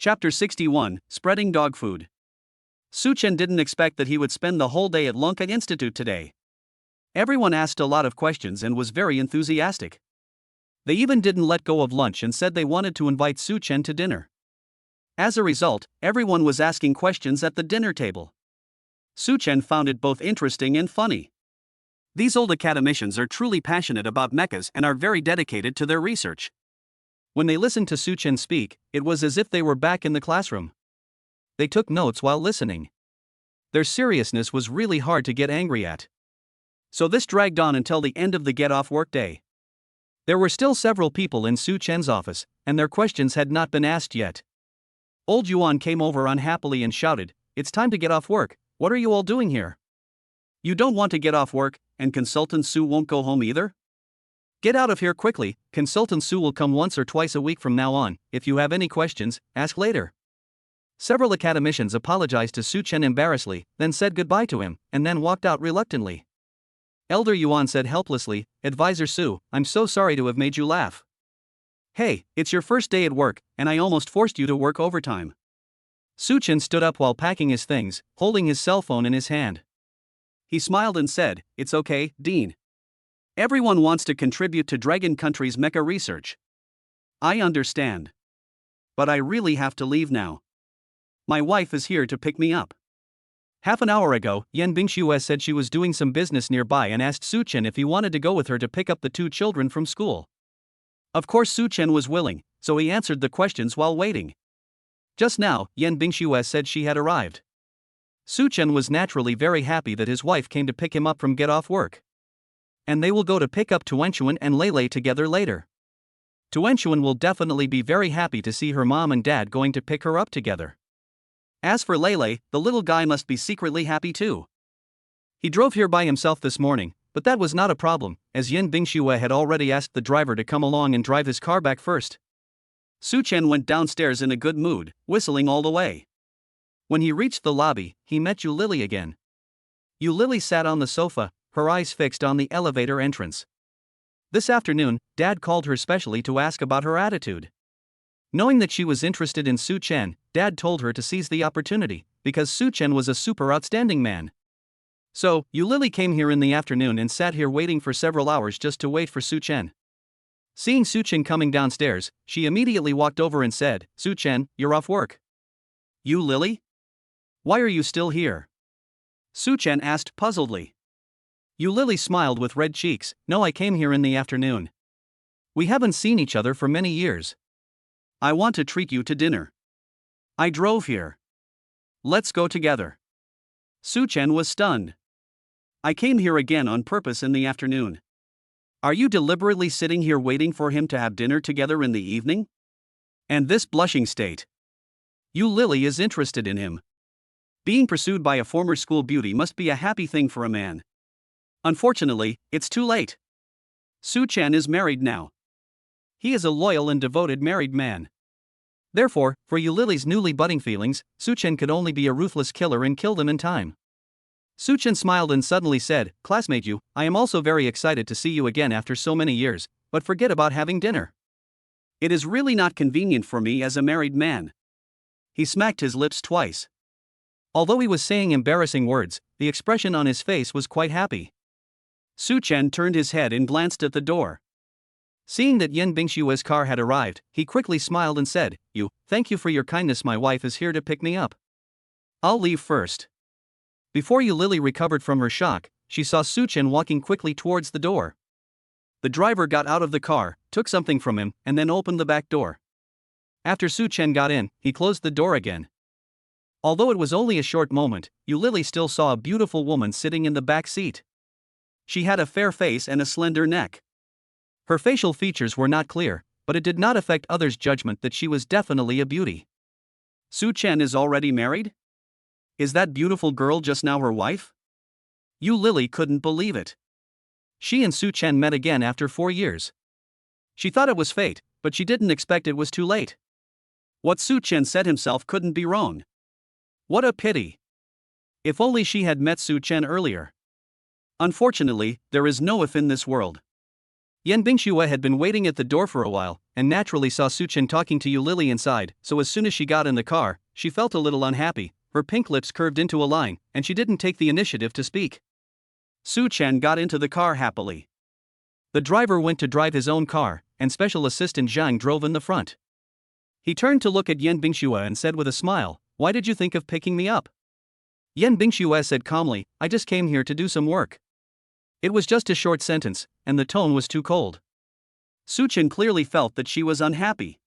Chapter 61, Spreading Dog Food. Suchen didn't expect that he would spend the whole day at Lanka Institute today. Everyone asked a lot of questions and was very enthusiastic. They even didn't let go of lunch and said they wanted to invite Suchen to dinner. As a result, everyone was asking questions at the dinner table. Suchen found it both interesting and funny. These old academicians are truly passionate about mechas and are very dedicated to their research. When they listened to Suchen speak, it was as if they were back in the classroom. They took notes while listening. Their seriousness was really hard to get angry at. So this dragged on until the end of the get-off work day. There were still several people in Suchen's office, and their questions had not been asked yet. Old Yuan came over unhappily and shouted, "It's time to get off work. What are you all doing here? You don't want to get off work, and Consultant Su won't go home either? Get out of here quickly. Consultant Su will come once or twice a week from now on. If you have any questions, ask later." Several academicians apologized to Suchen embarrassedly, then said goodbye to him, and then walked out reluctantly. Elder Yuan said helplessly, "Advisor Su, I'm so sorry to have made you laugh. Hey, it's your first day at work, and I almost forced you to work overtime." Suchen stood up while packing his things, holding his cell phone in his hand. He smiled and said, "It's okay, Dean. Everyone wants to contribute to Dragon Country's mecha research. I understand. But I really have to leave now. My wife is here to pick me up." Half an hour ago, Yan Bingxue said she was doing some business nearby and asked Suchen if he wanted to go with her to pick up the two children from school. Of course Suchen was willing, so he answered the questions while waiting. Just now, Yan Bingxue said she had arrived. Suchen was naturally very happy that his wife came to pick him up from get-off work. And they will go to pick up Tuanchuan and Lele together later. Tuanchuan will definitely be very happy to see her mom and dad going to pick her up together. As for Lele, the little guy must be secretly happy too. He drove here by himself this morning, but that was not a problem, as Yan Bingxue had already asked the driver to come along and drive his car back first. Suchen went downstairs in a good mood, whistling all the way. When he reached the lobby, he met Yu Lily again. Yu Lily sat on the sofa, her eyes fixed on the elevator entrance. This afternoon, Dad called her specially to ask about her attitude. Knowing that she was interested in Suchen, Dad told her to seize the opportunity, because Suchen was a super outstanding man. So, Yu Lily came here in the afternoon and sat here waiting for several hours just to wait for Suchen. Seeing Suchen coming downstairs, she immediately walked over and said, "Suchen, you're off work." "Yu Lily? Why are you still here?" Suchen asked puzzledly. Yu Lily smiled with red cheeks, "No, I came here in the afternoon. We haven't seen each other for many years. I want to treat you to dinner. I drove here. Let's go together." Suchen was stunned. "I came here again on purpose in the afternoon. Are you deliberately sitting here waiting for him to have dinner together in the evening? And this blushing state. Yu Lily is interested in him. Being pursued by a former school beauty must be a happy thing for a man. Unfortunately, it's too late. Suchen is married now. He is a loyal and devoted married man. Therefore, for Yu Lily's newly budding feelings, Suchen could only be a ruthless killer and kill them in time." Suchen smiled and suddenly said, "Classmate Yu, I am also very excited to see you again after so many years, but forget about having dinner. It is really not convenient for me as a married man." He smacked his lips twice. Although he was saying embarrassing words, the expression on his face was quite happy. Suchen turned his head and glanced at the door. Seeing that Yan Bingxue's car had arrived, he quickly smiled and said, "Yu, thank you for your kindness. My wife is here to pick me up. I'll leave first." Before Yu Lily recovered from her shock, she saw Suchen walking quickly towards the door. The driver got out of the car, took something from him, and then opened the back door. After Suchen got in, he closed the door again. Although it was only a short moment, Yu Lily still saw a beautiful woman sitting in the back seat. She had a fair face and a slender neck. Her facial features were not clear, but it did not affect others' judgment that she was definitely a beauty. Suchen is already married? Is that beautiful girl just now her wife? Yu Lily couldn't believe it. She and Suchen met again after 4 years. She thought it was fate, but she didn't expect it was too late. What Suchen said himself couldn't be wrong. What a pity. If only she had met Suchen earlier. Unfortunately, there is no if in this world. Yan Bingxue had been waiting at the door for a while, and naturally saw Suchen talking to Lily inside, so as soon as she got in the car, she felt a little unhappy, her pink lips curved into a line, and she didn't take the initiative to speak. Suchen got into the car happily. The driver went to drive his own car, and Special Assistant Zhang drove in the front. He turned to look at Yan Bingxue and said with a smile, "Why did you think of picking me up?" Yan Bingxue said calmly, "I just came here to do some work." It was just a short sentence, and the tone was too cold. Suchen clearly felt that she was unhappy.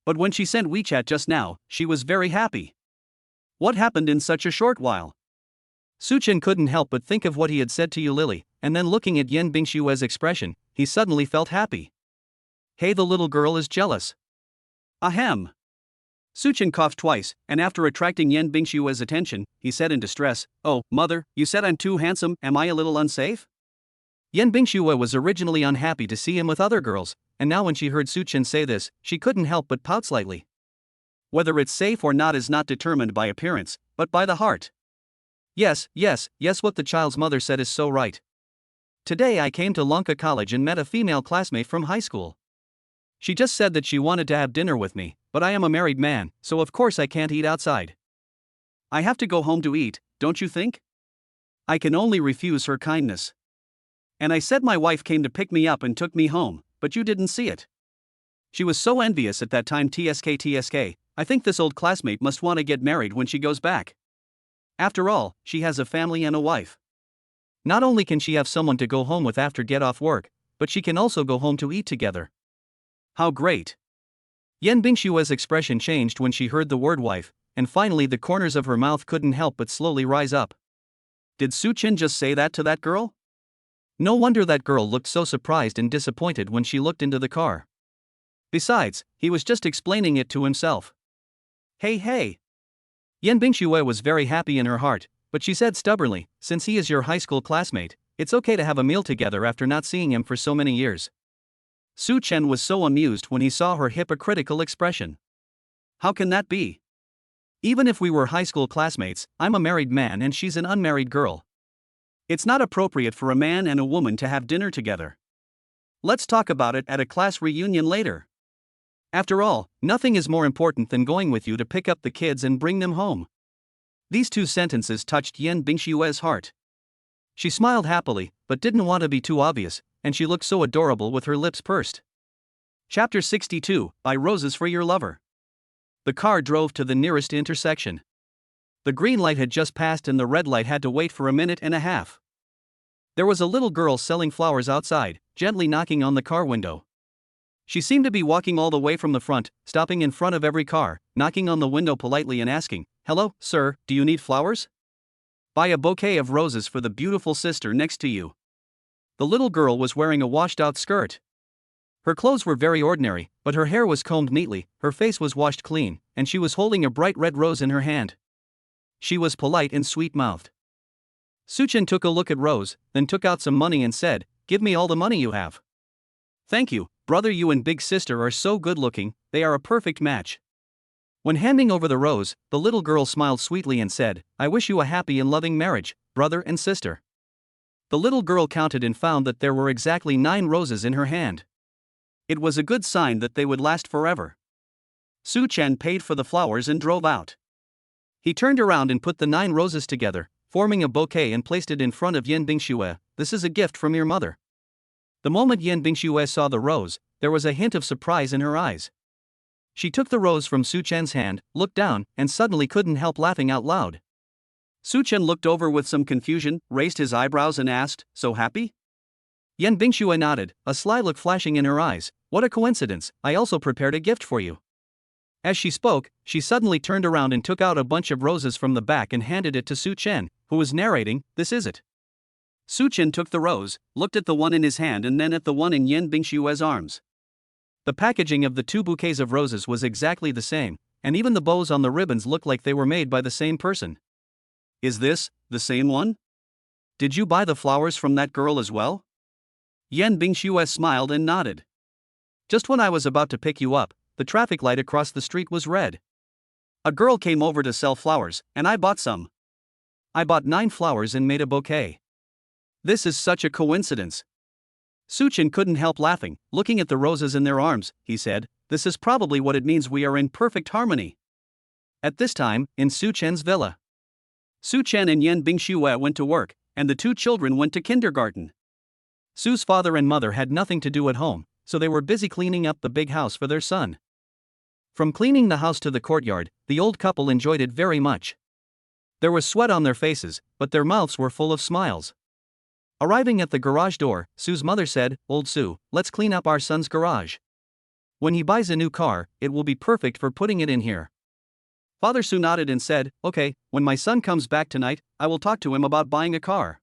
But when she sent WeChat just now, she was very happy. What happened in such a short while? Suchen couldn't help but think of what he had said to Lily, and then looking at Yan Bingxue's expression, he suddenly felt happy. Hey, the little girl is jealous. Ahem. Suchen coughed twice, and after attracting Yan Bingxue's attention, he said in distress, "Oh, mother, you said I'm too handsome, am I a little unsafe?" Yan Bingxue was originally unhappy to see him with other girls, and now when she heard Suchen say this, she couldn't help but pout slightly. Whether it's safe or not is not determined by appearance, but by the heart. Yes, what the child's mother said is so right. Today I came to Lanka College and met a female classmate from high school. She just said that she wanted to have dinner with me, but I am a married man, so of course I can't eat outside. I have to go home to eat, don't you think? I can only refuse her kindness. And I said my wife came to pick me up and took me home, but you didn't see it. She was so envious at that time. TSK, I think this old classmate must want to get married when she goes back. After all, she has a family and a wife. Not only can she have someone to go home with after get off work, but she can also go home to eat together. How great! Yan Bingxue's expression changed when she heard the word wife, and finally the corners of her mouth couldn't help but slowly rise up. Did Suchen just say that to that girl? No wonder that girl looked so surprised and disappointed when she looked into the car. Besides, he was just explaining it to himself. Hey. Yan Bingxue was very happy in her heart, but she said stubbornly, "Since he is your high school classmate, it's okay to have a meal together after not seeing him for so many years." Suchen was so amused when he saw her hypocritical expression. How can that be? Even if we were high school classmates, I'm a married man and she's an unmarried girl. It's not appropriate for a man and a woman to have dinner together. Let's talk about it at a class reunion later. After all, nothing is more important than going with you to pick up the kids and bring them home. These two sentences touched Yan Bingxue's heart. She smiled happily, but didn't want to be too obvious, and she looked so adorable with her lips pursed. Chapter 62, Buy Roses for Your Lover. The car drove to the nearest intersection. The green light had just passed and the red light had to wait for a minute and a half. There was a little girl selling flowers outside, gently knocking on the car window. She seemed to be walking all the way from the front, stopping in front of every car, knocking on the window politely and asking, "Hello, sir, do you need flowers? Buy a bouquet of roses for the beautiful sister next to you." The little girl was wearing a washed-out skirt. Her clothes were very ordinary, but her hair was combed neatly, her face was washed clean, and she was holding a bright red rose in her hand. She was polite and sweet-mouthed. Suchen took a look at Rose, then took out some money and said, "Give me all the money you have." "Thank you, brother, you and big sister are so good-looking, they are a perfect match." When handing over the rose, the little girl smiled sweetly and said, "I wish you a happy and loving marriage, brother and sister." The little girl counted and found that there were exactly 9 roses in her hand. It was a good sign that they would last forever. Suchen paid for the flowers and drove out. He turned around and put the 9 roses together, forming a bouquet, and placed it in front of Yan Bingxue. "This is a gift from your mother." The moment Yan Bingxue saw the rose, there was a hint of surprise in her eyes. She took the rose from Suchen's hand, looked down, and suddenly couldn't help laughing out loud. Suchen looked over with some confusion, raised his eyebrows and asked, "So happy?" Yan Bingxue nodded, a sly look flashing in her eyes. "What a coincidence, I also prepared a gift for you." As she spoke, she suddenly turned around and took out a bunch of roses from the back and handed it to Suchen, who was narrating, "This is it." Suchen took the rose, looked at the one in his hand and then at the one in Yan Bingxue's arms. The packaging of the 2 bouquets of roses was exactly the same, and even the bows on the ribbons looked like they were made by the same person. "Is this the same one? Did you buy the flowers from that girl as well?" Yan Bingxue smiled and nodded. "Just when I was about to pick you up, the traffic light across the street was red. A girl came over to sell flowers, and I bought some. I bought 9 flowers and made a bouquet. This is such a coincidence." Suchin couldn't help laughing. Looking at the roses in their arms, he said, "This is probably what it means we are in perfect harmony." At this time, in Suchen's villa, Suchen and Yen Bingxue went to work, and the two children went to kindergarten. Su's father and mother had nothing to do at home, so they were busy cleaning up the big house for their son. From cleaning the house to the courtyard, the old couple enjoyed it very much. There was sweat on their faces, but their mouths were full of smiles. Arriving at the garage door, Su's mother said, "Old Su, let's clean up our son's garage. When he buys a new car, it will be perfect for putting it in here." Father Su nodded and said, "Okay, when my son comes back tonight, I will talk to him about buying a car.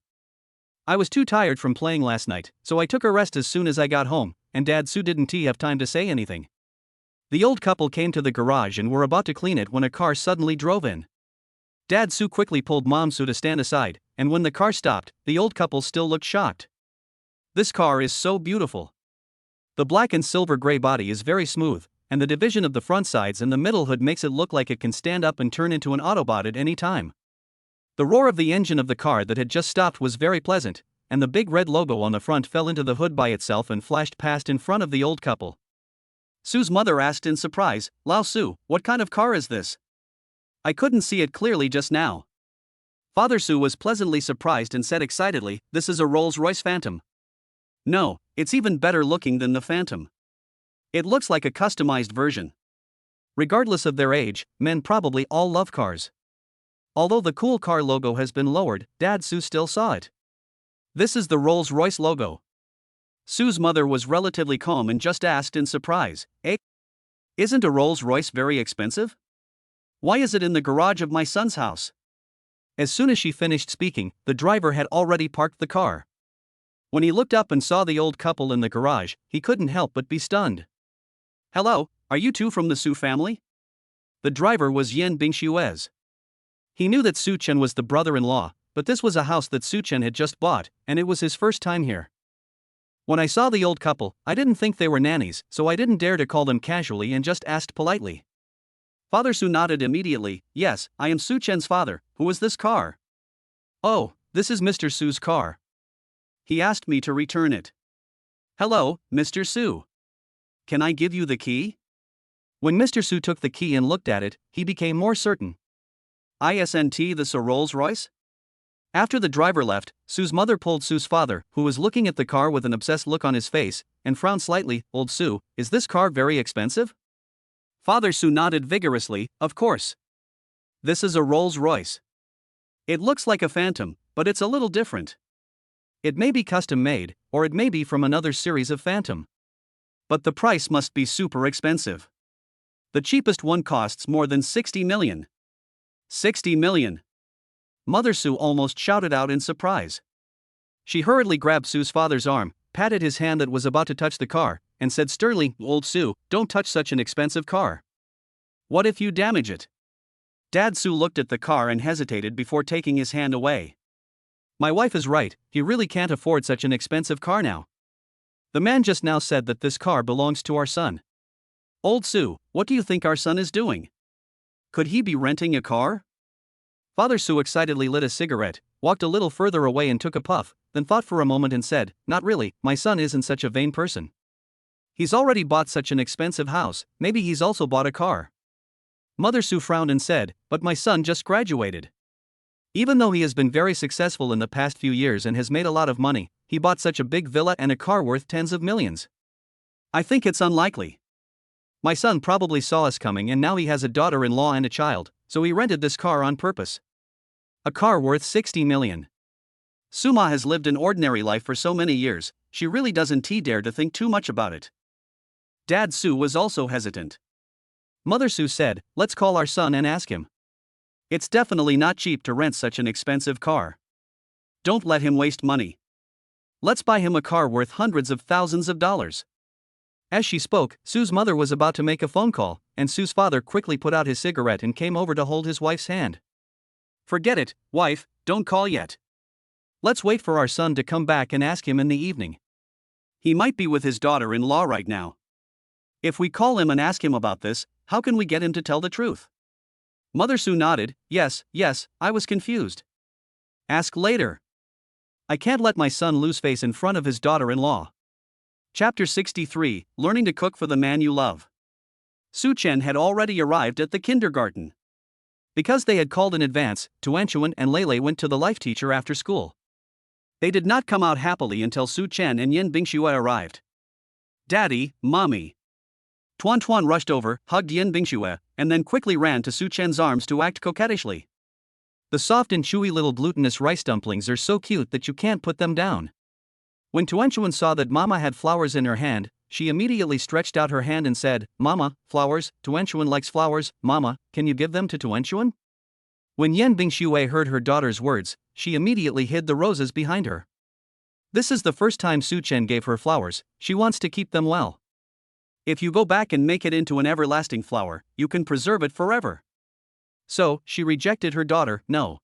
I was too tired from playing last night, so I took a rest as soon as I got home, and Dad Su didn't have time to say anything." The old couple came to the garage and were about to clean it when a car suddenly drove in. Dad Su quickly pulled Mom Su to stand aside, and when the car stopped, the old couple still looked shocked. "This car is so beautiful. The black and silver gray body is very smooth, and the division of the front sides and the middle hood makes it look like it can stand up and turn into an Autobot at any time." The roar of the engine of the car that had just stopped was very pleasant, and the big red logo on the front fell into the hood by itself and flashed past in front of the old couple. Su's mother asked in surprise, "Lao Su, what kind of car is this? I couldn't see it clearly just now." Father Su was pleasantly surprised and said excitedly, "This is a Rolls-Royce Phantom. No, it's even better looking than the Phantom. It looks like a customized version." Regardless of their age, men probably all love cars. Although the cool car logo has been lowered, Dad Su still saw it. "This is the Rolls-Royce logo." Su's mother was relatively calm and just asked in surprise, "Eh? Isn't a Rolls-Royce very expensive? Why is it in the garage of my son's house?" As soon as she finished speaking, the driver had already parked the car. When he looked up and saw the old couple in the garage, he couldn't help but be stunned. "Hello, are you two from the Su family?" The driver was Yen Bingshuez. He knew that Su Chen was the brother-in-law, but this was a house that Su Chen had just bought, and it was his first time here. When I saw the old couple, I didn't think they were nannies, so I didn't dare to call them casually and just asked politely. Father Su nodded immediately. "Yes, I am Su Chen's father. Who is this car?" "Oh, this is Mr. Su's car. He asked me to return it." "Hello, Mr. Su. Can I give you the key?" When Mr. Su took the key and looked at it, he became more certain. "Isn't this a Rolls-Royce?" After the driver left, Su's mother pulled Su's father, who was looking at the car with an obsessed look on his face, and frowned slightly. "Old Su, is this car very expensive?" Father Su nodded vigorously, "Of course. This is a Rolls-Royce. It looks like a Phantom, but it's a little different. It may be custom-made, or it may be from another series of Phantom. But the price must be super expensive. The cheapest one costs more than 60 million. 60 million. Mother Su almost shouted out in surprise. She hurriedly grabbed Su's father's arm, patted his hand that was about to touch the car, and said sternly, "Old Su, don't touch such an expensive car. What if you damage it?" Dad Su looked at the car and hesitated before taking his hand away. "My wife is right, he really can't afford such an expensive car now. The man just now said that this car belongs to our son. Old Su, what do you think our son is doing? Could he be renting a car?" Father Su excitedly lit a cigarette, walked a little further away and took a puff, then thought for a moment and said, "Not really, my son isn't such a vain person. He's already bought such an expensive house, maybe he's also bought a car." Mother Su frowned and said, "But my son just graduated. Even though he has been very successful in the past few years and has made a lot of money, he bought such a big villa and a car worth tens of millions. I think it's unlikely. My son probably saw us coming and now he has a daughter-in-law and a child, so he rented this car on purpose. A car worth 60 million. Suma has lived an ordinary life for so many years, she really doesn't dare to think too much about it." Dad Su was also hesitant. Mother Su said, "Let's call our son and ask him. It's definitely not cheap to rent such an expensive car. Don't let him waste money. Let's buy him a car worth hundreds of thousands of dollars." As she spoke, Su's mother was about to make a phone call, and Su's father quickly put out his cigarette and came over to hold his wife's hand. "Forget it, wife, don't call yet. Let's wait for our son to come back and ask him in the evening. He might be with his daughter-in-law right now. If we call him and ask him about this, how can we get him to tell the truth?" Mother Su nodded, yes, I was confused. Ask later. I can't let my son lose face in front of his daughter-in-law. Chapter 63, Learning to Cook for the Man You Love. Su Chen had already arrived at the kindergarten. Because they had called in advance, Tuanchuan and Lele went to the life teacher after school. They did not come out happily until Su Chen and Yen Bingxue arrived. Daddy, Mommy. Tuan Tuan rushed over, hugged Yen Bingxue, and then quickly ran to Su Chen's arms to act coquettishly. The soft and chewy little glutinous rice dumplings are so cute that you can't put them down. When Tuanchuan saw that Mama had flowers in her hand, she immediately stretched out her hand and said, Mama, flowers, Tuanchuan likes flowers, Mama, can you give them to Tuanchuan? When Yen Bingxue heard her daughter's words, she immediately hid the roses behind her. This is the first time Su Chen gave her flowers, she wants to keep them well. If you go back and make it into an everlasting flower, you can preserve it forever. So, she rejected her daughter, no.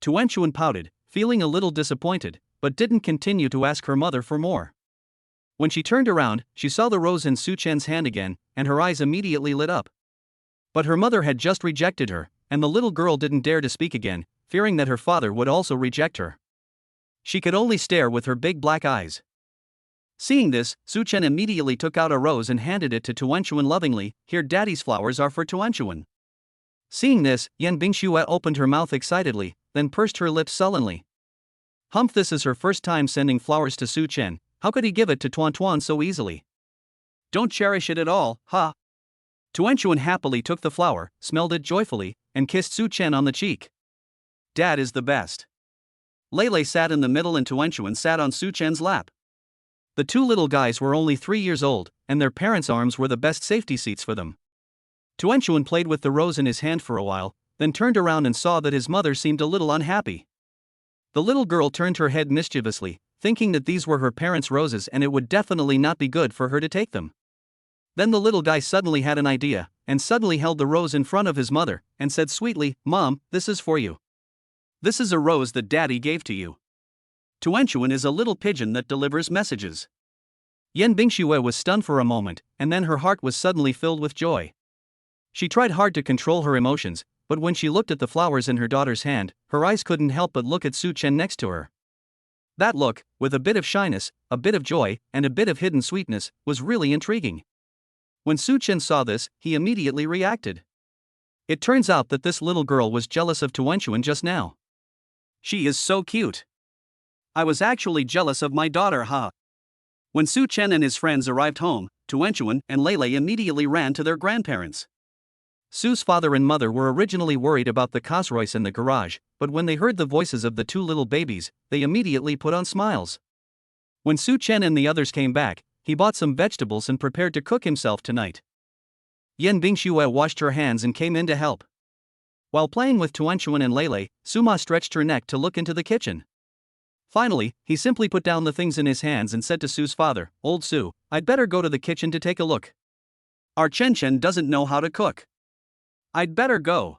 Tuanchuan pouted, feeling a little disappointed, but didn't continue to ask her mother for more. When she turned around, she saw the rose in Su Chen's hand again, and her eyes immediately lit up. But her mother had just rejected her, and the little girl didn't dare to speak again, fearing that her father would also reject her. She could only stare with her big black eyes. Seeing this, Su Chen immediately took out a rose and handed it to Tuanchuan lovingly, here Daddy's flowers are for Tuanchuan. Seeing this, Yen Bingxue opened her mouth excitedly, then pursed her lips sullenly. Humph, this is her first time sending flowers to Su Chen, how could he give it to Tuan Tuan so easily? Don't cherish it at all, ha! Tuanchuan happily took the flower, smelled it joyfully, and kissed Su Chen on the cheek. Dad is the best. Lele sat in the middle and Tuanchuan sat on Su Chen's lap. The two little guys were only 3 years old, and their parents' arms were the best safety seats for them. Tuanchuan played with the rose in his hand for a while, then turned around and saw that his mother seemed a little unhappy. The little girl turned her head mischievously, thinking that these were her parents' roses and it would definitely not be good for her to take them. Then the little guy suddenly had an idea, and suddenly held the rose in front of his mother, and said sweetly, Mom, this is for you. This is a rose that Daddy gave to you. Tuanchuan is a little pigeon that delivers messages. Yen Bingxue was stunned for a moment, and then her heart was suddenly filled with joy. She tried hard to control her emotions, but when she looked at the flowers in her daughter's hand, her eyes couldn't help but look at Su Chen next to her. That look, with a bit of shyness, a bit of joy, and a bit of hidden sweetness, was really intriguing. When Su Chen saw this, he immediately reacted. It turns out that this little girl was jealous of Tuanchuan just now. She is so cute. I was actually jealous of my daughter, huh? When Su Chen and his friends arrived home, Tuanchuan and Lele immediately ran to their grandparents. Su's father and mother were originally worried about the Cosroys in the garage, but when they heard the voices of the two little babies, they immediately put on smiles. When Su Chen and the others came back, he bought some vegetables and prepared to cook himself tonight. Yen Bingxue washed her hands and came in to help. While playing with Tuanchuan and Lele, Suma stretched her neck to look into the kitchen. Finally, he simply put down the things in his hands and said to Su's father, Old Su, I'd better go to the kitchen to take a look. Our Chen Chen doesn't know how to cook. I'd better go.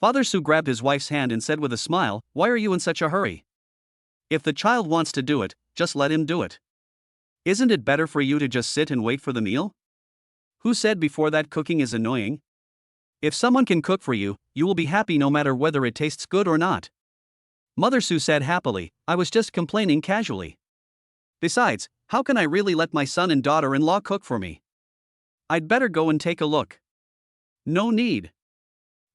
Father Su grabbed his wife's hand and said with a smile, Why are you in such a hurry? If the child wants to do it, just let him do it. Isn't it better for you to just sit and wait for the meal? Who said before that cooking is annoying? If someone can cook for you, you will be happy no matter whether it tastes good or not. Mother Su said happily, I was just complaining casually. Besides, how can I really let my son and daughter-in-law cook for me? I'd better go and take a look. No need.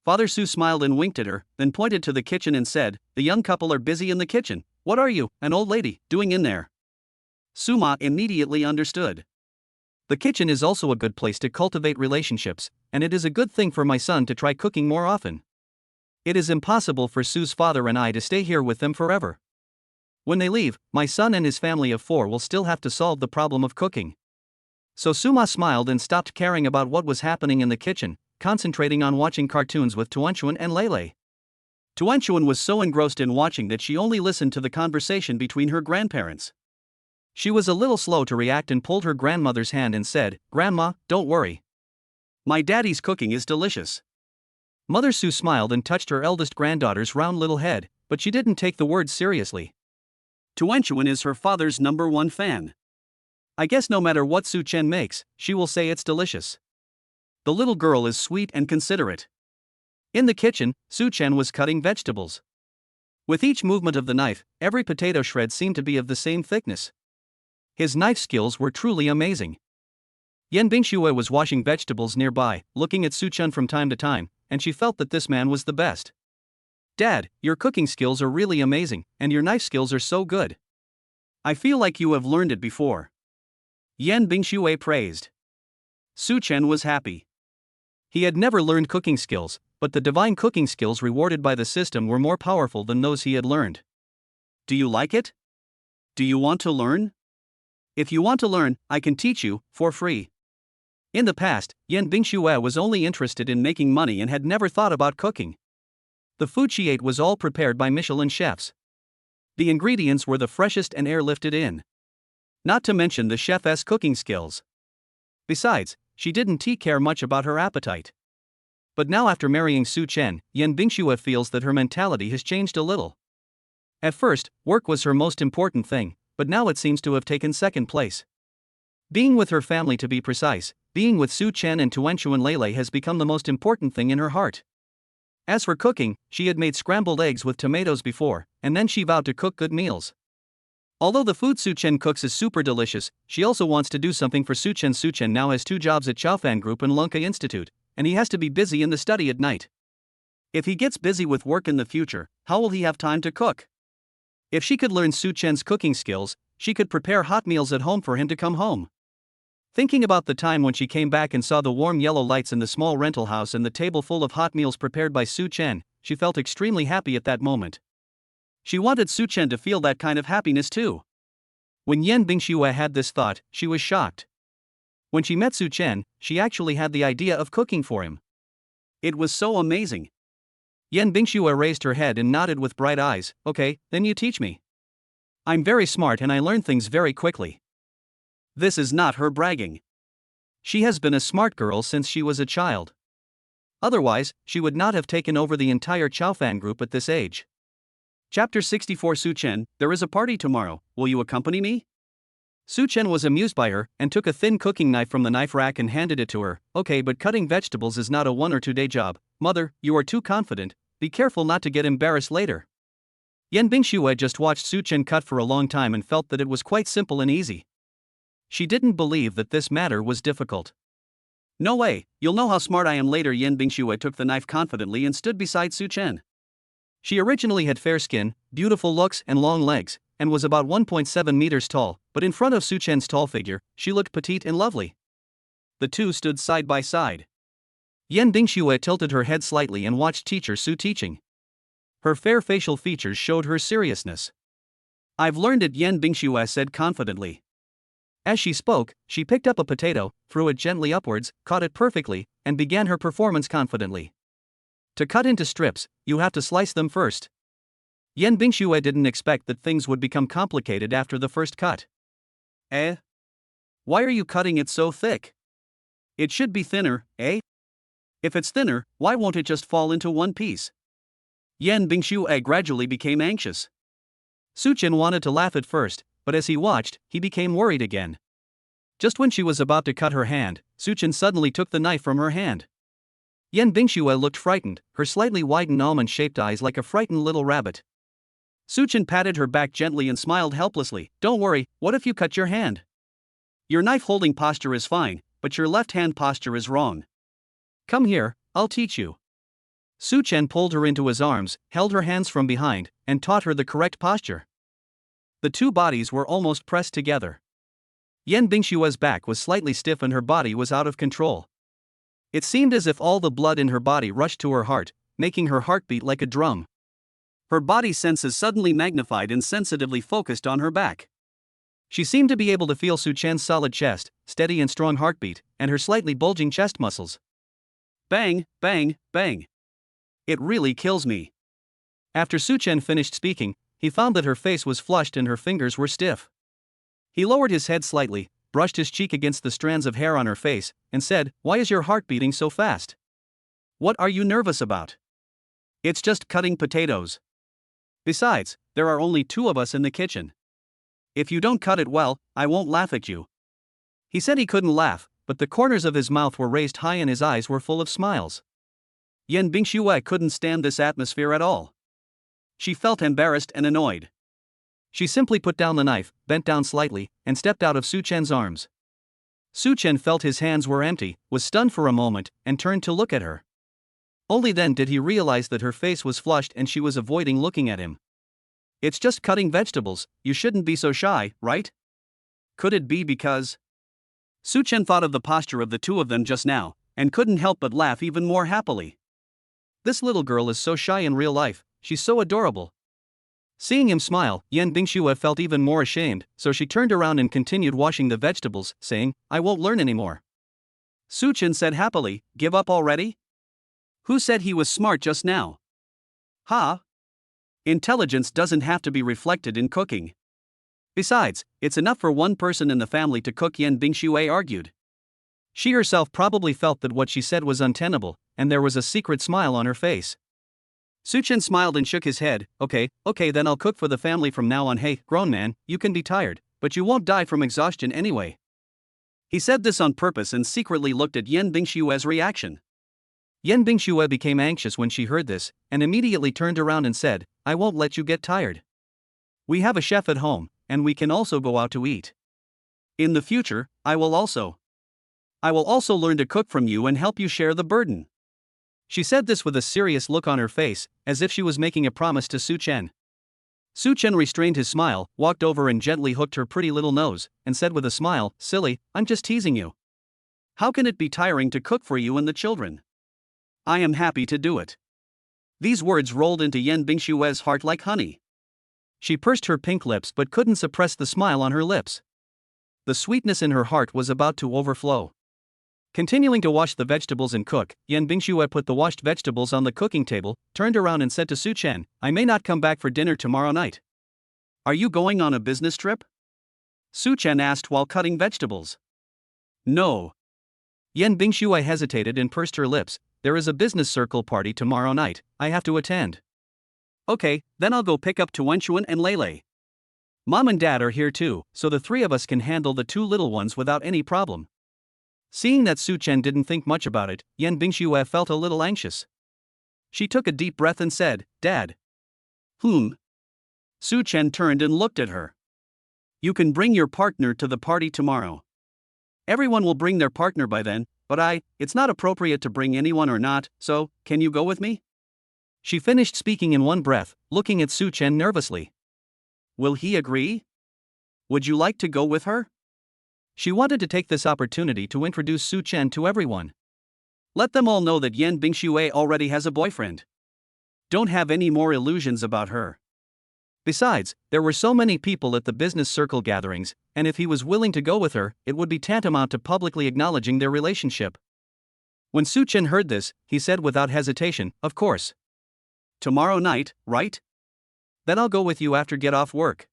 Father Su smiled and winked at her, then pointed to the kitchen and said, The young couple are busy in the kitchen. What are you, an old lady, doing in there? Suma immediately understood. The kitchen is also a good place to cultivate relationships, and it is a good thing for my son to try cooking more often. It is impossible for Su's father and I to stay here with them forever. When they leave, my son and his family of 4 will still have to solve the problem of cooking. So Suma smiled and stopped caring about what was happening in the kitchen, concentrating on watching cartoons with Tuanchuan and Lele. Tuanchuan was so engrossed in watching that she only listened to the conversation between her grandparents. She was a little slow to react and pulled her grandmother's hand and said, Grandma, don't worry. My daddy's cooking is delicious. Mother Su smiled and touched her eldest granddaughter's round little head, but she didn't take the words seriously. Tuanchuan is her father's #1 fan. I guess no matter what Su Chen makes, she will say it's delicious. The little girl is sweet and considerate. In the kitchen, Su Chen was cutting vegetables. With each movement of the knife, every potato shred seemed to be of the same thickness. His knife skills were truly amazing. Yan Bingxue was washing vegetables nearby, looking at Su Chen from time to time, and she felt that this man was the best. Dad, your cooking skills are really amazing, and your knife skills are so good. I feel like you have learned it before. Yan Bingxue praised. Su Chen was happy. He had never learned cooking skills, but the divine cooking skills rewarded by the system were more powerful than those he had learned. Do you like it? Do you want to learn? If you want to learn, I can teach you, for free. In the past, Yan Bingxue was only interested in making money and had never thought about cooking. The food she ate was all prepared by Michelin chefs. The ingredients were the freshest and airlifted in. Not to mention the chef's cooking skills. Besides, she didn't care much about her appetite. But now after marrying Su Chen, Yan Bingxue feels that her mentality has changed a little. At first, work was her most important thing, but now it seems to have taken second place. Being with her family, to be precise, being with Su Chen and Tuanchuan Lele has become the most important thing in her heart. As for cooking, she had made scrambled eggs with tomatoes before, and then she vowed to cook good meals. Although the food Su Chen cooks is super delicious, she also wants to do something for Su Chen. Su Chen now has 2 jobs at Chaofan Group and Lanka Institute, and he has to be busy in the study at night. If he gets busy with work in the future, how will he have time to cook? If she could learn Su Chen's cooking skills, she could prepare hot meals at home for him to come home. Thinking about the time when she came back and saw the warm yellow lights in the small rental house and the table full of hot meals prepared by Su Chen, she felt extremely happy at that moment. She wanted Su Chen to feel that kind of happiness too. When Yan Bingxue had this thought, she was shocked. When she met Su Chen, she actually had the idea of cooking for him. It was so amazing. Yan Bingxue raised her head and nodded with bright eyes. Okay, then you teach me. I'm very smart and I learn things very quickly. This is not her bragging. She has been a smart girl since she was a child. Otherwise, she would not have taken over the entire Chaofan Group at this age. Chapter 64. Su Chen, there is a party tomorrow, will you accompany me? Su Chen was amused by her, and took a thin cooking knife from the knife rack and handed it to her. Okay, but cutting vegetables is not a 1 or 2 day job. Mother, you are too confident, be careful not to get embarrassed later. Yan Bingxue just watched Su Chen cut for a long time and felt that it was quite simple and easy. She didn't believe that this matter was difficult. No way, you'll know how smart I am later. Yan Bingxue took the knife confidently and stood beside Su Chen. She originally had fair skin, beautiful looks and long legs, and was about 1.7 meters tall, but in front of Su Chen's tall figure, she looked petite and lovely. The two stood side by side. Yan Bingxue tilted her head slightly and watched teacher Su teaching. Her fair facial features showed her seriousness. I've learned it, Yan Bingxue said confidently. As she spoke, she picked up a potato, threw it gently upwards, caught it perfectly, and began her performance confidently. To cut into strips, you have to slice them first. Yan Bingxue didn't expect that things would become complicated after the first cut. Eh? Why are you cutting it so thick? It should be thinner, eh? If it's thinner, why won't it just fall into one piece? Yan Bingxue gradually became anxious. Su Chen wanted to laugh at first, but as he watched, he became worried again. Just when she was about to cut her hand, Su Chen suddenly took the knife from her hand. Yan Bingxue looked frightened, her slightly widened almond-shaped eyes like a frightened little rabbit. Su Chen patted her back gently and smiled helplessly. Don't worry, what if you cut your hand? Your knife-holding posture is fine, but your left-hand posture is wrong. Come here, I'll teach you. Su Chen pulled her into his arms, held her hands from behind, and taught her the correct posture. The two bodies were almost pressed together. Yan Bingxue's back was slightly stiff and her body was out of control. It seemed as if all the blood in her body rushed to her heart, making her heart beat like a drum. Her body senses suddenly magnified and sensitively focused on her back. She seemed to be able to feel Su Chen's solid chest, steady and strong heartbeat, and her slightly bulging chest muscles. Bang, bang, bang. It really kills me. After Su Chen finished speaking, he found that her face was flushed and her fingers were stiff. He lowered his head slightly, brushed his cheek against the strands of hair on her face, and said, "Why is your heart beating so fast? What are you nervous about? It's just cutting potatoes. Besides, there are only 2 of us in the kitchen. If you don't cut it well, I won't laugh at you." He said he couldn't laugh, but the corners of his mouth were raised high and his eyes were full of smiles. Yan Bingxue couldn't stand this atmosphere at all. She felt embarrassed and annoyed. She simply put down the knife, bent down slightly, and stepped out of Su Chen's arms. Su Chen felt his hands were empty, was stunned for a moment, and turned to look at her. Only then did he realize that her face was flushed and she was avoiding looking at him. It's just cutting vegetables, you shouldn't be so shy, right? Could it be because... Su Chen thought of the posture of the two of them just now, and couldn't help but laugh even more happily. This little girl is so shy in real life, she's so adorable. Seeing him smile, Yan Bingxue felt even more ashamed, so she turned around and continued washing the vegetables, saying, I won't learn anymore. Su Chen said happily, give up already? Who said he was smart just now? Ha! Intelligence doesn't have to be reflected in cooking. Besides, it's enough for one person in the family to cook, Yan Bingxue argued. She herself probably felt that what she said was untenable, and there was a secret smile on her face. Su Chen smiled and shook his head. Okay, then I'll cook for the family from now on. Hey, grown man, you can be tired, but you won't die from exhaustion anyway. He said this on purpose and secretly looked at Yan Bingxue's reaction. Yan Bingxue became anxious when she heard this, and immediately turned around and said, I won't let you get tired. We have a chef at home, and we can also go out to eat. In the future, I will also learn to cook from you and help you share the burden. She said this with a serious look on her face, as if she was making a promise to Su Chen. Su Chen restrained his smile, walked over and gently hooked her pretty little nose, and said with a smile, Silly, I'm just teasing you. How can it be tiring to cook for you and the children? I am happy to do it. These words rolled into Yan Bingxue's heart like honey. She pursed her pink lips but couldn't suppress the smile on her lips. The sweetness in her heart was about to overflow. Continuing to wash the vegetables and cook, Yan Bingxue put the washed vegetables on the cooking table, turned around and said to Su Chen, I may not come back for dinner tomorrow night. Are you going on a business trip? Su Chen asked while cutting vegetables. No. Yan Bingxue hesitated and pursed her lips. There is a business circle party tomorrow night, I have to attend. Okay, then I'll go pick up Tuanchuan and Lele. Mom and Dad are here too, so the three of us can handle the two little ones without any problem. Seeing that Su Chen didn't think much about it, Yan Bingxue felt a little anxious. She took a deep breath and said, Dad. Su Chen turned and looked at her. You can bring your partner to the party tomorrow. Everyone will bring their partner by then, but it's not appropriate to bring anyone or not, so, can you go with me? She finished speaking in one breath, looking at Su Chen nervously. Will he agree? Would you like to go with her? She wanted to take this opportunity to introduce Su Chen to everyone. Let them all know that Yan Bingxue already has a boyfriend. Don't have any more illusions about her. Besides, there were so many people at the business circle gatherings, and if he was willing to go with her, it would be tantamount to publicly acknowledging their relationship. When Su Chen heard this, he said without hesitation, Of course. Tomorrow night, right? Then I'll go with you after get off work.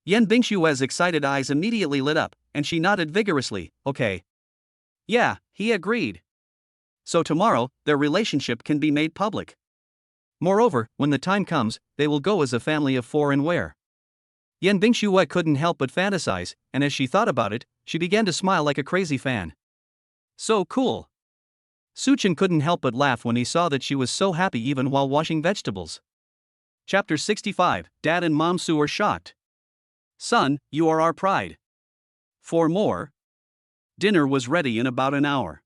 Yan Bingxue's excited eyes immediately lit up, and she nodded vigorously, Okay. Yeah, he agreed. So tomorrow, their relationship can be made public. Moreover, when the time comes, they will go as a family of four and where. Yan Bingxue couldn't help but fantasize, and as she thought about it, she began to smile like a crazy fan. So cool. Su Chen couldn't help but laugh when he saw that she was so happy even while washing vegetables. Chapter 65, Dad and Mom Su are shocked. Son, you are our pride. For more. Dinner was ready in about an hour.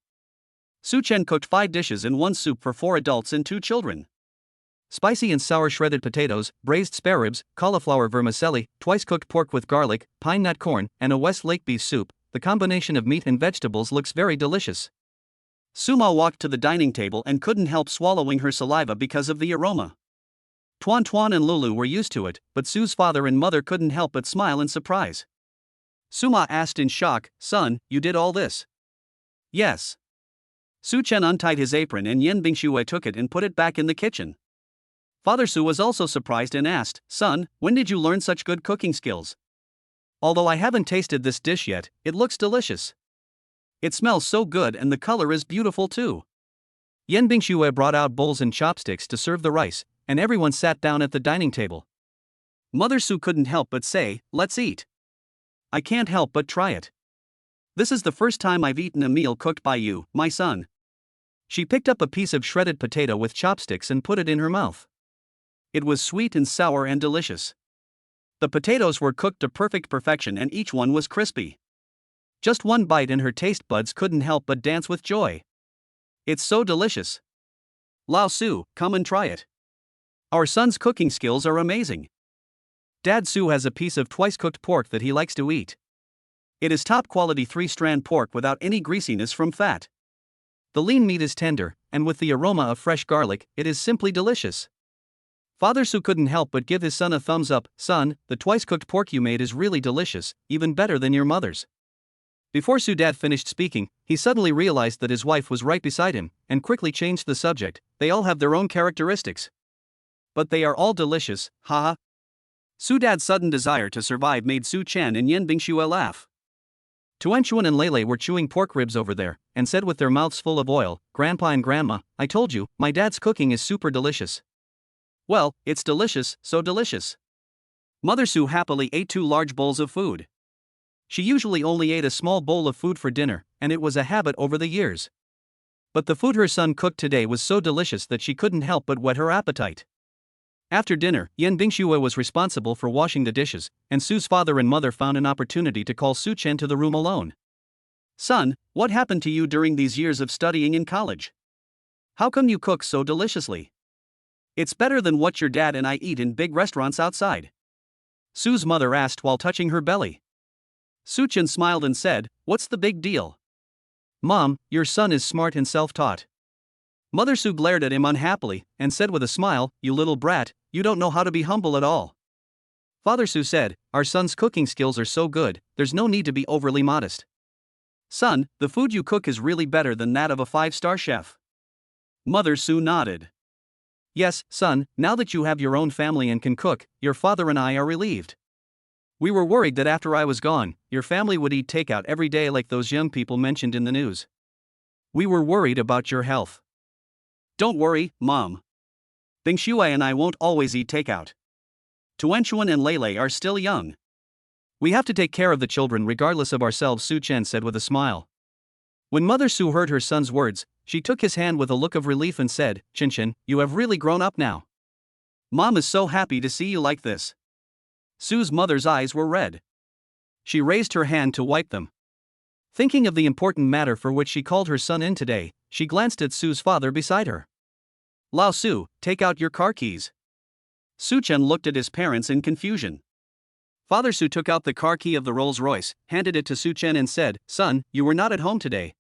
Su Chen cooked 5 dishes and 1 soup for 4 adults and 2 children. Spicy and sour shredded potatoes, braised spare ribs, cauliflower vermicelli, twice-cooked pork with garlic, pine nut corn, and a West Lake beef soup. The combination of meat and vegetables looks very delicious. Suma walked to the dining table and couldn't help swallowing her saliva because of the aroma. Tuan Tuan and Lulu were used to it, but Su's father and mother couldn't help but smile in surprise. Suma asked in shock, Son, you did all this? Yes. Su Chen untied his apron and Yan Bingxue took it and put it back in the kitchen. Father Su was also surprised and asked, Son, when did you learn such good cooking skills? Although I haven't tasted this dish yet, it looks delicious. It smells so good and the color is beautiful too. Yan Bingxue brought out bowls and chopsticks to serve the rice, and everyone sat down at the dining table. Mother Su couldn't help but say, Let's eat. I can't help but try it. This is the first time I've eaten a meal cooked by you, my son. She picked up a piece of shredded potato with chopsticks and put it in her mouth. It was sweet and sour and delicious. The potatoes were cooked to perfect perfection and each one was crispy. Just one bite and her taste buds couldn't help but dance with joy. It's so delicious. Lao Su, come and try it. Our son's cooking skills are amazing. Dad Su has a piece of twice-cooked pork that he likes to eat. It is top-quality 3-strand pork without any greasiness from fat. The lean meat is tender, and with the aroma of fresh garlic, it is simply delicious. Father Su couldn't help but give his son a thumbs up. Son, the twice-cooked pork you made is really delicious, even better than your mother's. Before Su Dad finished speaking, he suddenly realized that his wife was right beside him, and quickly changed the subject. They all have their own characteristics. But they are all delicious, haha. Su Dad's sudden desire to survive made Su Chen and Yen Bingxue laugh. Tuanchuan and Lele were chewing pork ribs over there, and said with their mouths full of oil, Grandpa and Grandma, I told you, my dad's cooking is super delicious. Well, it's delicious, so delicious. Mother Su happily ate 2 large bowls of food. She usually only ate a small bowl of food for dinner, and it was a habit over the years. But the food her son cooked today was so delicious that she couldn't help but whet her appetite. After dinner, Yen Bingxue was responsible for washing the dishes, and Su's father and mother found an opportunity to call Su Chen to the room alone. Son, what happened to you during these years of studying in college? How come you cook so deliciously? It's better than what your dad and I eat in big restaurants outside. Su's mother asked while touching her belly. Su Chen smiled and said, What's the big deal? Mom, your son is smart and self-taught. Mother Su glared at him unhappily, and said with a smile, You little brat, you don't know how to be humble at all. Father Su said, Our son's cooking skills are so good, there's no need to be overly modest. Son, the food you cook is really better than that of a 5-star chef. Mother Su nodded. Yes, son, now that you have your own family and can cook, your father and I are relieved. We were worried that after I was gone, your family would eat takeout every day like those young people mentioned in the news. We were worried about your health. Don't worry, Mom. Bingxue and I won't always eat takeout. Tuanchuan and Lele are still young. We have to take care of the children regardless of ourselves, Su Chen said with a smile. When Mother Su heard her son's words, she took his hand with a look of relief and said, Chen, you have really grown up now. Mom is so happy to see you like this. Su's mother's eyes were red. She raised her hand to wipe them. Thinking of the important matter for which she called her son in today, she glanced at Su's father beside her. Lao Su, take out your car keys. Su Chen looked at his parents in confusion. Father Su took out the car key of the Rolls-Royce, handed it to Su Chen and said, Son, you were not at home today.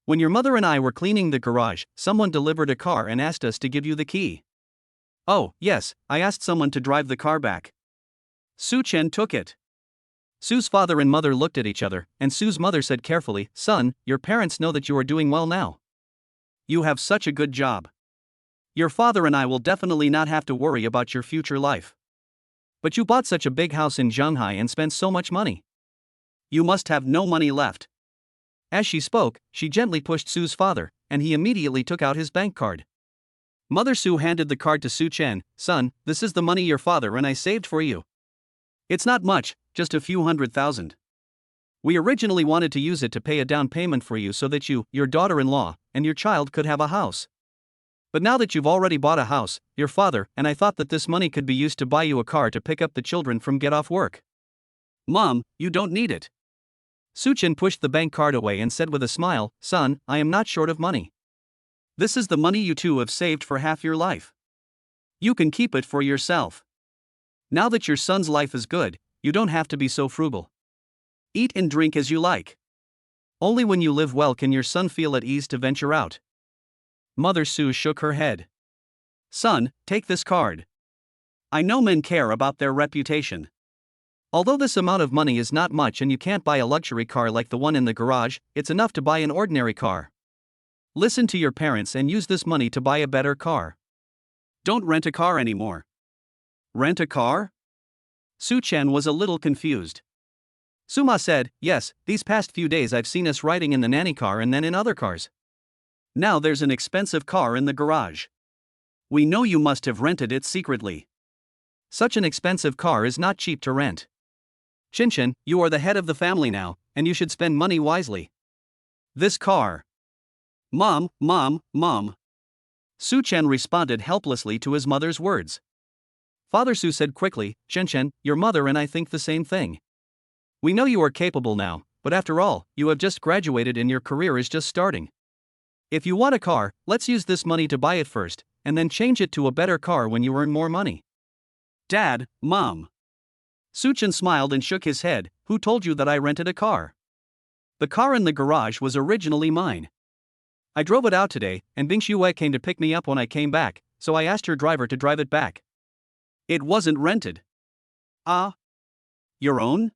When your mother and I were cleaning the garage, someone delivered a car and asked us to give you the key. Oh, yes, I asked someone to drive the car back. Su Chen took it. Su's father and mother looked at each other, and Su's mother said carefully, Son, your parents know that you are doing well now. You have such a good job. Your father and I will definitely not have to worry about your future life. But you bought such a big house in Shanghai and spent so much money. You must have no money left. As she spoke, she gently pushed Su's father, and he immediately took out his bank card. Mother Su handed the card to Su Chen. Son, this is the money your father and I saved for you. It's not much, just a few $100,000. We originally wanted to use it to pay a down payment for you so that you, your daughter-in-law, and your child could have a house. But now that you've already bought a house, your father and I thought that this money could be used to buy you a car to pick up the children from get off work. Mom, you don't need it. Su Chen pushed the bank card away and said with a smile, Son, I am not short of money. This is the money you two have saved for half your life. You can keep it for yourself. Now that your son's life is good, you don't have to be so frugal. Eat and drink as you like. Only when you live well can your son feel at ease to venture out. Mother Su shook her head. Son, take this card. I know men care about their reputation. Although this amount of money is not much and you can't buy a luxury car like the one in the garage, it's enough to buy an ordinary car. Listen to your parents and use this money to buy a better car. Don't rent a car anymore. Rent a car? Su Chen was a little confused. Suma said, Yes, these past few days I've seen us riding in the nanny car and then in other cars. Now there's an expensive car in the garage. We know you must have rented it secretly. Such an expensive car is not cheap to rent. Chen, you are the head of the family now, and you should spend money wisely. This car. Mom. Su Chen responded helplessly to his mother's words. Father Su said quickly, Chen, your mother and I think the same thing. We know you are capable now, but after all, you have just graduated and your career is just starting. If you want a car, let's use this money to buy it first, and then change it to a better car when you earn more money. Dad, Mom. Suchen smiled and shook his head. Who told you that I rented a car? The car in the garage was originally mine. I drove it out today, and Bing Xue came to pick me up when I came back, so I asked her driver to drive it back. It wasn't rented. Ah? Your own?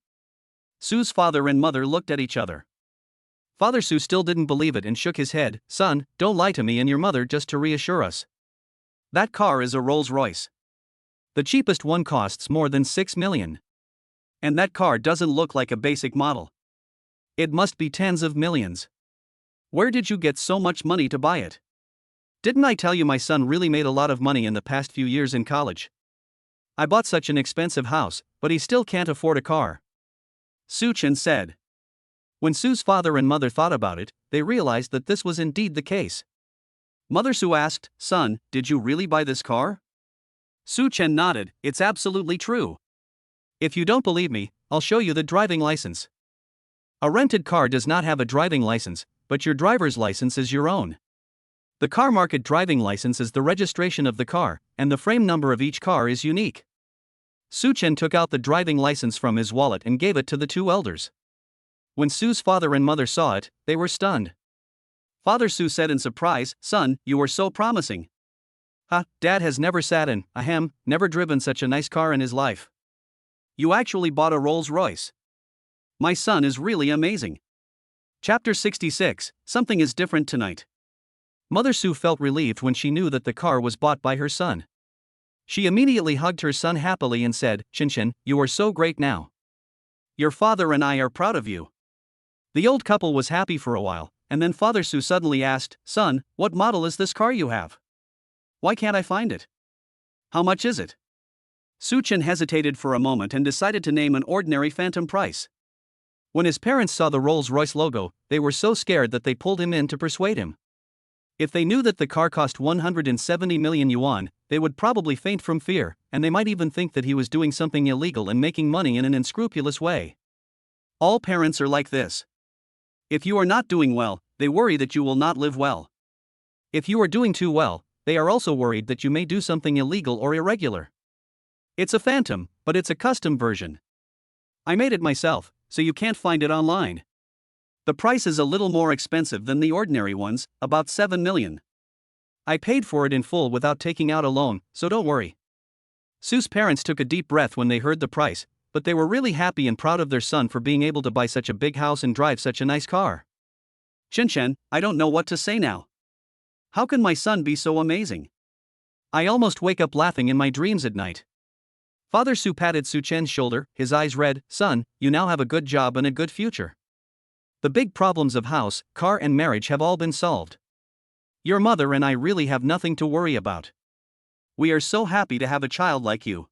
Su's father and mother looked at each other. Father Su still didn't believe it and shook his head. Son, don't lie to me and your mother just to reassure us. That car is a Rolls-Royce. The cheapest one costs more than 6 million. And that car doesn't look like a basic model. It must be tens of millions. Where did you get so much money to buy it? Didn't I tell you my son really made a lot of money in the past few years in college? I bought such an expensive house, but he still can't afford a car. Su Chen said. When Su's father and mother thought about it, they realized that this was indeed the case. Mother Su asked, Son, did you really buy this car? Su Chen nodded, it's absolutely true. If you don't believe me, I'll show you the driving license. A rented car does not have a driving license, but your driver's license is your own. The car market driving license is the registration of the car, and the frame number of each car is unique. Su Chen took out the driving license from his wallet and gave it to the two elders. When Su's father and mother saw it, they were stunned. Father Su said in surprise, Son, you are so promising. Dad has never sat in, never driven such a nice car in his life. You actually bought a Rolls-Royce. My son is really amazing. Chapter 66, Something is different tonight. Mother Su felt relieved when she knew that the car was bought by her son. She immediately hugged her son happily and said, Chen, you are so great now. Your father and I are proud of you. The old couple was happy for a while, and then Father Su suddenly asked, Son, what model is this car you have? Why can't I find it? How much is it? Su Chen hesitated for a moment and decided to name an ordinary phantom price. When his parents saw the Rolls-Royce logo, they were so scared that they pulled him in to persuade him. If they knew that the car cost 170 million yuan, they would probably faint from fear, and they might even think that he was doing something illegal and making money in an unscrupulous way. All parents are like this. If you are not doing well, they worry that you will not live well. If you are doing too well, they are also worried that you may do something illegal or irregular. It's a phantom, but it's a custom version. I made it myself, so you can't find it online. The price is a little more expensive than the ordinary ones, about 7 million. I paid for it in full without taking out a loan, so don't worry. Su's parents took a deep breath when they heard the price, but they were really happy and proud of their son for being able to buy such a big house and drive such a nice car. Chen, I don't know what to say now. How can my son be so amazing? I almost wake up laughing in my dreams at night. Father Su patted Su Chen's shoulder, his eyes red, Son, you now have a good job and a good future. The big problems of house, car and marriage have all been solved. Your mother and I really have nothing to worry about. We are so happy to have a child like you.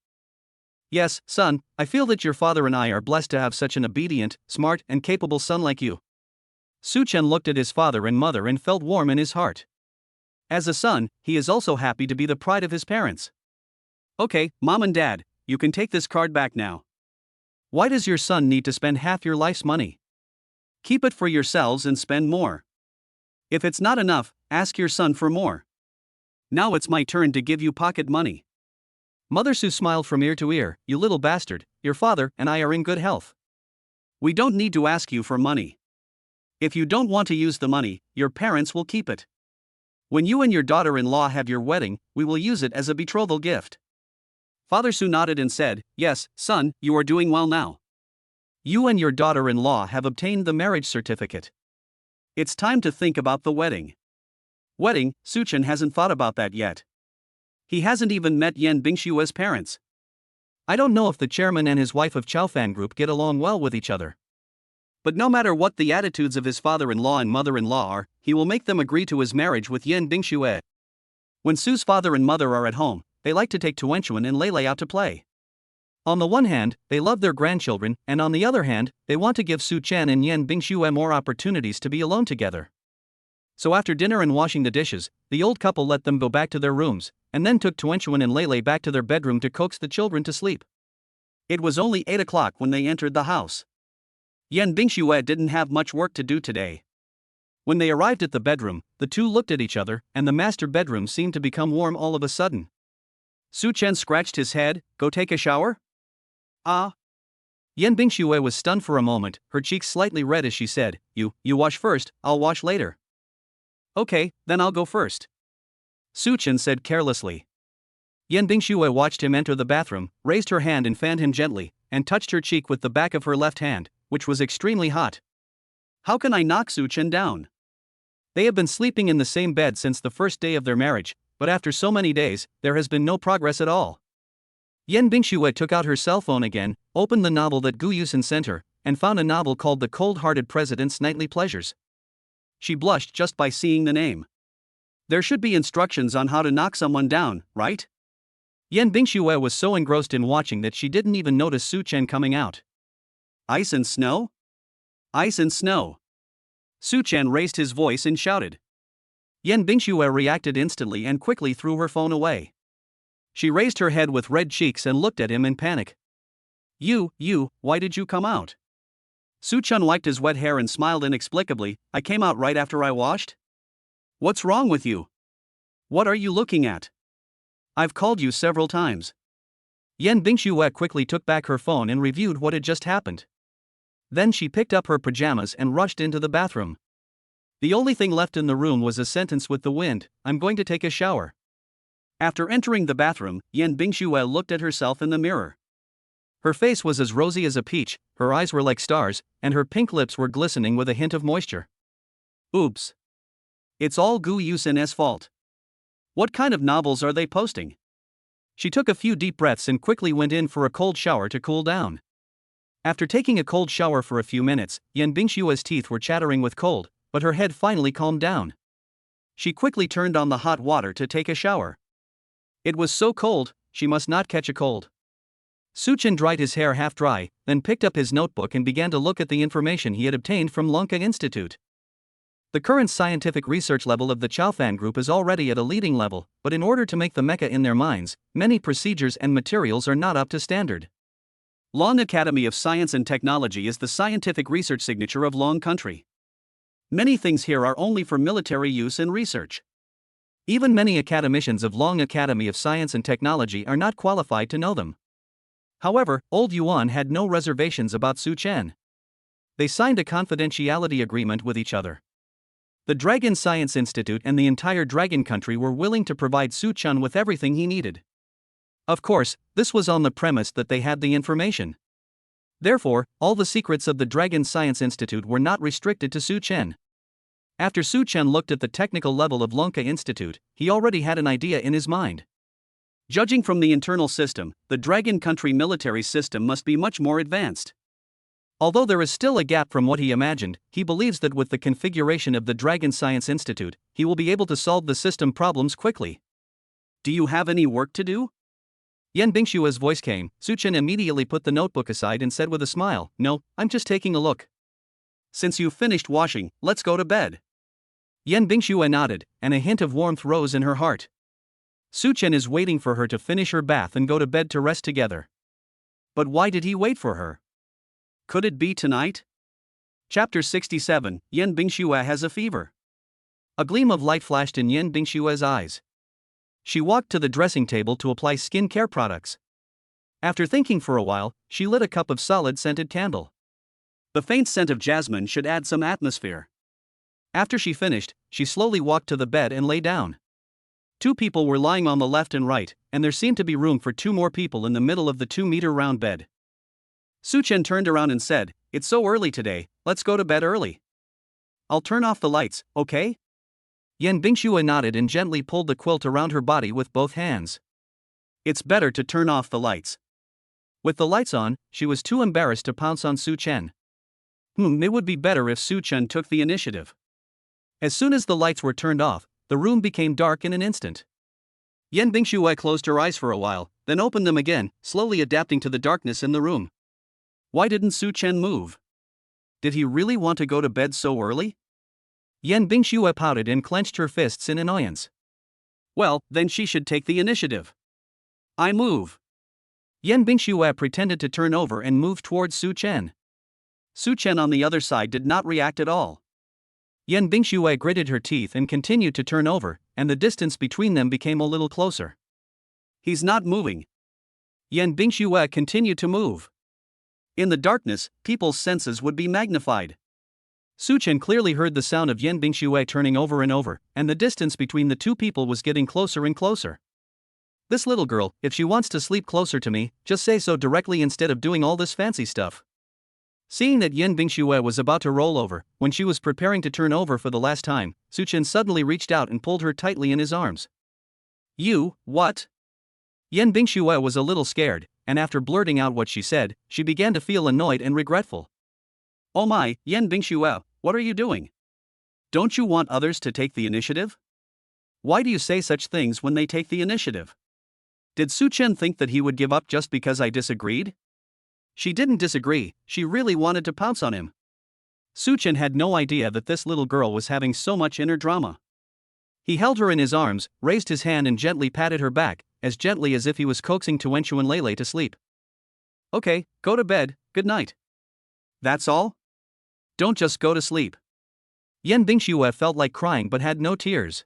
Yes, son, I feel that your father and I are blessed to have such an obedient, smart, and capable son like you. Su Chen looked at his father and mother and felt warm in his heart. As a son, he is also happy to be the pride of his parents. Okay, Mom and Dad, you can take this card back now. Why does your son need to spend half your life's money? Keep it for yourselves and spend more. If it's not enough, ask your son for more. Now it's my turn to give you pocket money. Mother Su smiled from ear to ear, you little bastard, your father and I are in good health. We don't need to ask you for money. If you don't want to use the money, your parents will keep it. When you and your daughter-in-law have your wedding, we will use it as a betrothal gift. Father Su nodded and said, Yes, son, you are doing well now. You and your daughter-in-law have obtained the marriage certificate. It's time to think about the wedding. Wedding, Su Chen hasn't thought about that yet. He hasn't even met Yan Bingshue's parents. I don't know if the chairman and his wife of Chaofan Group get along well with each other. But no matter what the attitudes of his father-in-law and mother-in-law are, he will make them agree to his marriage with Yan Bingshue. When Su's father and mother are at home, they like to take Tuanchuan and Lele out to play. On the one hand, they love their grandchildren, and on the other hand, they want to give Su Chen and Yan Bingshue more opportunities to be alone together. So after dinner and washing the dishes, the old couple let them go back to their rooms, and then took Tuanchuan and Lele back to their bedroom to coax the children to sleep. It was only 8 o'clock when they entered the house. Yan Bingxue didn't have much work to do today. When they arrived at the bedroom, the two looked at each other, and the master bedroom seemed to become warm all of a sudden. Su Chen scratched his head. Go take a shower? Ah. Yan Bingxue was stunned for a moment, her cheeks slightly red as she said, You wash first, I'll wash later. Okay, then I'll go first. Su Chen said carelessly. Yan Bingxue watched him enter the bathroom, raised her hand and fanned him gently, and touched her cheek with the back of her left hand, which was extremely hot. How can I knock Su Chen down? They have been sleeping in the same bed since the first day of their marriage, but after so many days, there has been no progress at all. Yan Bingxue took out her cell phone again, opened the novel that Gu Yusen sent her, and found a novel called The Cold-Hearted President's Nightly Pleasures. She blushed just by seeing the name. There should be instructions on how to knock someone down, right? Yan Bingxue was so engrossed in watching that she didn't even notice Su Chen coming out. Ice and snow? Ice and snow. Su Chen raised his voice and shouted. Yan Bingxue reacted instantly and quickly threw her phone away. She raised her head with red cheeks and looked at him in panic. Why did you come out? Su Chen wiped his wet hair and smiled inexplicably. I came out right after I washed? What's wrong with you? What are you looking at? I've called you several times. Yan Bingxue quickly took back her phone and reviewed what had just happened. Then she picked up her pajamas and rushed into the bathroom. The only thing left in the room was a sentence with the wind, I'm going to take a shower. After entering the bathroom, Yan Bingxue looked at herself in the mirror. Her face was as rosy as a peach, her eyes were like stars, and her pink lips were glistening with a hint of moisture. Oops. It's all Gu Yusen's fault. What kind of novels are they posting? She took a few deep breaths and quickly went in for a cold shower to cool down. After taking a cold shower for a few minutes, Yan Bingxue's teeth were chattering with cold, but her head finally calmed down. She quickly turned on the hot water to take a shower. It was so cold, she must not catch a cold. Su Chen dried his hair half dry, then picked up his notebook and began to look at the information he had obtained from Lanka Institute. The current scientific research level of the Chaofan group is already at a leading level, but in order to make the mecha in their minds, many procedures and materials are not up to standard. Long Academy of Science and Technology is the scientific research signature of Long Country. Many things here are only for military use and research. Even many academicians of Long Academy of Science and Technology are not qualified to know them. However, Old Yuan had no reservations about Su Chen. They signed a confidentiality agreement with each other. The Dragon Science Institute and the entire Dragon Country were willing to provide Su Chen with everything he needed. Of course, this was on the premise that they had the information. Therefore, all the secrets of the Dragon Science Institute were not restricted to Su Chen. After Su Chen looked at the technical level of Lanka Institute, he already had an idea in his mind. Judging from the internal system, the Dragon Country military system must be much more advanced. Although there is still a gap from what he imagined, he believes that with the configuration of the Dragon Science Institute, he will be able to solve the system problems quickly. Do you have any work to do? Yan Bingxue's voice came. Su Chen immediately put the notebook aside and said with a smile, No, I'm just taking a look. Since you've finished washing, let's go to bed. Yan Bingxue nodded, and a hint of warmth rose in her heart. Su Chen is waiting for her to finish her bath and go to bed to rest together. But why did he wait for her? Could it be tonight? Chapter 67, Yan Bingxue has a fever. A gleam of light flashed in Yan Bingxue's eyes. She walked to the dressing table to apply skin-care products. After thinking for a while, she lit a cup of solid scented candle. The faint scent of jasmine should add some atmosphere. After she finished, she slowly walked to the bed and lay down. 2 people were lying on the left and right, and there seemed to be room for 2 more people in the middle of the 2-meter round bed. Su Chen turned around and said, It's so early today, let's go to bed early. I'll turn off the lights, okay? Yan Bingxue nodded and gently pulled the quilt around her body with both hands. It's better to turn off the lights. With the lights on, she was too embarrassed to pounce on Su Chen. It would be better if Su Chen took the initiative. As soon as the lights were turned off, the room became dark in an instant. Yan Bingxue closed her eyes for a while, then opened them again, slowly adapting to the darkness in the room. Why didn't Su Chen move? Did he really want to go to bed so early? Yan Bingxue pouted and clenched her fists in annoyance. Well, then she should take the initiative. I move. Yan Bingxue pretended to turn over and move towards Su Chen. Su Chen on the other side did not react at all. Yan Bingxue gritted her teeth and continued to turn over, and the distance between them became a little closer. He's not moving. Yan Bingxue continued to move. In the darkness, people's senses would be magnified. Su Chen clearly heard the sound of Yan Bingxue turning over and over, and the distance between the two people was getting closer and closer. This little girl, if she wants to sleep closer to me, just say so directly instead of doing all this fancy stuff. Seeing that Yan Bingxue was about to roll over, when she was preparing to turn over for the last time, Su Chen suddenly reached out and pulled her tightly in his arms. You, what? Yan Bingxue was a little scared, and after blurting out what she said, she began to feel annoyed and regretful. Oh my, Yan Bingxue, what are you doing? Don't you want others to take the initiative? Why do you say such things when they take the initiative? Did Su Chen think that he would give up just because I disagreed? She didn't disagree, she really wanted to pounce on him. Su Chen had no idea that this little girl was having so much inner drama. He held her in his arms, raised his hand and gently patted her back, as gently as if he was coaxing Tuenchuan Lele to sleep. Okay, go to bed, good night. That's all? Don't just go to sleep. Yan Bingxue felt like crying but had no tears.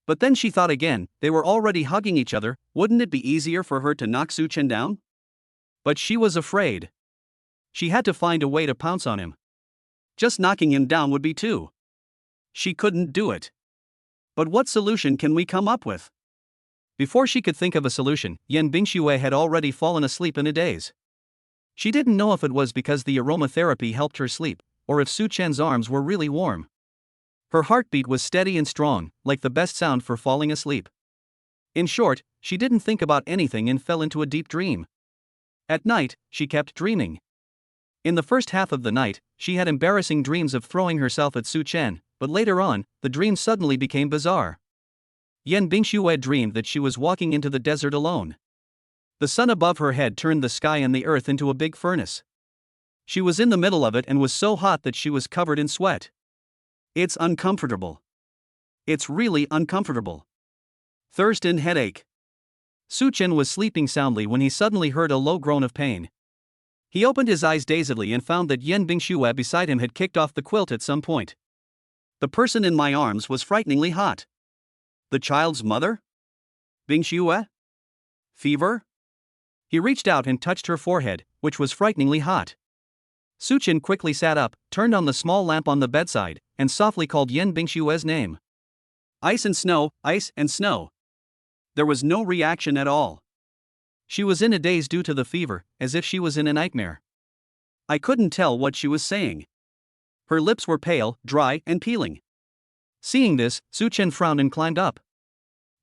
But then she thought again, they were already hugging each other, wouldn't it be easier for her to knock Su Chen down? But she was afraid. She had to find a way to pounce on him. Just knocking him down would be too. She couldn't do it. But what solution can we come up with? Before she could think of a solution, Yan Bingxue had already fallen asleep in a daze. She didn't know if it was because the aromatherapy helped her sleep, or if Su Chen's arms were really warm. Her heartbeat was steady and strong, like the best sound for falling asleep. In short, she didn't think about anything and fell into a deep dream. At night, she kept dreaming. In the first half of the night, she had embarrassing dreams of throwing herself at Su Chen, but later on, the dreams suddenly became bizarre. Yan Bingxue dreamed that she was walking into the desert alone. The sun above her head turned the sky and the earth into a big furnace. She was in the middle of it and was so hot that she was covered in sweat. It's uncomfortable. It's really uncomfortable. Thirst and headache. Su Chen was sleeping soundly when he suddenly heard a low groan of pain. He opened his eyes dazedly and found that Yan Bingxue beside him had kicked off the quilt at some point. The person in my arms was frighteningly hot. The child's mother? Bingxue? Fever? He reached out and touched her forehead, which was frighteningly hot. Su Chen quickly sat up, turned on the small lamp on the bedside, and softly called Yan Bingxue's name. Ice and snow, ice and snow. There was no reaction at all. She was in a daze due to the fever, as if she was in a nightmare. I couldn't tell what she was saying. Her lips were pale, dry, and peeling. Seeing this, Su Chen frowned and climbed up.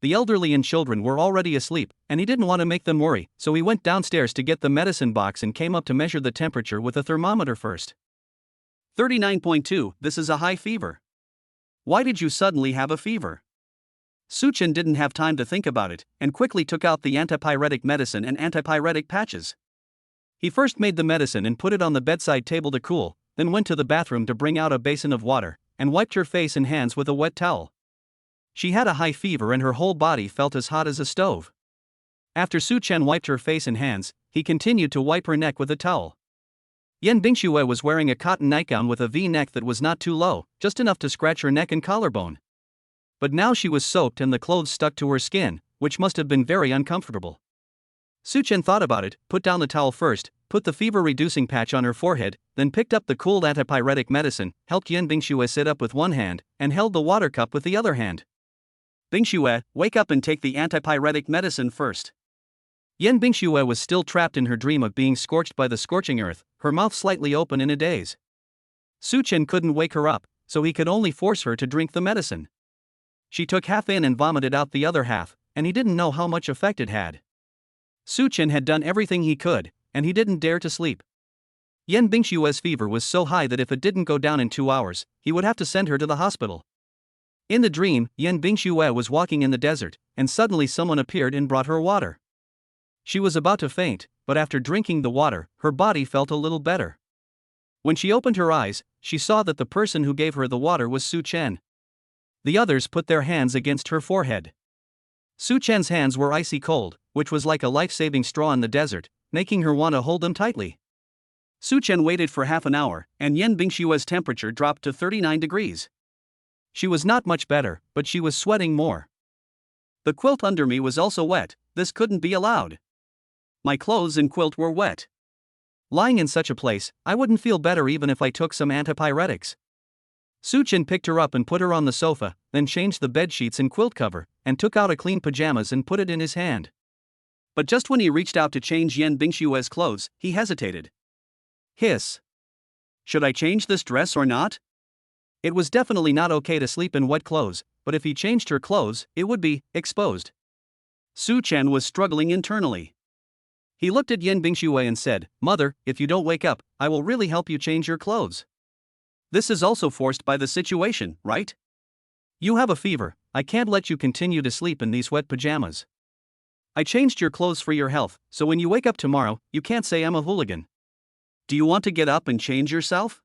The elderly and children were already asleep, and he didn't want to make them worry, so he went downstairs to get the medicine box and came up to measure the temperature with a thermometer first. 39.2, this is a high fever. Why did you suddenly have a fever? Su Chen didn't have time to think about it, and quickly took out the antipyretic medicine and antipyretic patches. He first made the medicine and put it on the bedside table to cool, then went to the bathroom to bring out a basin of water, and wiped her face and hands with a wet towel. She had a high fever and her whole body felt as hot as a stove. After Su Chen wiped her face and hands, he continued to wipe her neck with a towel. Yan Bingxue was wearing a cotton nightgown with a V-neck that was not too low, just enough to scratch her neck and collarbone. But now she was soaked and the clothes stuck to her skin, which must have been very uncomfortable. Su Chen thought about it, put down the towel first, put the fever-reducing patch on her forehead, then picked up the cooled antipyretic medicine, helped Yan Bingxue sit up with one hand, and held the water cup with the other hand. Bingxue, wake up and take the antipyretic medicine first. Yan Bingxue was still trapped in her dream of being scorched by the scorching earth, her mouth slightly open in a daze. Su Chen couldn't wake her up, so he could only force her to drink the medicine. She took half in and vomited out the other half, and he didn't know how much effect it had. Su Chen had done everything he could, and he didn't dare to sleep. Yan Bingxue's fever was so high that if it didn't go down in 2 hours, he would have to send her to the hospital. In the dream, Yan Bingxue was walking in the desert, and suddenly someone appeared and brought her water. She was about to faint, but after drinking the water, her body felt a little better. When she opened her eyes, she saw that the person who gave her the water was Su Chen. The others put their hands against her forehead. Su Chen's hands were icy cold, which was like a life-saving straw in the desert, making her want to hold them tightly. Su Chen waited for half an hour, and Yan Bingshue's temperature dropped to 39 degrees. She was not much better, but she was sweating more. The quilt under me was also wet. This couldn't be allowed. My clothes and quilt were wet. Lying in such a place, I wouldn't feel better even if I took some antipyretics. Su Chen picked her up and put her on the sofa, then changed the bed sheets and quilt cover, and took out a clean pajamas and put it in his hand. But just when he reached out to change Yan Bingshue's clothes, he hesitated. Hiss. Should I change this dress or not? It was definitely not okay to sleep in wet clothes, but if he changed her clothes, it would be exposed. Su Chen was struggling internally. He looked at Yan Bingshue and said, "Mother, if you don't wake up, I will really help you change your clothes. This is also forced by the situation, right? You have a fever, I can't let you continue to sleep in these wet pajamas. I changed your clothes for your health, so when you wake up tomorrow, you can't say I'm a hooligan. Do you want to get up and change yourself?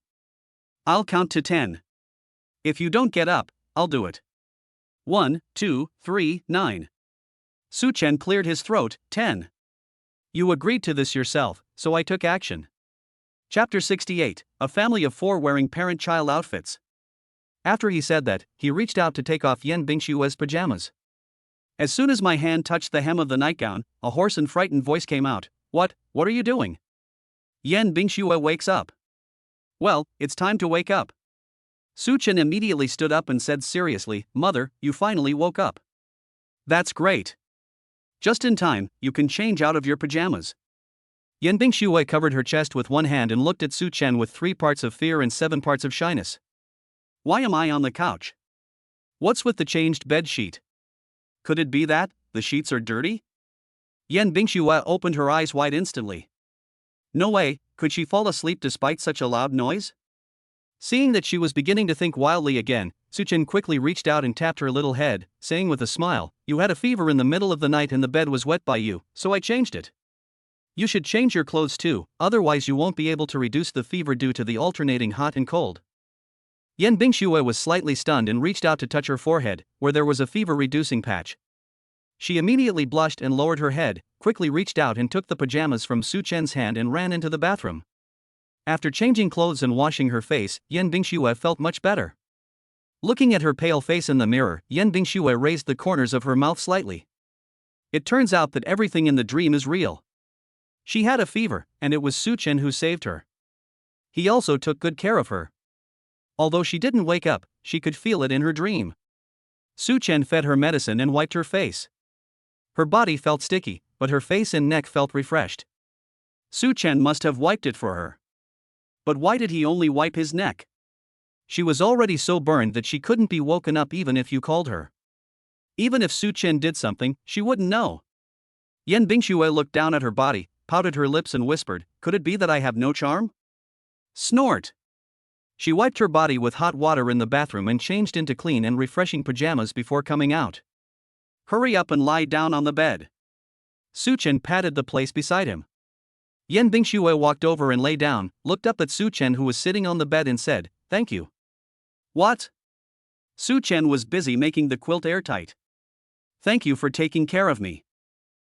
I'll count to 10. If you don't get up, I'll do it. 1, 2, 3, 9. Su Chen cleared his throat. 10. You agreed to this yourself, so I took action. Chapter 68, A family of 4 wearing parent-child outfits. After he said that, he reached out to take off Yan Bingshue's pajamas. As soon as my hand touched the hem of the nightgown, a hoarse and frightened voice came out. What are you doing? Yan Bingshue wakes up. Well, it's time to wake up. Su Chen immediately stood up and said seriously, Mother, you finally woke up. That's great. Just in time, you can change out of your pajamas. Yan Bingshue covered her chest with one hand and looked at Su Chen with 3 parts of fear and 7 parts of shyness. Why am I on the couch? What's with the changed bed sheet? Could it be that the sheets are dirty? Yan Bingshue opened her eyes wide instantly. No way, could she fall asleep despite such a loud noise? Seeing that she was beginning to think wildly again, Su Chen quickly reached out and tapped her little head, saying with a smile, You had a fever in the middle of the night and the bed was wet by you, so I changed it. You should change your clothes too, otherwise you won't be able to reduce the fever due to the alternating hot and cold. Yan Bingshue was slightly stunned and reached out to touch her forehead, where there was a fever-reducing patch. She immediately blushed and lowered her head, quickly reached out and took the pajamas from Su Chen's hand and ran into the bathroom. After changing clothes and washing her face, Yan Bingshue felt much better. Looking at her pale face in the mirror, Yan Bingshue raised the corners of her mouth slightly. It turns out that everything in the dream is real. She had a fever, and it was Su Chen who saved her. He also took good care of her. Although she didn't wake up, she could feel it in her dream. Su Chen fed her medicine and wiped her face. Her body felt sticky, but her face and neck felt refreshed. Su Chen must have wiped it for her. But why did he only wipe his neck? She was already so burned that she couldn't be woken up even if you called her. Even if Su Chen did something, she wouldn't know. Yan Bingshue looked down at her body, pouted her lips and whispered, Could it be that I have no charm? Snort! She wiped her body with hot water in the bathroom and changed into clean and refreshing pajamas before coming out. Hurry up and lie down on the bed. Su Chen patted the place beside him. Yan Bingshue walked over and lay down, looked up at Su Chen who was sitting on the bed and said, Thank you. What? Su Chen was busy making the quilt airtight. Thank you for taking care of me.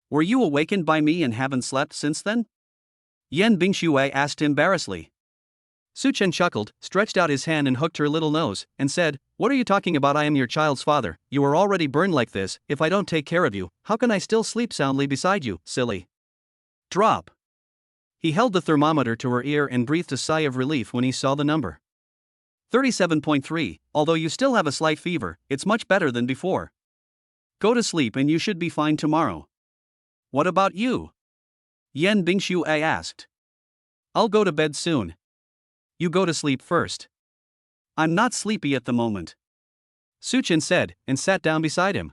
Were you awakened by me and haven't slept since then? Yan Bingshue asked embarrassedly. Su Chen chuckled, stretched out his hand and hooked her little nose, and said, What are you talking about? I am your child's father. You are already burned like this. If I don't take care of you, how can I still sleep soundly beside you, silly? Drop. He held the thermometer to her ear and breathed a sigh of relief when he saw the number. 37.3. Although you still have a slight fever, it's much better than before. Go to sleep and you should be fine tomorrow. What about you? Yan Bingshue asked. I'll go to bed soon. You go to sleep first. I'm not sleepy at the moment. Su Chen said, and sat down beside him.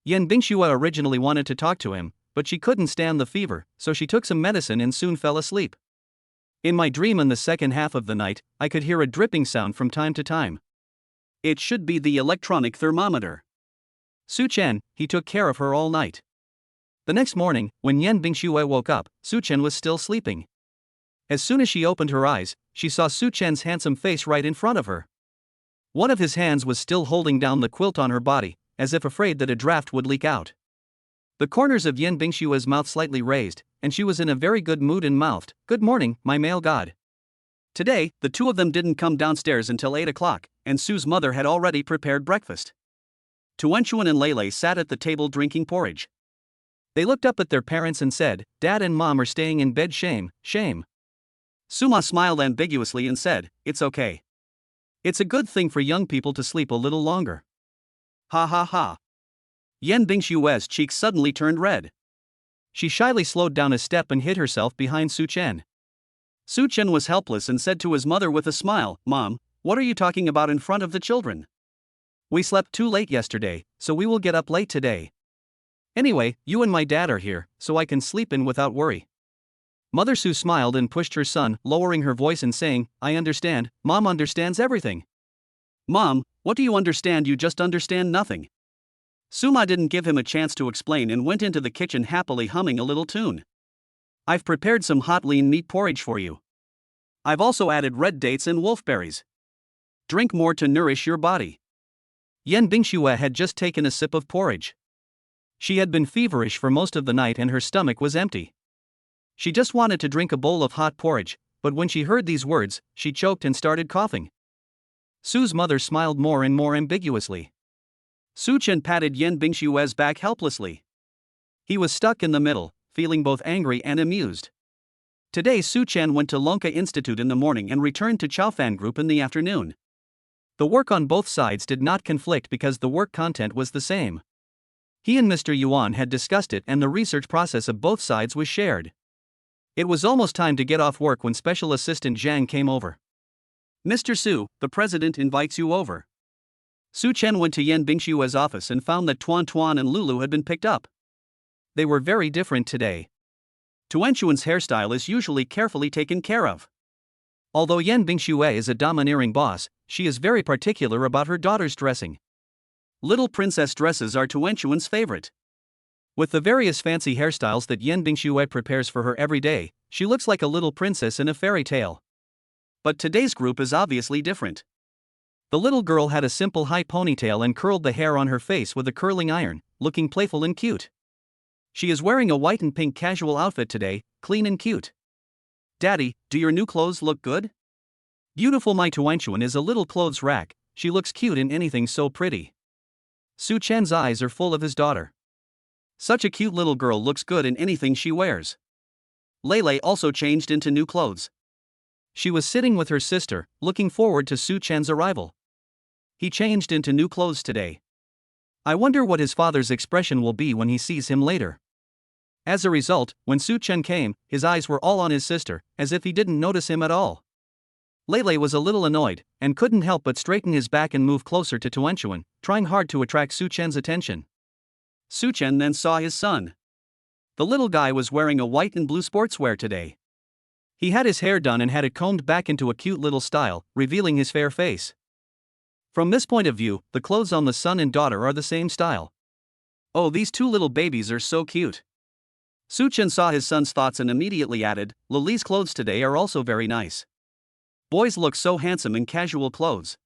Yan Bingshue originally wanted to talk to him, but she couldn't stand the fever, so she took some medicine and soon fell asleep. In my dream in the second half of the night, I could hear a dripping sound from time to time. It should be the electronic thermometer. Su Chen, he took care of her all night. The next morning, when Yan Bingshue woke up, Su Chen was still sleeping. As soon as she opened her eyes, she saw Su Chen's handsome face right in front of her. One of his hands was still holding down the quilt on her body, as if afraid that a draft would leak out. The corners of Yan Bingshua's mouth slightly raised, and she was in a very good mood and mouthed, "Good morning, my male god." Today, the two of them didn't come downstairs until 8 o'clock, and Sue's mother had already prepared breakfast. Tuanchuan and Lele sat at the table drinking porridge. They looked up at their parents and said, "Dad and Mom are staying in bed, shame, shame." Suma smiled ambiguously and said, "It's okay. It's a good thing for young people to sleep a little longer." Ha ha ha. Yan Bingshue's cheeks suddenly turned red. She shyly slowed down a step and hid herself behind Su Chen. Su Chen was helpless and said to his mother with a smile, "Mom, what are you talking about in front of the children? We slept too late yesterday, so we will get up late today. Anyway, you and my dad are here, so I can sleep in without worry." Mother Su smiled and pushed her son, lowering her voice and saying, "I understand, Mom understands everything." "Mom, what do you understand? You just understand nothing." Suma didn't give him a chance to explain and went into the kitchen happily humming a little tune. "I've prepared some hot lean meat porridge for you. I've also added red dates and wolfberries. Drink more to nourish your body." Yan Bingshue had just taken a sip of porridge. She had been feverish for most of the night and her stomach was empty. She just wanted to drink a bowl of hot porridge, but when she heard these words, she choked and started coughing. Sue's mother smiled more and more ambiguously. Su Chen patted Yan Bingshue's back helplessly. He was stuck in the middle, feeling both angry and amused. Today Su Chen went to Lanka Institute in the morning and returned to Chaofan Group in the afternoon. The work on both sides did not conflict because the work content was the same. He and Mr. Yuan had discussed it and the research process of both sides was shared. It was almost time to get off work when Special Assistant Zhang came over. "Mr. Su, the president invites you over." Su Chen went to Yan Bingshue's office and found that Tuan Tuan and Lulu had been picked up. They were very different today. Tuanchuan's hairstyle is usually carefully taken care of. Although Yan Bingshue is a domineering boss, she is very particular about her daughter's dressing. Little princess dresses are Tuanchuan's favorite. With the various fancy hairstyles that Yan Bingshue prepares for her every day, she looks like a little princess in a fairy tale. But today's group is obviously different. The little girl had a simple high ponytail and curled the hair on her face with a curling iron, looking playful and cute. She is wearing a white and pink casual outfit today, clean and cute. "Daddy, do your new clothes look good?" Beautiful my Tuanchuan is a little clothes rack, she looks cute in anything so pretty. Su Chen's eyes are full of his daughter. Such a cute little girl looks good in anything she wears. Lele also changed into new clothes. She was sitting with her sister, looking forward to Su Chen's arrival. He changed into new clothes today. I wonder what his father's expression will be when he sees him later. As a result, when Su Chen came, his eyes were all on his sister, as if he didn't notice him at all. Lele was a little annoyed, and couldn't help but straighten his back and move closer to Tuanchuan, trying hard to attract Su Chen's attention. Su Chen then saw his son. The little guy was wearing a white and blue sportswear today. He had his hair done and had it combed back into a cute little style, revealing his fair face. From this point of view, the clothes on the son and daughter are the same style. "Oh, these two little babies are so cute." Su Chen saw his son's thoughts and immediately added, "Lily's clothes today are also very nice. Boys look so handsome in casual clothes."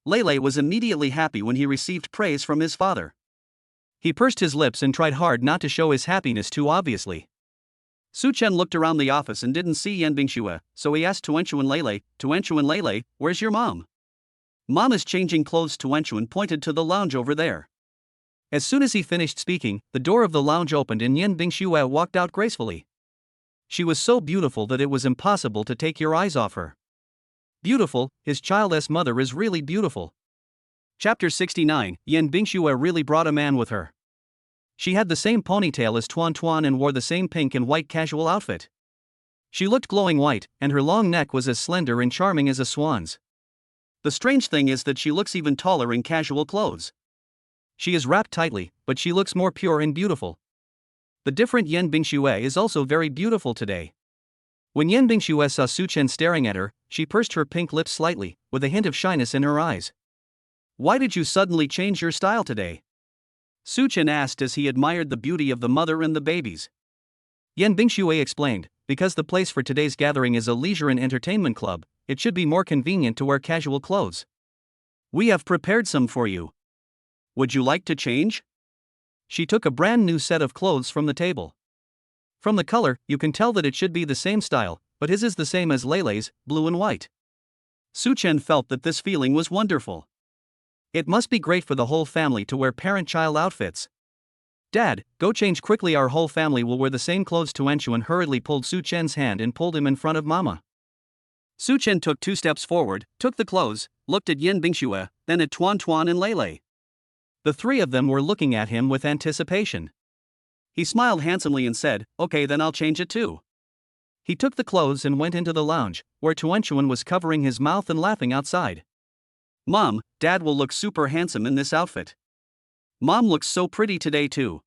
Lele was immediately happy when he received praise from his father. He pursed his lips and tried hard not to show his happiness too obviously. Su Chen looked around the office and didn't see Yan Bingshue, so he asked Tuanchuan Lele, "Where's your mom?" "Mom is changing clothes." Tuanchuan pointed to the lounge over there. As soon as he finished speaking, the door of the lounge opened and Yan Bingshue walked out gracefully. She was so beautiful that it was impossible to take your eyes off her. Beautiful, his child's mother is really beautiful. Chapter 69, Yan Bingshue really brought a man with her. She had the same ponytail as Tuan Tuan and wore the same pink and white casual outfit. She looked glowing white, and her long neck was as slender and charming as a swan's. The strange thing is that she looks even taller in casual clothes. She is wrapped tightly, but she looks more pure and beautiful. The different Yan Bingshue is also very beautiful today. When Yan Bingshue saw Su Chen staring at her, she pursed her pink lips slightly, with a hint of shyness in her eyes. "Why did you suddenly change your style today?" Su Chen asked as he admired the beauty of the mother and the babies. Yan Bingshue explained, "Because the place for today's gathering is a leisure and entertainment club, it should be more convenient to wear casual clothes. We have prepared some for you." Would you like to change? She took a brand new set of clothes from the table. From the color, you can tell that it should be the same style, but his is the same as Lele's, blue and white. Suchen felt that this feeling was wonderful. It must be great for the whole family to wear parent-child outfits. Dad, go change quickly, our whole family will wear the same clothes. Tuanchuan hurriedly pulled Suchen's hand and pulled him in front of Mama. Suchen took 2 steps forward, took the clothes, looked at Yin Bingxue, then at Tuan Tuan and Lele. The 3 of them were looking at him with anticipation. He smiled handsomely and said, "Okay, then I'll change it too." He took the clothes and went into the lounge, where Tuanchuan was covering his mouth and laughing outside. Mom, Dad will look super handsome in this outfit. Mom looks so pretty today too.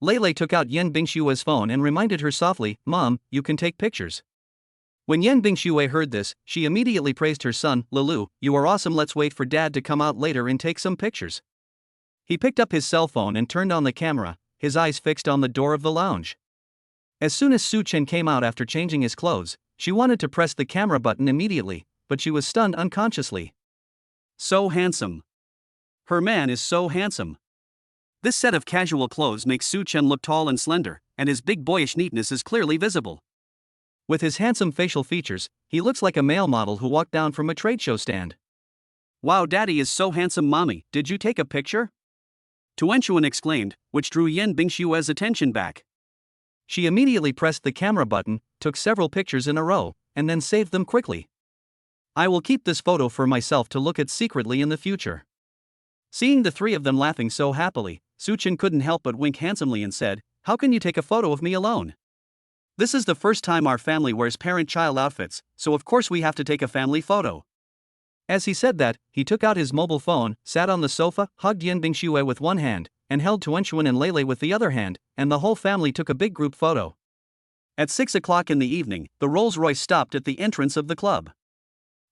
Lele took out Yen Bingshue's phone and reminded her softly, "Mom, you can take pictures." When Yen Bingxue heard this, she immediately praised her son, "Lulu, you are awesome, let's wait for Dad to come out later and take some pictures." He picked up his cell phone and turned on the camera, his eyes fixed on the door of the lounge. As soon as Suchen came out after changing his clothes, she wanted to press the camera button immediately, but she was stunned unconsciously. So handsome. Her man is so handsome. This set of casual clothes makes Suchen look tall and slender, and his big boyish neatness is clearly visible. With his handsome facial features, he looks like a male model who walked down from a trade show stand. Wow, Daddy is so handsome, Mommy, did you take a picture? Tuanchuan exclaimed, which drew Yen Bingshue's attention back. She immediately pressed the camera button, took several pictures in a row, and then saved them quickly. I will keep this photo for myself to look at secretly in the future. Seeing the 3 of them laughing so happily, Suchen couldn't help but wink handsomely and said, "How can you take a photo of me alone? This is the first time our family wears parent-child outfits, so of course we have to take a family photo." As he said that, he took out his mobile phone, sat on the sofa, hugged Yen Bingxue with one hand, and held Tuanchuan and Lele with the other hand, and the whole family took a big group photo. At 6 o'clock in the evening, the Rolls-Royce stopped at the entrance of the club.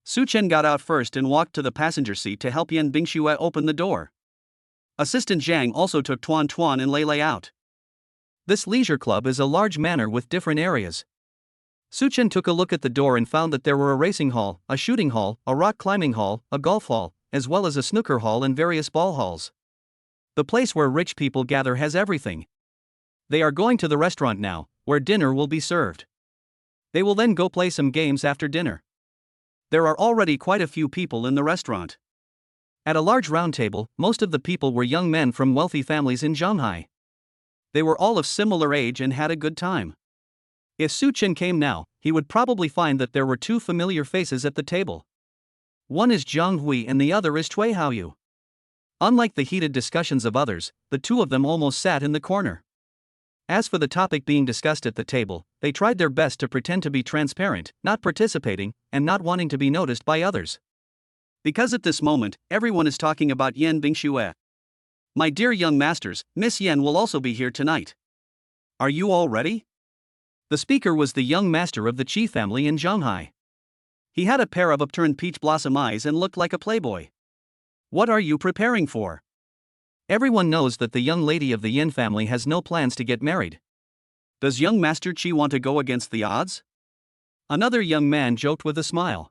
Suchen got out first and walked to the passenger seat to help Yen Bingxue open the door. Assistant Zhang also took Tuan Tuan and Lele out. This leisure club is a large manor with different areas. Suchen took a look at the door and found that there were a racing hall, a shooting hall, a rock climbing hall, a golf hall, as well as a snooker hall and various ball halls. The place where rich people gather has everything. They are going to the restaurant now, where dinner will be served. They will then go play some games after dinner. There are already quite a few people in the restaurant. At a large round table, most of the people were young men from wealthy families in Shanghai. They were all of similar age and had a good time. If Suchen came now, he would probably find that there were 2 familiar faces at the table. One is Zhang Hui and the other is Cui Haoyu. Unlike the heated discussions of others, the 2 of them almost sat in the corner. As for the topic being discussed at the table, they tried their best to pretend to be transparent, not participating, and not wanting to be noticed by others. Because at this moment, everyone is talking about Yen Bingxue. My dear young masters, Miss Yen will also be here tonight. Are you all ready? The speaker was the young master of the Qi family in Shanghai. He had a pair of upturned peach blossom eyes and looked like a playboy. What are you preparing for? Everyone knows that the young lady of the Yin family has no plans to get married. Does young Master Qi want to go against the odds? Another young man joked with a smile.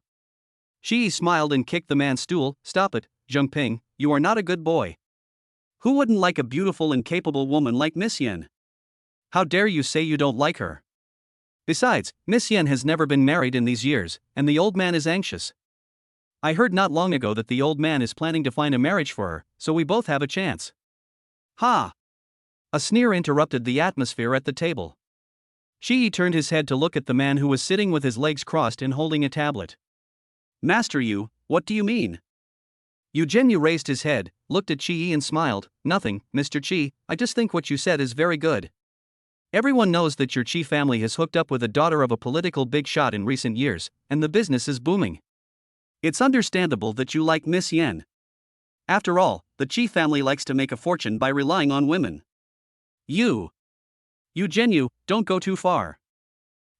Qi smiled and kicked the man's stool. Stop it, Zhengping, you are not a good boy. Who wouldn't like a beautiful and capable woman like Miss Yen? How dare you say you don't like her? Besides, Miss Yen has never been married in these years, and the old man is anxious. I heard not long ago that the old man is planning to find a marriage for her, so we both have a chance. Ha! A sneer interrupted the atmosphere at the table. Shi turned his head to look at the man who was sitting with his legs crossed and holding a tablet. Master Yu, what do you mean? Yu Zhenyu raised his head, looked at Qi and smiled. Nothing, Mr. Qi, I just think what you said is very good. Everyone knows that your Qi family has hooked up with a daughter of a political big shot in recent years, and the business is booming. It's understandable that you like Miss Yen. After all, the Qi family likes to make a fortune by relying on women. Yu Zhenyu, don't go too far.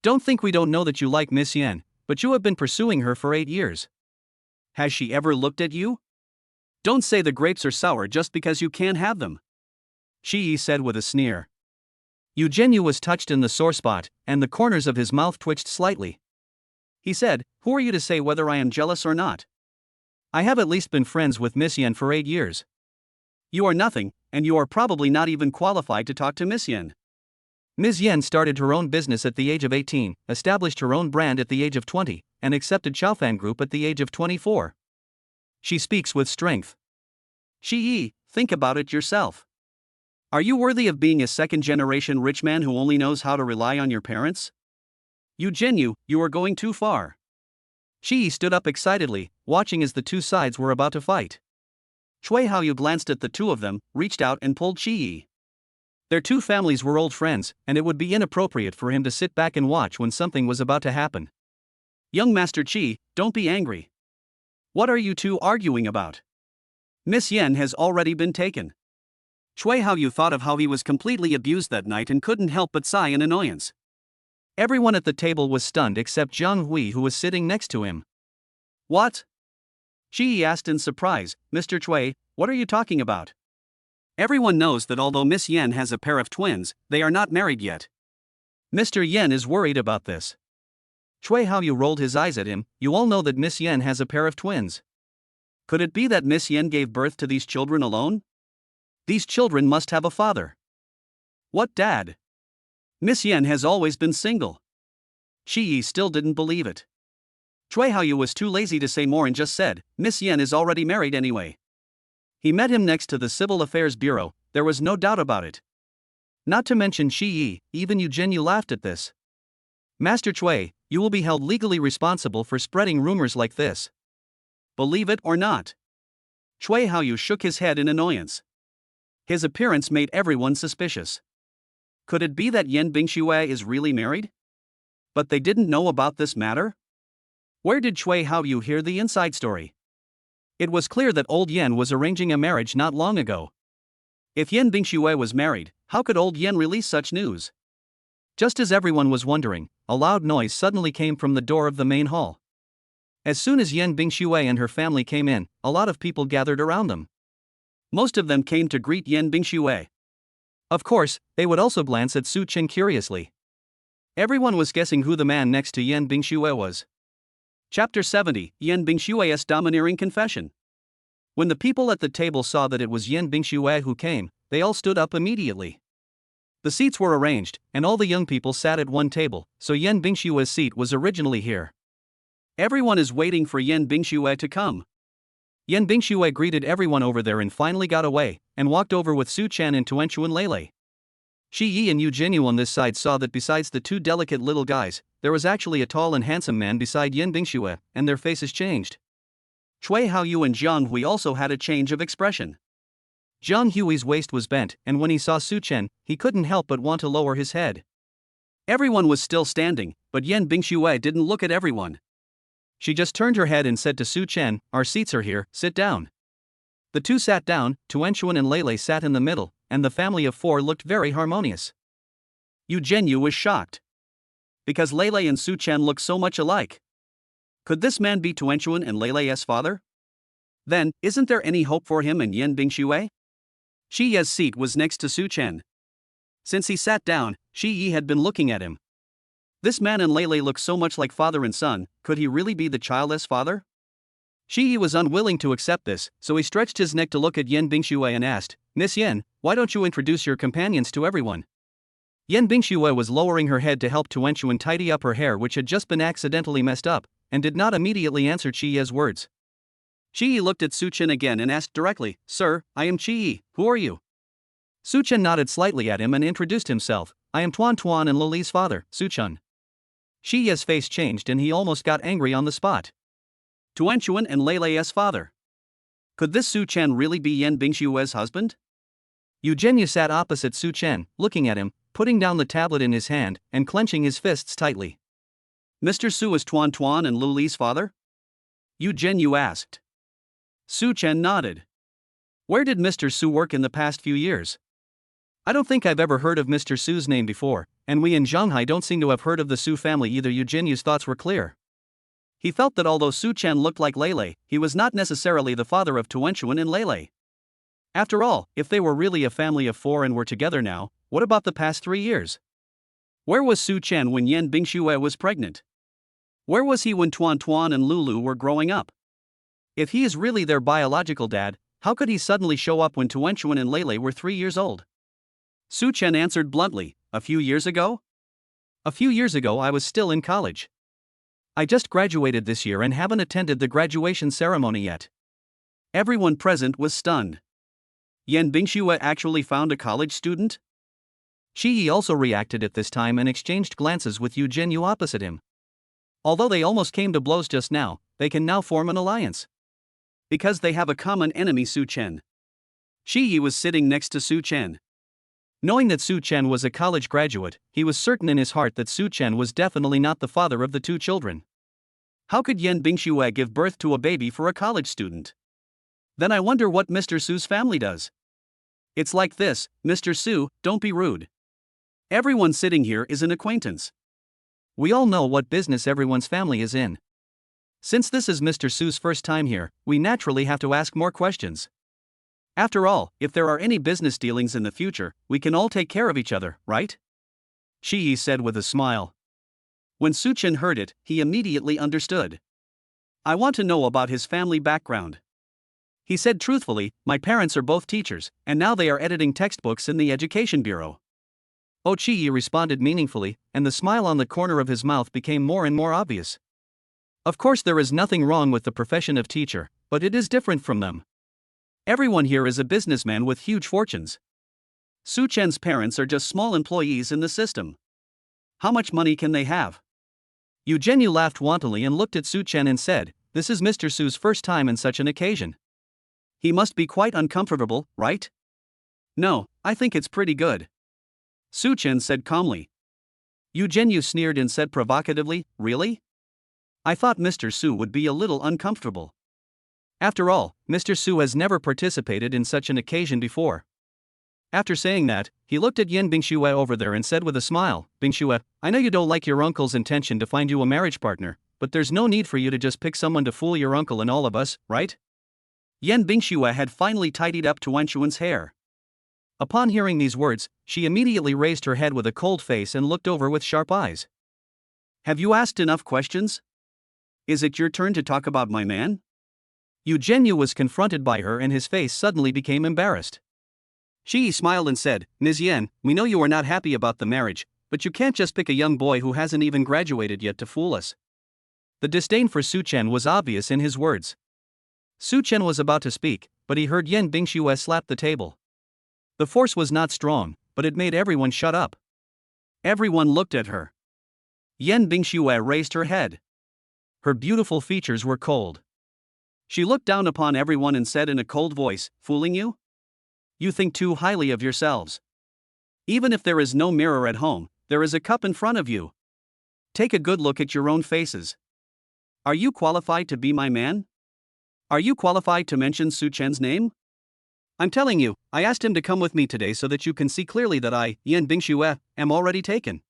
Don't think we don't know that you like Miss Yen, but you have been pursuing her for 8 years. Has she ever looked at you? Don't say the grapes are sour just because you can't have them. Shi said with a sneer. Yu Zhenyu was touched in the sore spot, and the corners of his mouth twitched slightly. He said, who are you to say whether I am jealous or not? I have at least been friends with Miss Yen for 8 years. You are nothing, and you are probably not even qualified to talk to Miss Yen. Ms. Yen started her own business at the age of 18, established her own brand at the age of 20, and accepted Chaofan Group at the age of 24. She speaks with strength. Shi, think about it yourself. Are you worthy of being a second-generation rich man who only knows how to rely on your parents? You are going too far. Shi stood up excitedly, watching as the two sides were about to fight. Cui Haoyu glanced at the two of them, reached out and pulled Shi. Their two families were old friends, and it would be inappropriate for him to sit back and watch when something was about to happen. Young Master Qi, don't be angry. What are you two arguing about? Miss Yen has already been taken. Cui Haoyu thought of how he was completely abused that night and couldn't help but sigh in annoyance. Everyone at the table was stunned except Zhang Hui, who was sitting next to him. What? Qi asked in surprise, Mr. Cui, what are you talking about? Everyone knows that although Miss Yen has a pair of twins, they are not married yet. Mr. Yen is worried about this. Cui Haoyu rolled his eyes at him. You all know that Miss Yen has a pair of twins. Could it be that Miss Yen gave birth to these children alone? These children must have a father. What dad? Miss Yen has always been single. Shi still didn't believe it. Cui Haoyu was too lazy to say more and just said, Miss Yen is already married anyway. He met him next to the Civil Affairs Bureau, there was no doubt about it. Not to mention Shi, even Eugeniu laughed at this. Master Cui, you will be held legally responsible for spreading rumors like this. Believe it or not. Cui Haoyu shook his head in annoyance. His appearance made everyone suspicious. Could it be that Yen Bingxue is really married? But they didn't know about this matter? Where did Cui Haoyu hear the inside story? It was clear that old Yen was arranging a marriage not long ago. If Yen Bingxue was married, how could old Yen release such news? Just as everyone was wondering, a loud noise suddenly came from the door of the main hall. As soon as Yen Bingxue and her family came in, a lot of people gathered around them. Most of them came to greet Yen Bingxue. Of course, they would also glance at Su Qin curiously. Everyone was guessing who the man next to Yen Bingxue was. Chapter 70, Yen Bingxue's Domineering Confession. When the people at the table saw that it was Yen Bingxue who came, they all stood up immediately. The seats were arranged, and all the young people sat at one table, so Yen Bingxue's seat was originally here. Everyone is waiting for Yen Bingxue to come. Yen Bingxue greeted everyone over there and finally got away, and walked over with Su Chen and Tuanchu and Lele. Shi Yi and Eugeniu on this side saw that besides the two delicate little guys, there was actually a tall and handsome man beside Yen Bingxue, and their faces changed. Cui Haoyu and Zhang Hui also had a change of expression. Zhang Hui's waist was bent, and when he saw Su Chen, he couldn't help but want to lower his head. Everyone was still standing, but Yen Bingxue didn't look at everyone. She just turned her head and said to Su Chen, our seats are here, sit down. The two sat down, Tuanchuan and Lele sat in the middle, and the family of four looked very harmonious. Eugeniu was shocked. Because Lele and Su Chen looked so much alike. Could this man be Tuanchuan and Lele's father? Then, isn't there any hope for him and Yen Bingxue? Shi Ye's seat was next to Su Chen. Since he sat down, Shi Yi had been looking at him. This man and Lele look so much like father and son, could he really be the childless father? Shi Yi was unwilling to accept this, so he stretched his neck to look at Yen Bingxue and asked, Miss Yen, why don't you introduce your companions to everyone? Yen Bingxue was lowering her head to help Tuanchuan tidy up her hair, which had just been accidentally messed up, and did not immediately answer Shi Ye's words. Shi Yi looked at Su Chen again and asked directly, Sir, I am Shi Yi, who are you? Su Chen nodded slightly at him and introduced himself, I am Tuan Tuan and Lili's father, Su Chen. Shi Ye's face changed and he almost got angry on the spot. Tuanchuan and Lele's father. Could this Su Chen really be Yen Bingxue's husband? Eugeniu sat opposite Su Chen, looking at him, putting down the tablet in his hand, and clenching his fists tightly. Mr. Su is Tuan Tuan and Luli's father? Eugeniu asked. Su Chen nodded. Where did Mr. Su work in the past few years? I don't think I've ever heard of Mr. Su's name before, and we in Shanghai don't seem to have heard of the Su family either. Eugeniu's thoughts were clear. He felt that although Su Chen looked like Lele, he was not necessarily the father of Tuanchuan and Lele. After all, if they were really a family of four and were together now, what about the past 3 years? Where was Su Chen when Yen Bingxue was pregnant? Where was he when Tuan Tuan and Lulu were growing up? If he is really their biological dad, How could he suddenly show up when Tuanchuan and Lele were 3 years old? Su Chen answered bluntly, a few years ago? A few years ago I was still in college. I just graduated this year and haven't attended the graduation ceremony yet. Everyone present was stunned. Yan Bingxue actually found a college student? Shi Yi also reacted at this time and exchanged glances with Yu Jinyu opposite him. Although they almost came to blows just now, they can now form an alliance. Because they have a common enemy, Su Chen. Shi Yi was sitting next to Su Chen. Knowing that Su Chen was a college graduate, he was certain in his heart that Su Chen was definitely not the father of the two children. How could Yan Bingxue give birth to a baby for a college student? Then I wonder what Mr. Su's family does. It's like this, Mr. Su, don't be rude. Everyone sitting here is an acquaintance. We all know what business everyone's family is in. Since this is Mr. Su's first time here, we naturally have to ask more questions. After all, if there are any business dealings in the future, we can all take care of each other, right? Shi Yi said with a smile. When Su Chen heard it, he immediately understood. I want to know about his family background. He said truthfully, my parents are both teachers, and now they are editing textbooks in the Education Bureau. Oh, Chi Yi responded meaningfully, and the smile on the corner of his mouth became more and more obvious. Of course, there is nothing wrong with the profession of teacher, but it is different from them. Everyone here is a businessman with huge fortunes. Su Chen's parents are just small employees in the system. How much money can they have? Yu Jinyu laughed wantonly and looked at Su Chen and said, this is Mr. Su's first time in such an occasion. He must be quite uncomfortable, right? No, I think it's pretty good. Su Chen said calmly. Yu Jinyu sneered and said provocatively, really? I thought Mr. Su would be a little uncomfortable. After all, Mr. Su has never participated in such an occasion before. After saying that, he looked at Yan Bingxue over there and said with a smile, Bingxue, I know you don't like your uncle's intention to find you a marriage partner, but there's no need for you to just pick someone to fool your uncle and all of us, right? Yan Bingxue had finally tidied up Tuanchuan's hair. Upon hearing these words, she immediately raised her head with a cold face and looked over with sharp eyes. Have you asked enough questions? Is it your turn to talk about my man? Yu Jinyu was confronted by her and his face suddenly became embarrassed. Shi smiled and said, Ms. Yan, we know you are not happy about the marriage, but you can't just pick a young boy who hasn't even graduated yet to fool us. The disdain for Su Chen was obvious in his words. Su Chen was about to speak, but he heard Yan Bingxue slap the table. The force was not strong, but it made everyone shut up. Everyone looked at her. Yan Bingxue raised her head. Her beautiful features were cold. She looked down upon everyone and said in a cold voice, fooling you? You think too highly of yourselves. Even if there is no mirror at home, there is a cup in front of you. Take a good look at your own faces. Are you qualified to be my man? Are you qualified to mention Su Chen's name? I'm telling you, I asked him to come with me today so that you can see clearly that I, Yan Bingxue, am already taken.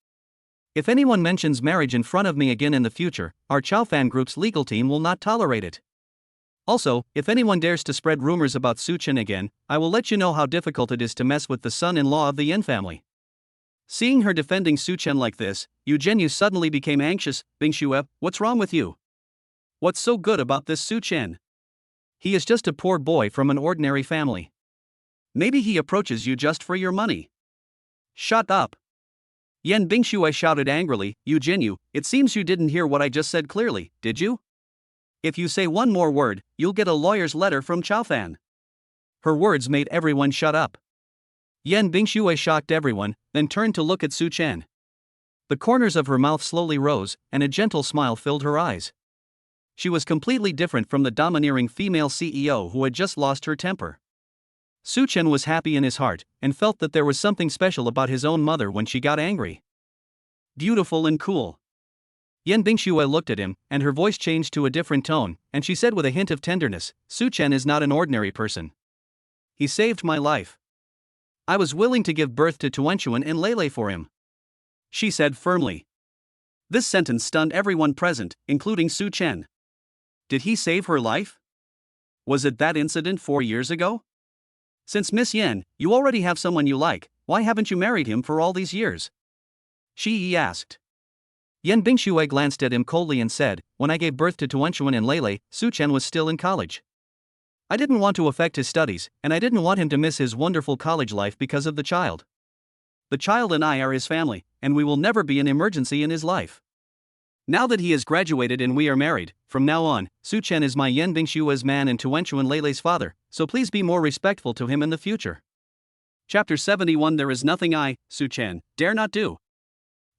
If anyone mentions marriage in front of me again in the future, our Chaofan group's legal team will not tolerate it. Also, if anyone dares to spread rumors about Su Chen again, I will let you know how difficult it is to mess with the son-in-law of the Yin family. Seeing her defending Su Chen like this, Yu Jinyu suddenly became anxious. Bingxue, what's wrong with you? What's so good about this Su Chen? He is just a poor boy from an ordinary family. Maybe he approaches you just for your money. Shut up. Yan Bingxue shouted angrily, Yu Jinyu, it seems you didn't hear what I just said clearly, did you? If you say one more word, you'll get a lawyer's letter from Chaofan. Her words made everyone shut up. Yan Bingxue shocked everyone, then turned to look at Su Chen. The corners of her mouth slowly rose, and a gentle smile filled her eyes. She was completely different from the domineering female CEO who had just lost her temper. Su Chen was happy in his heart, and felt that there was something special about his own mother when she got angry. Beautiful and cool. Yan Bingxue looked at him, and her voice changed to a different tone, and she said with a hint of tenderness, Su Chen is not an ordinary person. He saved my life. I was willing to give birth to Tuanchuan and Lele for him. She said firmly. This sentence stunned everyone present, including Su Chen. Did he save her life? Was it that incident 4 years ago? Since Miss Yan, you already have someone you like, why haven't you married him for all these years? Shi Yi asked. Yan Bingxue glanced at him coldly and said, when I gave birth to Tuanchuan and Lele, Su Chen was still in college. I didn't want to affect his studies, and I didn't want him to miss his wonderful college life because of the child. The child and I are his family, and we will never be an emergency in his life. Now that he has graduated and we are married, from now on, Su Chen is my Yan Bingshua's man and Tuanchuan Leilei's father, so please be more respectful to him in the future. Chapter 71 There is nothing I, Su Chen, dare not do.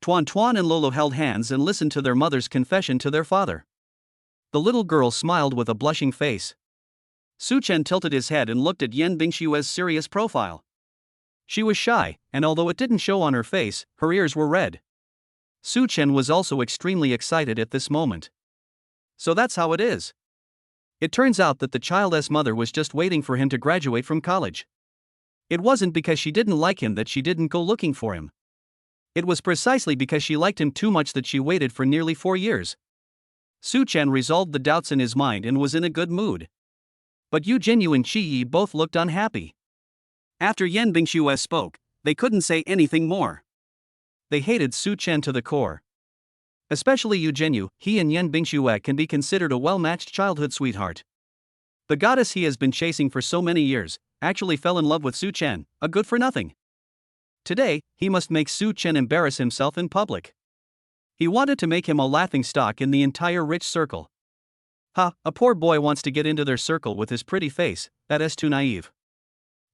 Tuan Tuan and Lolo held hands and listened to their mother's confession to their father. The little girl smiled with a blushing face. Su Chen tilted his head and looked at Yan Bingshua's serious profile. She was shy, and although it didn't show on her face, her ears were red. Su Chen was also extremely excited at this moment. So that's how it is. It turns out that the child's mother was just waiting for him to graduate from college. It wasn't because she didn't like him that she didn't go looking for him. It was precisely because she liked him too much that she waited for nearly 4 years. Su Chen resolved the doubts in his mind and was in a good mood. But Yu Jinyu and Qi Yi both looked unhappy. After Yan Bingshue spoke, they couldn't say anything more. They hated Su Chen to the core. Especially Yu Jinyu, he and Yan Bingshue can be considered a well-matched childhood sweetheart. The goddess he has been chasing for so many years actually fell in love with Su Chen, a good-for-nothing. Today, he must make Su Chen embarrass himself in public. He wanted to make him a laughingstock in the entire rich circle. A poor boy wants to get into their circle with his pretty face, that is too naive.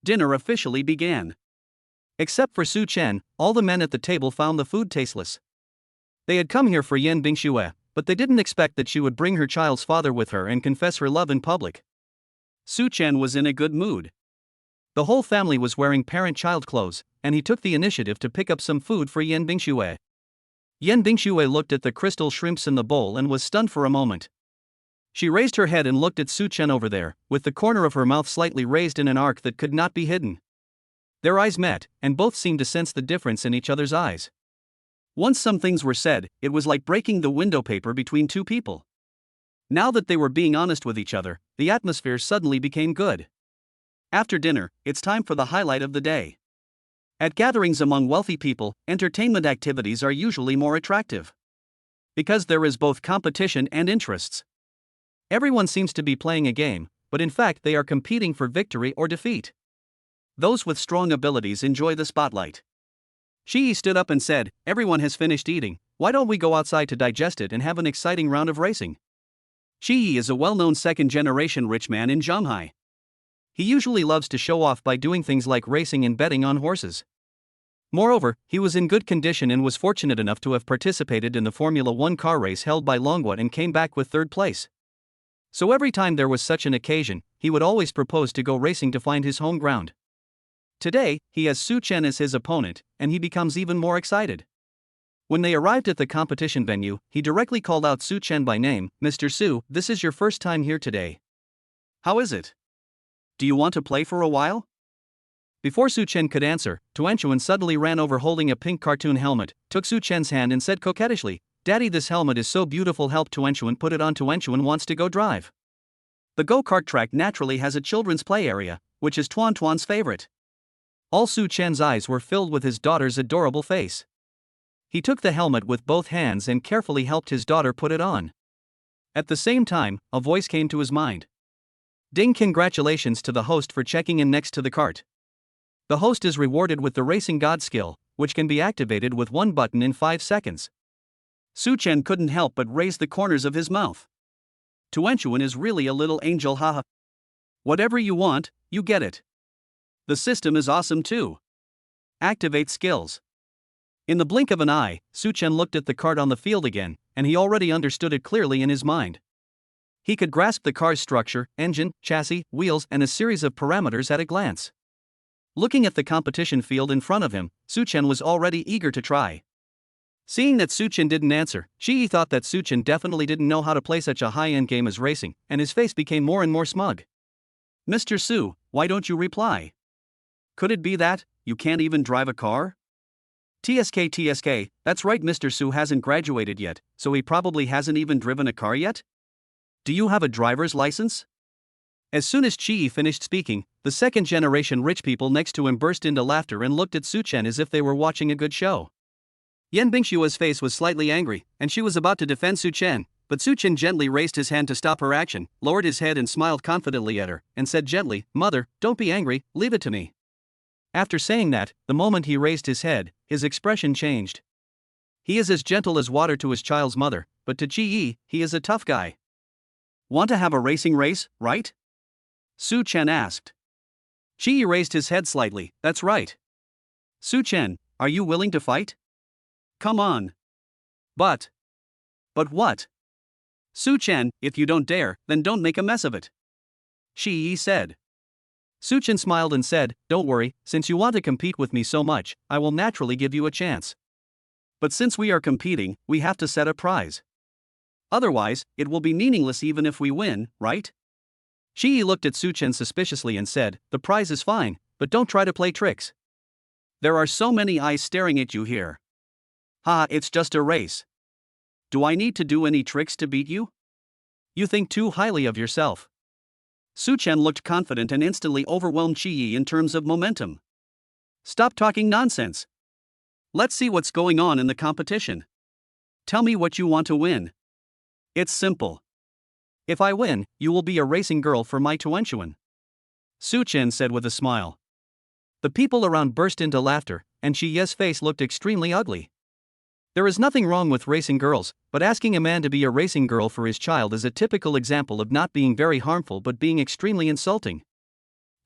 Dinner officially began. Except for Su Chen, all the men at the table found the food tasteless. They had come here for Yan Bingshue, but they didn't expect that she would bring her child's father with her and confess her love in public. Su Chen was in a good mood. The whole family was wearing parent-child clothes, and he took the initiative to pick up some food for Yan Bingshue. Yan Bingshue looked at the crystal shrimps in the bowl and was stunned for a moment. She raised her head and looked at Su Chen over there, with the corner of her mouth slightly raised in an arc that could not be hidden. Their eyes met, and both seemed to sense the difference in each other's eyes. Once some things were said, it was like breaking the window paper between two people. Now that they were being honest with each other, the atmosphere suddenly became good. After dinner, it's time for the highlight of the day. At gatherings among wealthy people, entertainment activities are usually more attractive. Because there is both competition and interests. Everyone seems to be playing a game, but in fact they are competing for victory or defeat. Those with strong abilities enjoy the spotlight. Shi stood up and said, "Everyone has finished eating, why don't we go outside to digest it and have an exciting round of racing?" Shi is a well-known second-generation rich man in Shanghai. He usually loves to show off by doing things like racing and betting on horses. Moreover, he was in good condition and was fortunate enough to have participated in the Formula 1 car race held by Longwa and came back with 3rd place. So every time there was such an occasion, he would always propose to go racing to find his home ground. Today, he has Su Chen as his opponent, and he becomes even more excited. When they arrived at the competition venue, he directly called out Su Chen by name. "Mr. Su, this is your first time here today. How is it? Do you want to play for a while?" Before Su Chen could answer, Tuanchuan suddenly ran over holding a pink cartoon helmet, took Su Chen's hand and said coquettishly, "Daddy, this helmet is so beautiful, help Tuanchuan put it on." Tuanchuan wants to go drive. The go-kart track naturally has a children's play area, which is Tuan Tuan's favorite. All Su Chen's eyes were filled with his daughter's adorable face. He took the helmet with both hands and carefully helped his daughter put it on. At the same time, a voice came to his mind. "Ding, congratulations to the host for checking in next to the cart. The host is rewarded with the Racing God skill, which can be activated with one button in 5 seconds. Su Chen couldn't help but raise the corners of his mouth. Tuanchuan is really a little angel, haha. Whatever you want, you get it. The system is awesome too. Activate skills. In the blink of an eye, Su Chen looked at the cart on the field again, and he already understood it clearly in his mind. He could grasp the car's structure, engine, chassis, wheels, and a series of parameters at a glance. Looking at the competition field in front of him, Su Chen was already eager to try. Seeing that Su Chen didn't answer, Shi thought that Su Chen definitely didn't know how to play such a high-end game as racing, and his face became more and more smug. "Mr. Su, why don't you reply? Could it be that you can't even drive a car?" TSK, that's right, Mr. Su hasn't graduated yet, so he probably hasn't even driven a car yet? Do you have a driver's license? As soon as Qi finished speaking, the second-generation rich people next to him burst into laughter and looked at Su Chen as if they were watching a good show. Yan Bingshua's face was slightly angry, and she was about to defend Su Chen, But Suchin gently raised his hand to stop her action, lowered his head and smiled confidently at her, and said gently, "Mother, don't be angry, leave it to me." After saying that, the moment he raised his head, his expression changed. He is as gentle as water to his child's mother, but to Chi-yi, he is a tough guy. "Want to have a racing race, right?" Su Chen asked. Chi-yi raised his head slightly, "That's right." "Su Chen, are you willing to fight?" "Come on." But what?" "Su Chen, if you don't dare, then don't make a mess of it," Chi-yi said. Su Chen smiled and said, "Don't worry, since you want to compete with me so much, I will naturally give you a chance. But since we are competing, we have to set a prize. Otherwise, it will be meaningless even if we win, right?" Chi-yi looked at Su Chen suspiciously and said, "The prize is fine, but don't try to play tricks. There are so many eyes staring at you here. Ha, it's just a race. Do I need to do any tricks to beat you? You think too highly of yourself." Su Chen looked confident and instantly overwhelmed Chi-yi in terms of momentum. "Stop talking nonsense. Let's see what's going on in the competition. Tell me what you want to win. It's simple. If I win, you will be a racing girl for my Tuanchuan," Su Chen said with a smile. The people around burst into laughter, and Chi-yi's face looked extremely ugly. There is nothing wrong with racing girls, but asking a man to be a racing girl for his child is a typical example of not being very harmful but being extremely insulting.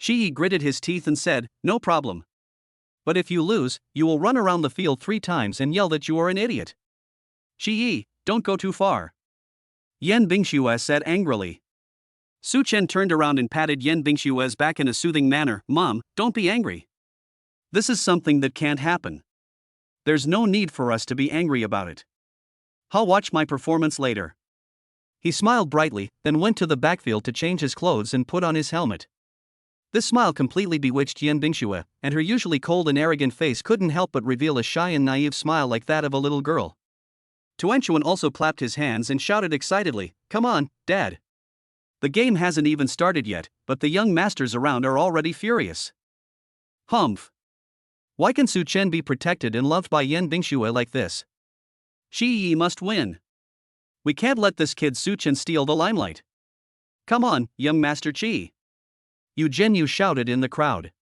Chi-yi gritted his teeth and said, "No problem. But if you lose, you will run around the field 3 times and yell that you are an idiot." "Chi-yi, don't go too far," Yan Bingxue said angrily. Su Chen turned around and patted Yan Bingxue's back in a soothing manner. "Mom, don't be angry. This is something that can't happen. There's no need for us to be angry about it. I'll watch my performance later." He smiled brightly, then went to the backfield to change his clothes and put on his helmet. This smile completely bewitched Yan Bingxue, and her usually cold and arrogant face couldn't help but reveal a shy and naive smile like that of a little girl. Tuanchuan also clapped his hands and shouted excitedly, "Come on, Dad. The game hasn't even started yet, but the young masters around are already furious." "Humph. Why can Su Chen be protected and loved by Yan Bingxue like this? Chi-yi must win. We can't let this kid Su Chen steal the limelight. Come on, young Master Chi." Yu Zhenyu shouted in the crowd.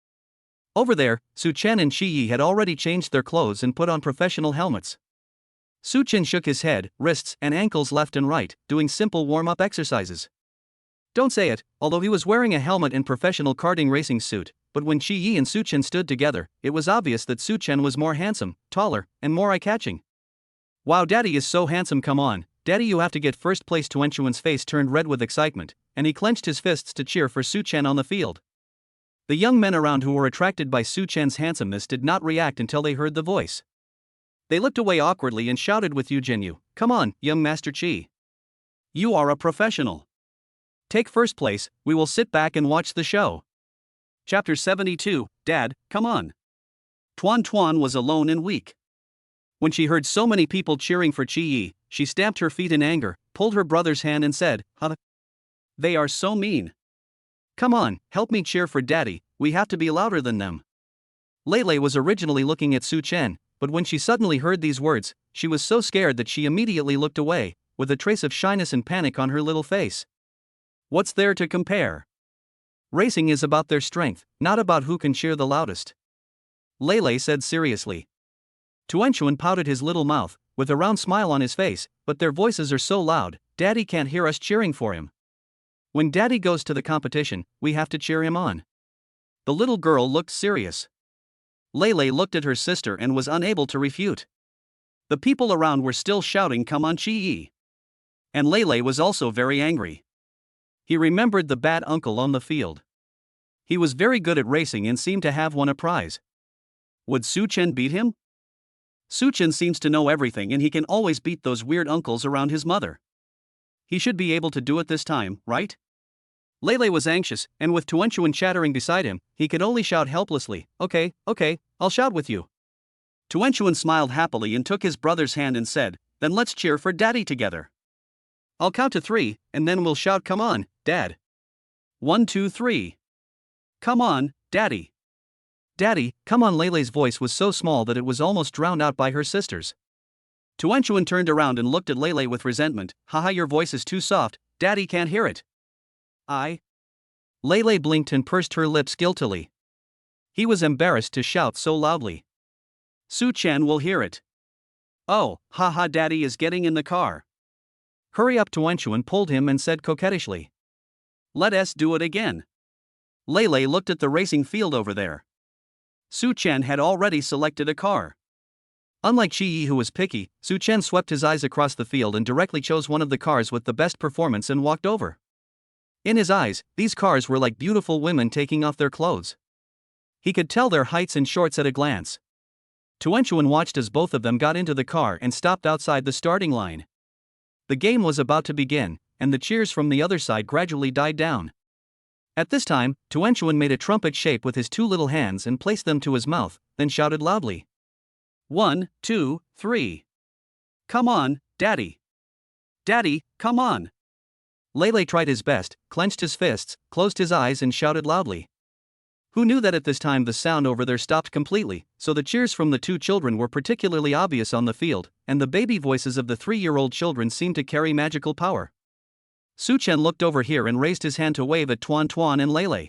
Over there, Su Chen and Chi-yi had already changed their clothes and put on professional helmets. Su Chen shook his head, wrists, and ankles left and right, doing simple warm-up exercises. Don't say it, although he was wearing a helmet and professional karting racing suit, but when Chi-yi and Su Chen stood together, it was obvious that Su Chen was more handsome, taller, and more eye-catching. "Wow, Daddy is so handsome, come on, Daddy, you have to get first place." Tuanchuan's face turned red with excitement, and he clenched his fists to cheer for Su Chen on the field. The young men around who were attracted by Su Chen's handsomeness did not react until they heard the voice. They looked away awkwardly and shouted with Yu Zhenyu, "Come on, young Master Chi. You are a professional. Take first place, we will sit back and watch the show." Chapter 72, Dad, come on. Tuan Tuan was alone and weak. When she heard so many people cheering for Chi-yi, she stamped her feet in anger, pulled her brother's hand and said, "Huh? They are so mean. Come on, help me cheer for Daddy, we have to be louder than them." Lei was originally looking at Su Chen, but when she suddenly heard these words, she was so scared that she immediately looked away, with a trace of shyness and panic on her little face. What's there to compare? Racing is about their strength, not about who can cheer the loudest, Lei said seriously. Tuanchuan pouted his little mouth, with a round smile on his face, "But their voices are so loud, Daddy can't hear us cheering for him. When Daddy goes to the competition, we have to cheer him on." The little girl looked serious. Lei looked at her sister and was unable to refute. The people around were still shouting, "Come on, Chi-yi." And Lei was also very angry. He remembered the bad uncle on the field. He was very good at racing and seemed to have won a prize. Would Su Chen beat him? Su Chen seems to know everything and he can always beat those weird uncles around his mother. He should be able to do it this time, right? Lei was anxious, and with Tuanchuan chattering beside him, he could only shout helplessly, Okay, I'll shout with you." Tuanchuan smiled happily and took his brother's hand and said, "Then let's cheer for Daddy together. I'll count to 3, and then we'll shout, 'Come on, Dad.' 1, 2, 3. Come on, Daddy. Daddy, come on." Lei's voice was so small that it was almost drowned out by her sister's. Tuanchuan turned around and looked at Lele with resentment. Haha, your voice is too soft, Daddy can't hear it. Lele blinked and pursed her lips guiltily. He was embarrassed to shout so loudly. Su-chan will hear it. Oh, haha, Daddy is getting in the car. Hurry up, Tuanchuan pulled him and said coquettishly. Let us do it again. Lele looked at the racing field over there. Su-chan had already selected a car. Unlike Chi-yi, who was picky, Su-chan swept his eyes across the field and directly chose one of the cars with the best performance and walked over. In his eyes, these cars were like beautiful women taking off their clothes. He could tell their heights and shorts at a glance. Tuanchuan watched as both of them got into the car and stopped outside the starting line. The game was about to begin, and the cheers from the other side gradually died down. At this time, Tuanchuan made a trumpet shape with his two little hands and placed them to his mouth, then shouted loudly. 1, 2, 3. Come on, Daddy. Daddy, come on. Lele tried his best, clenched his fists, closed his eyes and shouted loudly. Who knew that at this time the sound over there stopped completely, so the cheers from the two children were particularly obvious on the field, and the baby voices of the 3-year-old children seemed to carry magical power. Su-chan looked over here and raised his hand to wave at Tuan and Lele.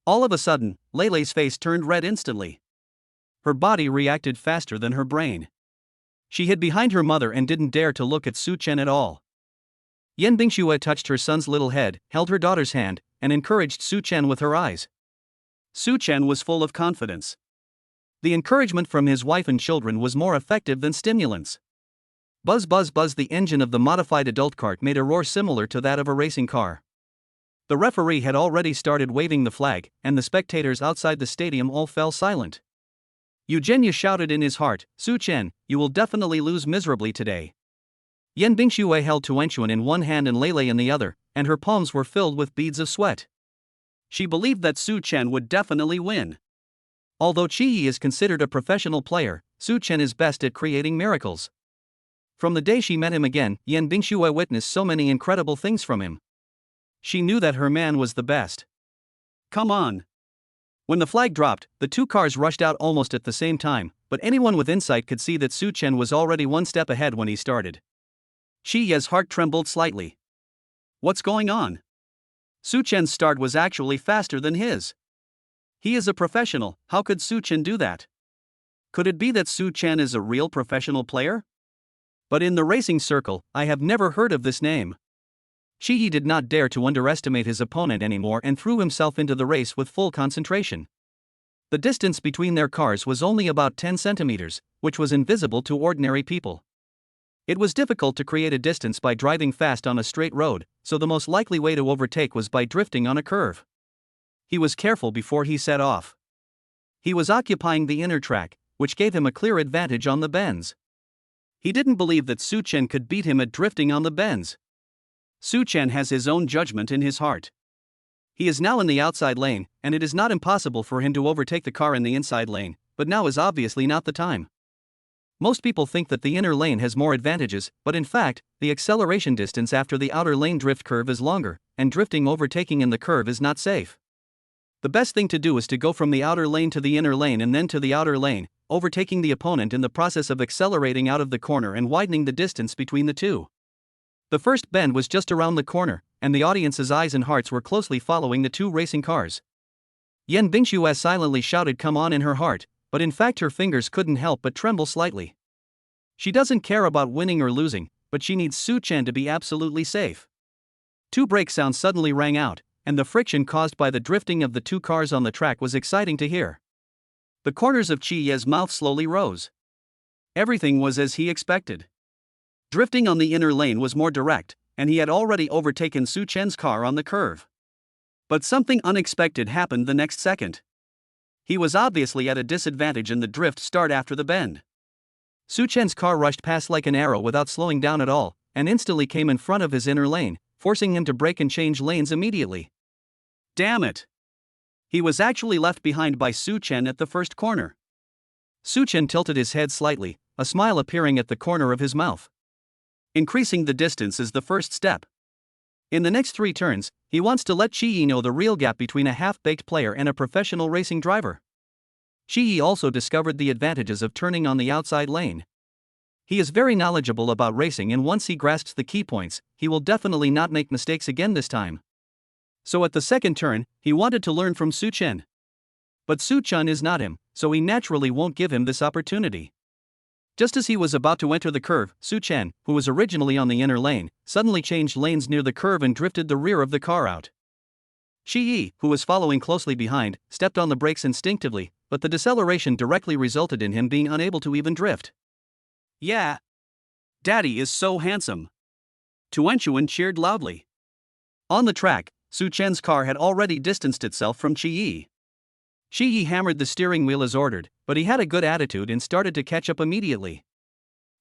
All of a sudden, Lele's face turned red instantly. Her body reacted faster than her brain. She hid behind her mother and didn't dare to look at Su-chan at all. Yan Bingxue touched her son's little head, held her daughter's hand, and encouraged Su-chan with her eyes. Su-chan was full of confidence. The encouragement from his wife and children was more effective than stimulants. Buzz buzz buzz, the engine of the modified adult cart made a roar similar to that of a racing car. The referee had already started waving the flag, and the spectators outside the stadium all fell silent. Eugenia shouted in his heart, Su-chan, you will definitely lose miserably today. Yan Bingxue held Tuanchuan in one hand and Lele in the other, and her palms were filled with beads of sweat. She believed that Su-chan would definitely win. Although Chi-yi is considered a professional player, Su-chan is best at creating miracles. From the day she met him again, Yan Bingxue witnessed so many incredible things from him. She knew that her man was the best. Come on. When the flag dropped, the two cars rushed out almost at the same time, but anyone with insight could see that Su-chan was already one step ahead when he started. Chi-yi's heart trembled slightly. What's going on? Su-chan's start was actually faster than his. He is a professional, how could Su-chan do that? Could it be that Su-chan is a real professional player? But in the racing circle, I have never heard of this name. Chi-yi did not dare to underestimate his opponent anymore and threw himself into the race with full concentration. The distance between their cars was only about 10 centimeters, which was invisible to ordinary people. It was difficult to create a distance by driving fast on a straight road, so the most likely way to overtake was by drifting on a curve. He was careful before he set off. He was occupying the inner track, which gave him a clear advantage on the bends. He didn't believe that Su-chan could beat him at drifting on the bends. Su-chan has his own judgment in his heart. He is now in the outside lane, and it is not impossible for him to overtake the car in the inside lane, but now is obviously not the time. Most people think that the inner lane has more advantages, but in fact, the acceleration distance after the outer lane drift curve is longer, and drifting overtaking in the curve is not safe. The best thing to do is to go from the outer lane to the inner lane and then to the outer lane, overtaking the opponent in the process of accelerating out of the corner and widening the distance between the two. The first bend was just around the corner, and the audience's eyes and hearts were closely following the two racing cars. Yan Bingxue silently shouted come on in her heart, but in fact her fingers couldn't help but tremble slightly. She doesn't care about winning or losing, but she needs Su-chan to be absolutely safe. Two brake sounds suddenly rang out, and the friction caused by the drifting of the two cars on the track was exciting to hear. The corners of Chi-yi's mouth slowly rose. Everything was as he expected. Drifting on the inner lane was more direct, and he had already overtaken Su-chan's car on the curve. But something unexpected happened the next second. He was obviously at a disadvantage in the drift start after the bend. Su-chan's car rushed past like an arrow without slowing down at all, and instantly came in front of his inner lane, forcing him to brake and change lanes immediately. Damn it! He was actually left behind by Su-chan at the first corner. Su-chan tilted his head slightly, a smile appearing at the corner of his mouth. Increasing the distance is the first step. In the next 3 turns, he wants to let Chi-yi know the real gap between a half-baked player and a professional racing driver. Chi-yi also discovered the advantages of turning on the outside lane. He is very knowledgeable about racing, and once he grasps the key points, he will definitely not make mistakes again this time. So at the second turn, he wanted to learn from Su Chen. But Su Chen is not him, so he naturally won't give him this opportunity. Just as he was about to enter the curve, Su Chen, who was originally on the inner lane, suddenly changed lanes near the curve and drifted the rear of the car out. Shi Yi, who was following closely behind, stepped on the brakes instinctively, but the deceleration directly resulted in him being unable to even drift. "Yeah. Daddy is so handsome." Tuanchuan cheered loudly. On the track, Su Chen's car had already distanced itself from Shi Yi. Shi Yi hammered the steering wheel as ordered, but he had a good attitude and started to catch up immediately.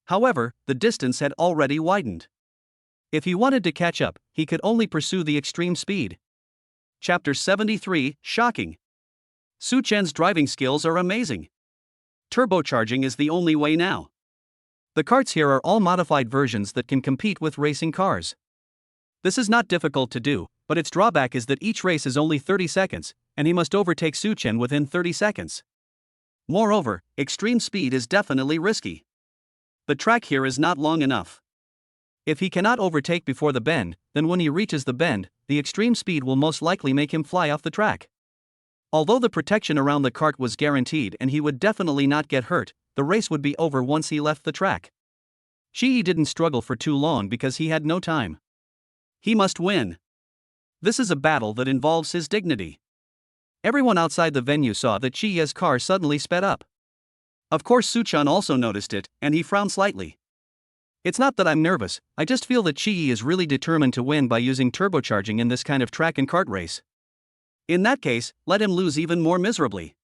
However, the distance had already widened. If he wanted to catch up, he could only pursue the extreme speed. Chapter 73, Shocking. Su Chen's driving skills are amazing. Turbocharging is the only way now. The karts here are all modified versions that can compete with racing cars. This is not difficult to do, but its drawback is that each race is only 30 seconds, and he must overtake Su Chen within 30 seconds. Moreover, extreme speed is definitely risky. The track here is not long enough. If he cannot overtake before the bend, then when he reaches the bend, the extreme speed will most likely make him fly off the track. Although the protection around the kart was guaranteed and he would definitely not get hurt, the race would be over once he left the track. Shi Yi didn't struggle for too long because he had no time. He must win. This is a battle that involves his dignity. Everyone outside the venue saw that Shi Yi's car suddenly sped up. Of course Su Chen also noticed it, and he frowned slightly. "It's not that I'm nervous, I just feel that Shi Yi is really determined to win by using turbocharging in this kind of track and kart race. In that case, let him lose even more miserably."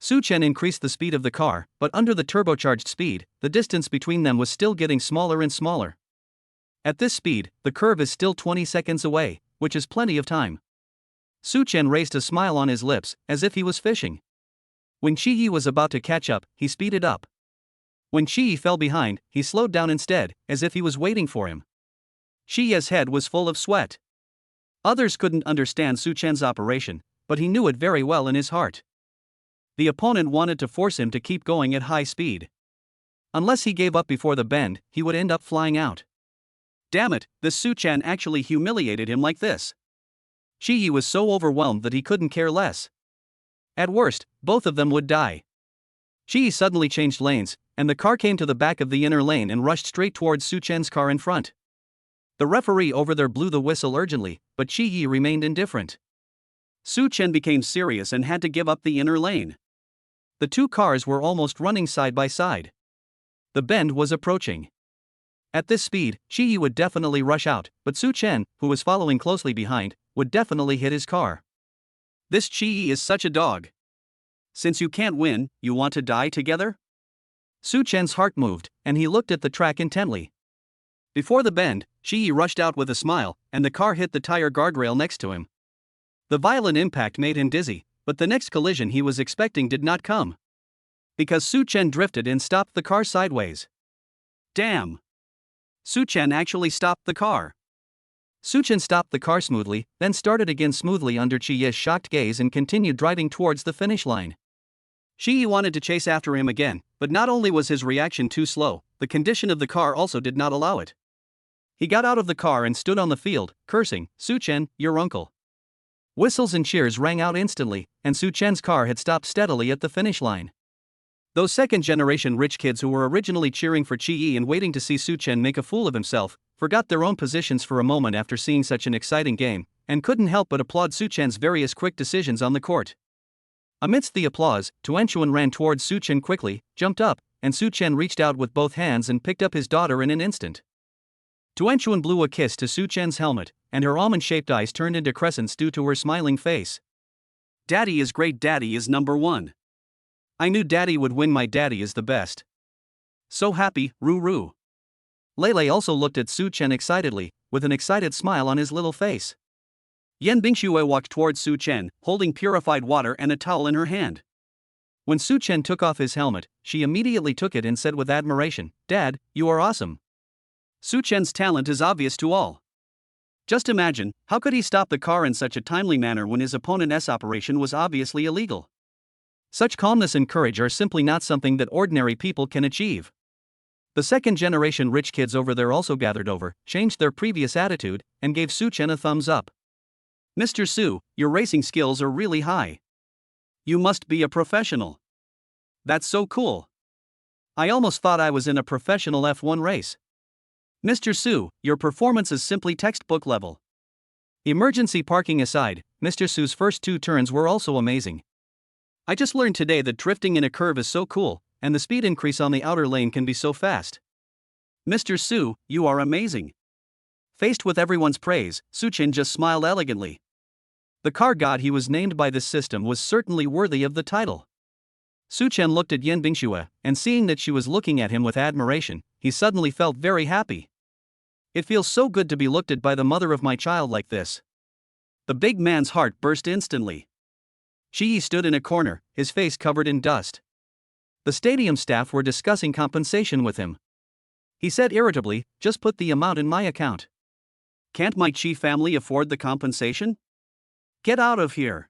Su Chen increased the speed of the car, but under the turbocharged speed, the distance between them was still getting smaller and smaller. At this speed, the curve is still 20 seconds away, which is plenty of time. Su Chen raised a smile on his lips, as if he was fishing. When Shi Yi was about to catch up, he speeded up. When Shi Yi fell behind, he slowed down instead, as if he was waiting for him. Shi Yi's head was full of sweat. Others couldn't understand Su Chen's operation, but he knew it very well in his heart. The opponent wanted to force him to keep going at high speed. Unless he gave up before the bend, he would end up flying out. Damn it, this Su Chen actually humiliated him like this. Shi Yi was so overwhelmed that he couldn't care less. At worst, both of them would die. Shi Yi suddenly changed lanes, and the car came to the back of the inner lane and rushed straight towards Su Chen's car in front. The referee over there blew the whistle urgently, but Shi Yi remained indifferent. Su Chen became serious and had to give up the inner lane. The two cars were almost running side by side. The bend was approaching. At this speed, Shi Yi would definitely rush out, but Su Chen, who was following closely behind, would definitely hit his car. This Shi Yi is such a dog. Since you can't win, you want to die together? Su Chen's heart moved, and he looked at the track intently. Before the bend, Shi Yi rushed out with a smile, and the car hit the tire guardrail next to him. The violent impact made him dizzy, but the next collision he was expecting did not come. Because Su Chen drifted and stopped the car sideways. Damn! Su Chen actually stopped the car. Su Chen stopped the car smoothly, then started again smoothly under Shi Yi's shocked gaze and continued driving towards the finish line. Shi Yi wanted to chase after him again, but not only was his reaction too slow, the condition of the car also did not allow it. He got out of the car and stood on the field, cursing, "Su Chen, your uncle." Whistles and cheers rang out instantly, and Su Chen's car had stopped steadily at the finish line. Those second-generation rich kids who were originally cheering for Shi Yi and waiting to see Su Chen make a fool of himself, forgot their own positions for a moment after seeing such an exciting game, and couldn't help but applaud Su Chen's various quick decisions on the court. Amidst the applause, Tuanchuan ran towards Su Chen quickly, jumped up, and Su Chen reached out with both hands and picked up his daughter in an instant. Tuanchuan blew a kiss to Su Chen's helmet, and her almond-shaped eyes turned into crescents due to her smiling face. "Daddy is great, Daddy is number one. I knew Daddy would win, my daddy is the best. So happy, Roo." Lele also looked at Su Chen excitedly, with an excited smile on his little face. Yan Bingxue walked towards Su Chen, holding purified water and a towel in her hand. When Su Chen took off his helmet, she immediately took it and said with admiration, "Dad, you are awesome." Su Chen's talent is obvious to all. Just imagine, how could he stop the car in such a timely manner when his opponent's operation was obviously illegal? Such calmness and courage are simply not something that ordinary people can achieve. The second-generation rich kids over there also gathered over, changed their previous attitude, and gave Su-chen a thumbs up. Mr. Su, your racing skills are really high. You must be a professional. That's so cool. I almost thought I was in a professional F1 race. Mr. Su, your performance is simply textbook level. Emergency parking aside, Mr. Su's first 2 turns were also amazing. I just learned today that drifting in a curve is so cool, and the speed increase on the outer lane can be so fast. Mr. Su, you are amazing. Faced with everyone's praise, Su-chen just smiled elegantly. The car god he was named by this system was certainly worthy of the title. Su-chen looked at Yan Bingxue, and seeing that she was looking at him with admiration, he suddenly felt very happy. It feels so good to be looked at by the mother of my child like this. The big man's heart burst instantly. Shi stood in a corner, his face covered in dust. The stadium staff were discussing compensation with him. He said irritably, just put the amount in my account. Can't my Chi family afford the compensation? Get out of here.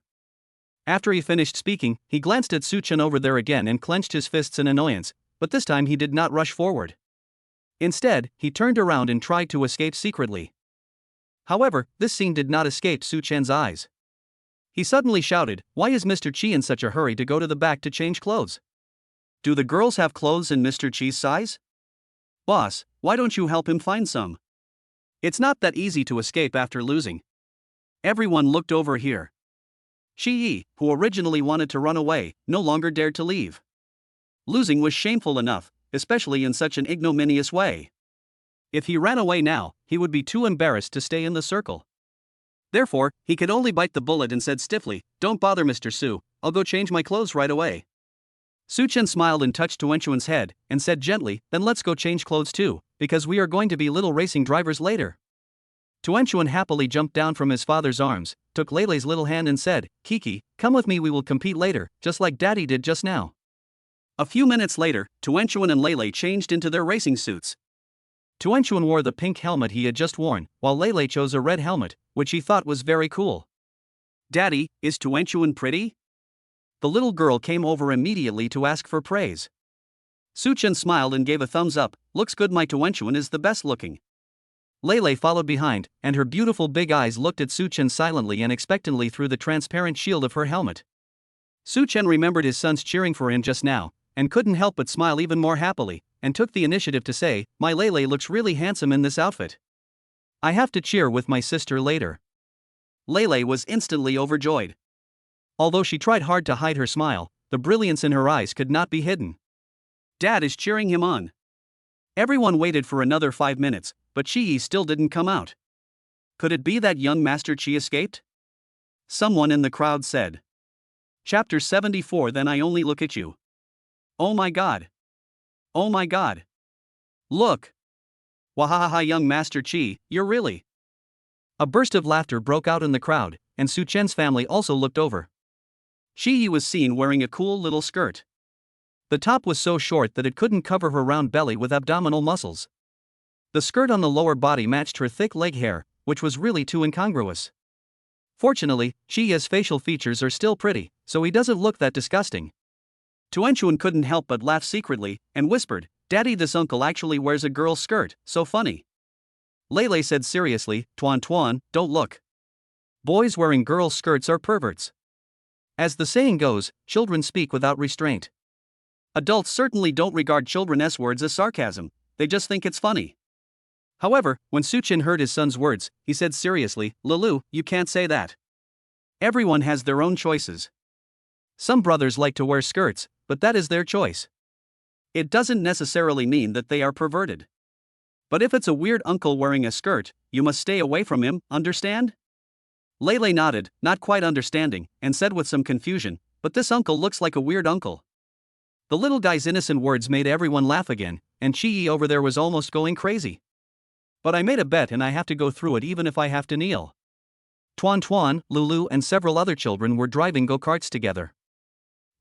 After he finished speaking, he glanced at Su-chen over there again and clenched his fists in annoyance, but this time he did not rush forward. Instead, he turned around and tried to escape secretly. However, this scene did not escape Su-chen's eyes. He suddenly shouted, "Why is Mr. Chi in such a hurry to go to the back to change clothes? Do the girls have clothes in Mr. Chi's size? Boss, why don't you help him find some? It's not that easy to escape after losing." Everyone looked over here. Shi, who originally wanted to run away, no longer dared to leave. Losing was shameful enough, especially in such an ignominious way. If he ran away now, he would be too embarrassed to stay in the circle. Therefore, he could only bite the bullet and said stiffly, "Don't bother, Mr. Su, I'll go change my clothes right away." Su-chen smiled and touched Tuanchuan's head, and said gently, "Then let's go change clothes too, because we are going to be little racing drivers later." Tuanchuan happily jumped down from his father's arms, took Leilei's little hand and said, "Kiki, come with me, we will compete later, just like Daddy did just now." A few minutes later, Tuanchuan and Leilei changed into their racing suits. Tuanchuan wore the pink helmet he had just worn, while Leilei chose a red helmet, which he thought was very cool. "Daddy, is Tuanchuan pretty?" The little girl came over immediately to ask for praise. Su-chen smiled and gave a thumbs up, "Looks good, my Tuanchuan is the best looking." Leilei followed behind, and her beautiful big eyes looked at Su-chen silently and expectantly through the transparent shield of her helmet. Su-chen remembered his sons cheering for him just now, and couldn't help but smile even more happily, and took the initiative to say, "My Leilei looks really handsome in this outfit. I have to cheer with my sister later." Leilei was instantly overjoyed. Although she tried hard to hide her smile, the brilliance in her eyes could not be hidden. Dad is cheering him on. Everyone waited for another 5 minutes, but Chi still didn't come out. Could it be that young Master Chi escaped? Someone in the crowd said. Chapter 74. Then I only look at you. Oh my god. Oh my god. Look. Wahahaha, young Master Chi, you're really. A burst of laughter broke out in the crowd, and Su-chen's family also looked over. Shi was seen wearing a cool little skirt. The top was so short that it couldn't cover her round belly with abdominal muscles. The skirt on the lower body matched her thick leg hair, which was really too incongruous. Fortunately, Chi's facial features are still pretty, so he doesn't look that disgusting. Tuanchuan couldn't help but laugh secretly, and whispered, "Daddy, this uncle actually wears a girl's skirt, so funny." Leilei said seriously, "Tuan, don't look. Boys wearing girls' skirts are perverts. As the saying goes, children speak without restraint. Adults certainly don't regard children's words as sarcasm, they just think it's funny." However, when Su-chen heard his son's words, he said seriously, "Lulu, you can't say that. Everyone has their own choices. Some brothers like to wear skirts, but that is their choice. It doesn't necessarily mean that they are perverted. But if it's a weird uncle wearing a skirt, you must stay away from him, understand?" Leilei nodded, not quite understanding, and said with some confusion, "But this uncle looks like a weird uncle." The little guy's innocent words made everyone laugh again, and Chi over there was almost going crazy. "But I made a bet and I have to go through it even if I have to kneel." Tuan, Lulu and several other children were driving go-karts together.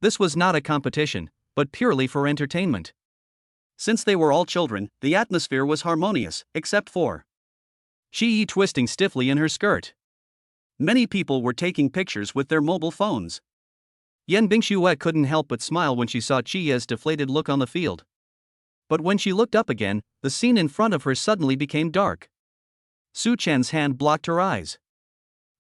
This was not a competition, but purely for entertainment. Since they were all children, the atmosphere was harmonious, except for Chi twisting stiffly in her skirt. Many people were taking pictures with their mobile phones. Yan Bingxue couldn't help but smile when she saw Chi's deflated look on the field. But when she looked up again, the scene in front of her suddenly became dark. Su Chen's hand blocked her eyes.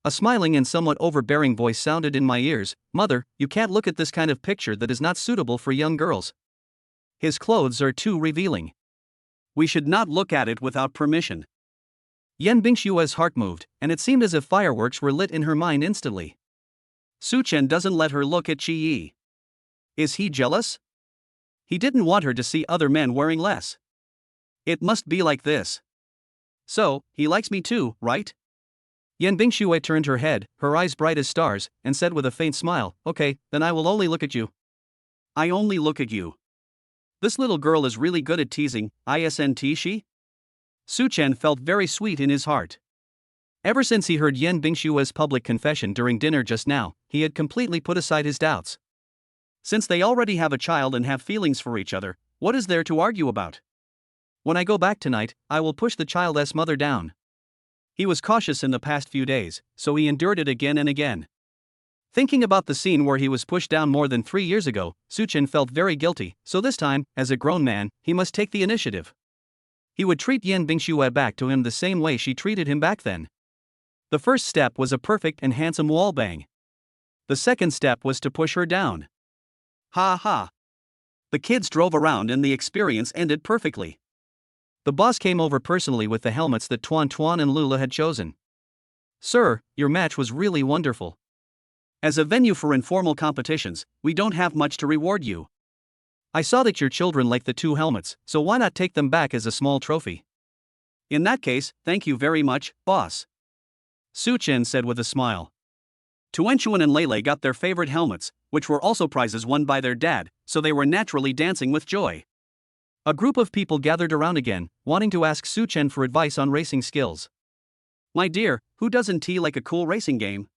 A smiling and somewhat overbearing voice sounded in my ears, "Mother, you can't look at this kind of picture that is not suitable for young girls. His clothes are too revealing. We should not look at it without permission." Yan Bingshua's heart moved, and it seemed as if fireworks were lit in her mind instantly. Su Chen doesn't let her look at Qi Yi. Is he jealous? He didn't want her to see other men wearing less. It must be like this. So, he likes me too, right? Yan Bingxue turned her head, her eyes bright as stars, and said with a faint smile, "Okay, then I will only look at you." I only look at you. This little girl is really good at teasing, isn't she? Su Chen felt very sweet in his heart. Ever since he heard Yan Bingshue's public confession during dinner just now, he had completely put aside his doubts. Since they already have a child and have feelings for each other, what is there to argue about? When I go back tonight, I will push the child's mother down. He was cautious in the past few days, so he endured it again and again. Thinking about the scene where he was pushed down more than 3 years ago, Su Chen felt very guilty, so this time, as a grown man, he must take the initiative. He would treat Yan Bingxue back to him the same way she treated him back then. The first step was a perfect and handsome wall bang. The second step was to push her down. Ha ha. The kids drove around and the experience ended perfectly. The boss came over personally with the helmets that Tuan Tuan and Lula had chosen. "Sir, your match was really wonderful. As a venue for informal competitions, we don't have much to reward you. I saw that your children like the 2 helmets, so why not take them back as a small trophy?" "In that case, thank you very much, boss," Su Chen said with a smile. Tuanchuan and Lele got their favorite helmets, which were also prizes won by their dad, so they were naturally dancing with joy. A group of people gathered around again, wanting to ask Su Chen for advice on racing skills. "My dear, who doesn't like a cool racing game?"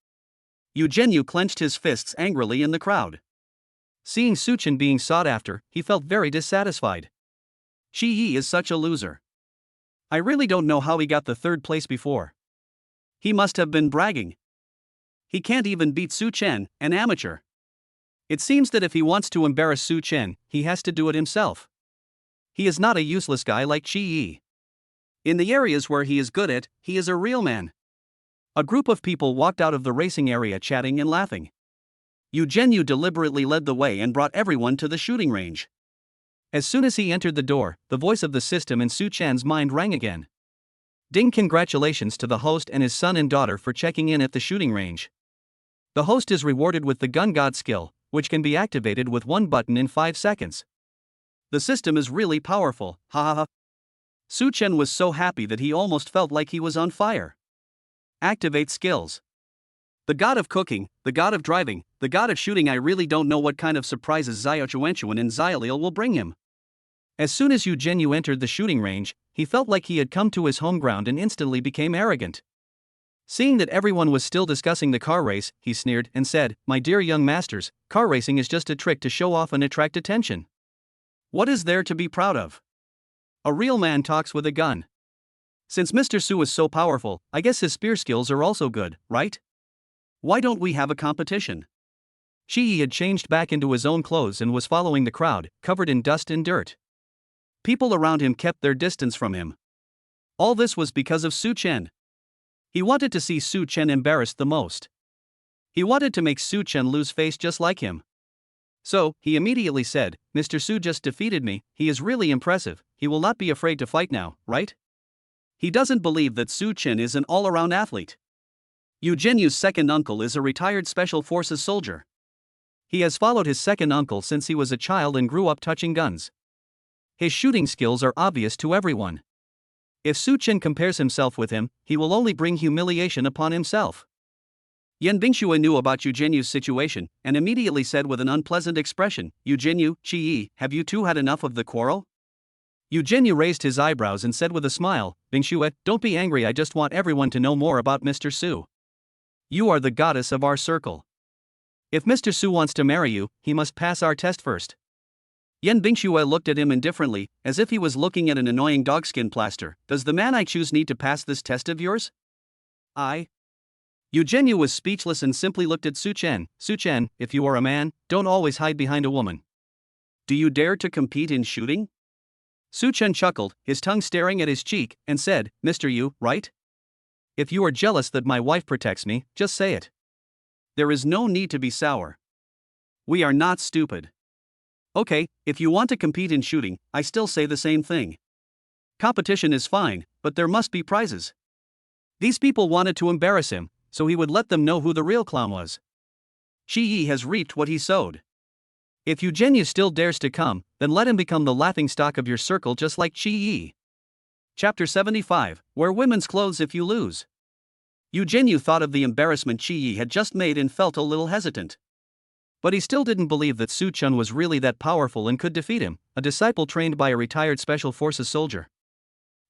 Yu Zhenyu clenched his fists angrily in the crowd. Seeing Su Chen being sought after, he felt very dissatisfied. Qi Yi is such a loser. I really don't know how he got the 3rd place before. He must have been bragging. He can't even beat Su Chen, an amateur. It seems that if he wants to embarrass Su Chen, he has to do it himself. He is not a useless guy like Qi Yi. In the areas where he is good at, he is a real man. A group of people walked out of the racing area chatting and laughing. Yu Zhenyu deliberately led the way and brought everyone to the shooting range. As soon as he entered the door, the voice of the system in Su Chen's mind rang again. "Ding, congratulations to the host and his son and daughter for checking in at the shooting range. The host is rewarded with the Gun God skill, which can be activated with one button in 5 seconds. The system is really powerful, ha ha ha." Su Chen was so happy that he almost felt like he was on fire. Activate skills. The god of cooking, the god of driving, the god of shooting. I really don't know what kind of surprises Xiao Chuanchuan and Xiaoliu will bring him. As soon as Yu Zhenyu entered the shooting range, he felt like he had come to his home ground and instantly became arrogant. Seeing that everyone was still discussing the car race, he sneered and said, "My dear young masters, car racing is just a trick to show off and attract attention. What is there to be proud of? A real man talks with a gun. Since Mr. Su is so powerful, I guess his spear skills are also good, right? Why don't we have a competition?" Qi Yi had changed back into his own clothes and was following the crowd, covered in dust and dirt. People around him kept their distance from him. All this was because of Su Chen. He wanted to see Su Chen embarrassed the most. He wanted to make Su Chen lose face just like him. So, he immediately said, "Mr. Su just defeated me, he is really impressive, he will not be afraid to fight now, right?" He doesn't believe that Su Chen is an all-around athlete. Yu Zhenyu's second uncle is a retired Special Forces soldier. He has followed his second uncle since he was a child and grew up touching guns. His shooting skills are obvious to everyone. If Su Chen compares himself with him, he will only bring humiliation upon himself. Yan Bingxue knew about Yu Zhenyu's situation, and immediately said with an unpleasant expression, "Yu Zhenyu, Qi Yi, have you two had enough of the quarrel?" Yu Zhenyu raised his eyebrows and said with a smile, "Bingxue, don't be angry, I just want everyone to know more about Mr. Su. You are the goddess of our circle. If Mr. Su wants to marry you, he must pass our test first." Yan Bingxue looked at him indifferently, as if he was looking at an annoying dogskin plaster. "Does the man I choose need to pass this test of yours?" Yu Zhenyu was speechless and simply looked at Su Chen. "Su Chen, if you are a man, don't always hide behind a woman. Do you dare to compete in shooting?" Su Chen chuckled, his tongue staring at his cheek, and said, Mr. Yu, right? If you are jealous that my wife protects me, just say it. There is no need to be sour. We are not stupid. Okay, if you want to compete in shooting, I still say the same thing. Competition is fine, but there must be prizes. These people wanted to embarrass him, so he would let them know who the real clown was. Shi Yi has reaped what he sowed. If Eugeniu still dares to come, then let him become the laughingstock of your circle just like Shi Yi. Chapter 75, Wear Women's Clothes If You Lose. Eugeniu thought of the embarrassment Shi Yi had just made and felt a little hesitant. But he still didn't believe that Su Chen was really that powerful and could defeat him, a disciple trained by a retired Special Forces soldier.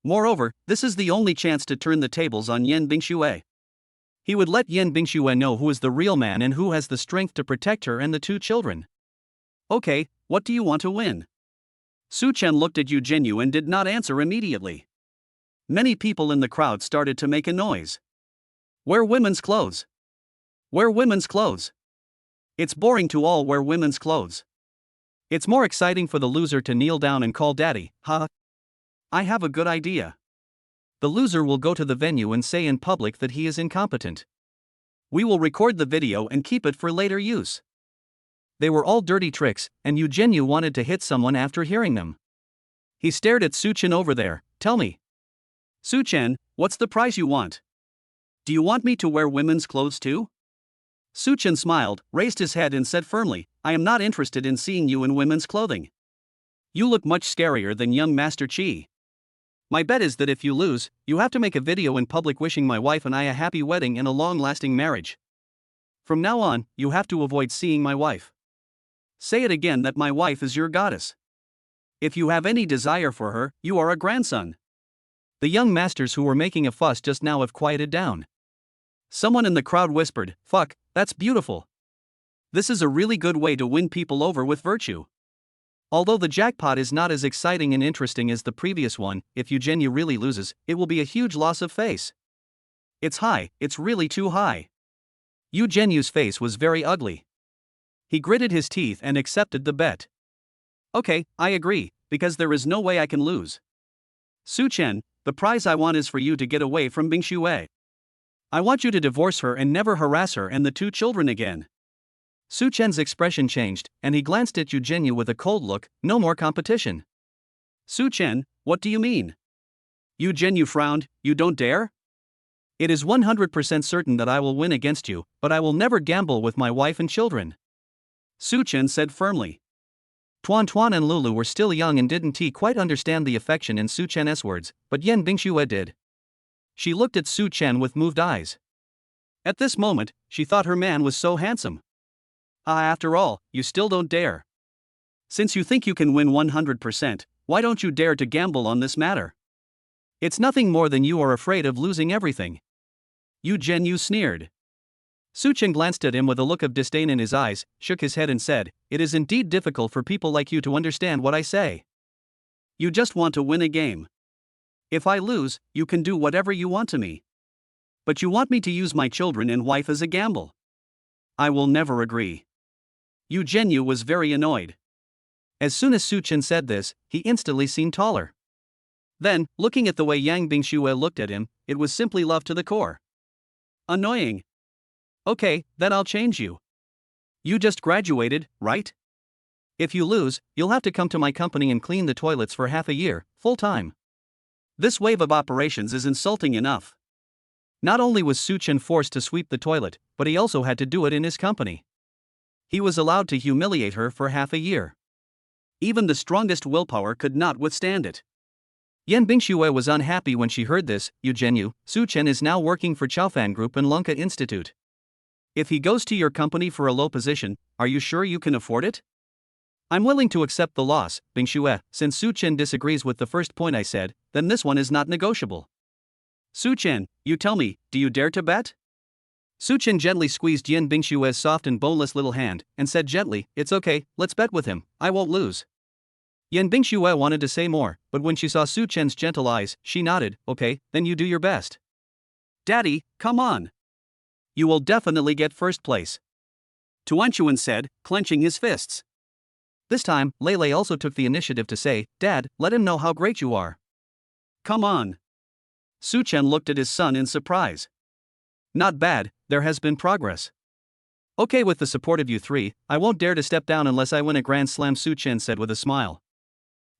Moreover, this is the only chance to turn the tables on Yan Bingxue. He would let Yan Bingxue know who is the real man and who has the strength to protect her and the two children. Okay, what do you want to win? Su Chen looked at Eugeniu and did not answer immediately. Many people in the crowd started to make a noise. Wear women's clothes. Wear women's clothes. It's boring to all wear women's clothes. It's more exciting for the loser to kneel down and call daddy, huh? I have a good idea. The loser will go to the venue and say in public that he is incompetent. We will record the video and keep it for later use. They were all dirty tricks, and Eugeniu wanted to hit someone after hearing them. He stared at Su Chen over there. Tell me. Su Chen, what's the prize you want? Do you want me to wear women's clothes too? Su Chen smiled, raised his head and said firmly, I am not interested in seeing you in women's clothing. You look much scarier than young Master Qi. My bet is that if you lose, you have to make a video in public wishing my wife and I a happy wedding and a long-lasting marriage. From now on, you have to avoid seeing my wife. Say it again that my wife is your goddess. If you have any desire for her, you are a grandson. The young masters who were making a fuss just now have quieted down. Someone in the crowd whispered, Fuck, that's beautiful. This is a really good way to win people over with virtue. Although the jackpot is not as exciting and interesting as the previous one, if Eugeniu really loses, it will be a huge loss of face. It's high, it's really too high. Eugeniu's face was very ugly. He gritted his teeth and accepted the bet. Okay, I agree, because there is no way I can lose. Su Chen, the prize I want is for you to get away from Bingxue. I want you to divorce her and never harass her and the two children again. Su Chen's expression changed, and he glanced at Eugeniu with a cold look. No more competition. Su Chen, what do you mean? Eugeniu frowned. You don't dare? It is 100% certain that I will win against you, but I will never gamble with my wife and children. Su Chen said firmly. Tuan Tuan and Lulu were still young and didn't quite understand the affection in Su Chen's words, but Yan Bingxue did. She looked at Su Chen with moved eyes. At this moment, she thought her man was so handsome. After all, you still don't dare. Since you think you can win 100%, why don't you dare to gamble on this matter? It's nothing more than you are afraid of losing everything. Eugeniu sneered. Su Chen glanced at him with a look of disdain in his eyes, shook his head and said, It is indeed difficult for people like you to understand what I say. You just want to win a game. If I lose, you can do whatever you want to me. But you want me to use my children and wife as a gamble. I will never agree. Eugeniu was very annoyed. As soon as Su Chen said this, he instantly seemed taller. Then, looking at the way Yang Bingxue looked at him, it was simply love to the core. Annoying. Okay, then I'll change you. You just graduated, right? If you lose, you'll have to come to my company and clean the toilets for half a year, full time. This wave of operations is insulting enough. Not only was Su Chen forced to sweep the toilet, but he also had to do it in his company. He was allowed to humiliate her for half a year. Even the strongest willpower could not withstand it. Yan Bingxue was unhappy when she heard this. Eugeniu, Su Chen is now working for Chaofan Group and Lanka Institute. If he goes to your company for a low position, are you sure you can afford it? I'm willing to accept the loss, Bingxue. Since Su Chen disagrees with the first point I said, then this one is not negotiable. Su Chen, you tell me, do you dare to bet? Su Chen gently squeezed Yan Bingxue's soft and boneless little hand, and said gently, It's okay, let's bet with him, I won't lose. Yan Bingxue wanted to say more, but when she saw Su Chen's gentle eyes, she nodded, Okay, then you do your best. Daddy, come on. You will definitely get first place. Tuan Chuan said, clenching his fists. This time, Lele also took the initiative to say, "Dad, let him know how great you are." "Come on." Su Chen looked at his son in surprise. "Not bad, there has been progress." "Okay, with the support of you three, I won't dare to step down unless I win a Grand Slam," Su Chen said with a smile.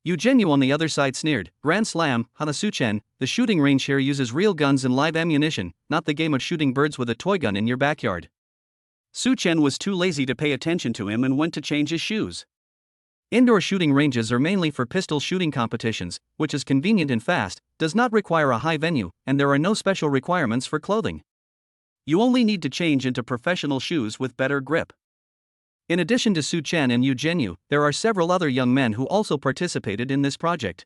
Eugenio on the other side sneered, "Grand Slam, Hana Su Chen, the shooting range here uses real guns and live ammunition, not the game of shooting birds with a toy gun in your backyard." Su Chen was too lazy to pay attention to him and went to change his shoes. Indoor shooting ranges are mainly for pistol shooting competitions, which is convenient and fast, does not require a high venue, and there are no special requirements for clothing. You only need to change into professional shoes with better grip. In addition to Su Chen and Eugenio, there are several other young men who also participated in this project.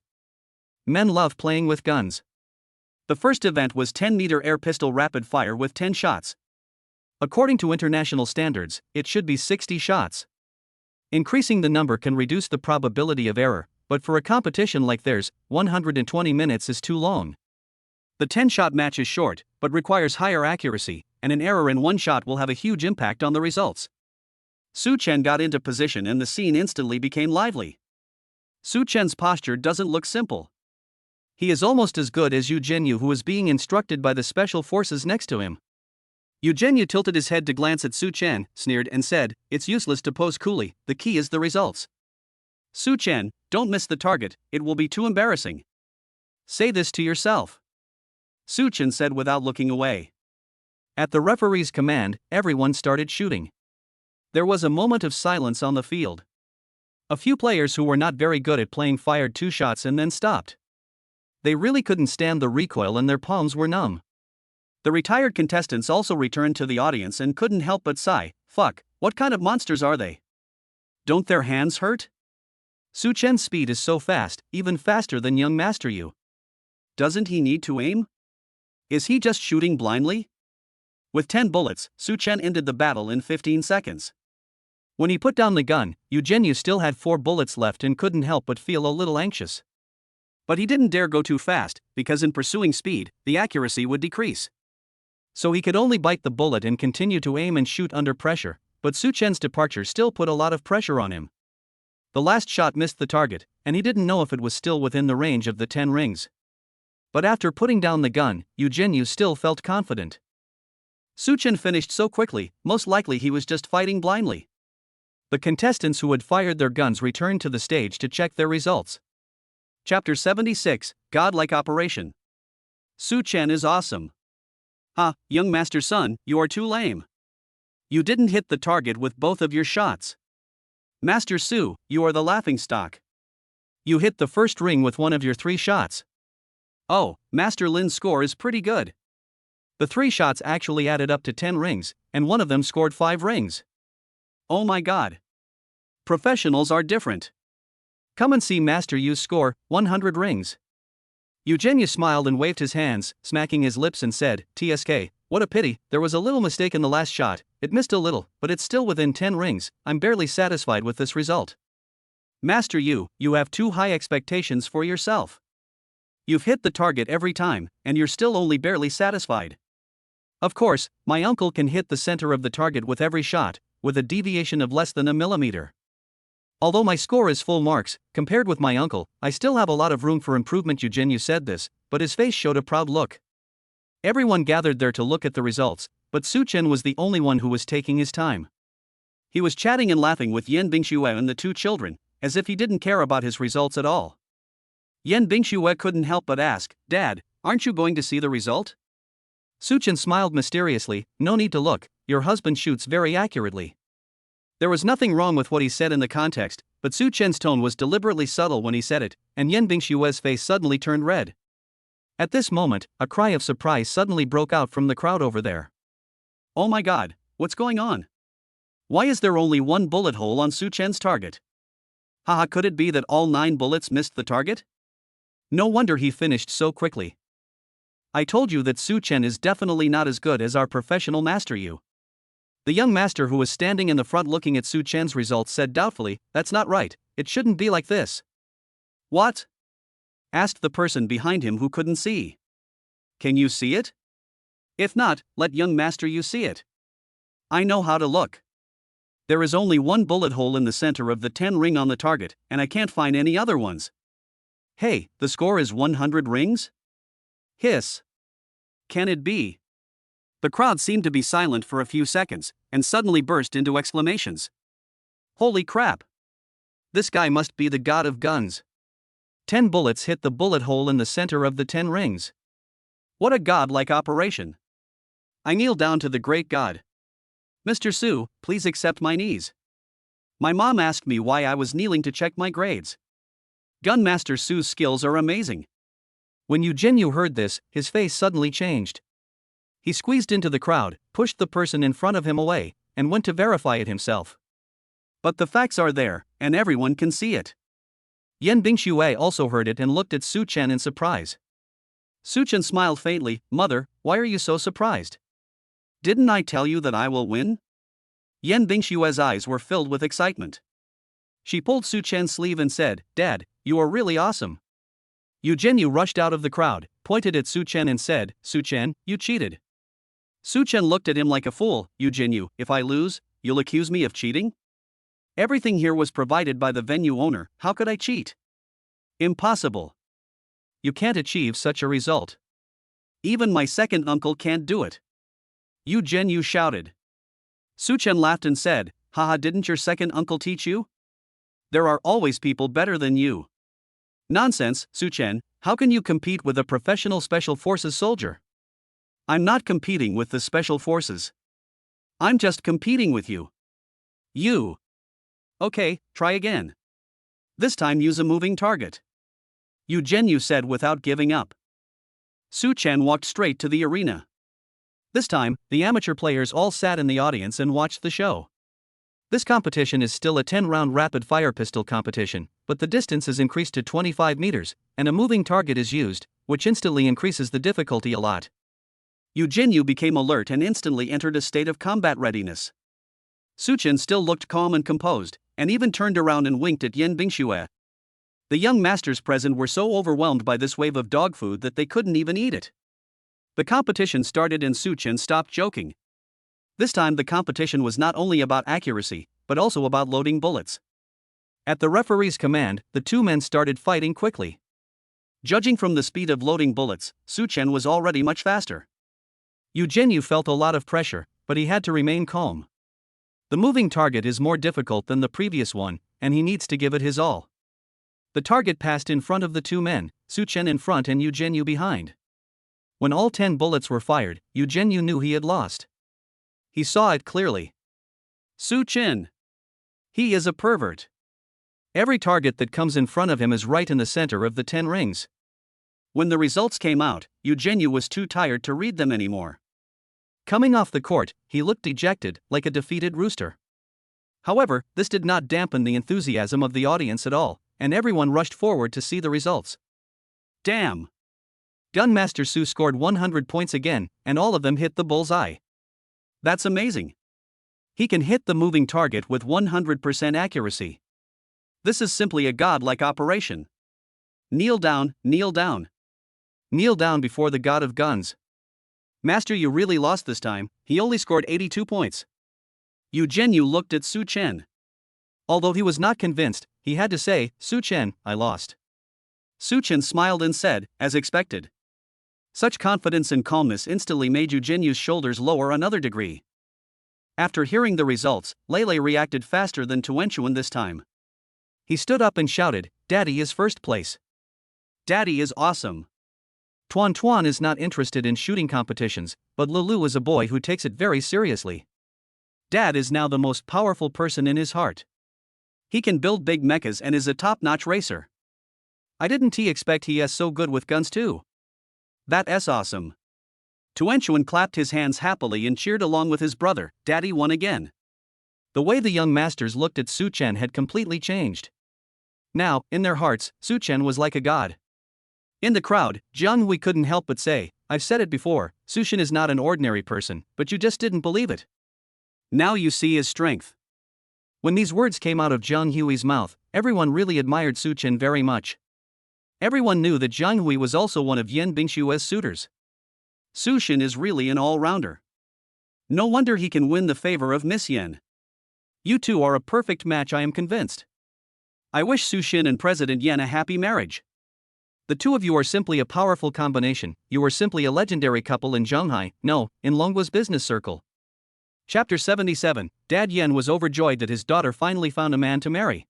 Men love playing with guns. The first event was 10-meter air pistol rapid fire with 10 shots. According to international standards, it should be 60 shots. Increasing the number can reduce the probability of error, but for a competition like theirs, 120 minutes is too long. The 10-shot match is short, but requires higher accuracy, and an error in one shot will have a huge impact on the results. Su Chen got into position and the scene instantly became lively. Su Chen's posture doesn't look simple. He is almost as good as Eugenio, who is being instructed by the special forces next to him. Eugenio tilted his head to glance at Su Chen, sneered and said, "It's useless to pose coolly, the key is the results." "Su Chen, don't miss the target, it will be too embarrassing." "Say this to yourself," Su Chen said without looking away. At the referee's command, everyone started shooting. There was a moment of silence on the field. A few players who were not very good at playing fired 2 shots and then stopped. They really couldn't stand the recoil and their palms were numb. The retired contestants also returned to the audience and couldn't help but sigh, "Fuck, what kind of monsters are they? Don't their hands hurt?" Su Chen's speed is so fast, even faster than young Master Yu. Doesn't he need to aim? Is he just shooting blindly? With 10 bullets, Su Chen ended the battle in 15 seconds. When he put down the gun, Eugenio still had 4 bullets left and couldn't help but feel a little anxious. But he didn't dare go too fast, because in pursuing speed, the accuracy would decrease. So he could only bite the bullet and continue to aim and shoot under pressure, but Su Chen's departure still put a lot of pressure on him. The last shot missed the target, and he didn't know if it was still within the range of the 10 rings. But after putting down the gun, Eugenio still felt confident. Su Chen finished so quickly, most likely he was just fighting blindly. The contestants who had fired their guns returned to the stage to check their results. Chapter 76, Godlike Operation. Su Chen is awesome. "Ha, young master son, you are too lame. You didn't hit the target with both of your shots. Master Su, you are the laughingstock. You hit the first ring with one of your 3 shots. Oh, Master Lin's score is pretty good. The 3 shots actually added up to 10 rings, and one of them scored 5 rings. Oh my god. Professionals are different. Come and see Master Yu's score, 100 rings." Eugenio smiled and waved his hands, smacking his lips and said, "TSK, what a pity, there was a little mistake in the last shot, it missed a little, but it's still within 10 rings, I'm barely satisfied with this result." "Master Yu, you have too high expectations for yourself. You've hit the target every time, and you're still only barely satisfied. Of course, my uncle can hit the center of the target with every shot, with a deviation of less than a millimeter. Although my score is full marks, compared with my uncle, I still have a lot of room for improvement." Eugenio said this, but his face showed a proud look. Everyone gathered there to look at the results, but Su Chen was the only one who was taking his time. He was chatting and laughing with Yan Bingxue and the 2 children, as if he didn't care about his results at all. Yan Bingxue couldn't help but ask, "Dad, aren't you going to see the result?" Su Chen smiled mysteriously, "No need to look, your husband shoots very accurately." There was nothing wrong with what he said in the context, but Su Chen's tone was deliberately subtle when he said it, and Yan Bingxue's face suddenly turned red. At this moment, a cry of surprise suddenly broke out from the crowd over there. "Oh my god, what's going on? Why is there only 1 bullet hole on Su Chen's target? Haha, could it be that all 9 bullets missed the target? No wonder he finished so quickly. I told you that Su Chen is definitely not as good as our professional Master Yu." The young master who was standing in the front looking at Su Chen's results said doubtfully, "That's not right, it shouldn't be like this." "What?" asked the person behind him who couldn't see. "Can you see it? If not, let young Master Yu see it. I know how to look." There is only one bullet hole in the center of the 10 ring on the target, and I can't find any other ones. Hey, the score is 100 rings? Hiss. Can it be? The crowd seemed to be silent for a few seconds, and suddenly burst into exclamations. Holy crap! This guy must be the god of guns. 10 bullets hit the bullet hole in the center of the 10 rings. What a godlike operation! I kneel down to the great god. Mr. Su, please accept my knees. My mom asked me why I was kneeling to check my grades. Gunmaster Su's skills are amazing. When Yu Jinyu heard this, his face suddenly changed. He squeezed into the crowd, pushed the person in front of him away, and went to verify it himself. But the facts are there, and everyone can see it. Yan Bingxue also heard it and looked at Su Chen in surprise. Su Chen smiled faintly. Mother, why are you so surprised? Didn't I tell you that I will win? Yan Bingxue's eyes were filled with excitement. She pulled Su Chen's sleeve and said, Dad, you are really awesome. Yu Jinyu rushed out of the crowd, pointed at Su Chen and said, Su Chen, you cheated. Su Chen looked at him like a fool. Yu Jinyu, if I lose, you'll accuse me of cheating? Everything here was provided by the venue owner, how could I cheat? Impossible. You can't achieve such a result. Even my second uncle can't do it. Yu Jinyu shouted. Su Chen laughed and said, Haha, didn't your second uncle teach you? There are always people better than you. Nonsense, Su Chen, how can you compete with a professional special forces soldier? I'm not competing with the special forces. I'm just competing with you. You. Okay, try again. This time use a moving target. Yu Jinyu said without giving up. Su Chen walked straight to the arena. This time, the amateur players all sat in the audience and watched the show. This competition is still a 10-round rapid-fire pistol competition, but the distance is increased to 25 meters, and a moving target is used, which instantly increases the difficulty a lot. Yu Jinyu became alert and instantly entered a state of combat readiness. Su Chen still looked calm and composed, and even turned around and winked at Yan Bingxue. The young masters present were so overwhelmed by this wave of dog food that they couldn't even eat it. The competition started and Su Chen stopped joking. This time the competition was not only about accuracy, but also about loading bullets. At the referee's command, the two men started fighting quickly. Judging from the speed of loading bullets, Su Chen was already much faster. Yu Jinyu felt a lot of pressure, but he had to remain calm. The moving target is more difficult than the previous one, and he needs to give it his all. The target passed in front of the two men, Su Chen in front and Yu Jinyu behind. When all 10 bullets were fired, Yu Jinyu knew he had lost. He saw it clearly. Su Chen. He is a pervert. Every target that comes in front of him is right in the center of the 10 rings. When the results came out, Yu Jinyu was too tired to read them anymore. Coming off the court, he looked dejected, like a defeated rooster. However, this did not dampen the enthusiasm of the audience at all, and everyone rushed forward to see the results. Damn! Gunmaster Su scored 100 points again, and all of them hit the bullseye. That's amazing. He can hit the moving target with 100% accuracy. This is simply a godlike operation. Kneel down, kneel down. Kneel down before the god of guns. Master, you really lost this time, he only scored 82 points. Yu Jinyu looked at Su Chen. Although he was not convinced, he had to say, Su Chen, I lost. Su Chen smiled and said, as expected. Such confidence and calmness instantly made Yu Jinyu's shoulders lower another degree. After hearing the results, Lele reacted faster than Tuanchuan this time. He stood up and shouted, Daddy is first place. Daddy is awesome. Tuan Tuan is not interested in shooting competitions, but Lulu is a boy who takes it very seriously. Dad is now the most powerful person in his heart. He can build big mechas and is a top-notch racer. I didn't expect he is so good with guns too. That's awesome. Tuanchuan clapped his hands happily and cheered along with his brother. Daddy won again. The way the young masters looked at Su Chen had completely changed. Now, in their hearts, Su Chen was like a god. In the crowd, Jiang Hui couldn't help but say, I've said it before, Su Chen is not an ordinary person, but you just didn't believe it. Now you see his strength. When these words came out of Jiang Hui's mouth, everyone really admired Su Chen very much. Everyone knew that Jiang Hui was also one of Yan Bingxue's suitors. Su Chen is really an all-rounder. No wonder he can win the favor of Miss Yan. You two are a perfect match, I am convinced. I wish Su Xin and President Yan a happy marriage. The two of you are simply a powerful combination. You are simply a legendary couple in Zhonghai, no, in Longgua's business circle. Chapter 77. Dad Yan was overjoyed that his daughter finally found a man to marry.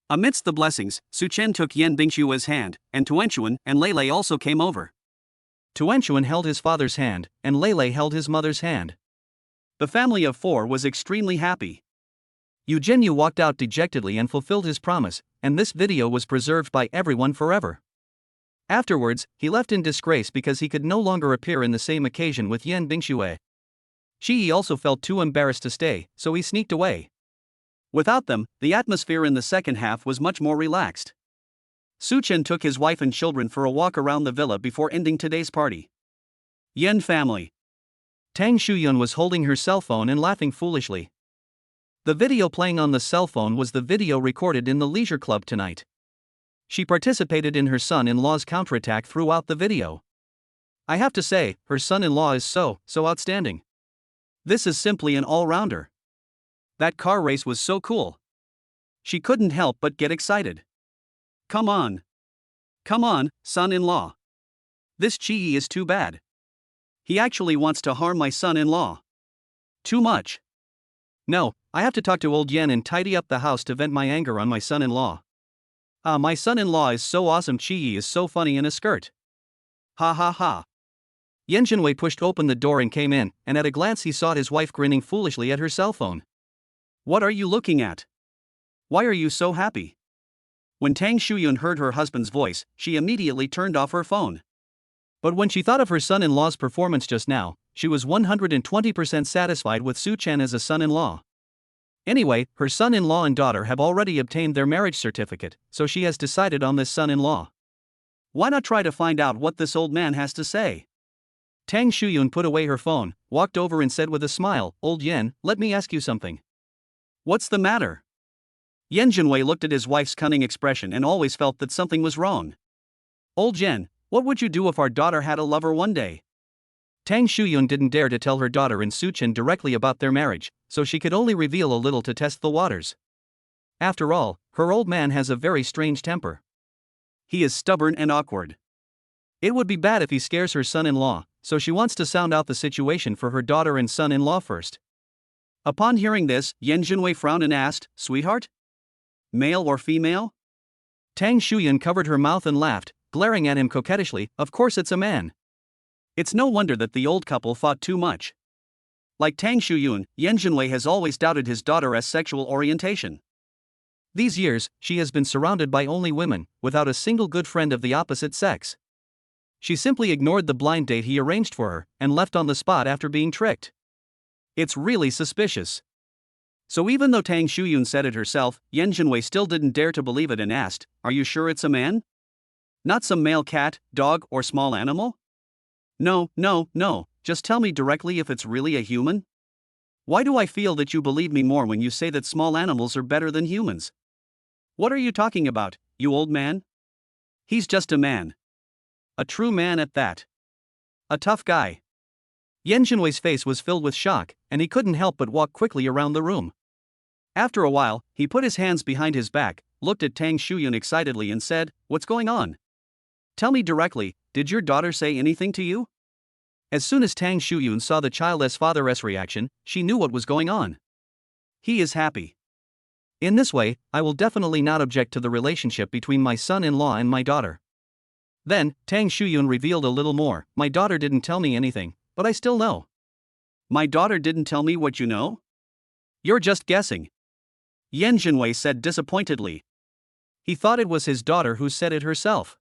Amidst the blessings, Su Chen took Yan Bingshua's hand, and Tuanchuan and Lei Lei also came over. Tuanchuan held his father's hand, and Lei Lei held his mother's hand. The family of four was extremely happy. Yu Jinyu walked out dejectedly and fulfilled his promise, and this video was preserved by everyone forever. Afterwards, he left in disgrace because he could no longer appear in the same occasion with Yan Bingxue. Shi Yi also felt too embarrassed to stay, so he sneaked away. Without them, the atmosphere in the second half was much more relaxed. Su Chen took his wife and children for a walk around the villa before ending today's party. Yan family. Tang Shuyun was holding her cell phone and laughing foolishly. The video playing on the cell phone was the video recorded in the leisure club tonight. She participated in her son-in-law's counterattack throughout the video. I have to say, her son-in-law is so outstanding. This is simply an all-rounder. That car race was so cool. She couldn't help but get excited. Come on, son-in-law. This Chi is too bad. He actually wants to harm my son-in-law. Too much. No, I have to talk to old Yan and tidy up the house to vent my anger on my son-in-law. My son-in-law is so awesome. Chi is so funny in a skirt. Ha ha ha. Yan Jinwei pushed open the door and came in, and at a glance he saw his wife grinning foolishly at her cell phone. What are you looking at? Why are you so happy? When Tang Shuyun heard her husband's voice, she immediately turned off her phone. But when she thought of her son-in-law's performance just now, she was 120% satisfied with Su Chen as a son-in-law. Anyway, her son-in-law and daughter have already obtained their marriage certificate, so she has decided on this son-in-law. Why not try to find out what this old man has to say? Tang Shuyun put away her phone, walked over and said with a smile, Old Yan, let me ask you something. What's the matter? Yan Jinwei looked at his wife's cunning expression and always felt that something was wrong. Old Yan, what would you do if our daughter had a lover one day? Tang Shuyun didn't dare to tell her daughter and Su Chen directly about their marriage, so she could only reveal a little to test the waters. After all, her old man has a very strange temper. He is stubborn and awkward. It would be bad if he scares her son-in-law, so she wants to sound out the situation for her daughter and son-in-law first. Upon hearing this, Yan Jinwei frowned and asked, Sweetheart? Male or female? Tang Shuyun covered her mouth and laughed, glaring at him coquettishly, Of course it's a man. It's no wonder that the old couple fought too much. Like Tang Shuyun, Yan Jinwei has always doubted his daughter's sexual orientation. These years, she has been surrounded by only women, without a single good friend of the opposite sex. She simply ignored the blind date he arranged for her, and left on the spot after being tricked. It's really suspicious. So even though Tang Shuyun said it herself, Yan Jinwei still didn't dare to believe it and asked, Are you sure it's a man? Not some male cat, dog, or small animal? No, just tell me directly if it's really a human? Why do I feel that you believe me more when you say that small animals are better than humans? What are you talking about, you old man? He's just a man. A true man at that. A tough guy. Yan Jinwei's face was filled with shock, and he couldn't help but walk quickly around the room. After a while, he put his hands behind his back, looked at Tang Shuyun excitedly and said, What's going on? Tell me directly, did your daughter say anything to you? As soon as Tang Shuyun saw the child's father's reaction, she knew what was going on. He is happy. In this way, I will definitely not object to the relationship between my son-in-law and my daughter. Then, Tang Shuyun revealed a little more, My daughter didn't tell me anything, but I still know. My daughter didn't tell me what you know? You're just guessing. Yan Jinwei said disappointedly. He thought it was his daughter who said it herself.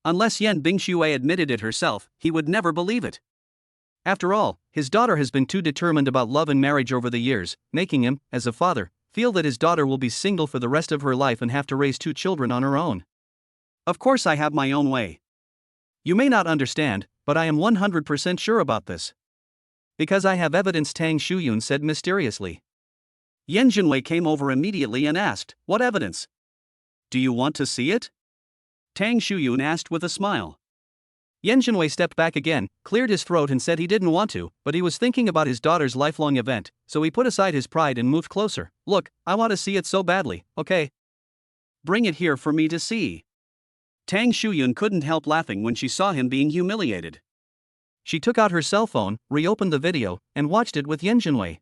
Unless Yan Bingxue admitted it herself, he would never believe it. After all, his daughter has been too determined about love and marriage over the years, making him, as a father, feel that his daughter will be single for the rest of her life and have to raise 2 children on her own. Of course I have my own way. You may not understand, but I am 100% sure about this. Because I have evidence, Tang Shuyun said mysteriously. Yan Jinwei came over immediately and asked, What evidence? Do you want to see it? Tang Shuyun asked with a smile. Yan Jinwei stepped back again, cleared his throat and said he didn't want to, but he was thinking about his daughter's lifelong event, so he put aside his pride and moved closer. Look, I want to see it so badly, okay? Bring it here for me to see. Tang Shuyun couldn't help laughing when she saw him being humiliated. She took out her cell phone, reopened the video, and watched it with Yan Jinwei.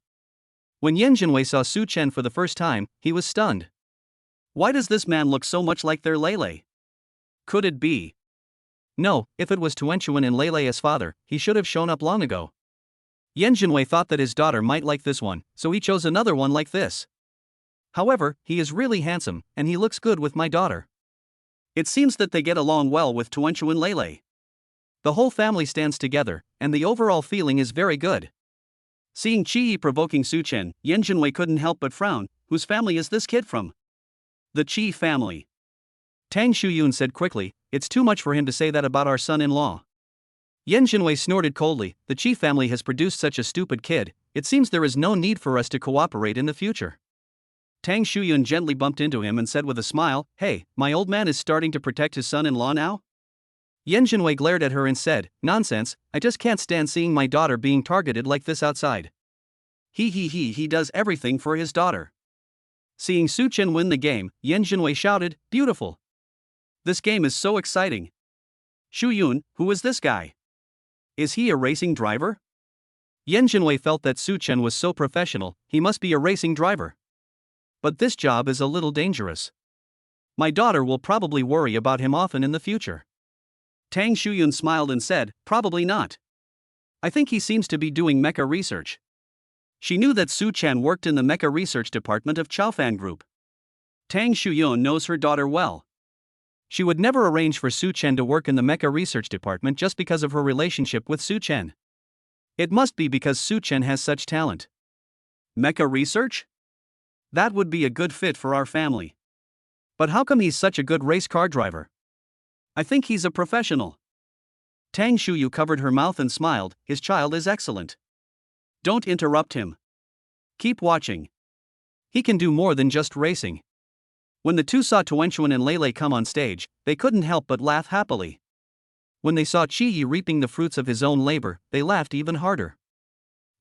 When Yan Jinwei saw Su Chen for the first time, he was stunned. Why does this man look so much like their Lele? Could it be? No, if it was Tuanchuan and Lele's father, he should have shown up long ago. Yan Jinwei thought that his daughter might like this one, so he chose another one like this. However, he is really handsome, and he looks good with my daughter. It seems that they get along well with Tuanchuan Lele. The whole family stands together, and the overall feeling is very good. Seeing Qi provoking Su Chen, Yan Jinwei couldn't help but frown. Whose family is this kid from? The Qi family. Tang Shuyun said quickly, it's too much for him to say that about our son-in-law. Yan Jinwei snorted coldly, the Qi family has produced such a stupid kid, it seems there is no need for us to cooperate in the future. Tang Shuyun gently bumped into him and said with a smile, hey, my old man is starting to protect his son-in-law now? Yan Jinwei glared at her and said, nonsense, I just can't stand seeing my daughter being targeted like this outside. He does everything for his daughter. Seeing Su Chen win the game, Yan Jinwei shouted, beautiful. This game is so exciting. Shuyun, who is this guy? Is he a racing driver? Yan Jinwei felt that Su Chen was so professional, he must be a racing driver. But this job is a little dangerous. My daughter will probably worry about him often in the future. Tang Shuyun smiled and said, probably not. I think he seems to be doing mecha research. She knew that Su Chen worked in the mecha research department of Chaofan Group. Tang Shuyun knows her daughter well. She would never arrange for Su Chen to work in the mecha research department just because of her relationship with Su Chen. It must be because Su Chen has such talent. Mecha research? That would be a good fit for our family. But how come he's such a good race car driver? I think he's a professional. Tang Shuyu covered her mouth and smiled, his child is excellent. Don't interrupt him. Keep watching. He can do more than just racing. When the two saw Tuanchuan and Lele come on stage, they couldn't help but laugh happily. When they saw Qi reaping the fruits of his own labor, they laughed even harder.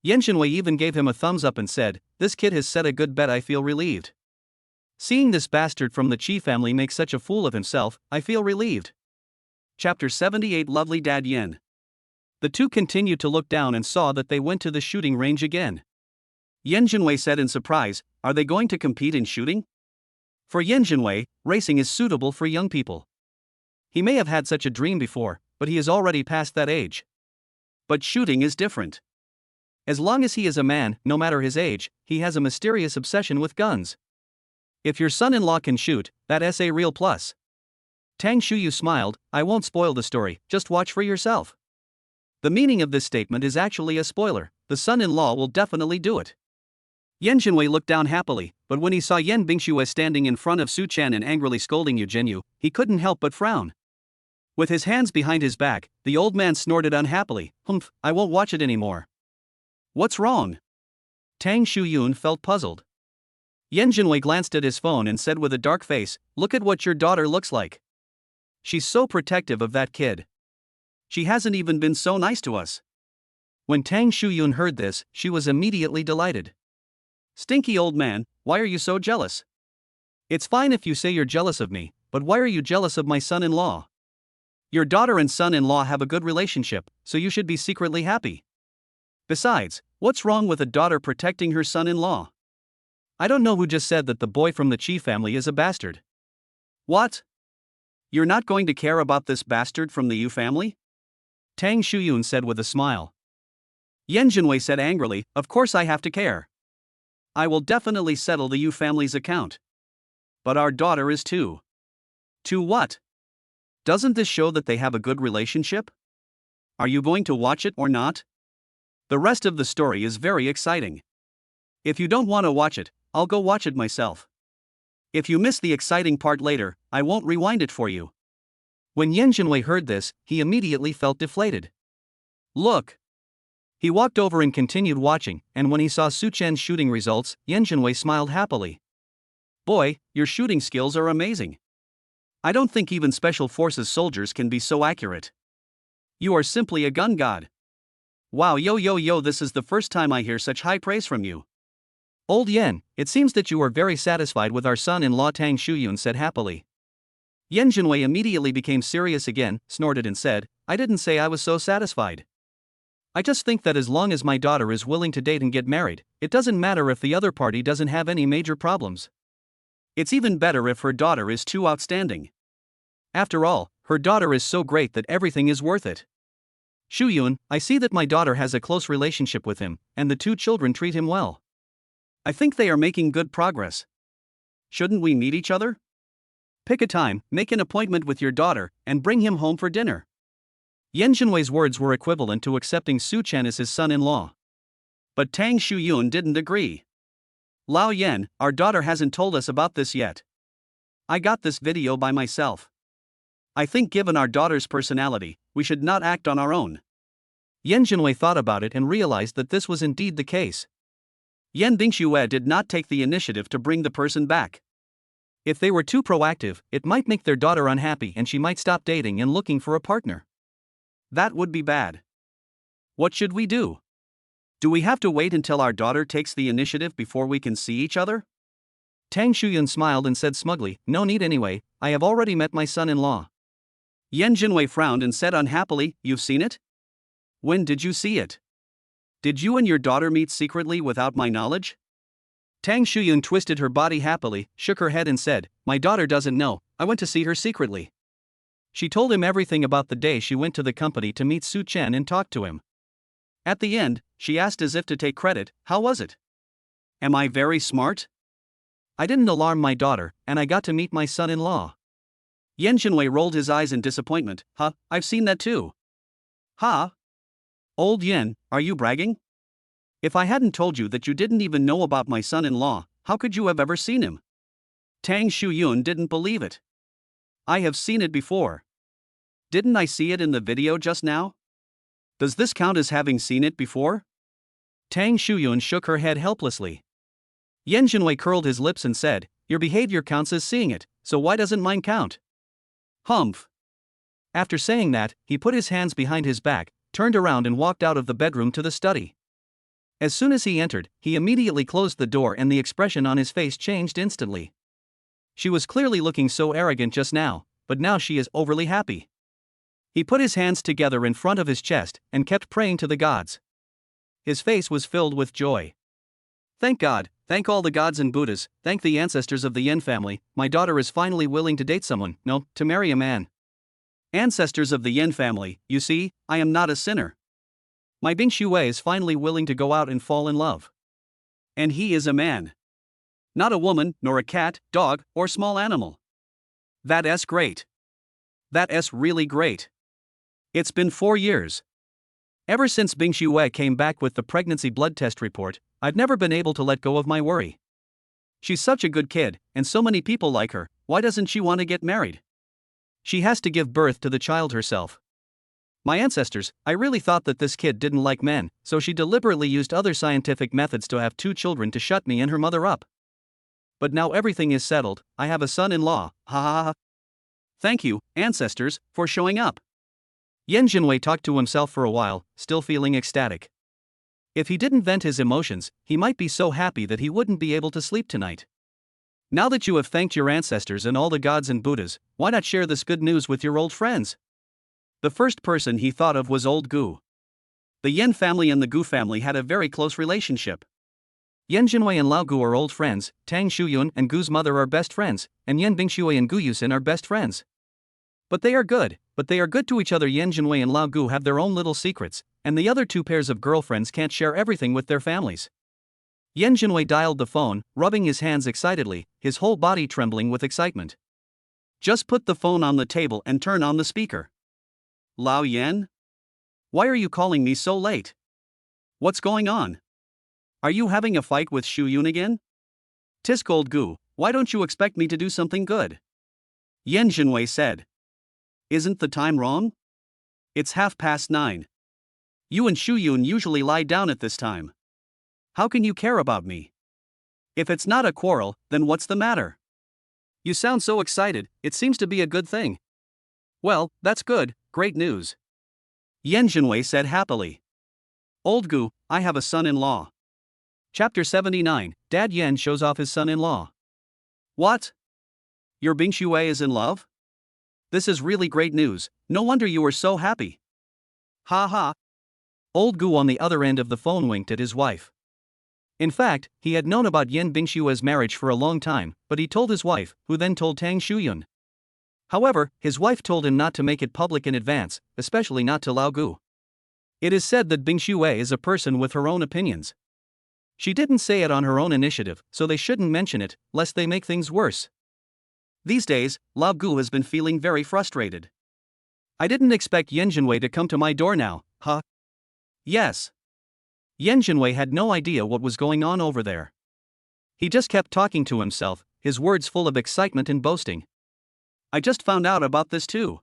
Yan Jinwei even gave him a thumbs up and said, this kid has set a good bet, I feel relieved. Seeing this bastard from the Qi family make such a fool of himself, I feel relieved. Chapter 78 Lovely Dad Yen. The two continued to look down and saw that they went to the shooting range again. Yan Jinwei said in surprise, are they going to compete in shooting? For Yan Jinwei, racing is suitable for young people. He may have had such a dream before, but he is already past that age. But shooting is different. As long as he is a man, no matter his age, he has a mysterious obsession with guns. If your son-in-law can shoot, that's a real plus. Tang Shuyu smiled, I won't spoil the story, just watch for yourself. The meaning of this statement is actually a spoiler, the son-in-law will definitely do it. Yan Jinwei looked down happily, but when he saw Yan Bingxue standing in front of Su Chen and angrily scolding Yu Jinyu, he couldn't help but frown. With his hands behind his back, the old man snorted unhappily, humph, I won't watch it anymore. What's wrong? Tang Shuyun felt puzzled. Yan Jinwei glanced at his phone and said with a dark face, look at what your daughter looks like. She's so protective of that kid. She hasn't even been so nice to us. When Tang Shuyun heard this, she was immediately delighted. Stinky old man, why are you so jealous? It's fine if you say you're jealous of me, but why are you jealous of my son-in-law? Your daughter and son-in-law have a good relationship, so you should be secretly happy. Besides, what's wrong with a daughter protecting her son-in-law? I don't know who just said that the boy from the Qi family is a bastard. What? You're not going to care about this bastard from the Yu family? Tang Shuyun said with a smile. Yan Jinwei said angrily, of course I have to care. I will definitely settle the Yu family's account. But our daughter is too. To what? Doesn't this show that they have a good relationship? Are you going to watch it or not? The rest of the story is very exciting. If you don't want to watch it, I'll go watch it myself. If you miss the exciting part later, I won't rewind it for you. When Yan Jinwei heard this, he immediately felt deflated. Look! He walked over and continued watching, and when he saw Su Chen's shooting results, Yan Jinwei smiled happily. Boy, your shooting skills are amazing. I don't think even Special Forces soldiers can be so accurate. You are simply a gun god. Wow, yo, this is the first time I hear such high praise from you. Old Yen, it seems that you are very satisfied with our son-in-law, Tang Shuyun said happily. Yen Jinwei immediately became serious again, snorted and said, I didn't say I was so satisfied. I just think that as long as my daughter is willing to date and get married, it doesn't matter if the other party doesn't have any major problems. It's even better if her daughter is too outstanding. After all, her daughter is so great that everything is worth it. Shuyun, I see that my daughter has a close relationship with him, and the two children treat him well. I think they are making good progress. Shouldn't we meet each other? Pick a time, make an appointment with your daughter, and bring him home for dinner. Yen Jinwei's words were equivalent to accepting Su Chen as his son-in-law. But Tang Shuyun didn't agree. Lao Yen, our daughter hasn't told us about this yet. I got this video by myself. I think given our daughter's personality, we should not act on our own. Yen Jinwei thought about it and realized that this was indeed the case. Yen Bingxue did not take the initiative to bring the person back. If they were too proactive, it might make their daughter unhappy and she might stop dating and looking for a partner. That would be bad. What should we do? Do we have to wait until our daughter takes the initiative before we can see each other? Tang Shuyun smiled and said smugly, no need anyway, I have already met my son-in-law. Yen Jinwei frowned and said unhappily, you've seen it? When did you see it? Did you and your daughter meet secretly without my knowledge? Tang Shuyun twisted her body happily, shook her head and said, my daughter doesn't know, I went to see her secretly. She told him everything about the day she went to the company to meet Su Chen and talk to him. At the end, she asked as if to take credit, how was it? Am I very smart? I didn't alarm my daughter, and I got to meet my son-in-law. Yen Jinwei rolled his eyes in disappointment. I've seen that too. Old Yen, are you bragging? If I hadn't told you that you didn't even know about my son-in-law, how could you have ever seen him? Tang Shuyun didn't believe it. I have seen it before. Didn't I see it in the video just now? Does this count as having seen it before? Tang Shuyun shook her head helplessly. Yen Jinwei curled his lips and said, your behavior counts as seeing it, so why doesn't mine count? Humph. After saying that, he put his hands behind his back, turned around and walked out of the bedroom to the study. As soon as he entered, he immediately closed the door and the expression on his face changed instantly. She was clearly looking so arrogant just now, but now she is overly happy. He put his hands together in front of his chest and kept praying to the gods. His face was filled with joy. Thank God, thank all the gods and Buddhas, thank the ancestors of the Yen family, my daughter is finally willing to date someone, no, to marry a man. Ancestors of the Yen family, you see, I am not a sinner. My Bingxue is finally willing to go out and fall in love. And he is a man. Not a woman, nor a cat, dog, or small animal. That's great. That's really great. It's been 4 years. Ever since Bingxue came back with the pregnancy blood test report, I've never been able to let go of my worry. She's such a good kid, and so many people like her, why doesn't she want to get married? She has to give birth to the child herself. My ancestors, I really thought that this kid didn't like men, so she deliberately used other scientific methods to have 2 children to shut me and her mother up. But now everything is settled, I have a son-in-law, ha ha ha. Thank you, ancestors, for showing up. Yen Jinwei talked to himself for a while, still feeling ecstatic. If he didn't vent his emotions, he might be so happy that he wouldn't be able to sleep tonight. Now that you have thanked your ancestors and all the gods and Buddhas, why not share this good news with your old friends? The first person he thought of was old Gu. The Yen family and the Gu family had a very close relationship. Yen Jinwei and Lao Gu are old friends, Tang Shuyun and Gu's mother are best friends, and Yen Bingxue and Gu Yusin are best friends. But they are good to each other. Yen Jinwei and Lao Gu have their own little secrets, and the other 2 pairs of girlfriends can't share everything with their families. Yen Jinwei dialed the phone, rubbing his hands excitedly, his whole body trembling with excitement. Just put the phone on the table and turn on the speaker. Lao Yen? Why are you calling me so late? What's going on? Are you having a fight with Shuyun again? Tisk old Gu, why don't you expect me to do something good? Yen Jinwei said. Isn't the time wrong? It's 9:30. You and Shuyun usually lie down at this time. How can you care about me? If it's not a quarrel, then what's the matter? You sound so excited, it seems to be a good thing. Well, that's good, great news. Yan Jinwei said happily. Old Gu, I have a son-in-law. Chapter 79, Dad Yan shows off his son-in-law. What? Your Bing Shui is in love? This is really great news, no wonder you were so happy. Ha ha. Old Gu on the other end of the phone winked at his wife. In fact, he had known about Yan Bingshue's marriage for a long time, but he told his wife, who then told Tang Shuyun. However, his wife told him not to make it public in advance, especially not to Lao Gu. It is said that Bing Shue is a person with her own opinions. She didn't say it on her own initiative, so they shouldn't mention it, lest they make things worse. These days, Lao Gu has been feeling very frustrated. I didn't expect Yan Jinwei to come to my door now, huh? Yes. Yan Jinwei had no idea what was going on over there. He just kept talking to himself, his words full of excitement and boasting. I just found out about this too.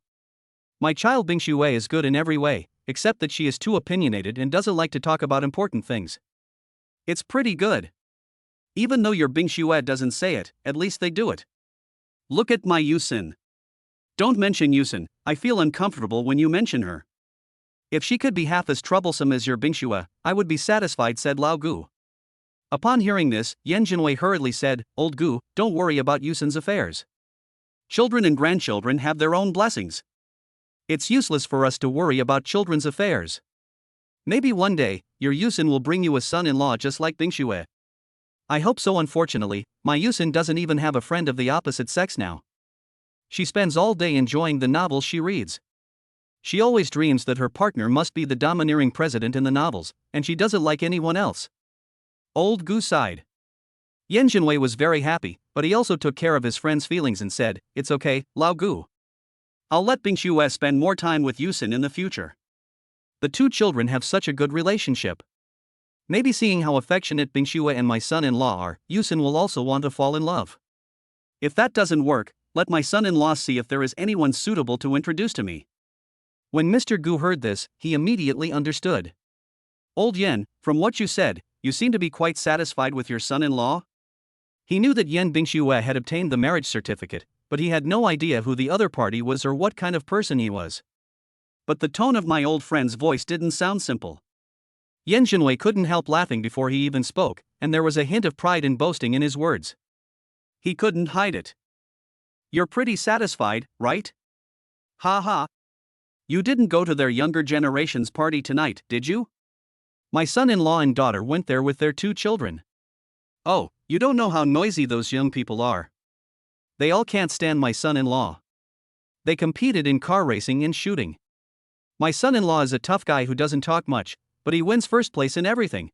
My child Bing Shue is good in every way, except that she is too opinionated and doesn't like to talk about important things. It's pretty good. Even though your Bing Shue doesn't say it, at least they do it. Look at my Yusin. Don't mention Yusin, I feel uncomfortable when you mention her. If she could be half as troublesome as your Bing Shue, I would be satisfied, said Lao Gu. Upon hearing this, Yan Jinwei hurriedly said, Old Gu, don't worry about Yusin's affairs. Children and grandchildren have their own blessings. It's useless for us to worry about children's affairs. Maybe one day, your Yusin will bring you a son-in-law just like Bing Shue. I hope so. Unfortunately, my Yusin doesn't even have a friend of the opposite sex now. She spends all day enjoying the novels she reads. She always dreams that her partner must be the domineering president in the novels, and she doesn't like anyone else. Old Gu sighed. Yan Jinwei was very happy, but he also took care of his friend's feelings and said, It's okay, Lao Gu. I'll let Bing Shue spend more time with Yusin in the future. The two children have such a good relationship. Maybe seeing how affectionate Bing Shue and my son-in-law are, Yusin will also want to fall in love. If that doesn't work, let my son-in-law see if there is anyone suitable to introduce to me. When Mr. Gu heard this, he immediately understood. Old Yan, from what you said, you seem to be quite satisfied with your son-in-law? He knew that Yan Bingshue had obtained the marriage certificate, but he had no idea who the other party was or what kind of person he was. But the tone of my old friend's voice didn't sound simple. Yan Jinwei couldn't help laughing before he even spoke, and there was a hint of pride and boasting in his words. He couldn't hide it. You're pretty satisfied, right? Ha ha. You didn't go to their younger generation's party tonight, did you? My son-in-law and daughter went there with their two children. Oh, you don't know how noisy those young people are. They all can't stand my son-in-law. They competed in car racing and shooting. My son-in-law is a tough guy who doesn't talk much, but he wins first place in everything.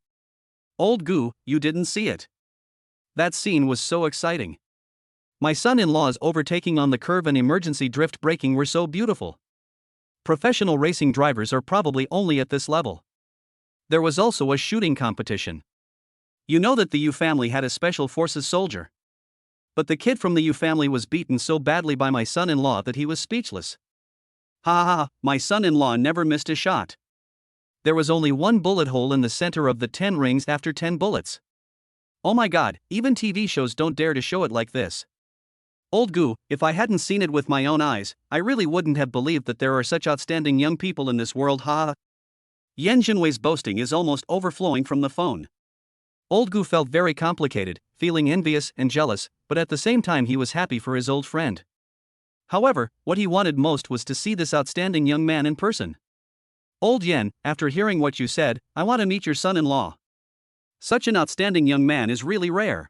Old Gu, you didn't see it. That scene was so exciting. My son-in-law's overtaking on the curve and emergency drift braking were so beautiful. Professional racing drivers are probably only at this level. There was also a shooting competition. You know that the Yu family had a special forces soldier. But the kid from the Yu family was beaten so badly by my son-in-law that he was speechless. Ha ha ha, my son-in-law never missed a shot. There was only one bullet hole in the center of the 10 rings after 10 bullets. Oh my god, even TV shows don't dare to show it like this. Old Gu, if I hadn't seen it with my own eyes, I really wouldn't have believed that there are such outstanding young people in this world. Ha ha. Yan Jinwei's boasting is almost overflowing from the phone. Old Gu felt very complicated, feeling envious and jealous, but at the same time he was happy for his old friend. However, what he wanted most was to see this outstanding young man in person. Old Yan, after hearing what you said, I want to meet your son-in-law. Such an outstanding young man is really rare.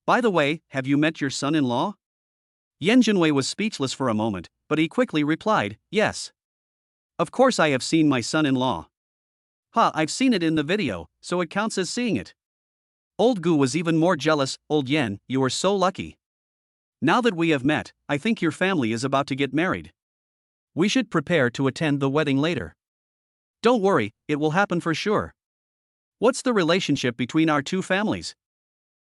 By the way, have you met your son-in-law? Yan Jinwei was speechless for a moment, but he quickly replied, yes. Of course I have seen my son-in-law. I've seen it in the video, so it counts as seeing it. Old Gu was even more jealous. Old Yan, you are so lucky. Now that we have met, I think your family is about to get married. We should prepare to attend the wedding later. Don't worry, it will happen for sure. What's the relationship between our two families?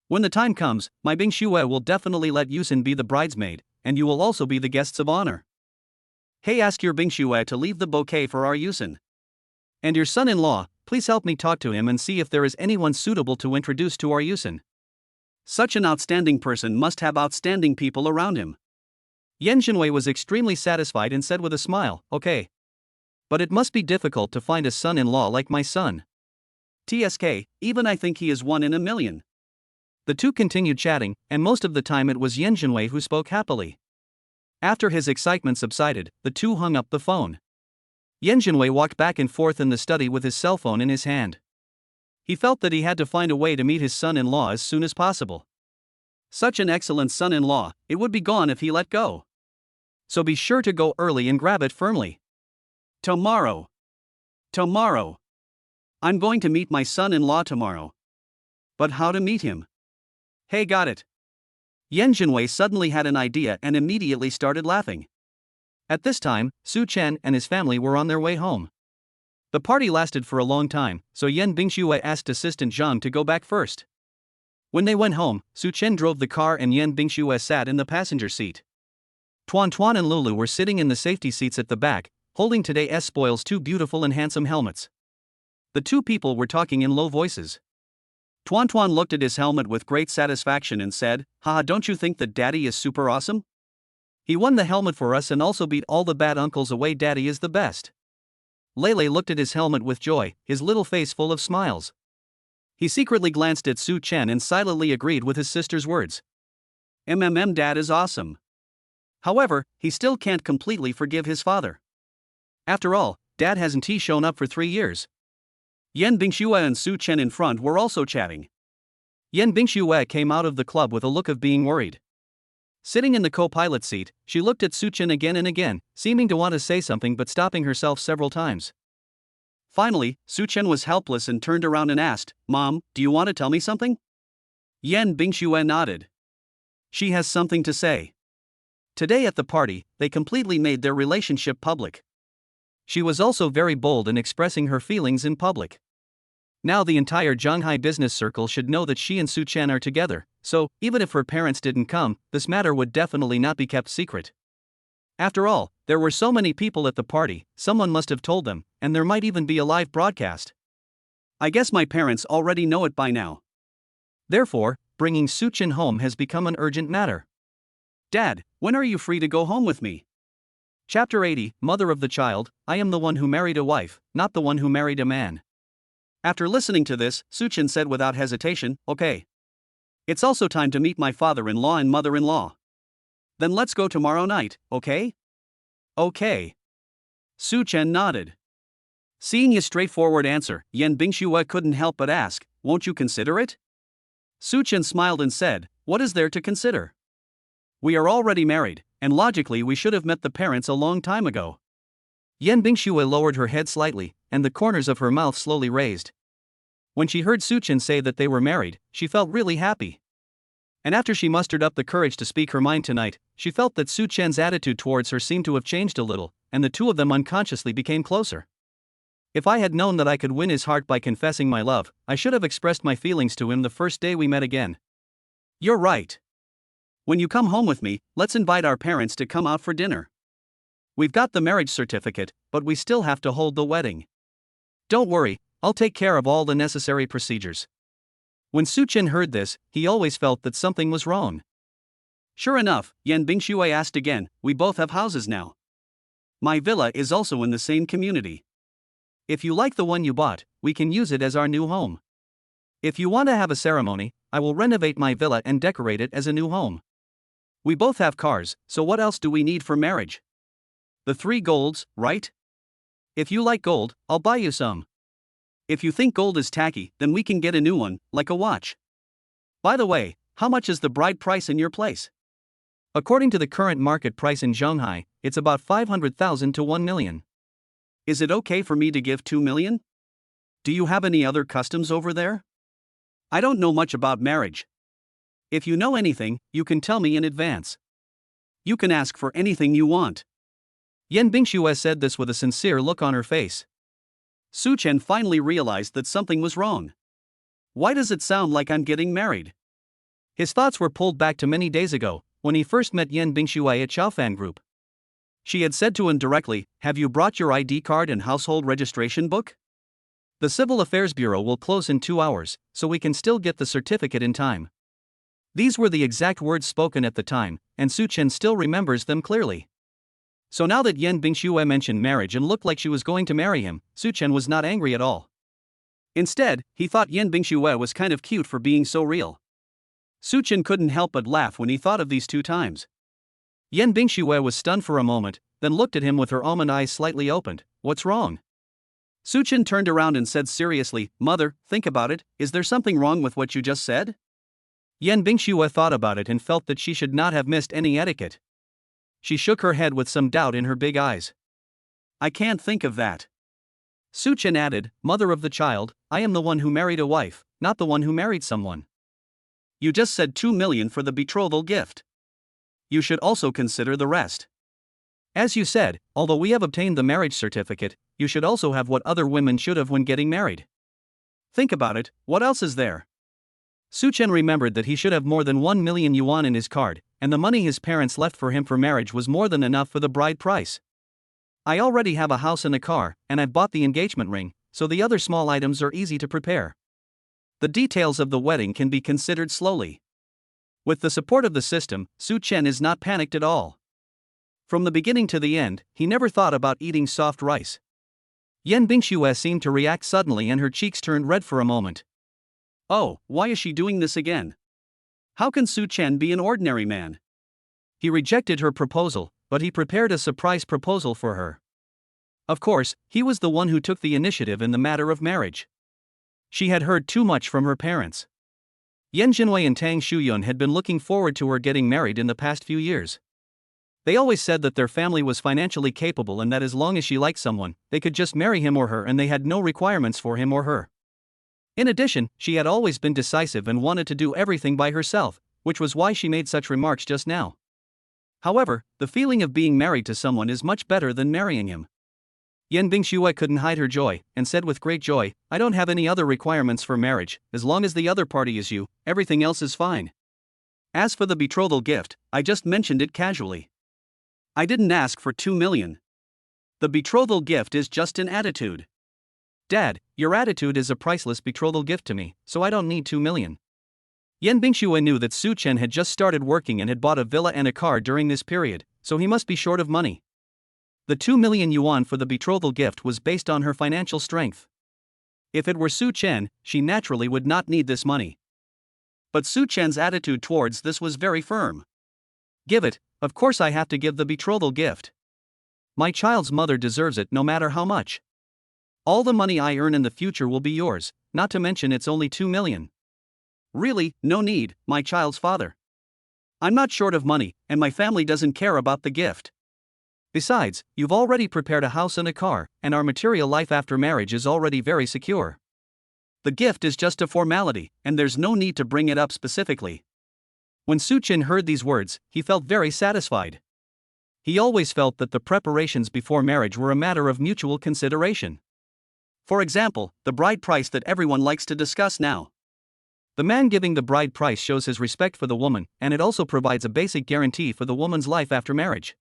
When the time comes, my Bing Shue will definitely let Yusin be the bridesmaid, and you will also be the guests of honor. Hey, ask your Bing Shue to leave the bouquet for our Yusin. And your son-in-law, please help me talk to him and see if there is anyone suitable to introduce to our Yusin. Such an outstanding person must have outstanding people around him. Yan Jinwei was extremely satisfied and said with a smile, okay. but it must be difficult to find a son-in-law like my son. TSK, even I think he is one in a million. The two continued chatting, and most of the time it was Yen Jinwei who spoke happily. After his excitement subsided, the two hung up the phone. Yen Jinwei walked back and forth in the study with his cell phone in his hand. He felt that he had to find a way to meet his son-in-law as soon as possible. Such an excellent son-in-law, it would be gone if he let go. So be sure to go early and grab it firmly. Tomorrow. Tomorrow. I'm going to meet my son-in-law tomorrow. But how to meet him? Hey, got it. Yen Jinwei suddenly had an idea and immediately started laughing. At this time, Su Chen and his family were on their way home. The party lasted for a long time, so Yen Bingxue asked assistant Zhang to go back first. When they went home, Su Chen drove the car and Yen Bingxue sat in the passenger seat. Tuan Tuan and Lulu were sitting in the safety seats at the back, holding today's spoils two beautiful and handsome helmets. The two people were talking in low voices. Tuan Tuan looked at his helmet with great satisfaction and said, "Haha, don't you think that Daddy is super awesome? He won the helmet for us and also beat all the bad uncles away. Daddy is the best." Lele looked at his helmet with joy, his little face full of smiles. He secretly glanced at Su Chen and silently agreed with his sister's words. Dad is awesome. However, he still can't completely forgive his father. After all, Dad hasn't shown up for 3 years. Yen Bingxue and Su Chen in front were also chatting. Yen Bingxue came out of the club with a look of being worried. Sitting in the co-pilot seat, she looked at Su Chen again and again, seeming to want to say something but stopping herself several times. Finally, Su Chen was helpless and turned around and asked, "Mom, do you want to tell me something?" Yen Bingxue nodded. She has something to say. Today at the party, they completely made their relationship public. She was also very bold in expressing her feelings in public. Now the entire Shanghai business circle should know that she and Su Chen are together, so, even if her parents didn't come, this matter would definitely not be kept secret. After all, there were so many people at the party, someone must have told them, and there might even be a live broadcast. I guess my parents already know it by now. Therefore, bringing Su Chen home has become an urgent matter. Dad, when are you free to go home with me? Chapter 80, Mother of the Child, I am the one who married a wife, not the one who married a man. After listening to this, Su Chen said without hesitation, "Okay. It's also time to meet my father-in-law and mother-in-law. Then let's go tomorrow night, okay?" Okay. Su Chen nodded. Seeing his straightforward answer, Yen Bingxue couldn't help but ask, "Won't you consider it?" Su Chen smiled and said, "What is there to consider? We are already married, and logically we should have met the parents a long time ago." Yen Bingxue lowered her head slightly, and the corners of her mouth slowly raised. When she heard Su Chen say that they were married, she felt really happy. And after she mustered up the courage to speak her mind tonight, she felt that Su Chen's attitude towards her seemed to have changed a little, and the two of them unconsciously became closer. If I had known that I could win his heart by confessing my love, I should have expressed my feelings to him the first day we met again. You're right. When you come home with me, let's invite our parents to come out for dinner. We've got the marriage certificate, but we still have to hold the wedding. Don't worry, I'll take care of all the necessary procedures. When Su Chen heard this, he always felt that something was wrong. Sure enough, Yen Bingxue asked again, "We both have houses now. My villa is also in the same community. If you like the one you bought, we can use it as our new home. If you want to have a ceremony, I will renovate my villa and decorate it as a new home. We both have cars, so what else do we need for marriage? The 3 golds, right? If you like gold, I'll buy you some. If you think gold is tacky, then we can get a new one, like a watch. By the way, how much is the bride price in your place?" According to the current market price in Shanghai, it's about 500,000 to 1 million. Is it okay for me to give 2 million? Do you have any other customs over there? I don't know much about marriage. If you know anything, you can tell me in advance. You can ask for anything you want. Yen Bingxue said this with a sincere look on her face. Su Chen finally realized that something was wrong. Why does it sound like I'm getting married? His thoughts were pulled back to many days ago, when he first met Yen Bingxue at Xiaofan Group. She had said to him directly, "Have you brought your ID card and household registration book? The Civil Affairs Bureau will close in 2 hours, so we can still get the certificate in time." These were the exact words spoken at the time, and Su Chen still remembers them clearly. So now that Yan Bingxue mentioned marriage and looked like she was going to marry him, Su Chen was not angry at all. Instead, he thought Yan Bingxue was kind of cute for being so real. Su Chen couldn't help but laugh when he thought of these 2 times. Yan Bingxue was stunned for a moment, then looked at him with her almond eyes slightly opened. What's wrong? Su Chen turned around and said seriously, Mother, think about it, is there something wrong with what you just said? Yan Bingxue thought about it and felt that she should not have missed any etiquette. She shook her head with some doubt in her big eyes. I can't think of that. Su Chen added, Mother of the child, I am the one who married a wife, not the one who married someone. You just said 2 million for the betrothal gift. You should also consider the rest. As you said, although we have obtained the marriage certificate, you should also have what other women should have when getting married. Think about it, what else is there? Su Chen remembered that he should have more than 1 million yuan in his card, and the money his parents left for him for marriage was more than enough for the bride price. I already have a house and a car, and I've bought the engagement ring, so the other small items are easy to prepare. The details of the wedding can be considered slowly. With the support of the system, Su Chen is not panicked at all. From the beginning to the end, he never thought about eating soft rice. Yan Bingxue seemed to react suddenly and her cheeks turned red for a moment. Oh, why is she doing this again? How can Su Chen be an ordinary man? He rejected her proposal, but he prepared a surprise proposal for her. Of course, he was the one who took the initiative in the matter of marriage. She had heard too much from her parents. Yan Jinwei and Tang Shuyun had been looking forward to her getting married in the past few years. They always said that their family was financially capable and that as long as she liked someone, they could just marry him or her and they had no requirements for him or her. In addition, she had always been decisive and wanted to do everything by herself, which was why she made such remarks just now. However, the feeling of being married to someone is much better than marrying him. Yan Bingxue couldn't hide her joy, and said with great joy, I don't have any other requirements for marriage, as long as the other party is you, everything else is fine. As for the betrothal gift, I just mentioned it casually. I didn't ask for 2 million. The betrothal gift is just an attitude. Dad, your attitude is a priceless betrothal gift to me, so I don't need 2 million. Yan Bingxue knew that Su Chen had just started working and had bought a villa and a car during this period, so he must be short of money. The 2 million yuan for the betrothal gift was based on her financial strength. If it were Su Chen, she naturally would not need this money. But Su Chen's attitude towards this was very firm. Give it, of course I have to give the betrothal gift. My child's mother deserves it no matter how much. All the money I earn in the future will be yours, not to mention it's only 2 million. Really, no need, my child's father. I'm not short of money, and my family doesn't care about the gift. Besides, you've already prepared a house and a car, and our material life after marriage is already very secure. The gift is just a formality, and there's no need to bring it up specifically. When Su Chen heard these words, he felt very satisfied. He always felt that the preparations before marriage were a matter of mutual consideration. For example, the bride price that everyone likes to discuss now. The man giving the bride price shows his respect for the woman, and it also provides a basic guarantee for the woman's life after marriage.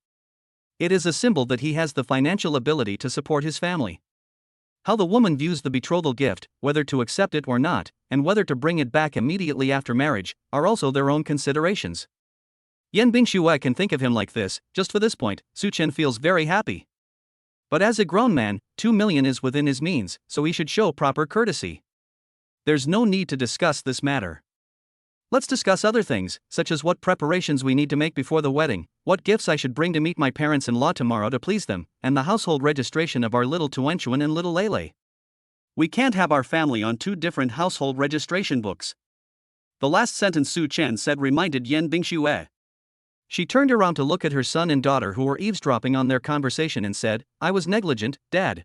It is a symbol that he has the financial ability to support his family. How the woman views the betrothal gift, whether to accept it or not, and whether to bring it back immediately after marriage, are also their own considerations. Yan Bingxue can think of him like this. Just for this point, Su Chen feels very happy. But as a grown man, 2 million is within his means, so he should show proper courtesy. There's no need to discuss this matter. Let's discuss other things, such as what preparations we need to make before the wedding, what gifts I should bring to meet my parents-in-law tomorrow to please them, and the household registration of our little Tuanchuan and little Lele. We can't have our family on 2 different household registration books. The last sentence Su Chen said reminded Yan Bingxue. She turned around to look at her son and daughter who were eavesdropping on their conversation and said, I was negligent, Dad.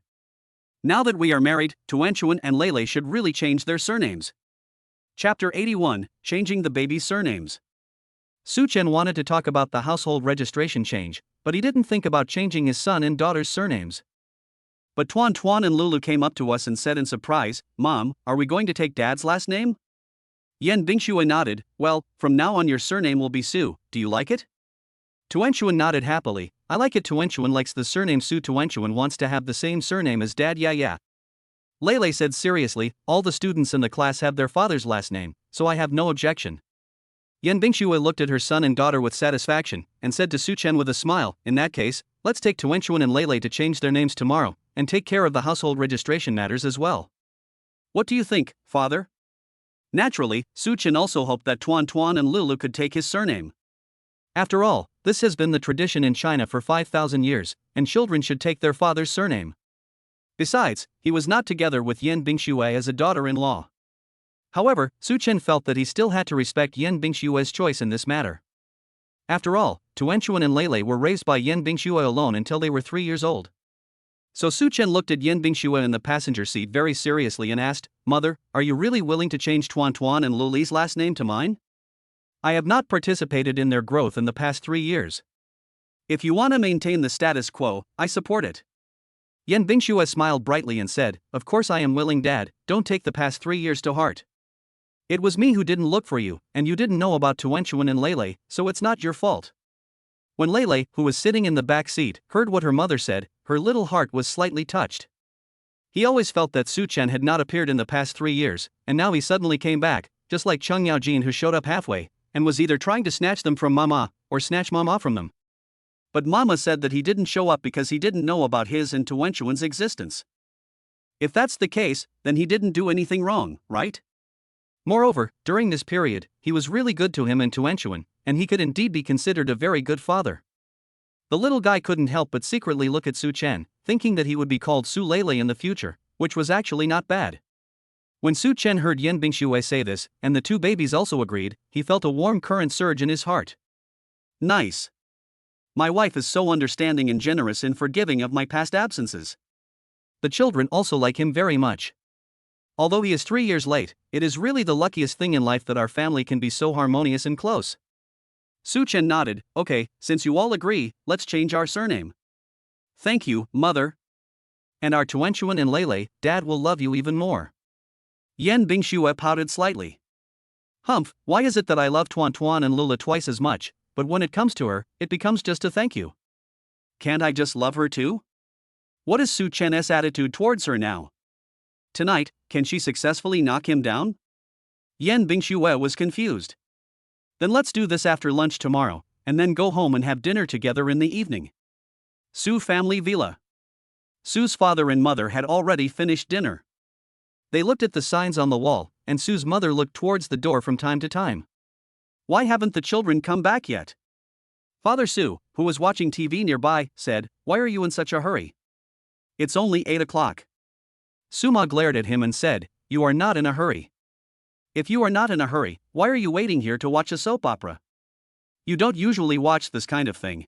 Now that we are married, Tuanchuan and Lele should really change their surnames. Chapter 81, Changing the Baby's Surnames. Su Chen wanted to talk about the household registration change, but he didn't think about changing his son and daughter's surnames. But Tuan and Lulu came up to us and said in surprise, Mom, are we going to take Dad's last name? Yan Bingxue nodded, well, from now on your surname will be Su, do you like it? Tuanchuan nodded happily, I like it. Tuanchuan likes the surname Su. Tuanchuan wants to have the same surname as Dad. Yeah. Lele said seriously, all the students in the class have their father's last name, so I have no objection. Yan Bingxue looked at her son and daughter with satisfaction, and said to Su Chen with a smile, in that case, Let's take Tuanchuan and Lele to change their names tomorrow, and take care of the household registration matters as well. What do you think, father? Naturally, Suchin also hoped that Tuan Tuan and Lulu could take his surname. After all, this has been the tradition in China for 5,000 years, and children should take their father's surname. Besides, he was not together with Yan Bingshui as a daughter-in-law. However, Suchen felt that he still had to respect Yan Bingshui's choice in this matter. After all, Tuanchuan and Lele were raised by Yan Bingshui alone until they were 3 years old. So Suchen looked at Yan Bingshui in the passenger seat very seriously and asked, "Mother, are you really willing to change Tuan Tuan and Luli's last name to mine? I have not participated in their growth in the past 3 years. If you want to maintain the status quo, I support it." Yan Bingshui smiled brightly and said, "Of course I am willing, Dad, don't take the past 3 years to heart. It was me who didn't look for you, and you didn't know about Tuanchuan and Lele, so it's not your fault." When Lele, who was sitting in the back seat, heard what her mother said, her little heart was slightly touched. He always felt that Suchen had not appeared in the past 3 years, and now he suddenly came back, just like Cheng Yaojin, who showed up halfway, and was either trying to snatch them from Mama, or snatch Mama from them. But Mama said that he didn't show up because he didn't know about his and Tuanchuan's existence. If that's the case, then he didn't do anything wrong, right? Moreover, during this period, he was really good to him and Tuanchuan, and he could indeed be considered a very good father. The little guy couldn't help but secretly look at Su Chen, thinking that he would be called Su Lele in the future, which was actually not bad. When Su Chen heard Yan Bingshui say this, and the two babies also agreed, he felt a warm current surge in his heart. Nice. My wife is so understanding and generous in forgiving of my past absences. The children also like him very much. Although he is 3 years late, it is really the luckiest thing in life that our family can be so harmonious and close. Su Chen nodded. "Okay, since you all agree, let's change our surname." "Thank you, Mother." "And our Tuanchuan and Lele, Dad will love you even more." Yan Bingshui pouted slightly. "Humph, why is it that I love Tuan Tuan and Lula twice as much, but when it comes to her, it becomes just a thank you? Can't I just love her too? What is Su Chen's attitude towards her now? Tonight, can she successfully knock him down?" Yan Bingshui was confused. "Then let's do this after lunch tomorrow, and then go home and have dinner together in the evening." Su family villa. Su's father and mother had already finished dinner. They looked at the signs on the wall, and Su's mother looked towards the door from time to time. "Why haven't the children come back yet?" Father Su, who was watching TV nearby, said, "Why are you in such a hurry? It's only 8 o'clock. Suma glared at him and said, "You are not in a hurry." "If you are not in a hurry, why are you waiting here to watch a soap opera? You don't usually watch this kind of thing."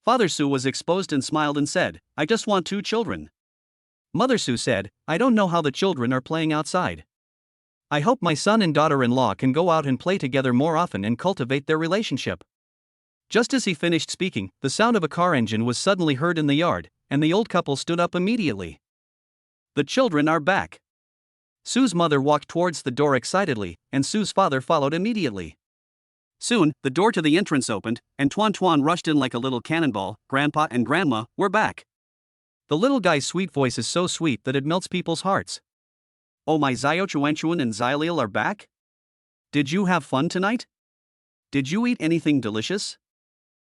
Father Su was exposed and smiled and said, "I just want 2 children." Mother Su said, "I don't know how the children are playing outside. I hope my son and daughter-in-law can go out and play together more often and cultivate their relationship." Just as he finished speaking, the sound of a car engine was suddenly heard in the yard, and the old couple stood up immediately. "The children are back." Su's mother walked towards the door excitedly, and Su's father followed immediately. Soon, the door to the entrance opened, and Tuan Tuan rushed in like a little cannonball. "Grandpa and Grandma, we're back." The little guy's sweet voice is so sweet that it melts people's hearts. "Oh, my Zio Chuanchuan and Zilil are back? Did you have fun tonight? Did you eat anything delicious?"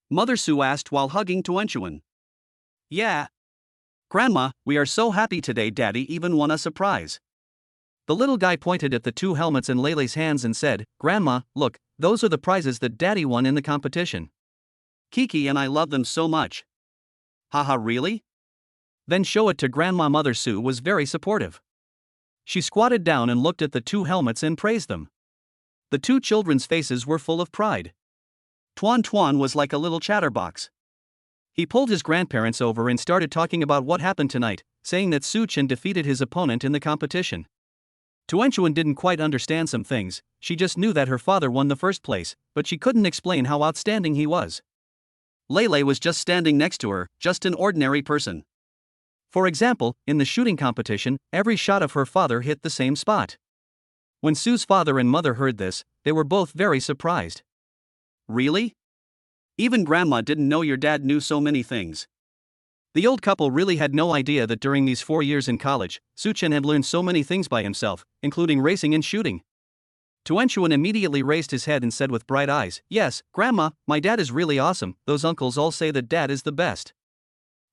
Mother Su asked while hugging Tuanchuan. "Yeah. Grandma, we are so happy today. Daddy even won a surprise." The little guy pointed at the 2 helmets in Lele's hands and said, "Grandma, look, those are the prizes that Daddy won in the competition. Kiki and I love them so much." "Haha, really? Then show it to Grandma." Mother Su was very supportive. She squatted down and looked at the 2 helmets and praised them. The 2 children's faces were full of pride. Tuan Tuan was like a little chatterbox. He pulled his grandparents over and started talking about what happened tonight, saying that Su Chen defeated his opponent in the competition. Tuanchuan didn't quite understand some things. She just knew that her father won the first place, but she couldn't explain how outstanding he was. Lele was just standing next to her, just an ordinary person. For example, in the shooting competition, every shot of her father hit the same spot. When Su's father and mother heard this, they were both very surprised. "Really? Even Grandma didn't know your dad knew so many things." The old couple really had no idea that during these 4 years in college, Su Chen had learned so many things by himself, including racing and shooting. Tuanchuan immediately raised his head and said with bright eyes, "Yes, Grandma, my dad is really awesome. Those uncles all say that Dad is the best."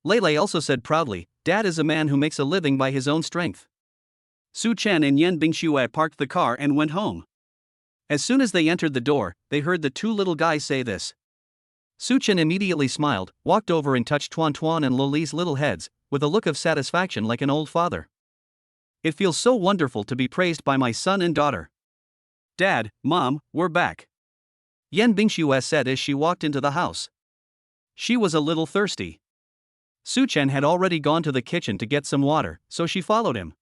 Lele also said proudly, "Dad is a man who makes a living by his own strength." Su Chen and Yan Bingxue parked the car and went home. As soon as they entered the door, they heard the two little guys say this. Su Chen immediately smiled, walked over and touched Tuan Tuan and Loli's little heads, with a look of satisfaction like an old father. "It feels so wonderful to be praised by my son and daughter. Dad, Mom, we're back," Yan Bingxue said as she walked into the house. She was a little thirsty. Su Chen had already gone to the kitchen to get some water, so she followed him.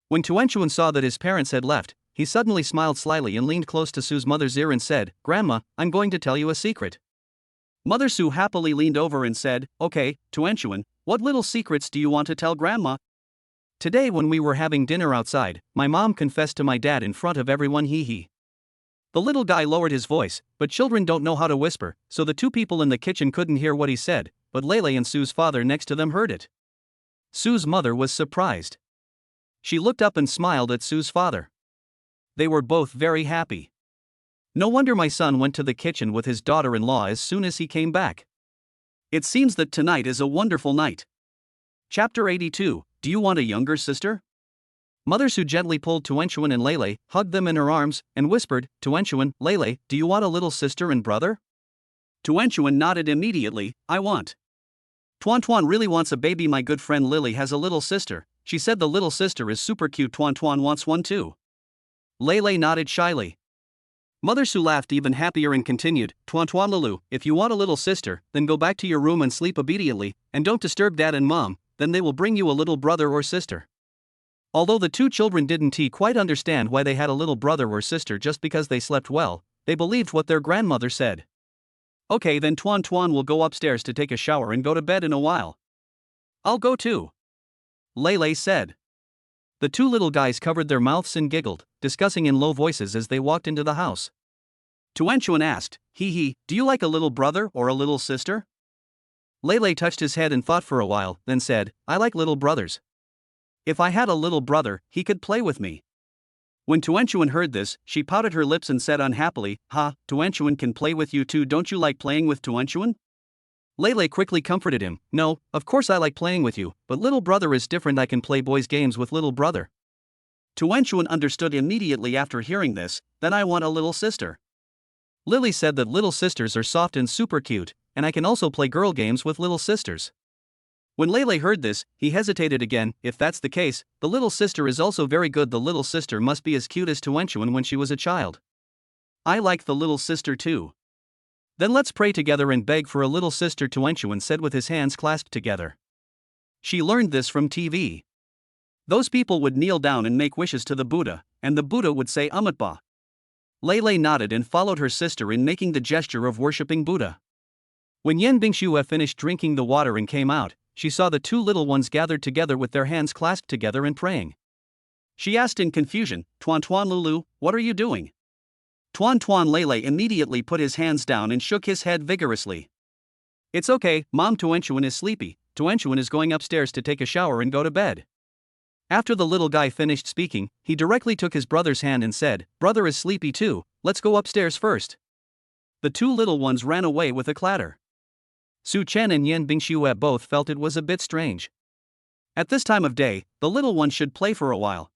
When Tuanchuan saw that his parents had left, he suddenly smiled slyly and leaned close to Su's mother's ear and said, "Grandma, I'm going to tell you a secret." Mother Su happily leaned over and said, "Okay, Tuanchuan, what little secrets do you want to tell Grandma?" Today when we were having dinner outside, my mom confessed to my dad in front of everyone, he. The little guy lowered his voice, but children don't know how to whisper, so the two people in the kitchen couldn't hear what he said, but Lele and Su's father next to them heard it. Su's mother was surprised. She looked up and smiled at Su's father. They were both very happy. No wonder my son went to the kitchen with his daughter-in-law as soon as he came back. It seems that tonight is a wonderful night. Chapter 82, Do you want a younger sister? Mother Su gently pulled Tuanchuan and Lele, hugged them in her arms, and whispered, "Tuanchuan, Lele, do you want a little sister and brother?" Tuanchuan nodded immediately, "I want." Tuan Tuan really wants a baby. My good friend Lily has a little sister. She said the little sister is super cute. Tuan Tuan wants one too. Lele nodded shyly. Mother Su laughed even happier and continued, "Tuan Tuan Lulu, if you want a little sister, then go back to your room and sleep obediently, and don't disturb Dad and Mom, then they will bring you a little brother or sister." Although the two children didn't quite understand why they had a little brother or sister just because they slept well, they believed what their grandmother said. "Okay, then Tuan Tuan will go upstairs to take a shower and go to bed in a while." "I'll go too," Lele said. The two little guys covered their mouths and giggled, discussing in low voices as they walked into the house. Tuanchuan asked, "Do you like a little brother or a little sister?" Lele touched his head and thought for a while, then said, "I like little brothers. If I had a little brother, he could play with me." When Tuanchuan heard this, she pouted her lips and said unhappily, Tuanchuan can play with you too. Don't you like playing with Tuanchuan?" Lele quickly comforted him, "No, of course I like playing with you, but little brother is different. I can play boys' games with little brother." Tuanchuan understood immediately after hearing this, "Then I want a little sister." Lily said that little sisters are soft and super cute, and I can also play girl games with little sisters. When Lele heard this, he hesitated again. If that's the case, the little sister is also very good. The little sister must be as cute as Tuanchuan when she was a child. I like the little sister too. Then let's pray together and beg for a little sister, Tuanchuan said with his hands clasped together. She learned this from TV. Those people would kneel down and make wishes to the Buddha, and the Buddha would say Amatba. Lele nodded and followed her sister in making the gesture of worshipping Buddha. When Yan Bingxue finished drinking the water and came out, she saw the two little ones gathered together with their hands clasped together and praying. She asked in confusion, "Tuan Tuan Lulu, what are you doing?" Tuan Tuan Lele immediately put his hands down and shook his head vigorously. "It's okay, Mom. Tuanchuan is sleepy. Tuanchuan is going upstairs to take a shower and go to bed." After the little guy finished speaking, he directly took his brother's hand and said, "Brother is sleepy too, let's go upstairs first." The two little ones ran away with a clatter. Su Chen and Yan Bingxue both felt it was a bit strange. At this time of day, the little ones should play for a while.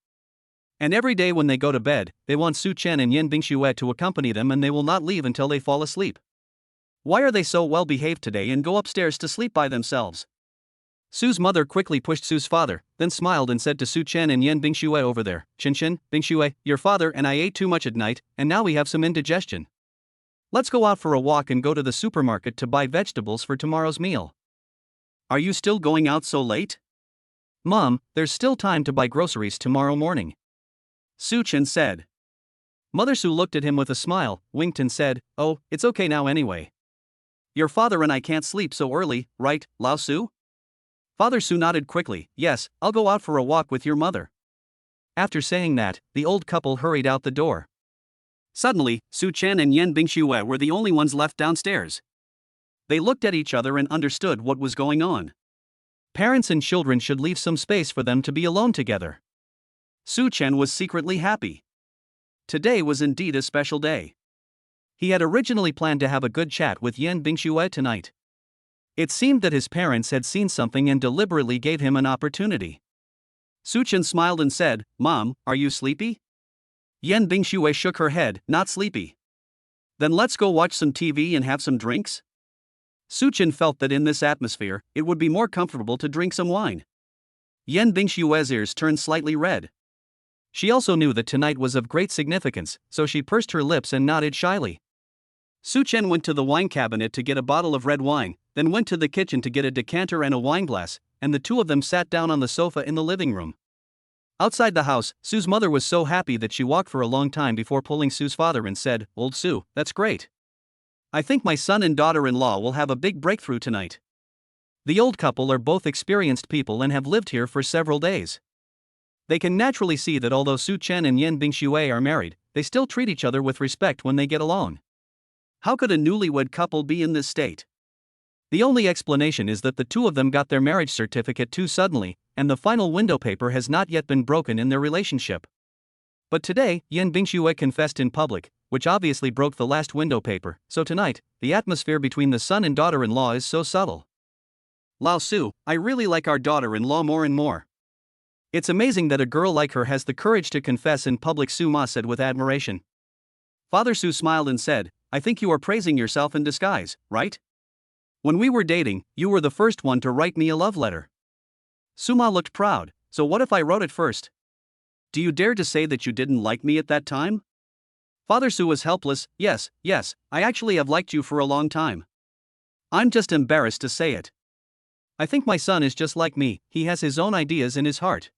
And every day when they go to bed, they want Su Chen and Yan Bingxue to accompany them and they will not leave until they fall asleep. Why are they so well behaved today and go upstairs to sleep by themselves? Su's mother quickly pushed Su's father, then smiled and said to Su Chen and Yan Bingxue over there, "Chen, Bingxue, your father and I ate too much at night, and now we have some indigestion. Let's go out for a walk and go to the supermarket to buy vegetables for tomorrow's meal." "Are you still going out so late?" "Mom, there's still time to buy groceries tomorrow morning," Su Chen said. Mother Su looked at him with a smile, winked and said, "Oh, it's okay now anyway. Your father and I can't sleep so early, right, Lao Su?" Father Su nodded quickly, "Yes, I'll go out for a walk with your mother." After saying that, the old couple hurried out the door. Suddenly, Su Chen and Yan Bingxue were the only ones left downstairs. They looked at each other and understood what was going on. Parents and children should leave some space for them to be alone together. Su Chen was secretly happy. Today was indeed a special day. He had originally planned to have a good chat with Yan Bingxue tonight. It seemed that his parents had seen something and deliberately gave him an opportunity. Su-chen smiled and said, "Mom, are you sleepy?" Yan Bingxue shook her head, "Not sleepy." "Then let's go watch some TV and have some drinks?" Su-chen felt that in this atmosphere, it would be more comfortable to drink some wine. Yan Bingshue's ears turned slightly red. She also knew that tonight was of great significance, so she pursed her lips and nodded shyly. Su-chen went to the wine cabinet to get a bottle of red wine, then went to the kitchen to get a decanter and a wineglass, and the two of them sat down on the sofa in the living room. Outside the house, Sue's mother was so happy that she walked for a long time before pulling Sue's father and said, "Old Sue, that's great. I think my son and daughter-in-law will have a big breakthrough tonight." The old couple are both experienced people and have lived here for several days. They can naturally see that although Su-chen and Yan Bingxue are married, they still treat each other with respect when they get along. How could a newlywed couple be in this state? The only explanation is that the two of them got their marriage certificate too suddenly, and the final window paper has not yet been broken in their relationship. But today, Yan Bingxue confessed in public, which obviously broke the last window paper, so tonight, the atmosphere between the son and daughter-in-law is so subtle. "Lao Su, I really like our daughter-in-law more and more. It's amazing that a girl like her has the courage to confess in public," Su Ma said with admiration. Father Su smiled and said, "I think you are praising yourself in disguise, right? When we were dating, you were the first one to write me a love letter." Su Ma looked proud, "So what if I wrote it first? Do you dare to say that you didn't like me at that time?" Father Su was helpless. Yes, I actually have liked you for a long time. I'm just embarrassed to say it. I think my son is just like me, he has his own ideas in his heart.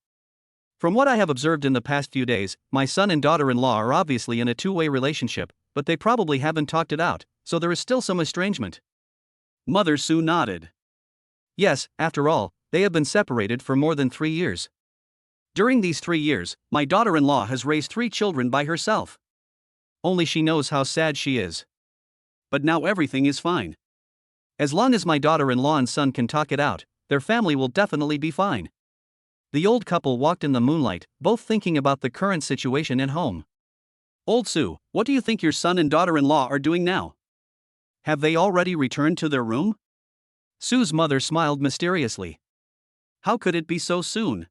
From what I have observed in the past few days, my son and daughter-in-law are obviously in a two-way relationship, but they probably haven't talked it out, so there is still some estrangement." Mother Su nodded. "Yes, after all, they have been separated for more than 3 years. During these 3 years, my daughter-in-law has raised 3 children by herself. Only she knows how sad she is. But now everything is fine. As long as my daughter-in-law and son can talk it out, their family will definitely be fine." The old couple walked in the moonlight, both thinking about the current situation at home. "Old Su, what do you think your son and daughter-in-law are doing now? Have they already returned to their room?" Sue's mother smiled mysteriously. "How could it be so soon?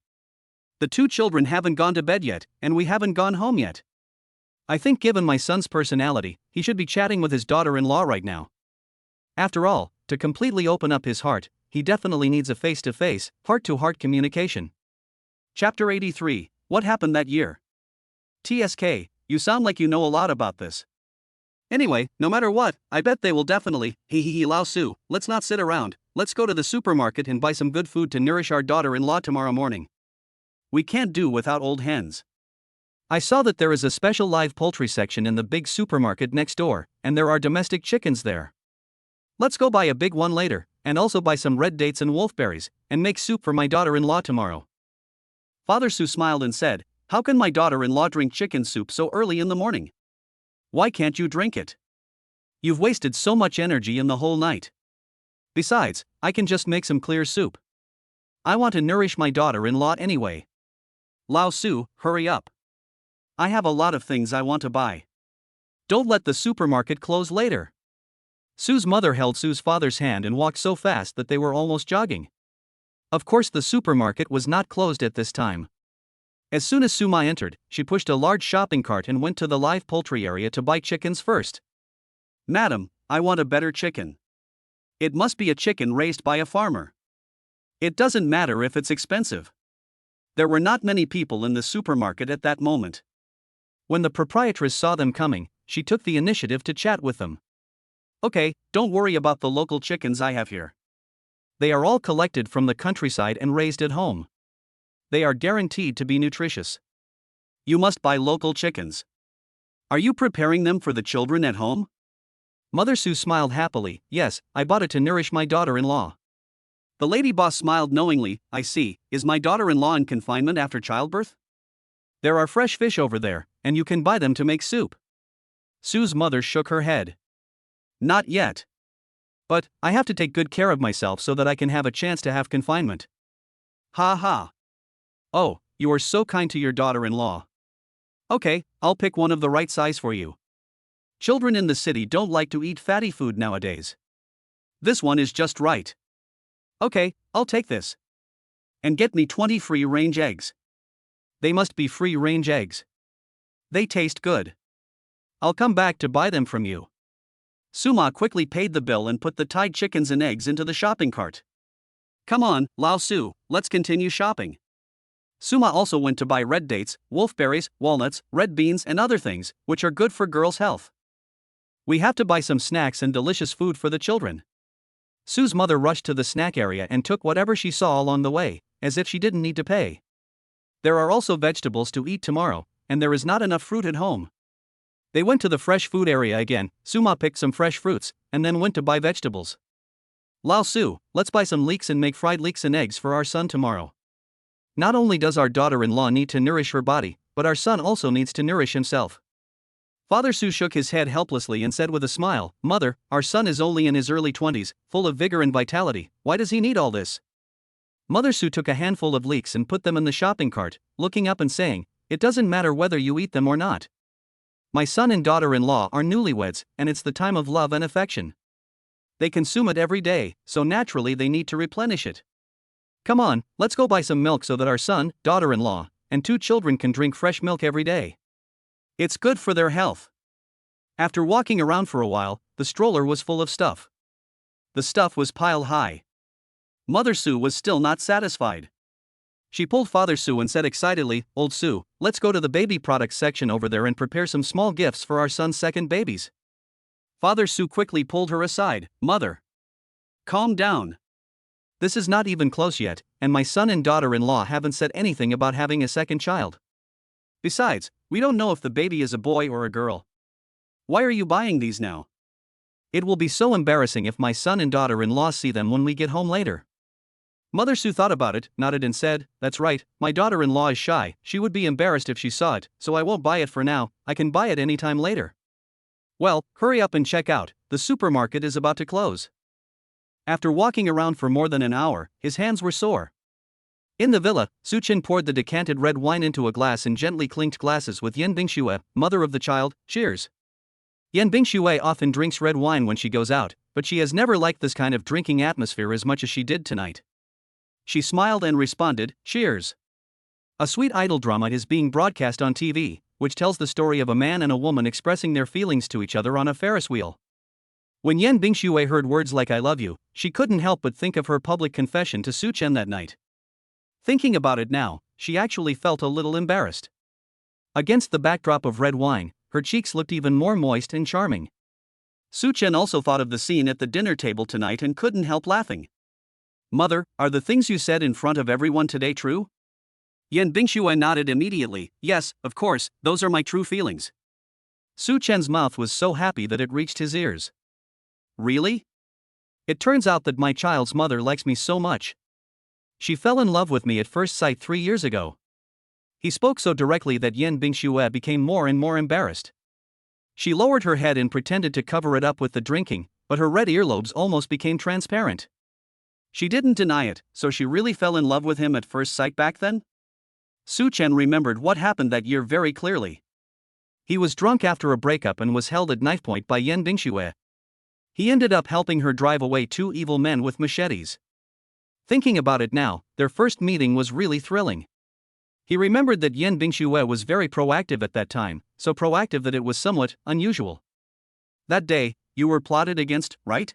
The 2 children haven't gone to bed yet, and we haven't gone home yet. I think given my son's personality, he should be chatting with his daughter-in-law right now. After all, to completely open up his heart, he definitely needs a face-to-face, heart-to-heart communication." Chapter 83, What Happened That Year? "TSK, you sound like you know a lot about this. Anyway, no matter what, I bet they will definitely, Lao Su, let's not sit around, let's go to the supermarket and buy some good food to nourish our daughter-in-law tomorrow morning. We can't do without old hens. I saw that there is a special live poultry section in the big supermarket next door, and there are domestic chickens there. Let's go buy a big one later, and also buy some red dates and wolfberries, and make soup for my daughter-in-law tomorrow." Father Su smiled and said, "How can my daughter-in-law drink chicken soup so early in the morning? Why can't you drink it? You've wasted so much energy in the whole night. Besides, I can just make some clear soup. I want to nourish my daughter-in-law anyway. Lao Su, hurry up. I have a lot of things I want to buy. Don't let the supermarket close later." Sue's mother held Sue's father's hand and walked so fast that they were almost jogging. Of course, the supermarket was not closed at this time. As soon as Su Ma entered, she pushed a large shopping cart and went to the live poultry area to buy chickens first. "Madam, I want a better chicken. It must be a chicken raised by a farmer. It doesn't matter if it's expensive." There were not many people in the supermarket at that moment. When the proprietress saw them coming, she took the initiative to chat with them. "Okay, don't worry about the local chickens I have here. They are all collected from the countryside and raised at home. They are guaranteed to be nutritious. You must buy local chickens. Are you preparing them for the children at home?" Mother Su smiled happily. "Yes, I bought it to nourish my daughter-in-law." The lady boss smiled knowingly. "I see, is my daughter-in-law in confinement after childbirth?" "There are fresh fish over there, and you can buy them to make soup." Sue's mother shook her head. "Not yet. But, I have to take good care of myself so that I can have a chance to have confinement." "Ha ha. Oh, you are so kind to your daughter-in-law. Okay, I'll pick one of the right size for you. Children in the city don't like to eat fatty food nowadays." This one is just right. Okay, I'll take this. And get me 20 free-range eggs. They must be free-range eggs. They taste good. I'll come back to buy them from you. Suma quickly paid the bill and put the tied chickens and eggs into the shopping cart. Come on, Lao Su, let's continue shopping. Suma also went to buy red dates, wolfberries, walnuts, red beans and other things, which are good for girls' health. We have to buy some snacks and delicious food for the children. Sue's mother rushed to the snack area and took whatever she saw along the way, as if she didn't need to pay. There are also vegetables to eat tomorrow, and there is not enough fruit at home. They went to the fresh food area again. Suma picked some fresh fruits, and then went to buy vegetables. Lao Su, let's buy some leeks and make fried leeks and eggs for our son tomorrow. Not only does our daughter-in-law need to nourish her body, but our son also needs to nourish himself. Father Su shook his head helplessly and said with a smile, Mother, our son is only in his early 20s, full of vigor and vitality. Why does he need all this? Mother Su took a handful of leeks and put them in the shopping cart, looking up and saying, It doesn't matter whether you eat them or not. My son and daughter-in-law are newlyweds, and it's the time of love and affection. They consume it every day, so naturally they need to replenish it. Come on, let's go buy some milk so that our son, daughter-in-law, and 2 children can drink fresh milk every day. It's good for their health. After walking around for a while, the stroller was full of stuff. The stuff was piled high. Mother Su was still not satisfied. She pulled Father Su and said excitedly, Old Su, let's go to the baby products section over there and prepare some small gifts for our son's second babies. Father Su quickly pulled her aside, Mother. Calm down. This is not even close yet, and my son and daughter-in-law haven't said anything about having a second child. Besides, we don't know if the baby is a boy or a girl. Why are you buying these now? It will be so embarrassing if my son and daughter-in-law see them when we get home later. Mother Su thought about it, nodded and said, That's right, my daughter-in-law is shy, she would be embarrassed if she saw it, so I won't buy it for now, I can buy it anytime later. Well, hurry up and check out, the supermarket is about to close. After walking around for more than an hour, his hands were sore. In the villa, Su-chin poured the decanted red wine into a glass and gently clinked glasses with Yen Bingxue, mother of the child, cheers. Yen Bingxue often drinks red wine when she goes out, but she has never liked this kind of drinking atmosphere as much as she did tonight. She smiled and responded, cheers. A sweet idol drama is being broadcast on TV, which tells the story of a man and a woman expressing their feelings to each other on a Ferris wheel. When Yen Bingxue heard words like I love you, she couldn't help but think of her public confession to Su-chen that night. Thinking about it now, she actually felt a little embarrassed. Against the backdrop of red wine, her cheeks looked even more moist and charming. Su-chen also thought of the scene at the dinner table tonight and couldn't help laughing. Mother, are the things you said in front of everyone today true? Yen Bingxue nodded immediately, yes, of course, those are my true feelings. Su-chen's mouth was so happy that it reached his ears. Really? It turns out that my child's mother likes me so much. She fell in love with me at first sight 3 years ago. He spoke so directly that Yen Bingxue became more and more embarrassed. She lowered her head and pretended to cover it up with the drinking, but her red earlobes almost became transparent. She didn't deny it, so she really fell in love with him at first sight back then? Su-chen remembered what happened that year very clearly. He was drunk after a breakup and was held at knife point by Yen Bingxue. He ended up helping her drive away 2 evil men with machetes. Thinking about it now, their first meeting was really thrilling. He remembered that Yen Bingxue was very proactive at that time, so proactive that it was somewhat unusual. That day, you were plotted against, right?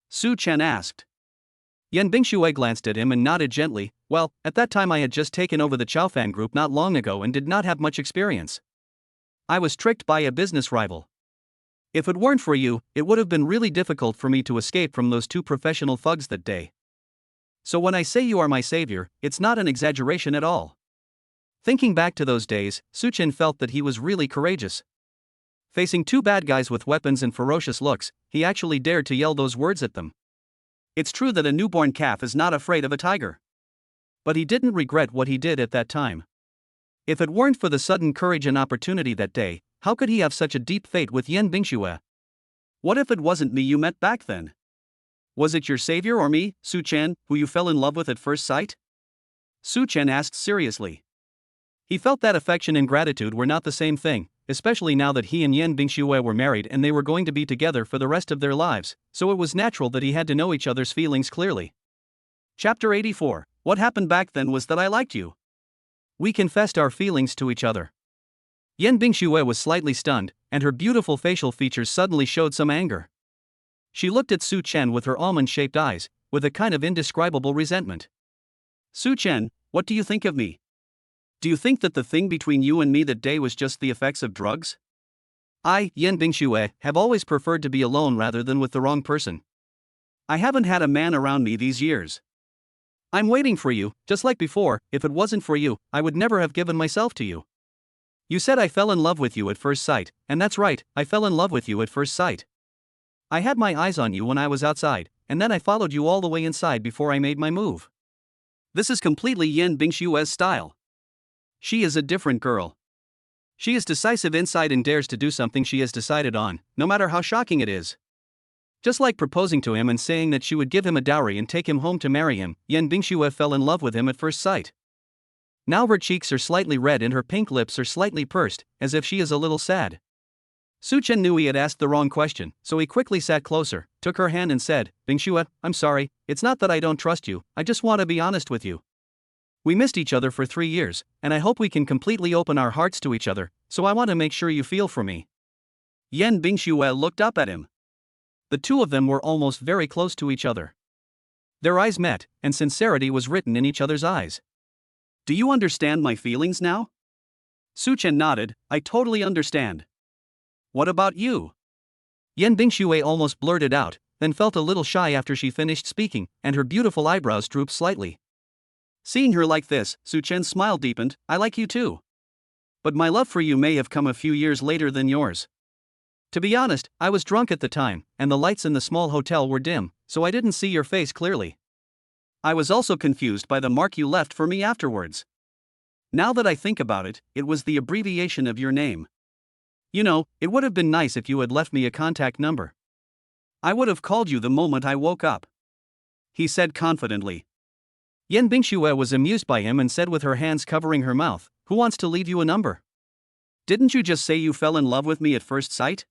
Su-chen asked. Yen Bingxue glanced at him and nodded gently. Well, at that time I had just taken over the Chaofan group not long ago and did not have much experience. I was tricked by a business rival. If it weren't for you, it would have been really difficult for me to escape from those 2 professional thugs that day. So when I say you are my savior, it's not an exaggeration at all. Thinking back to those days, Su-chen felt that he was really courageous. Facing 2 bad guys with weapons and ferocious looks, he actually dared to yell those words at them. It's true that a newborn calf is not afraid of a tiger. But he didn't regret what he did at that time. If it weren't for the sudden courage and opportunity that day, how could he have such a deep fate with Yen Bingxue? What if it wasn't me you met back then? Was it your savior or me, Su-chen, who you fell in love with at first sight? Su-chen asked seriously. He felt that affection and gratitude were not the same thing, especially now that he and Yan Bingxue were married and they were going to be together for the rest of their lives, so it was natural that he had to know each other's feelings clearly. Chapter 84. What happened back then was that I liked you. We confessed our feelings to each other. Yan Bingxue was slightly stunned, and her beautiful facial features suddenly showed some anger. She looked at Su Chen with her almond-shaped eyes, with a kind of indescribable resentment. Su Chen, what do you think of me? Do you think that the thing between you and me that day was just the effects of drugs? I, Yan Bingxue, have always preferred to be alone rather than with the wrong person. I haven't had a man around me these years. I'm waiting for you, just like before. If it wasn't for you, I would never have given myself to you. You said I fell in love with you at first sight, and that's right, I fell in love with you at first sight. I had my eyes on you when I was outside, and then I followed you all the way inside before I made my move. This is completely Yan Bingshue's style. She is a different girl. She is decisive inside and dares to do something she has decided on, no matter how shocking it is. Just like proposing to him and saying that she would give him a dowry and take him home to marry him, Yan Bingxue fell in love with him at first sight. Now her cheeks are slightly red and her pink lips are slightly pursed, as if she is a little sad. Su Chen knew he had asked the wrong question, so he quickly sat closer, took her hand and said, Bingxue, I'm sorry, it's not that I don't trust you, I just want to be honest with you. We missed each other for 3 years, and I hope we can completely open our hearts to each other, so I want to make sure you feel for me. Yan Bingxue looked up at him. The two of them were almost very close to each other. Their eyes met, and sincerity was written in each other's eyes. Do you understand my feelings now? Su Chen nodded, I totally understand. What about you? Yan Bingxue almost blurted out, then felt a little shy after she finished speaking, and her beautiful eyebrows drooped slightly. Seeing her like this, Su Chen's smile deepened, I like you too. But my love for you may have come a few years later than yours. To be honest, I was drunk at the time, and the lights in the small hotel were dim, so I didn't see your face clearly. I was also confused by the mark you left for me afterwards. Now that I think about it, it was the abbreviation of your name. You know, it would have been nice if you had left me a contact number. I would have called you the moment I woke up, he said confidently. Yan Bingxue was amused by him and said with her hands covering her mouth, Who wants to leave you a number? Didn't you just say you fell in love with me at first sight?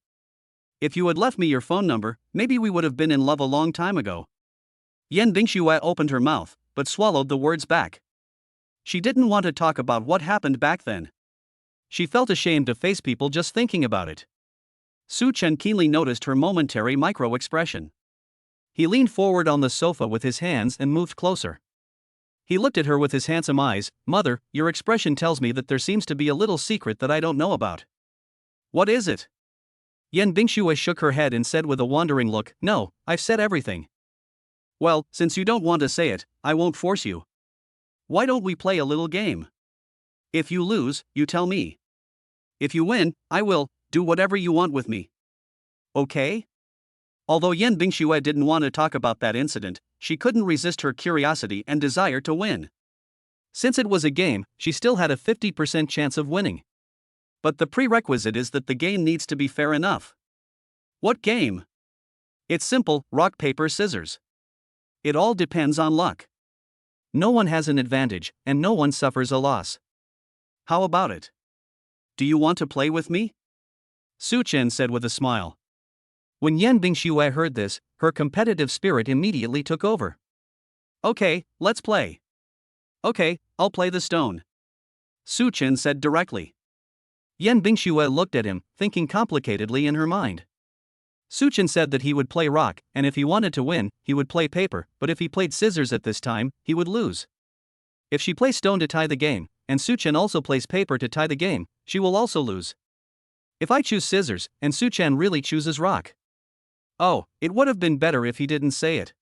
If you had left me your phone number, maybe we would have been in love a long time ago. Yan Bingxue opened her mouth, but swallowed the words back. She didn't want to talk about what happened back then. She felt ashamed to face people just thinking about it. Su Chen keenly noticed her momentary micro-expression. He leaned forward on the sofa with his hands and moved closer. He looked at her with his handsome eyes. Mother, your expression tells me that there seems to be a little secret that I don't know about. What is it? Yan Bingxue shook her head and said with a wandering look, No, I've said everything. Well, since you don't want to say it, I won't force you. Why don't we play a little game? If you lose, you tell me. If you win, I will do whatever you want with me. Okay? Although Yan Bingxue didn't want to talk about that incident, she couldn't resist her curiosity and desire to win. Since it was a game, she still had a 50% chance of winning. But the prerequisite is that the game needs to be fair enough. What game? It's simple, rock, paper, scissors. It all depends on luck. No one has an advantage, and no one suffers a loss. How about it? Do you want to play with me? Su Chen said with a smile. When Yan Bingxue heard this, her competitive spirit immediately took over. Okay, let's play. Okay, I'll play the stone, Su Chen said directly. Yan Bingxue looked at him, thinking complicatedly in her mind. Su Chen said that he would play rock, and if he wanted to win, he would play paper, but if he played scissors at this time, he would lose. If she plays stone to tie the game, and Su Chen also plays paper to tie the game, she will also lose. If I choose scissors, and Su Chen really chooses rock. Oh, it would have been better if he didn't say it.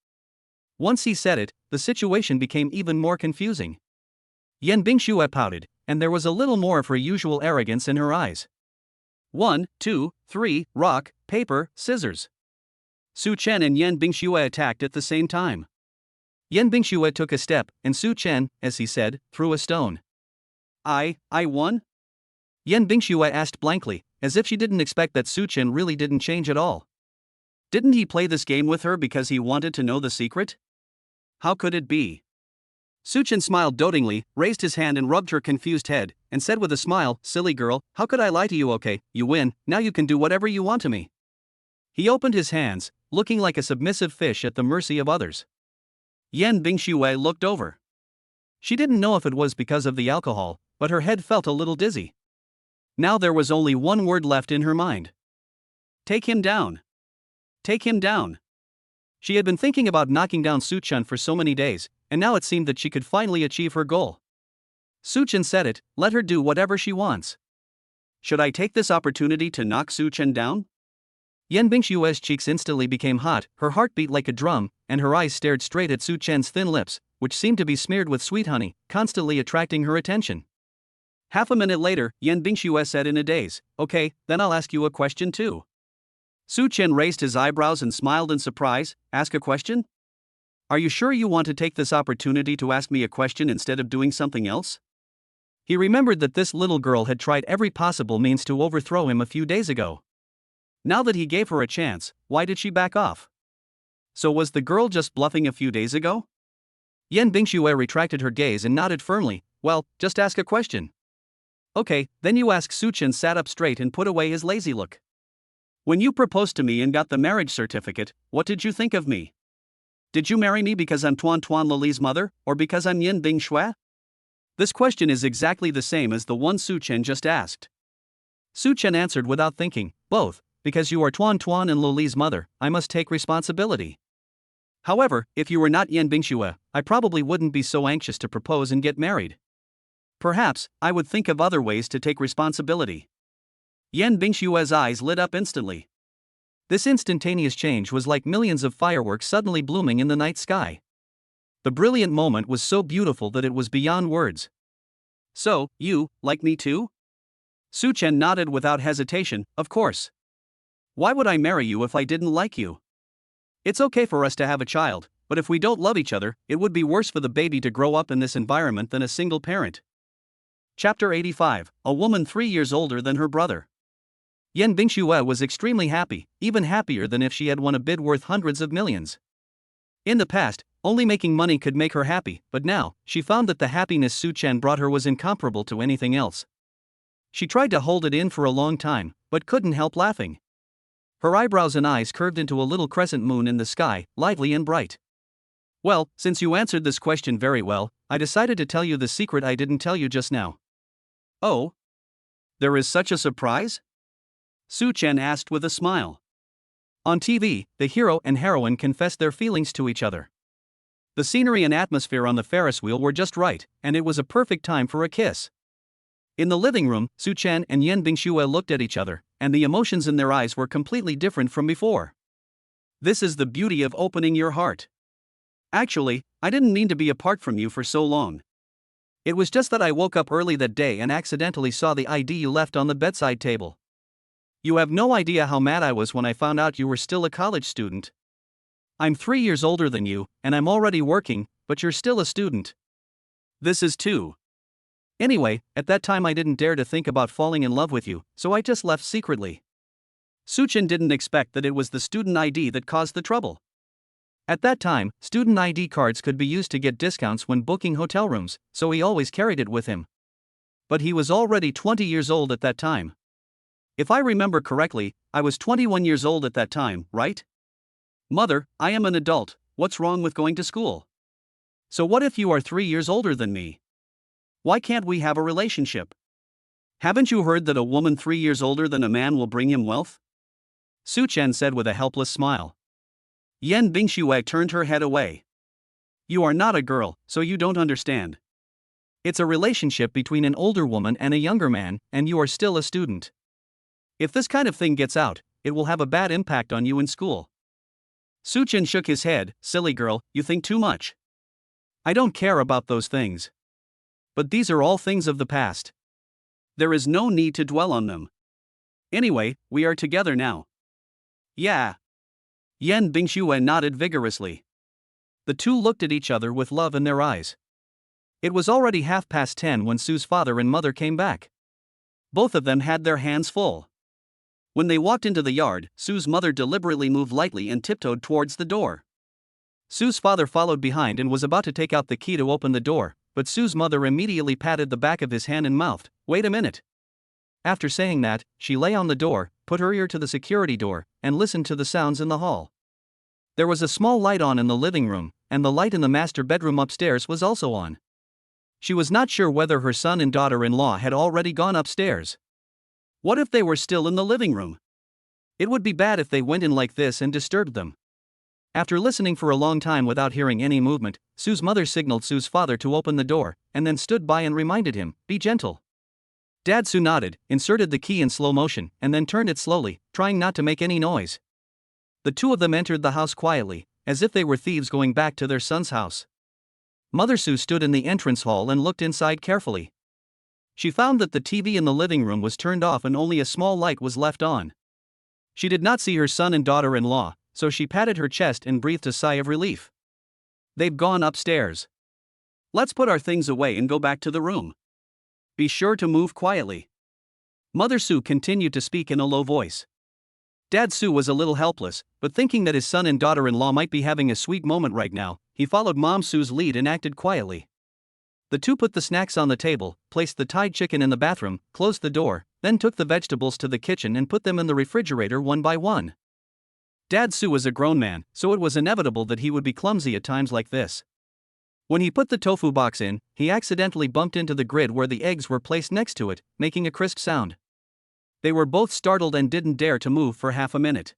Once he said it, the situation became even more confusing. Yan Bingxue pouted, and there was a little more of her usual arrogance in her eyes. 1, 2, 3, rock, paper, scissors. Su Chen and Yan Bingxue attacked at the same time. Yan Bingxue took a step, and Su Chen, as he said, threw a stone. I won? Yan Bingxue asked blankly, as if she didn't expect that Su Chen really didn't change at all. Didn't he play this game with her because he wanted to know the secret? How could it be? Suchin smiled dotingly, raised his hand and rubbed her confused head, and said with a smile, "Silly girl, how could I lie to you? Okay, you win, now you can do whatever you want to me." He opened his hands, looking like a submissive fish at the mercy of others. Yan Bingxue looked over. She didn't know if it was because of the alcohol, but her head felt a little dizzy. Now there was only one word left in her mind. Take him down. Take him down. She had been thinking about knocking down Suchin for so many days, and now it seemed that she could finally achieve her goal. Suchin said it, let her do whatever she wants. Should I take this opportunity to knock Suchin down? Yan Bingshue's cheeks instantly became hot, her heart beat like a drum, and her eyes stared straight at Suchin's thin lips, which seemed to be smeared with sweet honey, constantly attracting her attention. Half a minute later, Yan Bingxue said in a daze, "Okay, then I'll ask you a question too." Suchin raised his eyebrows and smiled in surprise. "Ask a question? Are you sure you want to take this opportunity to ask me a question instead of doing something else?" He remembered that this little girl had tried every possible means to overthrow him a few days ago. Now that he gave her a chance, why did she back off? So was the girl just bluffing a few days ago? Yan Bingxue retracted her gaze and nodded firmly. "Well, just ask a question." "Okay, then you ask." Suchin sat up straight and put away his lazy look. "When you proposed to me and got the marriage certificate, what did you think of me? Did you marry me because I'm Tuan Tuan Lili's mother, or because I'm Yin Bingxue?" This question is exactly the same as the one Suchin just asked. Suchin answered without thinking, "Both, because you are Tuan Tuan and Lili's mother, I must take responsibility. However, if you were not Yin Bingxue, I probably wouldn't be so anxious to propose and get married. Perhaps, I would think of other ways to take responsibility." Yan Bingshue's eyes lit up instantly. This instantaneous change was like millions of fireworks suddenly blooming in the night sky. The brilliant moment was so beautiful that it was beyond words. "So, you, like me too?" Suchin nodded without hesitation, "Of course. Why would I marry you if I didn't like you? It's okay for us to have a child, but if we don't love each other, it would be worse for the baby to grow up in this environment than a single parent." Chapter 85, A Woman 3 years older than her brother. Yan Bingxue was extremely happy, even happier than if she had won a bid worth hundreds of millions. In the past, only making money could make her happy, but now, she found that the happiness Suchin brought her was incomparable to anything else. She tried to hold it in for a long time, but couldn't help laughing. Her eyebrows and eyes curved into a little crescent moon in the sky, lively and bright. "Well, since you answered this question very well, I decided to tell you the secret I didn't tell you just now." "Oh? There is such a surprise?" Suchin asked with a smile. On TV, the hero and heroine confessed their feelings to each other. The scenery and atmosphere on the Ferris wheel were just right, and it was a perfect time for a kiss. In the living room, Suchin and Yan Bingxue looked at each other, and the emotions in their eyes were completely different from before. This is the beauty of opening your heart. Actually, I didn't mean to be apart from you for so long. It was just that I woke up early that day and accidentally saw the ID you left on the bedside table. You have no idea how mad I was when I found out you were still a college student. I'm 3 years older than you, and I'm already working, but you're still a student. This is too. Anyway, at that time I didn't dare to think about falling in love with you, so I just left secretly." Suchin didn't expect that it was the student ID that caused the trouble. At that time, student ID cards could be used to get discounts when booking hotel rooms, so he always carried it with him. But he was already 20 years old at that time. If I remember correctly, I was 21 years old at that time, right? "Mother, I am an adult, what's wrong with going to school? So what if you are 3 years older than me? Why can't we have a relationship? Haven't you heard that a woman 3 years older than a man will bring him wealth?" Suchin said with a helpless smile. Yan Bingxue turned her head away. "You are not a girl, so you don't understand. It's a relationship between an older woman and a younger man, and you are still a student. If this kind of thing gets out, it will have a bad impact on you in school." Suchin shook his head. "Silly girl, you think too much. I don't care about those things. But these are all things of the past. There is no need to dwell on them. Anyway, we are together now." "Yeah." Yan Bingxue nodded vigorously. The two looked at each other with love in their eyes. It was already 10:30 when Sue's father and mother came back. Both of them had their hands full. When they walked into the yard, Sue's mother deliberately moved lightly and tiptoed towards the door. Sue's father followed behind and was about to take out the key to open the door, but Sue's mother immediately patted the back of his hand and mouthed, "Wait a minute." After saying that, she lay on the door, put her ear to the security door, and listened to the sounds in the hall. There was a small light on in the living room, and the light in the master bedroom upstairs was also on. She was not sure whether her son and daughter-in-law had already gone upstairs. What if they were still in the living room? It would be bad if they went in like this and disturbed them. After listening for a long time without hearing any movement, Sue's mother signaled Sue's father to open the door, and then stood by and reminded him, "Be gentle." Dad Sue nodded, inserted the key in slow motion, and then turned it slowly, trying not to make any noise. The two of them entered the house quietly, as if they were thieves going back to their son's house. Mother Sue stood in the entrance hall and looked inside carefully. She found that the TV in the living room was turned off and only a small light was left on. She did not see her son and daughter-in-law, so she patted her chest and breathed a sigh of relief. They've gone upstairs. Let's put our things away and go back to the room. Be sure to move quietly. Mother Sue continued to speak in a low voice. Dad Sue was a little helpless, but thinking that his son and daughter-in-law might be having a sweet moment right now, he followed Mom Sue's lead and acted quietly. The two put the snacks on the table, placed the tied chicken in the bathroom, closed the door, then took the vegetables to the kitchen and put them in the refrigerator one by one. Dad Sue was a grown man, so it was inevitable that he would be clumsy at times like this. When he put the tofu box in, he accidentally bumped into the grid where the eggs were placed next to it, making a crisp sound. They were both startled and didn't dare to move for half a minute.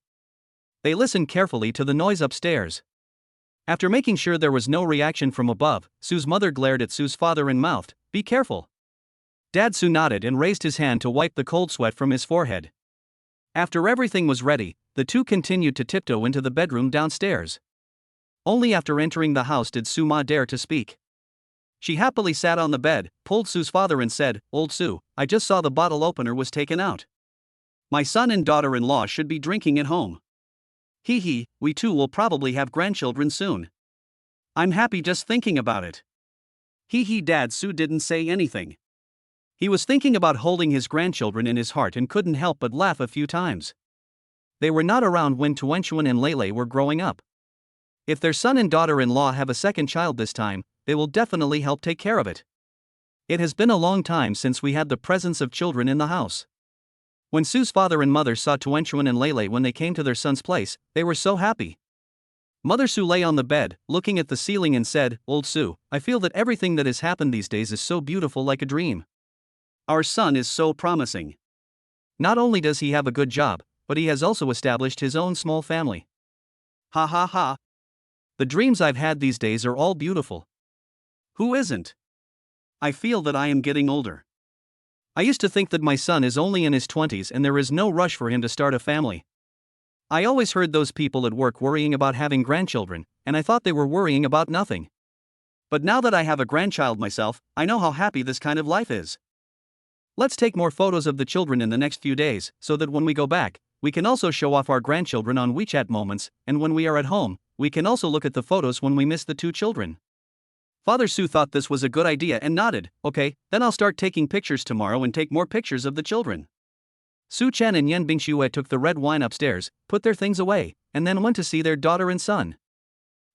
They listened carefully to the noise upstairs. After making sure there was no reaction from above, Sue's mother glared at Sue's father and mouthed, "Be careful." Dad Sue nodded and raised his hand to wipe the cold sweat from his forehead. After everything was ready, the two continued to tiptoe into the bedroom downstairs. Only after entering the house did Sue Ma dare to speak. She happily sat on the bed, pulled Sue's father and said, "Old Sue, I just saw the bottle opener was taken out. My son and daughter-in-law should be drinking at home. Hee, we too will probably have grandchildren soon. I'm happy just thinking about it." Dad Sue didn't say anything. He was thinking about holding his grandchildren in his heart and couldn't help but laugh a few times. They were not around when Tuenchuan and Lele were growing up. If their son and daughter-in-law have a second child this time, they will definitely help take care of it. It has been a long time since we had the presence of children in the house. When Sue's father and mother saw Tuenchuan and Lele when they came to their son's place, they were so happy. Mother Sue lay on the bed, looking at the ceiling and said, "Old Sue, I feel that everything that has happened these days is so beautiful, like a dream. Our son is so promising. Not only does he have a good job, but he has also established his own small family. Ha ha ha. The dreams I've had these days are all beautiful. Who isn't? I feel that I am getting older. I used to think that my son is only in his 20s and there is no rush for him to start a family. I always heard those people at work worrying about having grandchildren, and I thought they were worrying about nothing. But now that I have a grandchild myself, I know how happy this kind of life is. Let's take more photos of the children in the next few days, so that when we go back, we can also show off our grandchildren on WeChat moments, and when we are at home, we can also look at the photos when we miss the two children." Father Sue thought this was a good idea and nodded, "Okay, then I'll start taking pictures tomorrow and take more pictures of the children." Su Chen and Yan Bingxue took the red wine upstairs, put their things away, and then went to see their daughter and son.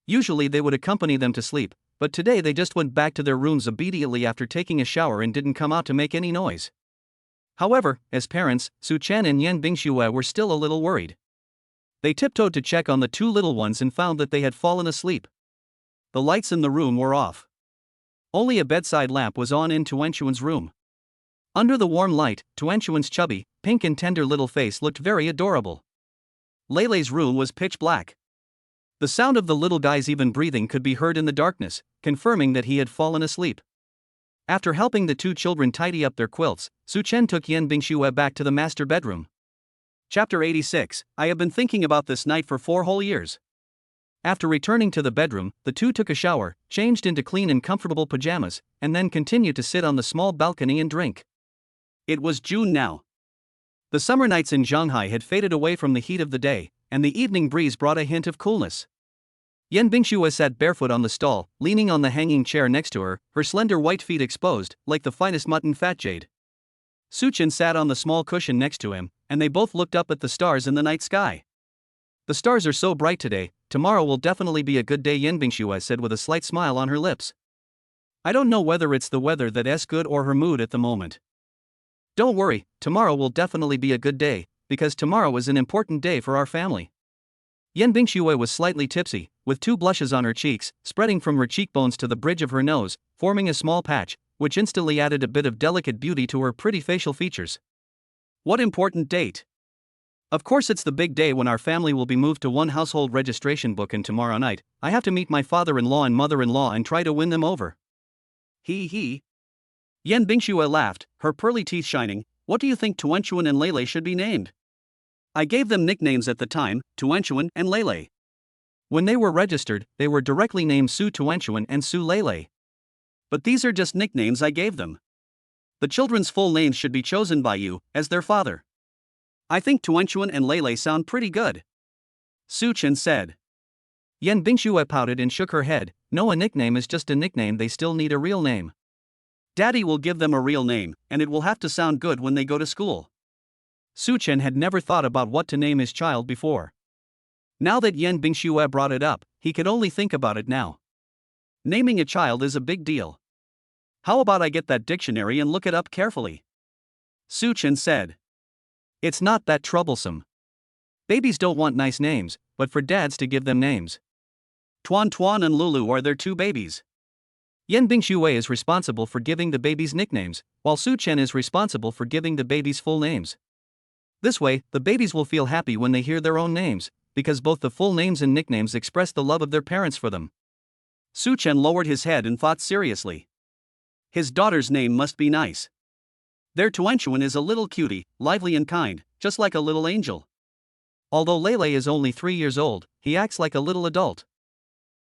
Usually they would accompany them to sleep, but today they just went back to their rooms immediately after taking a shower and didn't come out to make any noise. However, as parents, Su Chen and Yan Bingxue were still a little worried. They tiptoed to check on the two little ones and found that they had fallen asleep. The lights in the room were off. Only a bedside lamp was on in Tuenchuan's room. Under the warm light, Tuenchuan's chubby, pink and tender little face looked very adorable. Lele's room was pitch black. The sound of the little guy's even breathing could be heard in the darkness, confirming that he had fallen asleep. After helping the two children tidy up their quilts, Su Chen took Yan Bingxue back to the master bedroom. Chapter 86. I have been thinking about this night for 4 whole years. After returning to the bedroom, the two took a shower, changed into clean and comfortable pajamas, and then continued to sit on the small balcony and drink. It was June now. The summer nights in Shanghai had faded away from the heat of the day, and the evening breeze brought a hint of coolness. Yan Bingxue sat barefoot on the stall, leaning on the hanging chair next to her, her slender white feet exposed, like the finest mutton fat jade. Su Chen sat on the small cushion next to him, and they both looked up at the stars in the night sky. The stars are so bright today, tomorrow will definitely be a good day, Yan Bingxue said with a slight smile on her lips. I don't know whether it's the weather that's good or her mood at the moment. Don't worry, tomorrow will definitely be a good day, because tomorrow is an important day for our family. Yan Bingxue was slightly tipsy, with 2 blushes on her cheeks, spreading from her cheekbones to the bridge of her nose, forming a small patch, which instantly added a bit of delicate beauty to her pretty facial features. What important date? Of course, it's the big day when our family will be moved to one household registration book, and tomorrow night, I have to meet my father-in-law and mother-in-law and try to win them over. He. Yan Bingxue laughed, her pearly teeth shining. What do you think Tuanchuan and Lele should be named? I gave them nicknames at the time, Tuanchuan and Lele. When they were registered, they were directly named Su Tuanchuan and Su Lele. But these are just nicknames I gave them. The children's full names should be chosen by you, as their father. I think Tuanchuan and Lele sound pretty good. Su Chen said. Yan Bingxue pouted and shook her head. No, a nickname is just a nickname, they still need a real name. Daddy will give them a real name, and it will have to sound good when they go to school. Su Chen had never thought about what to name his child before. Now that Yan Bingxue brought it up, he could only think about it now. Naming a child is a big deal. How about I get that dictionary and look it up carefully? Su Chen said. It's not that troublesome. Babies don't want nice names, but for dads to give them names. Tuan Tuan and Lulu are their 2 babies. Yan Bingxue is responsible for giving the babies nicknames, while Su Chen is responsible for giving the babies full names. This way, the babies will feel happy when they hear their own names, because both the full names and nicknames express the love of their parents for them. Su Chen lowered his head and thought seriously. His daughter's name must be nice. Their Tuanchuan is a little cutie, lively and kind, just like a little angel. Although Lele is only 3 years old, he acts like a little adult.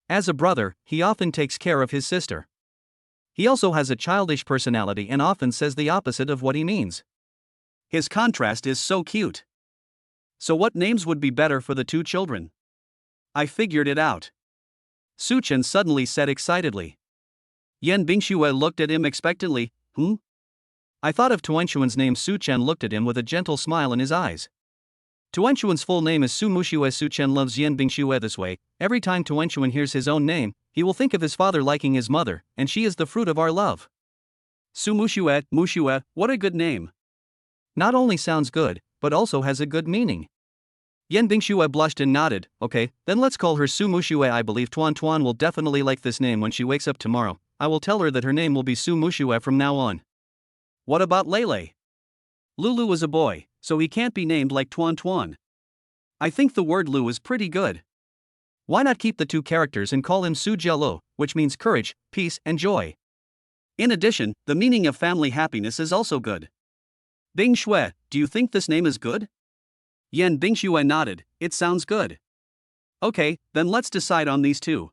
As a brother, he often takes care of his sister. He also has a childish personality and often says the opposite of what he means. His contrast is so cute. So what names would be better for the 2 children? I figured it out. Su Chen suddenly said excitedly. Yan Bingxue looked at him expectantly. I thought of Tuanchuan's name. Su Chen looked at him with a gentle smile in his eyes. Tuanchuan's full name is Su Muxue. Su Chen loves Yan Bingxue this way. Every time Tuanchuan hears his own name, he will think of his father liking his mother, and she is the fruit of our love. Su Muxue, what a good name. Not only sounds good, but also has a good meaning. Yan Bingxue blushed and nodded. Okay, then let's call her Su Muxue. I believe Tuan Tuan will definitely like this name when she wakes up tomorrow. I will tell her that her name will be Su Muxue from now on. What about Lele? Lulu is a boy, so he can't be named like Tuan Tuan. I think the word Lu is pretty good. Why not keep the 2 characters and call him Su Jialo, which means courage, peace, and joy? In addition, the meaning of family happiness is also good. Bingxue, do you think this name is good? Yan Bingxue nodded. It sounds good. Okay, then let's decide on these 2.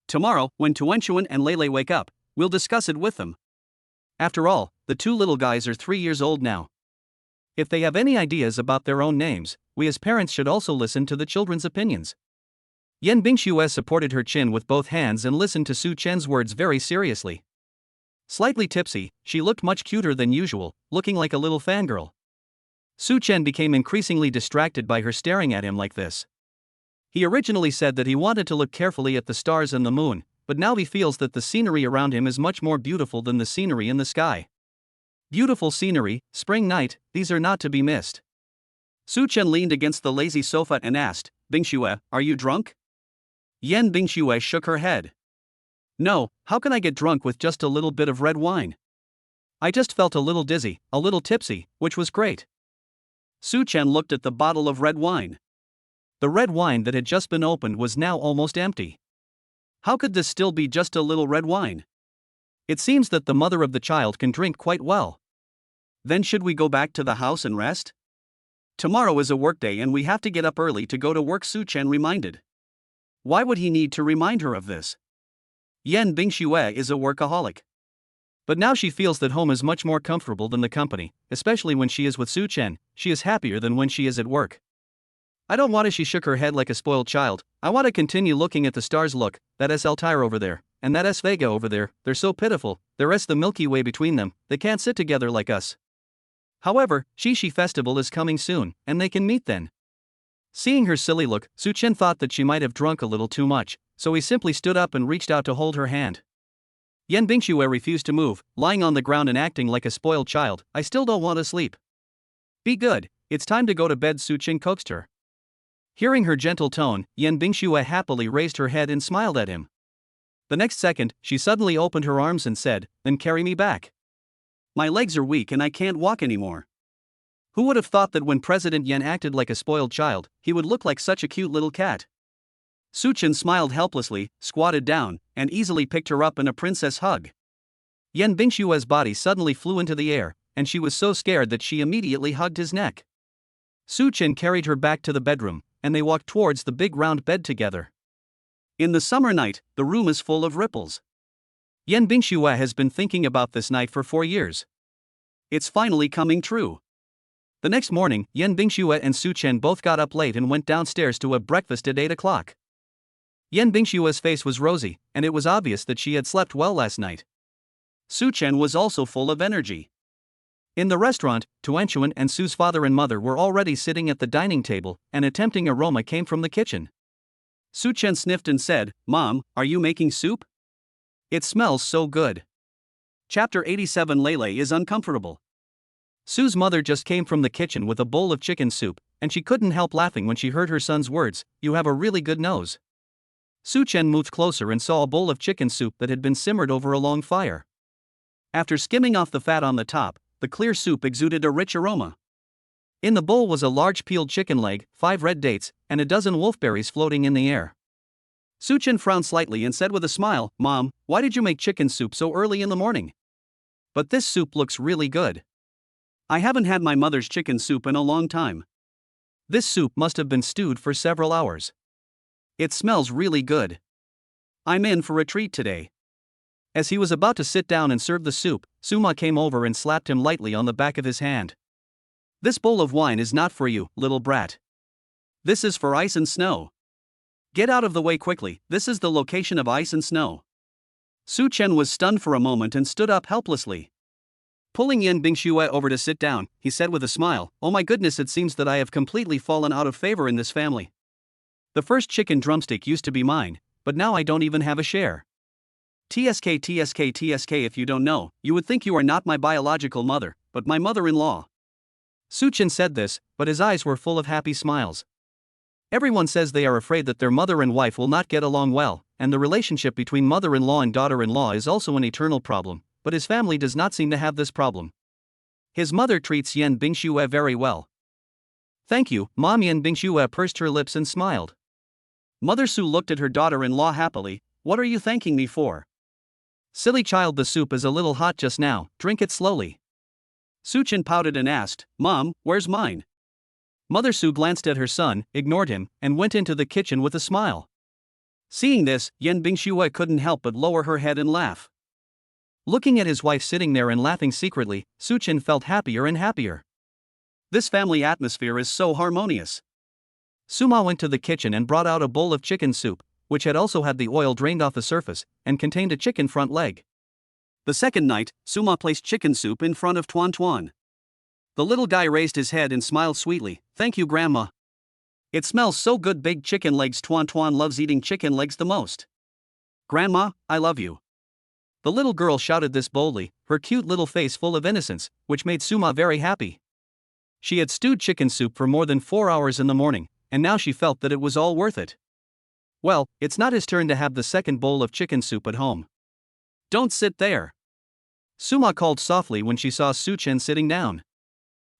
Tomorrow, when Tuanchuan and Lele wake up, we'll discuss it with them. After all, the 2 little guys are 3 years old now. If they have any ideas about their own names, we as parents should also listen to the children's opinions. Yan Bingxue supported her chin with both hands and listened to Su Chen's words very seriously. Slightly tipsy, she looked much cuter than usual, looking like a little fangirl. Su Chen became increasingly distracted by her staring at him like this. He originally said that he wanted to look carefully at the stars and the moon, but now he feels that the scenery around him is much more beautiful than the scenery in the sky. Beautiful scenery, spring night, these are not to be missed. Su Chen leaned against the lazy sofa and asked, Bingxue, are you drunk? Yan Bingxue shook her head. No, how can I get drunk with just a little bit of red wine? I just felt a little dizzy, a little tipsy, which was great. Su Chen looked at the bottle of red wine. The red wine that had just been opened was now almost empty. How could this still be just a little red wine? It seems that the mother of the child can drink quite well. Then should we go back to the house and rest? Tomorrow is a workday and we have to get up early to go to work, Su Chen reminded. Why would he need to remind her of this? Yan Bingxue is a workaholic. But now she feels that home is much more comfortable than the company, especially when she is with Su Chen. She is happier than when she is at work. I don't want to, she shook her head like a spoiled child. I want to continue looking at the stars. Look, that is Altair over there, and that is Vega over there, they're so pitiful, there is the Milky Way between them, they can't sit together like us. However, Shishi Festival is coming soon, and they can meet then. Seeing her silly look, Su Chen thought that she might have drunk a little too much, so he simply stood up and reached out to hold her hand. Yan Bingxue refused to move, lying on the ground and acting like a spoiled child. I still don't want to sleep. Be good, it's time to go to bed, Su Chen coaxed her. Hearing her gentle tone, Yan Bingxue happily raised her head and smiled at him. The next second, she suddenly opened her arms and said, "Then carry me back. My legs are weak and I can't walk anymore." Who would have thought that when President Yan acted like a spoiled child, he would look like such a cute little cat? Su Chen smiled helplessly, squatted down, and easily picked her up in a princess hug. Yan Bingshue's body suddenly flew into the air, and she was so scared that she immediately hugged his neck. Su Chen carried her back to the bedroom, and they walked towards the big round bed together. In the summer night, the room is full of ripples. Yan Bingxue has been thinking about this night for 4 years. It's finally coming true. The next morning, Yan Bingxue and Su Chen both got up late and went downstairs to have breakfast at 8 o'clock. Yan Bingshue's face was rosy, and it was obvious that she had slept well last night. Su Chen was also full of energy. In the restaurant, Tuanchuan and Su's father and mother were already sitting at the dining table, and a tempting aroma came from the kitchen. Su Chen sniffed and said, "Mom, are you making soup? It smells so good." Chapter 87. Lele is uncomfortable. Su's mother just came from the kitchen with a bowl of chicken soup, and she couldn't help laughing when she heard her son's words, "You have a really good nose." Su Chen moved closer and saw a bowl of chicken soup that had been simmered over a long fire. After skimming off the fat on the top, the clear soup exuded a rich aroma. In the bowl was a large peeled chicken leg, 5 red dates, and a dozen wolfberries floating in the air. Su Chen frowned slightly and said with a smile, "Mom, why did you make chicken soup so early in the morning? But this soup looks really good. I haven't had my mother's chicken soup in a long time. This soup must have been stewed for several hours. It smells really good. I'm in for a treat today." As he was about to sit down and serve the soup, Suma came over and slapped him lightly on the back of his hand. "This bowl of wine is not for you, little brat. This is for ice and snow. Get out of the way quickly, this is the location of ice and snow." Su Chen was stunned for a moment and stood up helplessly. Pulling Yan Bingxue over to sit down, he said with a smile, "Oh my goodness, it seems that I have completely fallen out of favor in this family. The first chicken drumstick used to be mine, but now I don't even have a share. TSK, if you don't know, you would think you are not my biological mother, but my mother-in-law." Su Chen said this, but his eyes were full of happy smiles. Everyone says they are afraid that their mother and wife will not get along well, and the relationship between mother-in-law and daughter-in-law is also an eternal problem, but his family does not seem to have this problem. His mother treats Yan Bingxue very well. "Thank you, Mom." Yan Bingxue pursed her lips and smiled. Mother Su looked at her daughter-in-law happily. "What are you thanking me for?" "Silly child, the soup is a little hot just now, drink it slowly." Su Chen pouted and asked, "Mom, where's mine?" Mother Su glanced at her son, ignored him, and went into the kitchen with a smile. Seeing this, Yan Bingxue couldn't help but lower her head and laugh. Looking at his wife sitting there and laughing secretly, Su Chen felt happier and happier. This family atmosphere is so harmonious. Suma went to the kitchen and brought out a bowl of chicken soup, which had also had the oil drained off the surface, and contained a chicken front leg. The second night, Suma placed chicken soup in front of Tuan Tuan. The little guy raised his head and smiled sweetly. "Thank you, Grandma. It smells so good." Big chicken legs. Tuan Tuan loves eating chicken legs the most. "Grandma, I love you." The little girl shouted this boldly, her cute little face full of innocence, which made Suma very happy. She had stewed chicken soup for more than 4 hours in the morning, and now she felt that it was all worth it. Well, it's not his turn to have the second bowl of chicken soup at home. "Don't sit there," Suma called softly when she saw Su Chen sitting down.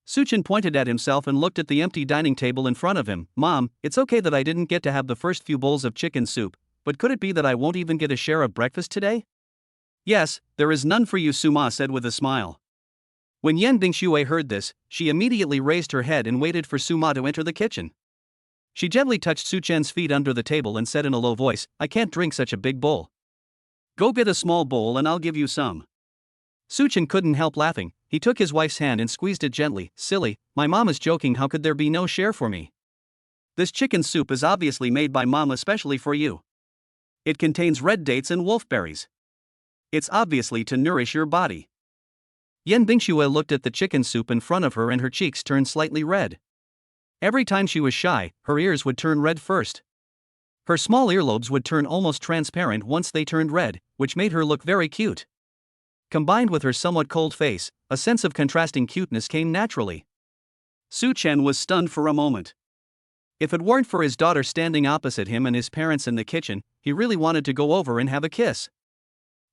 Su Chen pointed at himself and looked at the empty dining table in front of him. "Mom, it's okay that I didn't get to have the first few bowls of chicken soup, but could it be that I won't even get a share of breakfast today?" "Yes, there is none for you," Suma said with a smile. When Yan Bingxue heard this, she immediately raised her head and waited for Suma to enter the kitchen. She gently touched Su Chen's feet under the table and said in a low voice, "I can't drink such a big bowl. Go get a small bowl and I'll give you some." Su Chen couldn't help laughing. He took his wife's hand and squeezed it gently. "Silly, my mom is joking. How could there be no share for me? This chicken soup is obviously made by Mom especially for you. It contains red dates and wolfberries. It's obviously to nourish your body." Yan Bingxue looked at the chicken soup in front of her and her cheeks turned slightly red. Every time she was shy, her ears would turn red first. Her small earlobes would turn almost transparent once they turned red, which made her look very cute. Combined with her somewhat cold face, a sense of contrasting cuteness came naturally. Su Chen was stunned for a moment. If it weren't for his daughter standing opposite him and his parents in the kitchen, he really wanted to go over and have a kiss.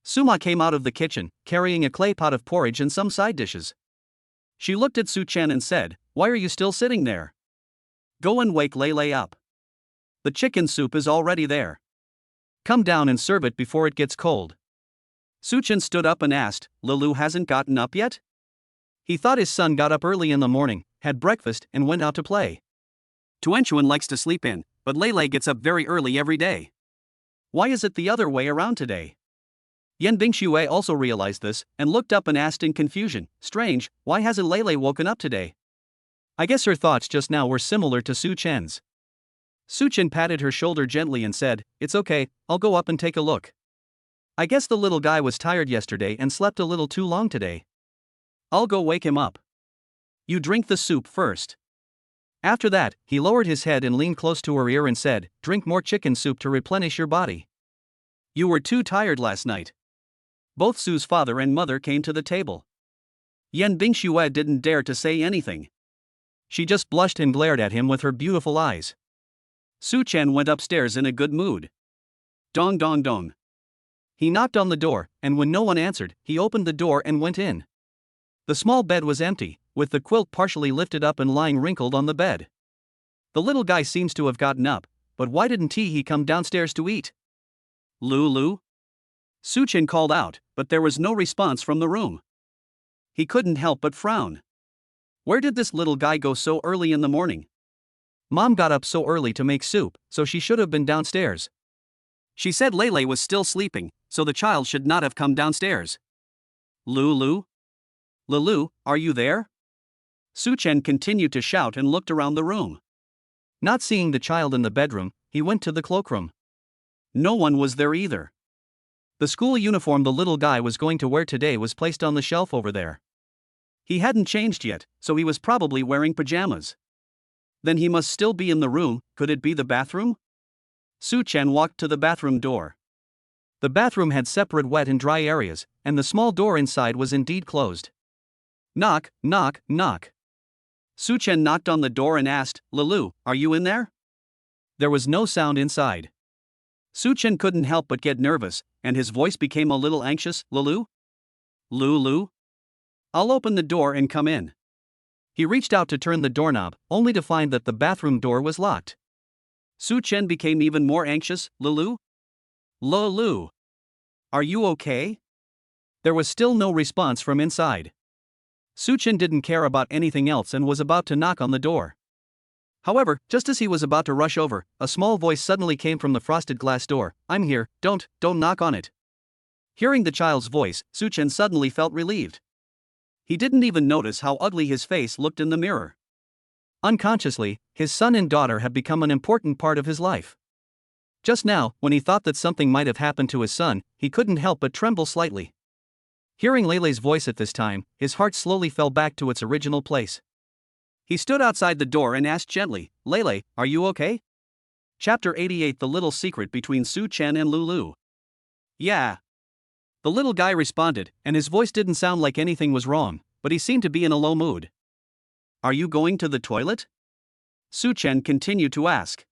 Suma came out of the kitchen, carrying a clay pot of porridge and some side dishes. She looked at Su Chen and said, "Why are you still sitting there? Go and wake Lele up. The chicken soup is already there. Come down and serve it before it gets cold." Su Chen stood up and asked, "Lulu hasn't gotten up yet?" He thought his son got up early in the morning, had breakfast, and went out to play. Tuanchuan likes to sleep in, but Lele gets up very early every day. Why is it the other way around today? Yan Bingxue also realized this, and looked up and asked in confusion, "Strange, why hasn't Lele woken up today?" I guess her thoughts just now were similar to Su Chen's. Su Chen patted her shoulder gently and said, "It's okay, I'll go up and take a look. I guess the little guy was tired yesterday and slept a little too long today. I'll go wake him up. You drink the soup first." After that, he lowered his head and leaned close to her ear and said, "Drink more chicken soup to replenish your body. You were too tired last night." Both Su's father and mother came to the table. Yan Bingxue didn't dare to say anything. She just blushed and glared at him with her beautiful eyes. Su Chen went upstairs in a good mood. Dong dong dong. He knocked on the door, and when no one answered, he opened the door and went in. The small bed was empty, with the quilt partially lifted up and lying wrinkled on the bed. The little guy seems to have gotten up, but why didn't he come downstairs to eat? "Lulu?" Su Chen called out, but there was no response from the room. He couldn't help but frown. Where did this little guy go so early in the morning? Mom got up so early to make soup, so she should have been downstairs. She said Lele was still sleeping, so the child should not have come downstairs. "Lulu? Lulu, are you there?" Su Chen continued to shout and looked around the room. Not seeing the child in the bedroom, he went to the cloakroom. No one was there either. The school uniform the little guy was going to wear today was placed on the shelf over there. He hadn't changed yet, so he was probably wearing pajamas. Then he must still be in the room. Could it be the bathroom? Su Chen walked to the bathroom door. The bathroom had separate wet and dry areas, and the small door inside was indeed closed. Knock, knock, knock. Su Chen knocked on the door and asked, "Lulu, are you in there?" There was no sound inside. Su Chen couldn't help but get nervous, and his voice became a little anxious. "Lulu? Lulu? I'll open the door and come in." He reached out to turn the doorknob, only to find that the bathroom door was locked. Su Chen became even more anxious. "Lulu? Lulu? Are you okay?" There was still no response from inside. Su Chen didn't care about anything else and was about to knock on the door. However, just as he was about to rush over, a small voice suddenly came from the frosted glass door. "I'm here, don't knock on it." Hearing the child's voice, Su Chen suddenly felt relieved. He didn't even notice how ugly his face looked in the mirror. Unconsciously, his son and daughter have become an important part of his life. Just now, when he thought that something might have happened to his son, he couldn't help but tremble slightly. Hearing Lele's voice at this time, his heart slowly fell back to its original place. He stood outside the door and asked gently, "Lele, are you okay?" Chapter 88: The Little Secret Between Su Chen and Lulu. "Yeah." The little guy responded, and his voice didn't sound like anything was wrong, but he seemed to be in a low mood. "Are you going to the toilet?" Su Chen continued to ask.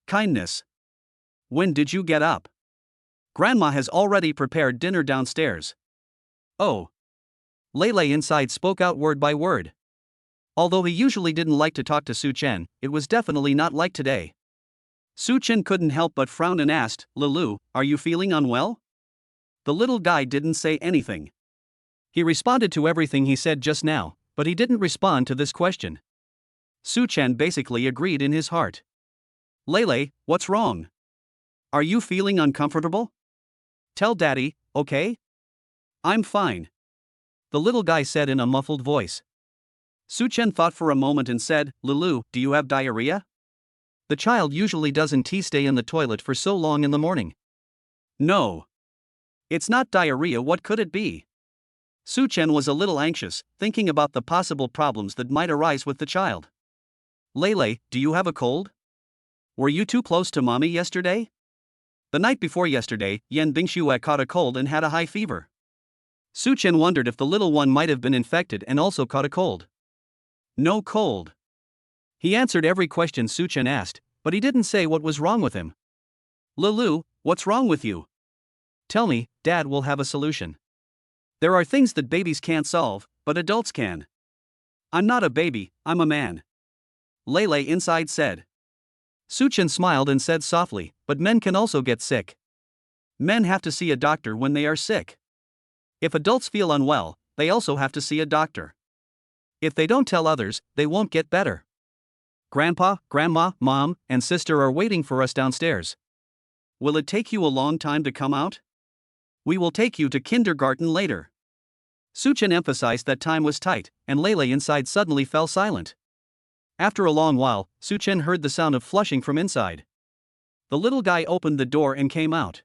"Kindness. When did you get up? Grandma has already prepared dinner downstairs." "Oh." Lele inside spoke out word by word. Although he usually didn't like to talk to Su Chen, it was definitely not like today. Su Chen couldn't help but frown and asked, "Lulu, are you feeling unwell?" The little guy didn't say anything. He responded to everything he said just now, but he didn't respond to this question. Su Chen basically agreed in his heart. "Lele, what's wrong? Are you feeling uncomfortable? Tell Daddy, okay?" "I'm fine," the little guy said in a muffled voice. Su Chen thought for a moment and said, "Lulu, do you have diarrhea?" The child usually doesn't stay in the toilet for so long in the morning. "No. It's not diarrhea. What could it be?" Su Chen was a little anxious, thinking about the possible problems that might arise with the child. Lele, do you have a cold? Were you too close to mommy yesterday? The night before yesterday, Yan Bingxue caught a cold and had a high fever. Su Chen wondered if the little one might have been infected and also caught a cold. No cold. He answered every question Su Chen asked, but he didn't say what was wrong with him. Lulu, what's wrong with you? Tell me, Dad will have a solution. There are things that babies can't solve, but adults can. I'm not a baby, I'm a man. Lele inside said. Su Chen smiled and said softly, but men can also get sick. Men have to see a doctor when they are sick. If adults feel unwell, they also have to see a doctor. If they don't tell others, they won't get better. Grandpa, Grandma, Mom, and Sister are waiting for us downstairs. Will it take you a long time to come out? We will take you to kindergarten later. Su Chen emphasized that time was tight, and Lele inside suddenly fell silent. After a long while, Su Chen heard the sound of flushing from inside. The little guy opened the door and came out.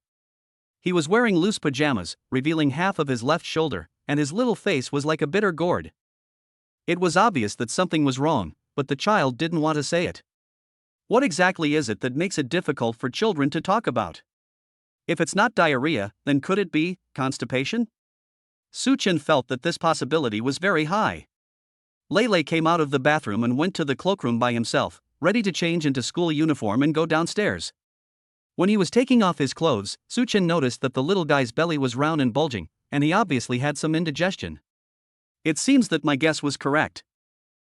He was wearing loose pajamas, revealing half of his left shoulder, and his little face was like a bitter gourd. It was obvious that something was wrong, but the child didn't want to say it. What exactly is it that makes it difficult for children to talk about? If it's not diarrhea, then could it be constipation? Su Chen felt that this possibility was very high. Lele came out of the bathroom and went to the cloakroom by himself, ready to change into school uniform and go downstairs. When he was taking off his clothes, Su Chen noticed that the little guy's belly was round and bulging, and he obviously had some indigestion. It seems that my guess was correct.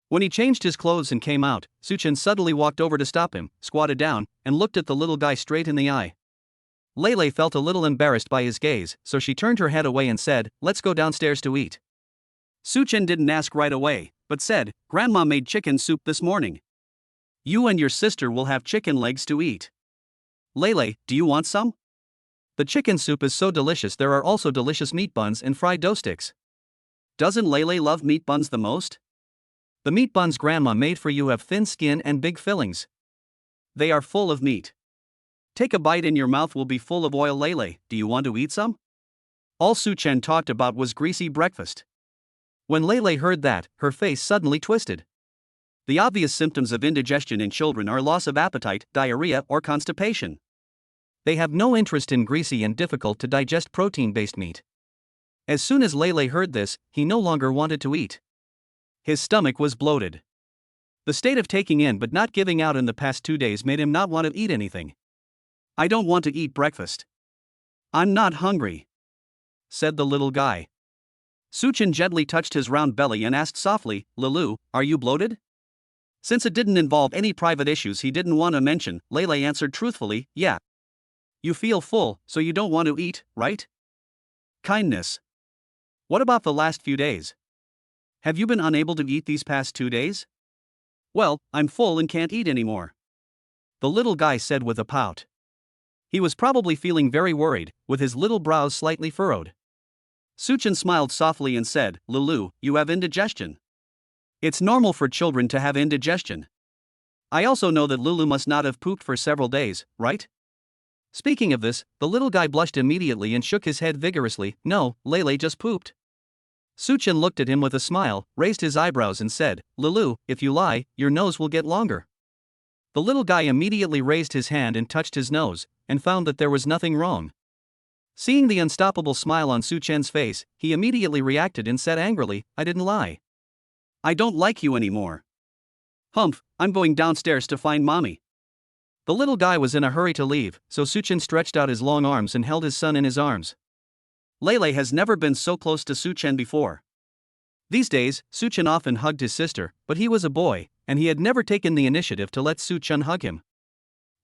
When he changed his clothes and came out, Su Chen suddenly walked over to stop him, squatted down, and looked at the little guy straight in the eye. Lele felt a little embarrassed by his gaze, so she turned her head away and said, "Let's go downstairs to eat." Su Chen didn't ask right away, but said, "Grandma made chicken soup this morning. You and your sister will have chicken legs to eat. Lele, do you want some? The chicken soup is so delicious. There are also delicious meat buns and fried dough sticks." Doesn't Lele love meat buns the most? The meat buns Grandma made for you have thin skin and big fillings. They are full of meat. Take a bite and your mouth will be full of oil. Lele, do you want to eat some? All Su Chen talked about was greasy breakfast. When Lele heard that, her face suddenly twisted. The obvious symptoms of indigestion in children are loss of appetite, diarrhea, or constipation. They have no interest in greasy and difficult to digest protein-based meat. As soon as Lele heard this, he no longer wanted to eat. His stomach was bloated. The state of taking in but not giving out in the past 2 days made him not want to eat anything. "I don't want to eat breakfast. I'm not hungry," said the little guy. Su Chen gently touched his round belly and asked softly, "Lulu, are you bloated?" Since it didn't involve any private issues he didn't want to mention, Lele answered truthfully, "Yeah." "You feel full, so you don't want to eat, right?" Kindness. What about the last few days? Have you been unable to eat these past 2 days? Well, I'm full and can't eat anymore, the little guy said with a pout. He was probably feeling very worried, with his little brows slightly furrowed. Su Chen smiled softly and said, "Lulu, you have indigestion. It's normal for children to have indigestion. I also know that Lulu must not have pooped for several days, right?" Speaking of this, the little guy blushed immediately and shook his head vigorously. "No, Lele just pooped." Su Chen looked at him with a smile, raised his eyebrows and said, "Lulu, if you lie, your nose will get longer." The little guy immediately raised his hand and touched his nose, and found that there was nothing wrong. Seeing the unstoppable smile on Su Chen's face, he immediately reacted and said angrily, "I didn't lie. I don't like you anymore. Humph, I'm going downstairs to find mommy." The little guy was in a hurry to leave, so Su Chen stretched out his long arms and held his son in his arms. Lele has never been so close to Su Chen before. These days, Su Chen often hugged his sister, but he was a boy, and he had never taken the initiative to let Su Chen hug him.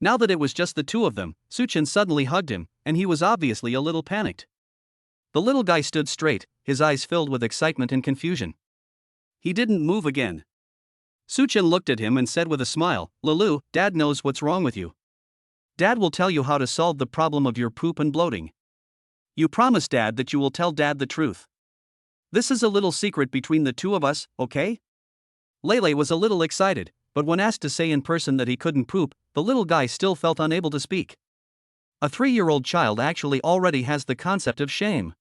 Now that it was just the two of them, Su Chen suddenly hugged him, and he was obviously a little panicked. The little guy stood straight, his eyes filled with excitement and confusion. He didn't move again. Su Chen looked at him and said with a smile, "Lulu, Dad knows what's wrong with you. Dad will tell you how to solve the problem of your poop and bloating. You promise Dad that you will tell Dad the truth. This is a little secret between the two of us, okay?" Lele was a little excited, but when asked to say in person that he couldn't poop, the little guy still felt unable to speak. A 3-year-old child actually already has the concept of shame.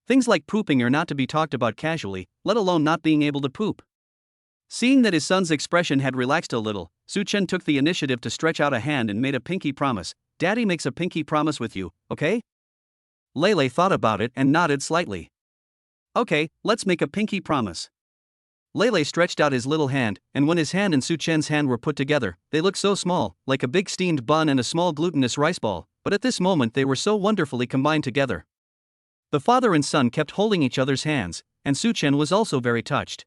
Things like pooping are not to be talked about casually, let alone not being able to poop. Seeing that his son's expression had relaxed a little, Su Chen took the initiative to stretch out a hand and made a pinky promise. Daddy makes a pinky promise with you, okay? Lele thought about it and nodded slightly. Okay, let's make a pinky promise. Lele stretched out his little hand, and when his hand and Su Chen's hand were put together, they looked so small, like a big steamed bun and a small glutinous rice ball, but at this moment they were so wonderfully combined together. The father and son kept holding each other's hands, and Su Chen was also very touched.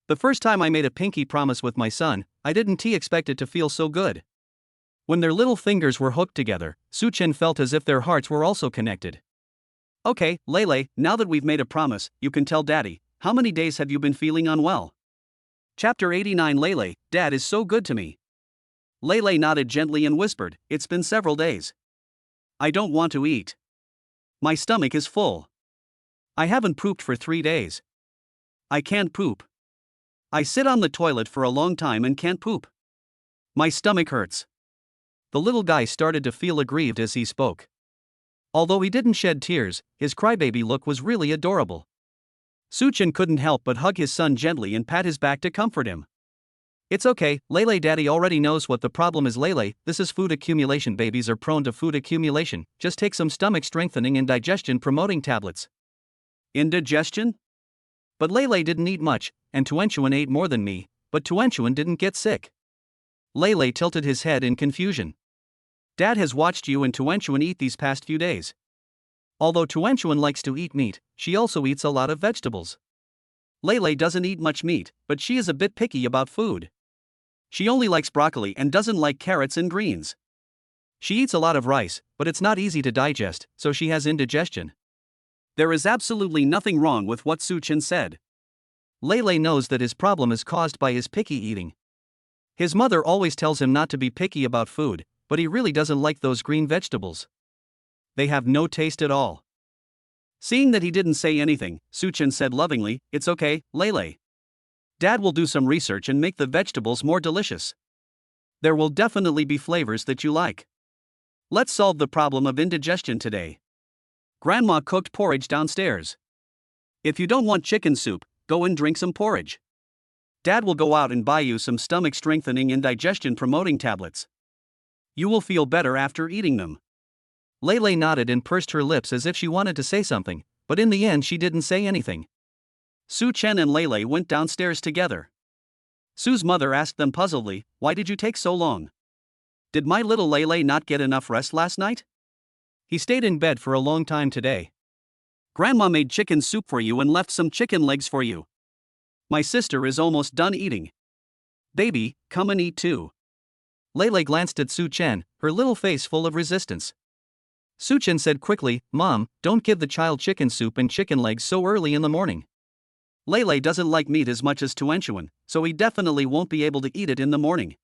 The first time I made a pinky promise with my son, I didn't expect it to feel so good. When their little fingers were hooked together, Su Chen felt as if their hearts were also connected. Okay, Lele, now that we've made a promise, you can tell Daddy, how many days have you been feeling unwell? Chapter 89. Lele, Dad is so good to me. Lele nodded gently and whispered, it's been several days. I don't want to eat. My stomach is full. I haven't pooped for 3 days. I can't poop. I sit on the toilet for a long time and can't poop. My stomach hurts. The little guy started to feel aggrieved as he spoke. Although he didn't shed tears, his crybaby look was really adorable. Su Chen couldn't help but hug his son gently and pat his back to comfort him. It's okay, Lele, Daddy already knows what the problem is. Lele, this is food accumulation. Babies are prone to food accumulation. Just take some stomach strengthening and digestion promoting tablets. Indigestion? But Lele didn't eat much, and Tuanchuan ate more than me, but Tuanchuan didn't get sick. Lele tilted his head in confusion. Dad has watched you and Tuanchuan eat these past few days. Although Tuanchuan likes to eat meat, she also eats a lot of vegetables. Lele doesn't eat much meat, but she is a bit picky about food. She only likes broccoli and doesn't like carrots and greens. She eats a lot of rice, but it's not easy to digest, so she has indigestion. There is absolutely nothing wrong with what Su Chen said. Lele knows that his problem is caused by his picky eating. His mother always tells him not to be picky about food, but he really doesn't like those green vegetables. They have no taste at all. Seeing that he didn't say anything, Su Chen said lovingly, it's okay, Lele. Dad will do some research and make the vegetables more delicious. There will definitely be flavors that you like. Let's solve the problem of indigestion today. Grandma cooked porridge downstairs. If you don't want chicken soup, go and drink some porridge. Dad will go out and buy you some stomach strengthening and digestion promoting tablets. You will feel better after eating them. Lele nodded and pursed her lips as if she wanted to say something, but in the end she didn't say anything. Su Chen and Lele went downstairs together. Su's mother asked them puzzledly, why did you take so long? Did my little Lele not get enough rest last night? He stayed in bed for a long time today. Grandma made chicken soup for you and left some chicken legs for you. My sister is almost done eating. Baby, come and eat too. Lele glanced at Su Chen, her little face full of resistance. Su Chen said quickly, Mom, don't give the child chicken soup and chicken legs so early in the morning. Lele doesn't like meat as much as Tuanchuan, so he definitely won't be able to eat it in the morning.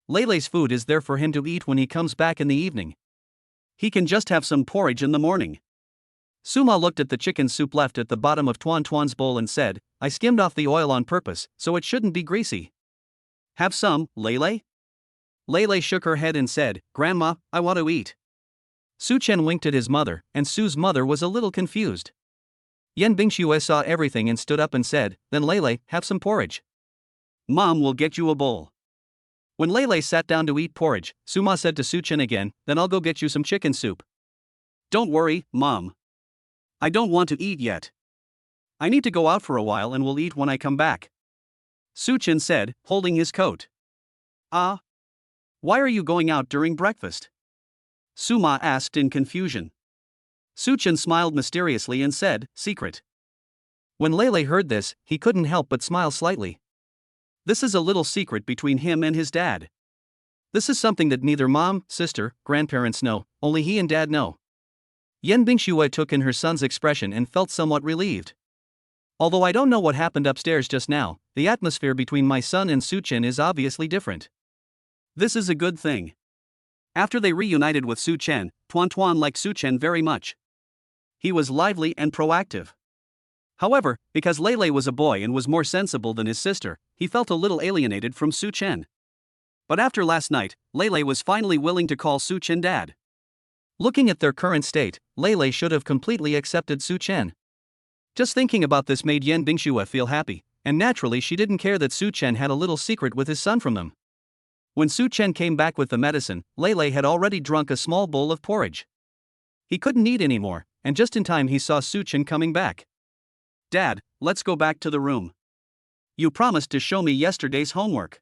Lele's food is there for him to eat when he comes back in the evening. He can just have some porridge in the morning. Suma looked at the chicken soup left at the bottom of Tuan's bowl and said, I skimmed off the oil on purpose, so it shouldn't be greasy. Have some, Lele? Lele shook her head and said, Grandma, I want to eat. Su Chen winked at his mother, and Su's mother was a little confused. Yan Bingxue saw everything and stood up and said, then Lele, have some porridge. Mom will get you a bowl. When Lele sat down to eat porridge, Suma said to Su Chen again, then I'll go get you some chicken soup. Don't worry, Mom. I don't want to eat yet. I need to go out for a while and will eat when I come back. Su Chen said, holding his coat. Ah? Why are you going out during breakfast? Suma asked in confusion. Su Chen smiled mysteriously and said, secret. When Lele heard this, he couldn't help but smile slightly. This is a little secret between him and his dad. This is something that neither mom, sister, grandparents know, only he and dad know. Yan Bingxue took in her son's expression and felt somewhat relieved. Although I don't know what happened upstairs just now, the atmosphere between my son and Su Chen is obviously different. This is a good thing. After they reunited with Su Chen, Tuan liked Su Chen very much. He was lively and proactive. However, because Lele was a boy and was more sensible than his sister, he felt a little alienated from Su Chen. But after last night, Lele was finally willing to call Su Chen dad. Looking at their current state, Lele should have completely accepted Su Chen. Just thinking about this made Yan Bingxue feel happy, and naturally she didn't care that Su Chen had a little secret with his son from them. When Su Chen came back with the medicine, Lele had already drunk a small bowl of porridge. He couldn't eat anymore, and just in time he saw Su Chen coming back. Dad, let's go back to the room. You promised to show me yesterday's homework.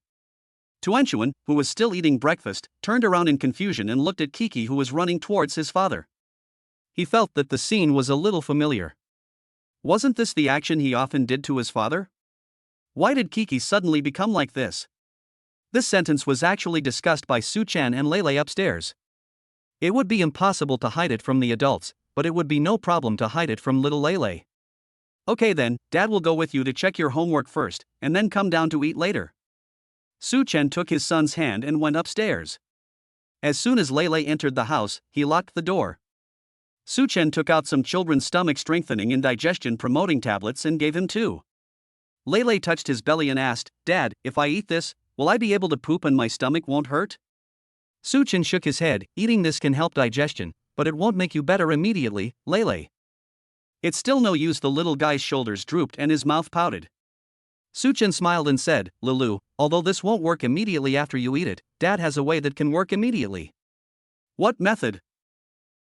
Tuanchuan, who was still eating breakfast, turned around in confusion and looked at Kiki, who was running towards his father. He felt that the scene was a little familiar. Wasn't this the action he often did to his father? Why did Kiki suddenly become like this? This sentence was actually discussed by Su Chen and Lele upstairs. It would be impossible to hide it from the adults, but it would be no problem to hide it from little Lele. Okay then, Dad will go with you to check your homework first, and then come down to eat later. Su Chen took his son's hand and went upstairs. As soon as Lele entered the house, he locked the door. Su Chen took out some children's stomach strengthening and digestion promoting tablets and gave him 2. Lele touched his belly and asked, Dad, if I eat this, will I be able to poop and my stomach won't hurt? Su Chen shook his head. Eating this can help digestion, but it won't make you better immediately, Lele. It's still no use. The little guy's shoulders drooped and his mouth pouted. Su Chen smiled and said, Lulu, although this won't work immediately after you eat it, Dad has a way that can work immediately. What method?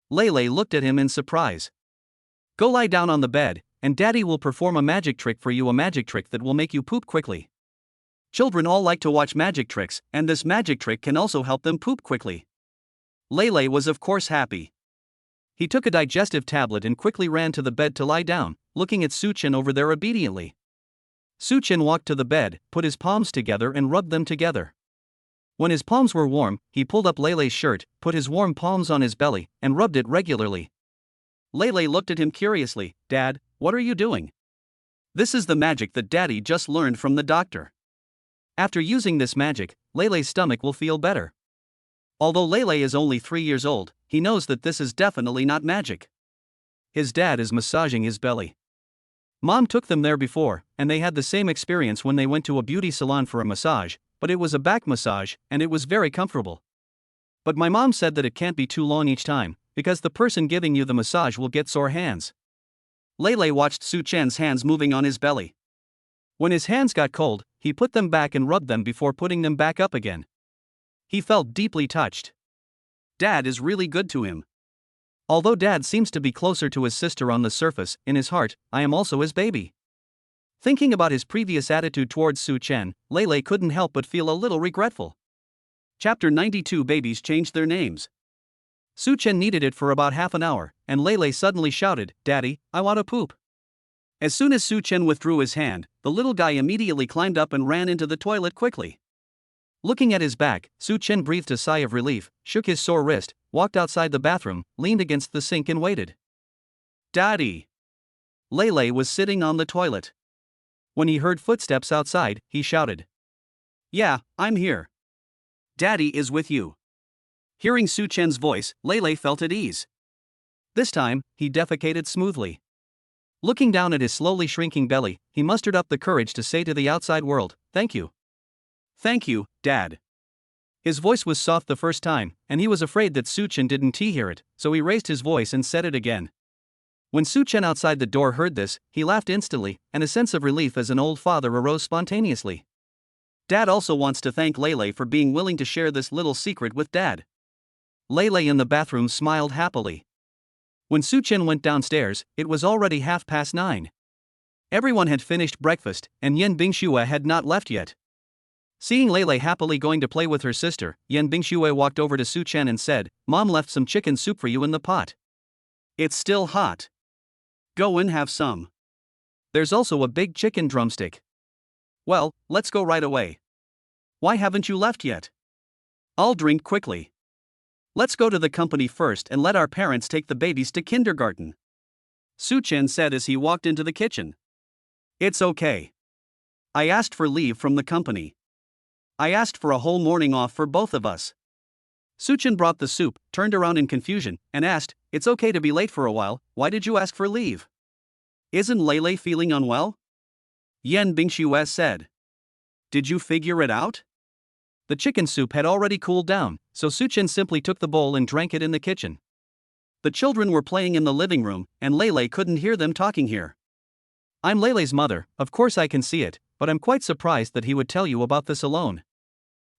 Lele looked at him in surprise. Go lie down on the bed, and Daddy will perform a magic trick for you, a magic trick that will make you poop quickly. Children all like to watch magic tricks, and this magic trick can also help them poop quickly. Lele was of course happy. He took a digestive tablet and quickly ran to the bed to lie down, looking at Su Chen over there obediently. Su Chen walked to the bed, put his palms together and rubbed them together. When his palms were warm, he pulled up Lele's shirt, put his warm palms on his belly, and rubbed it regularly. Lele looked at him curiously. Dad, what are you doing? This is the magic that Daddy just learned from the doctor. After using this magic, Lele's stomach will feel better. Although Lele is only 3 years old, he knows that this is definitely not magic. His dad is massaging his belly. Mom took them there before, and they had the same experience when they went to a beauty salon for a massage, but it was a back massage, and it was very comfortable. But my mom said that it can't be too long each time, because the person giving you the massage will get sore hands. Lele watched Su Chen's hands moving on his belly. When his hands got cold, he put them back and rubbed them before putting them back up again. He felt deeply touched. Dad is really good to him. Although Dad seems to be closer to his sister on the surface, in his heart, I am also his baby. Thinking about his previous attitude towards Su Chen, Lele couldn't help but feel a little regretful. Chapter 92. Babies changed their names. Su Chen needed it for about half an hour, and Lele suddenly shouted, Daddy, I want to poop. As soon as Su Chen withdrew his hand, the little guy immediately climbed up and ran into the toilet quickly. Looking at his back, Su Chen breathed a sigh of relief, shook his sore wrist, walked outside the bathroom, leaned against the sink and waited. Daddy! Lele was sitting on the toilet. When he heard footsteps outside, he shouted. Yeah, I'm here. Daddy is with you. Hearing Su Chen's voice, Lele felt at ease. This time, he defecated smoothly. Looking down at his slowly shrinking belly, he mustered up the courage to say to the outside world, Thank you. Thank you, Dad. His voice was soft the first time, and he was afraid that Su Chen didn't hear it, so he raised his voice and said it again. When Su Chen outside the door heard this, he laughed instantly, and a sense of relief as an old father arose spontaneously. Dad also wants to thank Lele for being willing to share this little secret with Dad. Lele in the bathroom smiled happily. When Su Chen went downstairs, it was already 9:30. Everyone had finished breakfast, and Yan Bingxue had not left yet. Seeing Lele happily going to play with her sister, Yan Bingxue walked over to Su Chen and said, Mom left some chicken soup for you in the pot. It's still hot. Go and have some. There's also a big chicken drumstick. Well, let's go right away. Why haven't you left yet? I'll drink quickly. Let's go to the company first and let our parents take the babies to kindergarten. Su Chen said as he walked into the kitchen. It's okay. I asked for leave from the company. I asked for a whole morning off for both of us. Su Chen brought the soup, turned around in confusion, and asked, It's okay to be late for a while, why did you ask for leave? Isn't Lele feeling unwell? Yan Bingxue said. Did you figure it out? The chicken soup had already cooled down, so Su Chen simply took the bowl and drank it in the kitchen. The children were playing in the living room, and Lele couldn't hear them talking here. I'm Lele's mother, of course I can see it, but I'm quite surprised that he would tell you about this alone.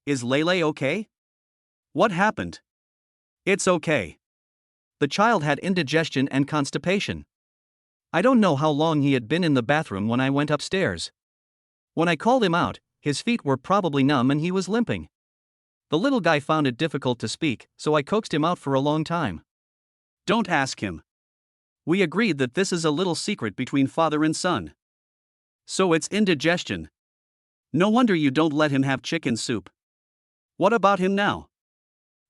Is Lele okay? What happened? It's okay. The child had indigestion and constipation. I don't know how long he had been in the bathroom when I went upstairs. When I called him out, his feet were probably numb and he was limping. The little guy found it difficult to speak, so I coaxed him out for a long time. Don't ask him. We agreed that this is a little secret between father and son. So it's indigestion. No wonder you don't let him have chicken soup. What about him now?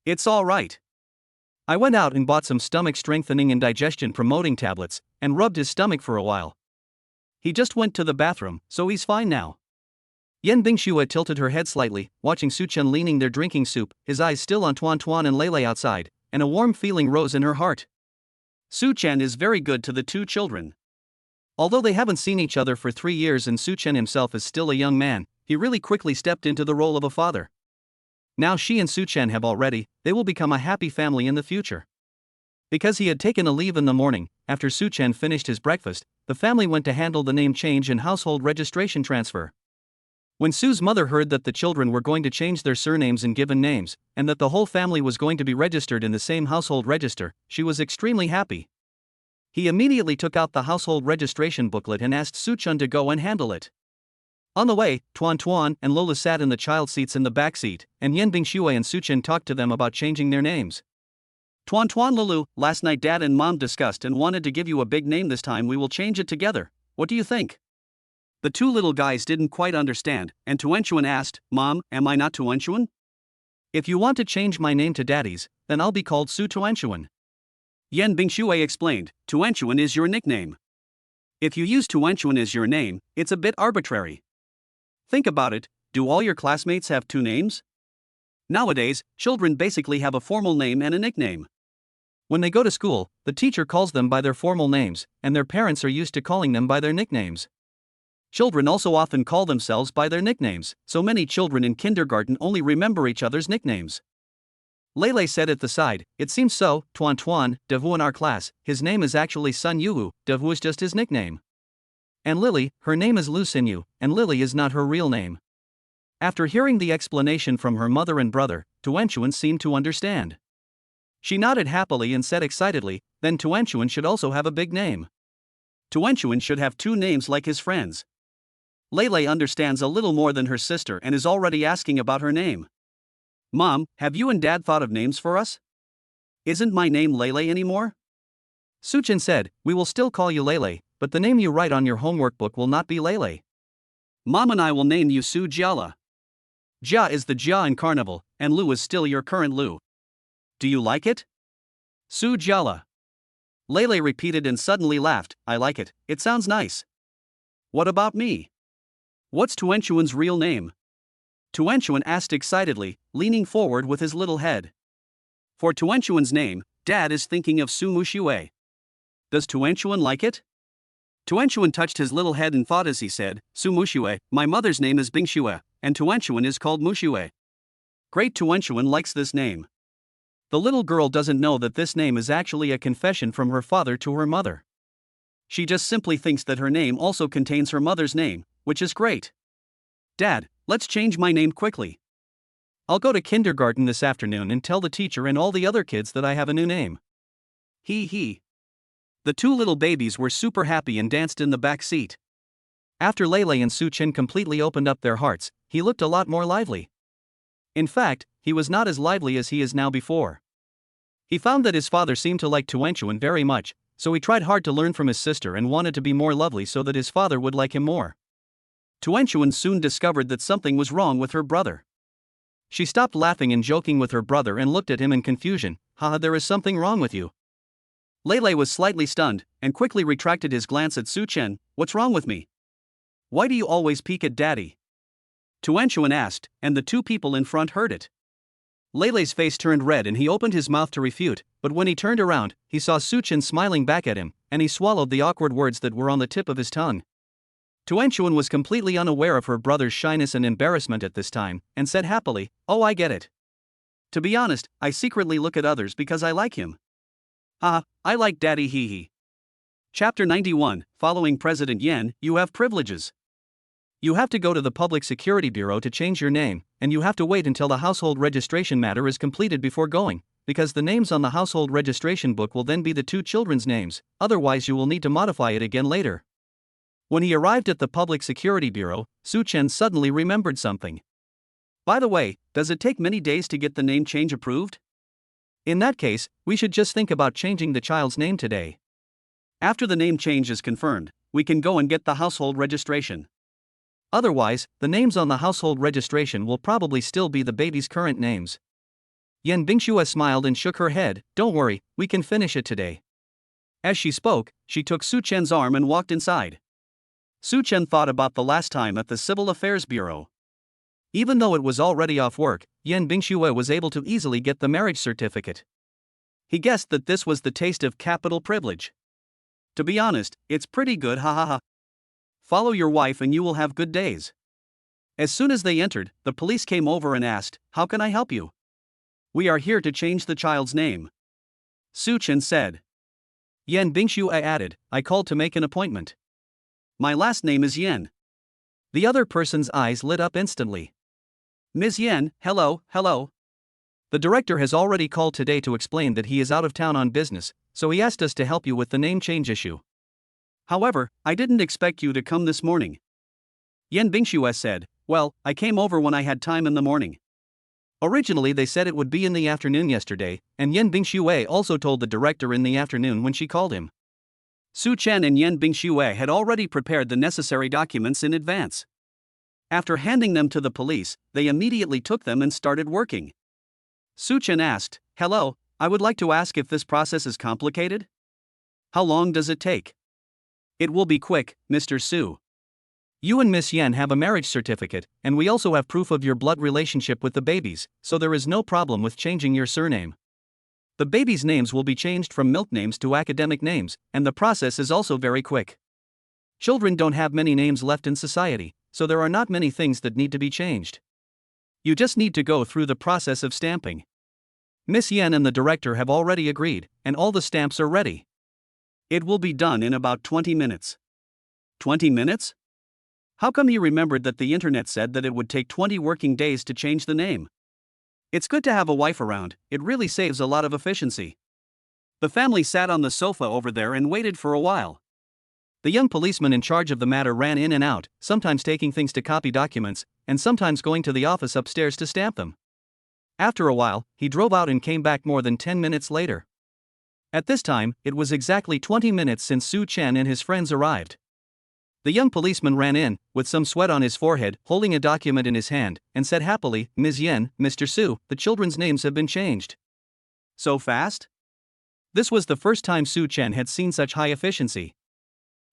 It's all right. I went out and bought some stomach strengthening and digestion promoting tablets, and rubbed his stomach for a while. He just went to the bathroom, so he's fine now. Yan Bingxue tilted her head slightly, watching Suchen leaning there drinking soup, his eyes still on Tuan Tuan and Lele outside, and a warm feeling rose in her heart. Suchen is very good to the two children. Although they haven't seen each other for 3 years and Suchen himself is still a young man, he really quickly stepped into the role of a father. Now she and Suchen have already, they will become a happy family in the future. Because he had taken a leave in the morning, after Suchen finished his breakfast, the family went to handle the name change and household registration transfer. When Su's mother heard that the children were going to change their surnames and given names, and that the whole family was going to be registered in the same household register, she was extremely happy. He immediately took out the household registration booklet and asked Suchen to go and handle it. On the way, Tuan Tuan and Lola sat in the child seats in the back seat, and Yan Bingxue and Suchen talked to them about changing their names. Tuan Tuan Lulu, last night Dad and Mom discussed and wanted to give you a big name this time. We will change it together. What do you think? The two little guys didn't quite understand, and Tuanchuan asked, Mom, am I not Tuanchuan? If you want to change my name to Daddy's, then I'll be called Su Tuanchuan. Yan Bingxue explained, Tuanchuan is your nickname. If you use Tuanchuan as your name, it's a bit arbitrary. Think about it, do all your classmates have two names? Nowadays, children basically have a formal name and a nickname. When they go to school, the teacher calls them by their formal names, and their parents are used to calling them by their nicknames. Children also often call themselves by their nicknames, so many children in kindergarten only remember each other's nicknames. Lele said at the side, it seems so, Tuan Tuan, Devu in our class, his name is actually Sun Yuhu, Devu is just his nickname. And Lily, her name is Lu Xinyu, and Lily is not her real name. After hearing the explanation from her mother and brother, Tuanchuan seemed to understand. She nodded happily and said excitedly, then Tuanchuan should also have a big name. Tuanchuan should have two names like his friends. Lele understands a little more than her sister and is already asking about her name. Mom, have you and Dad thought of names for us? Isn't my name Lele anymore? Suchen said, we will still call you Lele, but the name you write on your homework book will not be Lele. Mom and I will name you Su Jiala. Jia is the Jia in Carnival, and Lu is still your current Lu. Do you like it? Su Jiala. Lele repeated and suddenly laughed, I like it, it sounds nice. What about me? What's Tuanchuan's real name? Tuanchuan asked excitedly, leaning forward with his little head. For Tuanchuan's name, Dad is thinking of Su Muxue. Does Tuanchuan like it? Tuanchuan touched his little head and thought as he said, Su Muxue, my mother's name is Bingxue, and Tuanchuan is called Muxue. Great, Tuanchuan likes this name. The little girl doesn't know that this name is actually a confession from her father to her mother. She just simply thinks that her name also contains her mother's name, which is great. Dad, let's change my name quickly. I'll go to kindergarten this afternoon and tell the teacher and all the other kids that I have a new name. He. The two little babies were super happy and danced in the back seat. After Lele and Suchen completely opened up their hearts, he looked a lot more lively. In fact, he was not as lively as he is now before. He found that his father seemed to like Tuanchuan very much, so he tried hard to learn from his sister and wanted to be more lovely so that his father would like him more. Tuanchuan soon discovered that something was wrong with her brother. She stopped laughing and joking with her brother and looked at him in confusion, haha, there is something wrong with you. Lele was slightly stunned, and quickly retracted his glance at Suchen, what's wrong with me? Why do you always peek at Daddy? Tuanchuan asked, and the two people in front heard it. Lele's face turned red and he opened his mouth to refute, but when he turned around, he saw Suchen smiling back at him, and he swallowed the awkward words that were on the tip of his tongue. Tuanchuan was completely unaware of her brother's shyness and embarrassment at this time, and said happily, oh, I get it. To be honest, I secretly look at others because I like him. I like Daddy hee. Chapter 91, following President Yan, you have privileges. You have to go to the Public Security Bureau to change your name, and you have to wait until the household registration matter is completed before going, because the names on the household registration book will then be the two children's names, otherwise you will need to modify it again later. When he arrived at the Public Security Bureau, Su Chen suddenly remembered something. By the way, does it take many days to get the name change approved? In that case, we should just think about changing the child's name today. After the name change is confirmed, we can go and get the household registration. Otherwise, the names on the household registration will probably still be the baby's current names. Yan Bingxue smiled and shook her head. Don't worry, we can finish it today. As she spoke, she took Su Chen's arm and walked inside. Su Chen thought about the last time at the Civil Affairs Bureau. Even though it was already off work, Yan Bingxue was able to easily get the marriage certificate. He guessed that this was the taste of capital privilege. To be honest, it's pretty good, ha ha ha. Follow your wife and you will have good days. As soon as they entered, the police came over and asked, "How can I help you?" "We are here to change the child's name," Su Chen said. Yan Bingxue added, "I called to make an appointment. My last name is Yan." The other person's eyes lit up instantly. "Ms. Yan, hello, hello." The director has already called today to explain that he is out of town on business, so he asked us to help you with the name change issue. "However, I didn't expect you to come this morning," Yan Bingxue said. "Well, I came over when I had time in the morning." Originally they said it would be in the afternoon yesterday, and Yan Bingxue also told the director in the afternoon when she called him. Su Chen and Yan Bingxue had already prepared the necessary documents in advance. After handing them to the police, they immediately took them and started working. Su Chen asked, "Hello, I would like to ask if this process is complicated? How long does it take?" "It will be quick, Mr. Su. You and Miss Yan have a marriage certificate, and we also have proof of your blood relationship with the babies, so there is no problem with changing your surname. The babies' names will be changed from milk names to academic names, and the process is also very quick. Children don't have many names left in society, so there are not many things that need to be changed. You just need to go through the process of stamping." Miss Yan and the director have already agreed, and all the stamps are ready. "It will be done in about 20 minutes. 20 minutes? How come you remembered that the internet said that it would take 20 working days to change the name? It's good to have a wife around, it really saves a lot of efficiency." The family sat on the sofa over there and waited for a while. The young policeman in charge of the matter ran in and out, sometimes taking things to copy documents, and sometimes going to the office upstairs to stamp them. After a while, he drove out and came back more than 10 minutes later. At this time, it was exactly 20 minutes since Su Chen and his friends arrived. The young policeman ran in, with some sweat on his forehead, holding a document in his hand, and said happily, "Ms. Yan, Mr. Su, the children's names have been changed." "So fast?" This was the first time Su Chen had seen such high efficiency.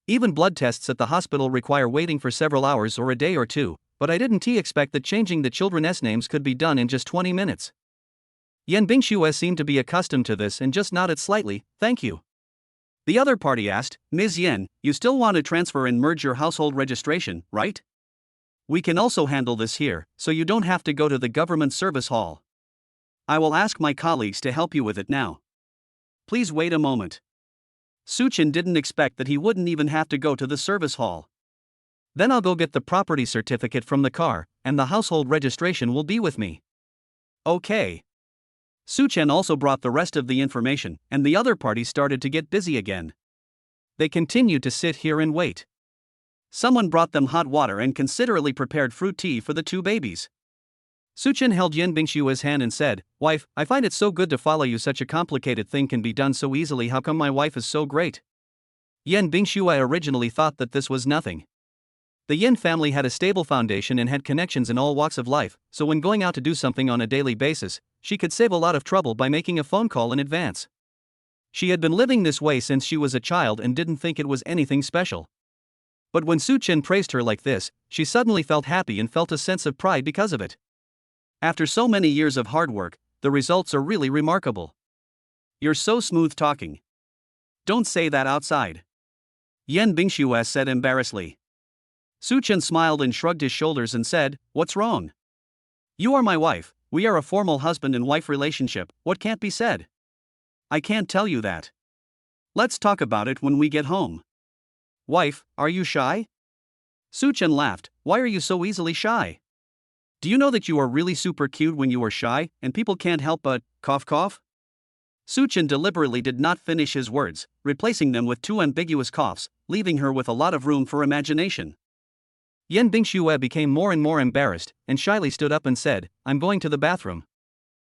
Even blood tests at the hospital require waiting for several hours or a day or two, but I didn't expect that changing the children's names could be done in just 20 minutes. Yan Bingxue seemed to be accustomed to this and just nodded slightly, "Thank you." The other party asked, "Ms. Yan, you still want to transfer and merge your household registration, right? We can also handle this here, so you don't have to go to the government service hall. I will ask my colleagues to help you with it now. Please wait a moment." Su Chen didn't expect that he wouldn't even have to go to the service hall. "Then I'll go get the property certificate from the car, and the household registration will be with me." "Okay." Su Chen also brought the rest of the information, and the other party started to get busy again. They continued to sit here and wait. Someone brought them hot water and considerately prepared fruit tea for the two babies. Su Chen held Yan Bingxue's hand and said, "Wife, I find it so good to follow you. Such a complicated thing can be done so easily. How come my wife is so great?" Yan Bingxue originally thought that this was nothing. The Yin family had a stable foundation and had connections in all walks of life, so when going out to do something on a daily basis, she could save a lot of trouble by making a phone call in advance. She had been living this way since she was a child and didn't think it was anything special. But when Su Chen praised her like this, she suddenly felt happy and felt a sense of pride because of it. After so many years of hard work, the results are really remarkable. You're so smooth talking. Don't say that outside, Yan Bingxue said embarrassedly. Su Chen smiled and shrugged his shoulders and said, "What's wrong? You are my wife, we are a formal husband and wife relationship, what can't be said? I can't tell you that. Let's talk about it when we get home." "Wife, are you shy?" Su Chen laughed, why are you so easily shy? Do you know that you are really super cute when you are shy, and people can't help but cough cough? Suchin deliberately did not finish his words, replacing them with two ambiguous coughs, leaving her with a lot of room for imagination. Yan Bingxue became more and more embarrassed, and shyly stood up and said, I'm going to the bathroom.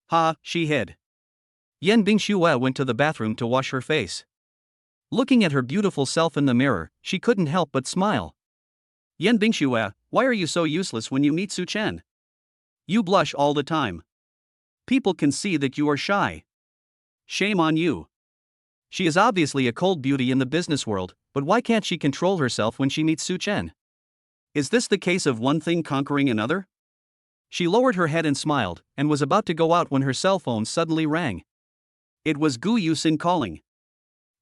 Ha, she hid. Yan Bingxue went to the bathroom to wash her face. Looking at her beautiful self in the mirror, she couldn't help but smile. Yan Bingxue, why are you so useless when you meet Su Chen? You blush all the time. People can see that you are shy. Shame on you. She is obviously a cold beauty in the business world, but why can't she control herself when she meets Su Chen? Is this the case of one thing conquering another? She lowered her head and smiled, and was about to go out when her cell phone suddenly rang. It was Gu Yusin calling.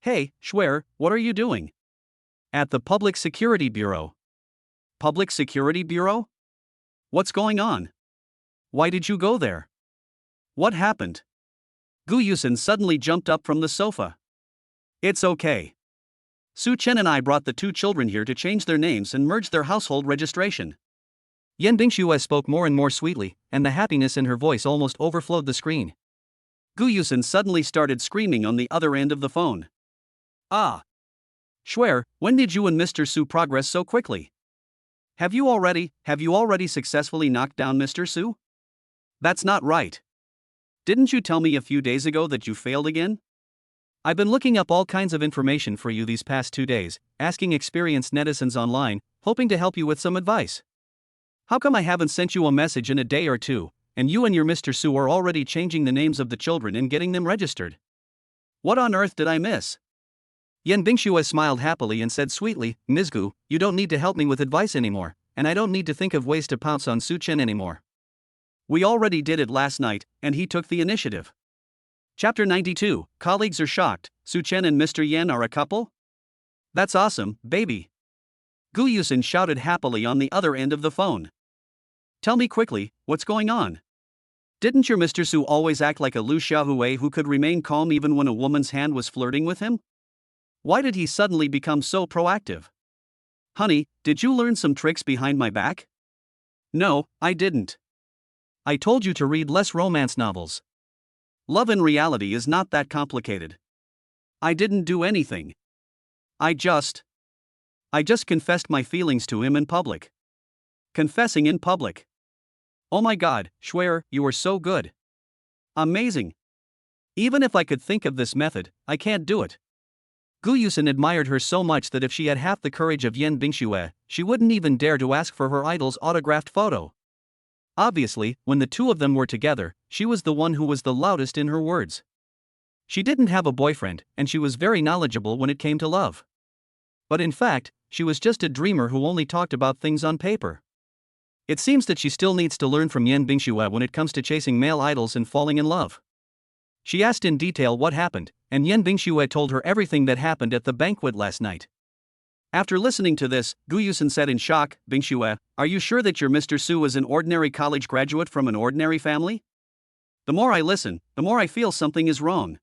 Hey, Schwer, what are you doing? At the Public Security Bureau. Public Security Bureau? What's going on? Why did you go there? What happened? Gu Yusin suddenly jumped up from the sofa. It's okay. Su Chen and I brought the two children here to change their names and merge their household registration. Yan Bingxue spoke more and more sweetly, and the happiness in her voice almost overflowed the screen. Gu Yusin suddenly started screaming on the other end of the phone. Ah! Schwer, when did you and Mr. Su progress so quickly? Have you already successfully knocked down Mr. Su? That's not right. Didn't you tell me a few days ago that you failed again? I've been looking up all kinds of information for you these past 2 days, asking experienced netizens online, hoping to help you with some advice. How come I haven't sent you a message in a day or two, and you and your Mr. Su are already changing the names of the children and getting them registered? What on earth did I miss? Yan Bingxue smiled happily and said sweetly, Ms. Gu, you don't need to help me with advice anymore, and I don't need to think of ways to pounce on Su Chen anymore. We already did it last night, and he took the initiative. Chapter 92, Colleagues are shocked, Su Chen and Mr. Yan are a couple? That's awesome, baby. Gu Yusin shouted happily on the other end of the phone. Tell me quickly, what's going on? Didn't your Mr. Su always act like a Lu Xiaohui who could remain calm even when a woman's hand was flirting with him? Why did he suddenly become so proactive? Honey, did you learn some tricks behind my back? No, I didn't. I told you to read less romance novels. Love in reality is not that complicated. I didn't do anything. I just confessed my feelings to him in public. Confessing in public. Oh my god, Schwer, you are so good. Amazing. Even if I could think of this method, I can't do it. Gu Yusin admired her so much that if she had half the courage of Yan Bingxue, she wouldn't even dare to ask for her idol's autographed photo. Obviously, when the two of them were together, she was the one who was the loudest in her words. She didn't have a boyfriend, and she was very knowledgeable when it came to love. But in fact, she was just a dreamer who only talked about things on paper. It seems that she still needs to learn from Yan Bingxue when it comes to chasing male idols and falling in love. She asked in detail what happened, and Yan Bingxue told her everything that happened at the banquet last night. After listening to this, Gu Yusin said in shock, Bingxue, are you sure that your Mr. Su is an ordinary college graduate from an ordinary family? The more I listen, the more I feel something is wrong.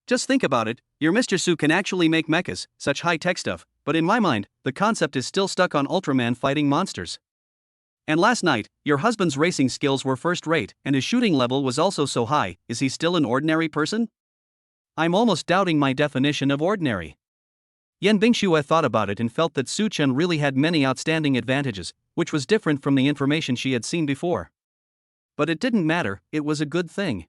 Just think about it, your Mr. Su can actually make mechas, such high-tech stuff, but in my mind, the concept is still stuck on Ultraman fighting monsters. And last night, your husband's racing skills were first-rate, and his shooting level was also so high, is he still an ordinary person? I'm almost doubting my definition of ordinary. Yan Bingxue thought about it and felt that Su Chen really had many outstanding advantages, which was different from the information she had seen before. But it didn't matter, it was a good thing.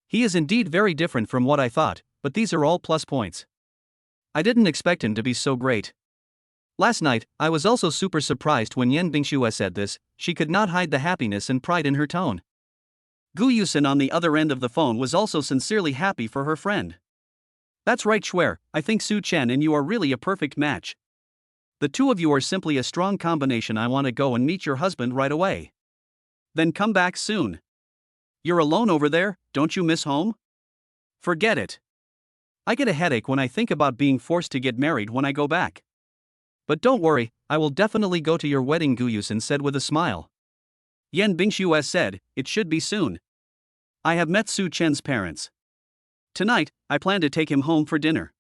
He is indeed very different from what I thought, but these are all plus points. I didn't expect him to be so great. Last night, I was also super surprised when Yan Bingxue said this. She could not hide the happiness and pride in her tone. Gu Yusin on the other end of the phone was also sincerely happy for her friend. That's right, Schwer, I think Su Chen and you are really a perfect match. The two of you are simply a strong combination. I want to go and meet your husband right away. Then come back soon. You're alone over there, don't you miss home? Forget it. I get a headache when I think about being forced to get married when I go back. But don't worry, I will definitely go to your wedding, Gu Yusin said with a smile. Yan Bingxue said, it should be soon. I have met Su Chen's parents. Tonight, I plan to take him home for dinner.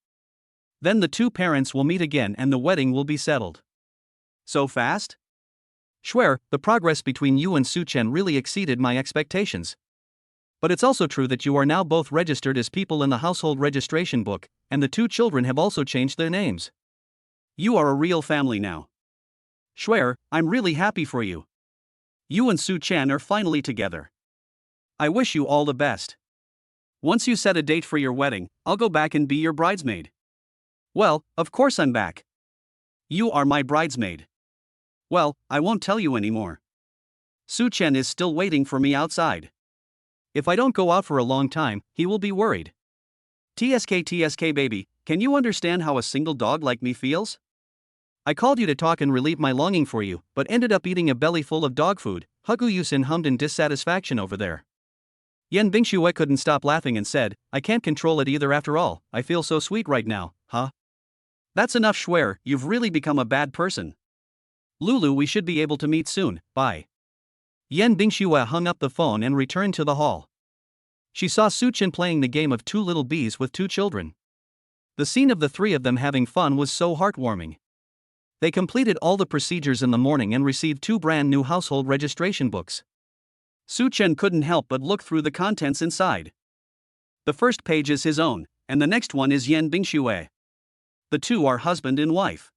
Then the two parents will meet again and the wedding will be settled. So fast? Swear, the progress between you and Su Chen really exceeded my expectations. But it's also true that you are now both registered as people in the household registration book, and the two children have also changed their names. You are a real family now. Swear, I'm really happy for you. You and Su Chen are finally together. I wish you all the best. Once you set a date for your wedding, I'll go back and be your bridesmaid. Well, of course I'm back. You are my bridesmaid. Well, I won't tell you anymore. Su Chen is still waiting for me outside. If I don't go out for a long time, he will be worried. TSK baby, can you understand how a single dog like me feels? I called you to talk and relieve my longing for you, but ended up eating a belly full of dog food. Hugu Yusin hummed in dissatisfaction over there. Yan Bingxue couldn't stop laughing and said, I can't control it either after all, I feel so sweet right now, huh? That's enough, Swear, you've really become a bad person. Lulu, we should be able to meet soon, bye. Yan Bingxue hung up the phone and returned to the hall. She saw Su Chen playing the game of two little bees with two children. The scene of the three of them having fun was so heartwarming. They completed all the procedures in the morning and received two brand new household registration books. Su Chen couldn't help but look through the contents inside. The first page is his own, and the next one is Yan Bingxue. The two are husband and wife.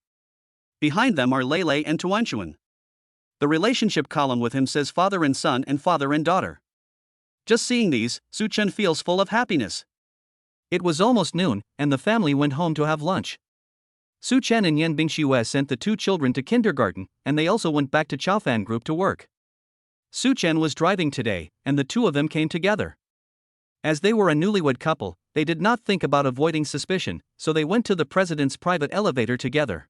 Behind them are Lele and Tuanchuan. The relationship column with him says father and son and father and daughter. Just seeing these, Su Chen feels full of happiness. It was almost noon, and the family went home to have lunch. Su Chen and Yan Bingxue sent the two children to kindergarten, and they also went back to Chaofan Group to work. Su Chen was driving today, and the two of them came together. As they were a newlywed couple, they did not think about avoiding suspicion, so they went to the president's private elevator together.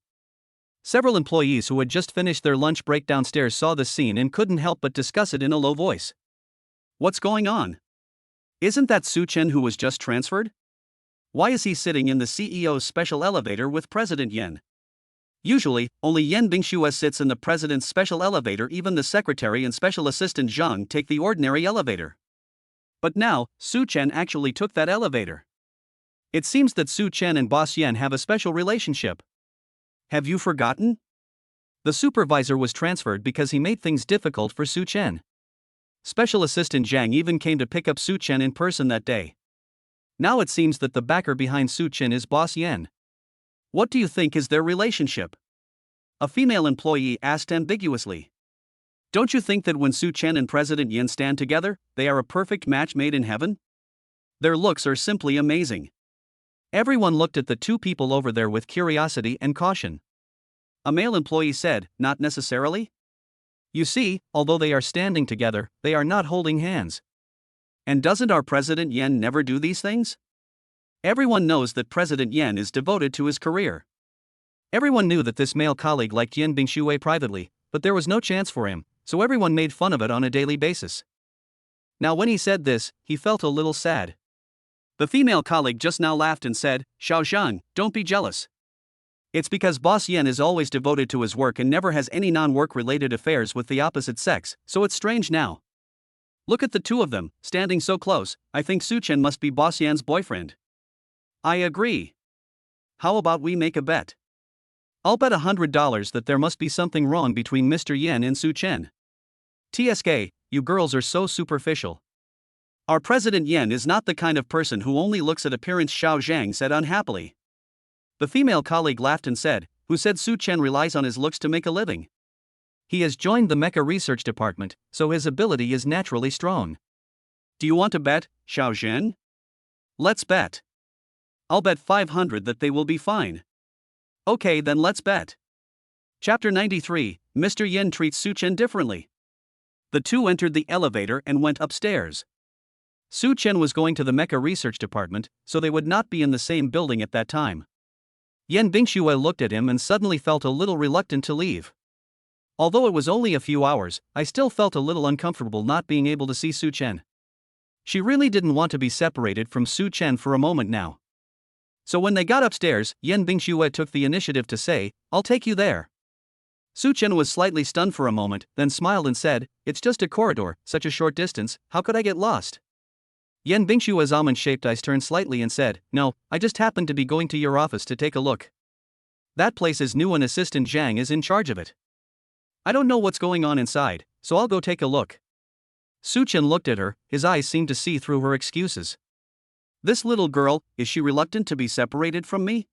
Several employees who had just finished their lunch break downstairs saw the scene and couldn't help but discuss it in a low voice. What's going on? Isn't that Su Chen who was just transferred? Why is he sitting in the CEO's special elevator with President Yan? Usually, only Yan Bingxue sits in the president's special elevator. Even the secretary and special assistant Zhang take the ordinary elevator. But now, Su Chen actually took that elevator. It seems that Su Chen and Boss Yan have a special relationship. Have you forgotten? The supervisor was transferred because he made things difficult for Su Chen. Special assistant Zhang even came to pick up Su Chen in person that day. Now it seems that the backer behind Su Chen is Boss Yan. What do you think is their relationship? A female employee asked ambiguously. Don't you think that when Su Chen and President Yan stand together, they are a perfect match made in heaven? Their looks are simply amazing. Everyone looked at the two people over there with curiosity and caution. A male employee said, not necessarily. You see, although they are standing together, they are not holding hands. And doesn't our President Yan never do these things? Everyone knows that President Yan is devoted to his career. Everyone knew that this male colleague liked Yan Bingxue privately, but there was no chance for him, so everyone made fun of it on a daily basis. Now when he said this, he felt a little sad. The female colleague just now laughed and said, Xiao Zhang, don't be jealous. It's because Boss Yan is always devoted to his work and never has any non-work related affairs with the opposite sex, so it's strange now. Look at the two of them, standing so close. I think Su Chen must be Boss Yan's boyfriend. I agree. How about we make a bet? I'll bet $100 that there must be something wrong between Mr. Yan and Su Chen. TSK, you girls are so superficial. Our President Yan is not the kind of person who only looks at appearance, Xiao Zhang said unhappily. The female colleague laughed and said, who said Su Chen relies on his looks to make a living? He has joined the Mecha Research Department, so his ability is naturally strong. Do you want to bet, Xiao Zhen? Let's bet. I'll bet 500 that they will be fine. Okay, then let's bet. Chapter 93, Mr. Yan treats Su Chen differently. The two entered the elevator and went upstairs. Su Chen was going to the Mecha Research Department, so they would not be in the same building at that time. Yan Bingxue looked at him and suddenly felt a little reluctant to leave. Although it was only a few hours, I still felt a little uncomfortable not being able to see Su Chen. She really didn't want to be separated from Su Chen for a moment now. So when they got upstairs, Yan Bingxue took the initiative to say, I'll take you there. Su Chen was slightly stunned for a moment, then smiled and said, it's just a corridor, such a short distance, how could I get lost? Yan Bingxue's almond-shaped eyes turned slightly and said, no, I just happened to be going to your office to take a look. That place is new and Assistant Zhang is in charge of it. I don't know what's going on inside, so I'll go take a look. Suchen looked at her, his eyes seemed to see through her excuses. This little girl, is she reluctant to be separated from me?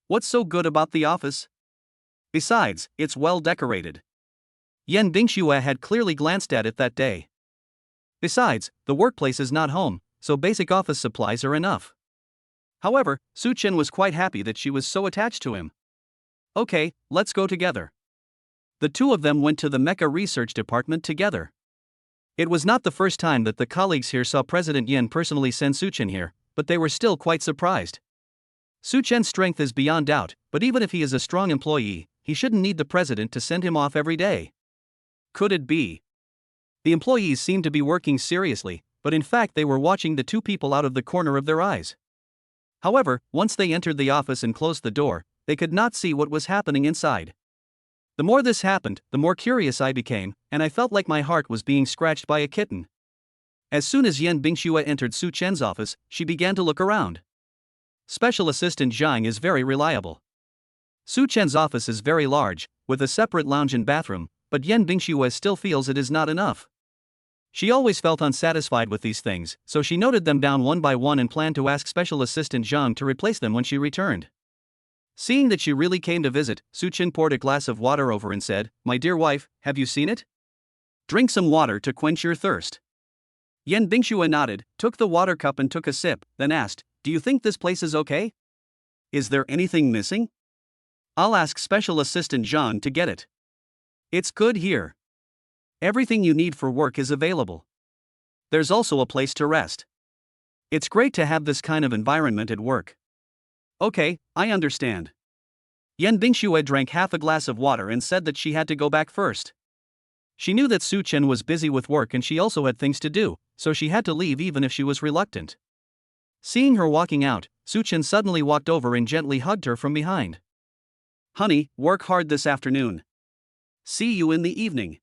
What's so good about the office? Besides, it's well decorated. Yan Bingxue had clearly glanced at it that day. Besides, the workplace is not home, so basic office supplies are enough. However, Suchen was quite happy that she was so attached to him. Okay, let's go together. The two of them went to the Mecha Research Department together. It was not the first time that the colleagues here saw President Yin personally send Suchen here, but they were still quite surprised. Suchen's strength is beyond doubt, but even if he is a strong employee, he shouldn't need the president to send him off every day. Could it be? The employees seemed to be working seriously, but in fact they were watching the two people out of the corner of their eyes. However, once they entered the office and closed the door, they could not see what was happening inside. The more this happened, the more curious I became, and I felt like my heart was being scratched by a kitten. As soon as Yan Bingxue entered Su Chen's office, she began to look around. Special Assistant Zhang is very reliable. Su Chen's office is very large, with a separate lounge and bathroom, but Yan Bingxue still feels it is not enough. She always felt unsatisfied with these things, so she noted them down one by one and planned to ask Special Assistant Zhang to replace them when she returned. Seeing that she really came to visit, Su Chen poured a glass of water over and said, "My dear wife, have you seen it? Drink some water to quench your thirst." Yan Bingxue nodded, took the water cup and took a sip, then asked, "Do you think this place is okay? Is there anything missing? I'll ask Special Assistant Zhang to get it. It's good here. Everything you need for work is available. There's also a place to rest. It's great to have this kind of environment at work." "Okay, I understand." Yan Bingxue drank half a glass of water and said that she had to go back first. She knew that Su Chen was busy with work and she also had things to do, so she had to leave even if she was reluctant. Seeing her walking out, Su Chen suddenly walked over and gently hugged her from behind. "Honey, work hard this afternoon. See you in the evening."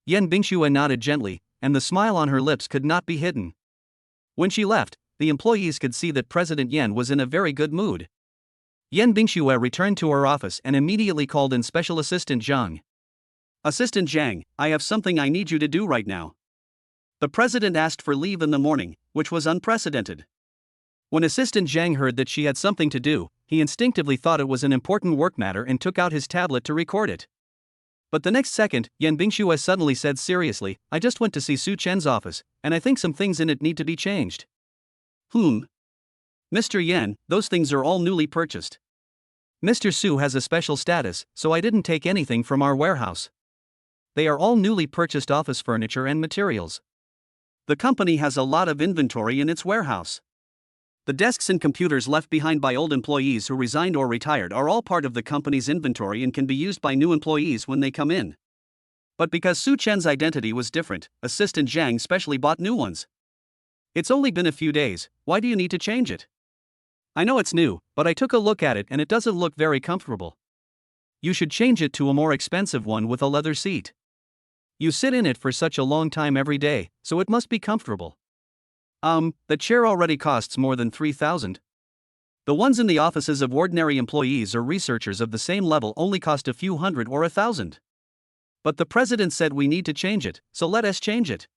Yan Bingxue nodded gently, and the smile on her lips could not be hidden. When she left, the employees could see that President Yan was in a very good mood. Yan Bingxue returned to her office and immediately called in Special Assistant Zhang. "Assistant Zhang, I have something I need you to do right now." The president asked for leave in the morning, which was unprecedented. When Assistant Zhang heard that she had something to do, he instinctively thought it was an important work matter and took out his tablet to record it. But the next second, Yan Bingxue suddenly said seriously, "I just went to see Su Chen's office, and I think some things in it need to be changed." Mr. Yan, those things are all newly purchased. Mr. Su has a special status, so I didn't take anything from our warehouse. They are all newly purchased office furniture and materials. The company has a lot of inventory in its warehouse. The desks and computers left behind by old employees who resigned or retired are all part of the company's inventory and can be used by new employees when they come in. But because Su Chen's identity was different, Assistant Zhang specially bought new ones. "It's only been a few days, why do you need to change it?" "I know it's new, but I took a look at it and it doesn't look very comfortable." "You should change it to a more expensive one with a leather seat. You sit in it for such a long time every day, so it must be comfortable." The chair already costs more than 3,000. The ones in the offices of ordinary employees or researchers of the same level only cost a few hundred or 1,000. But the president said we need to change it, so let us change it."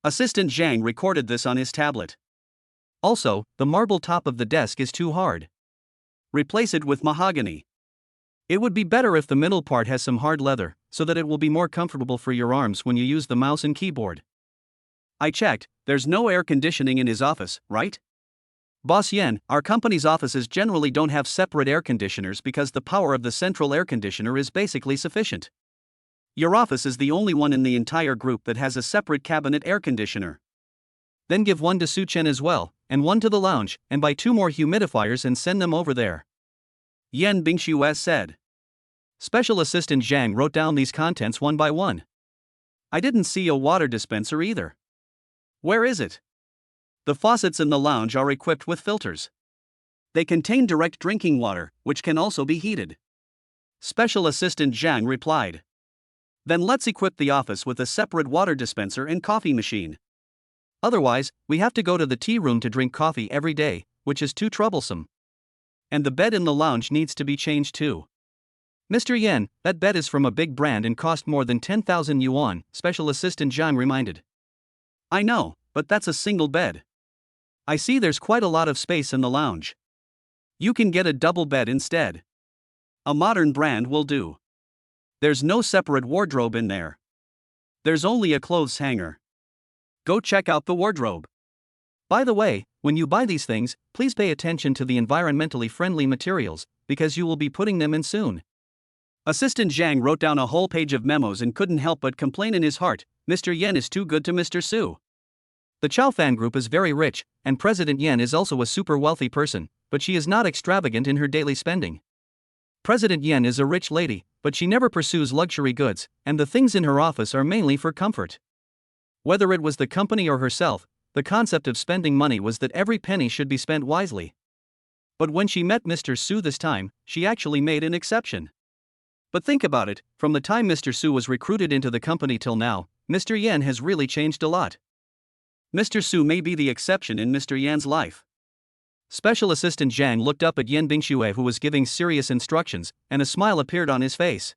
Assistant Zhang recorded this on his tablet. "Also, the marble top of the desk is too hard. Replace it with mahogany. It would be better if the middle part has some hard leather, so that it will be more comfortable for your arms when you use the mouse and keyboard." I checked, there's no air conditioning in his office, right? Boss Yan, our company's offices generally don't have separate air conditioners because the power of the central air conditioner is basically sufficient. Your office is the only one in the entire group that has a separate cabinet air conditioner. Then give one to Su Chen as well, and one to the lounge, and buy 2 more humidifiers and send them over there," Yan Bingxue said. Special Assistant Zhang wrote down these contents one by one. "I didn't see a water dispenser either. Where is it?" "The faucets in the lounge are equipped with filters. They contain direct drinking water, which can also be heated." Special Assistant Zhang replied. "Then let's equip the office with a separate water dispenser and coffee machine. Otherwise, we have to go to the tea room to drink coffee every day, which is too troublesome. And the bed in the lounge needs to be changed too. Mr. Yen, that bed is from a big brand and cost more than 10,000 yuan, Special Assistant Zhang reminded. I know, but that's a single bed. I see there's quite a lot of space in the lounge. You can get a double bed instead. A modern brand will do. There's no separate wardrobe in there. There's only a clothes hanger. Go check out the wardrobe. By the way, when you buy these things, please pay attention to the environmentally friendly materials, because you will be putting them in soon. Assistant Zhang wrote down a whole page of memos and couldn't help but complain in his heart, Mr. Yen is too good to Mr. Su. The Chao Fan Group is very rich, and President Yen is also a super wealthy person, but she is not extravagant in her daily spending. President Yen is a rich lady, but she never pursues luxury goods, and the things in her office are mainly for comfort. Whether it was the company or herself, the concept of spending money was that every penny should be spent wisely. But when she met Mr. Su this time, she actually made an exception. But think about it, from the time Mr. Su was recruited into the company till now, Mr. Yen has really changed a lot. Mr. Su may be the exception in Mr. Yan's life. Special Assistant Zhang looked up at Yen Bingxue, who was giving serious instructions, and a smile appeared on his face.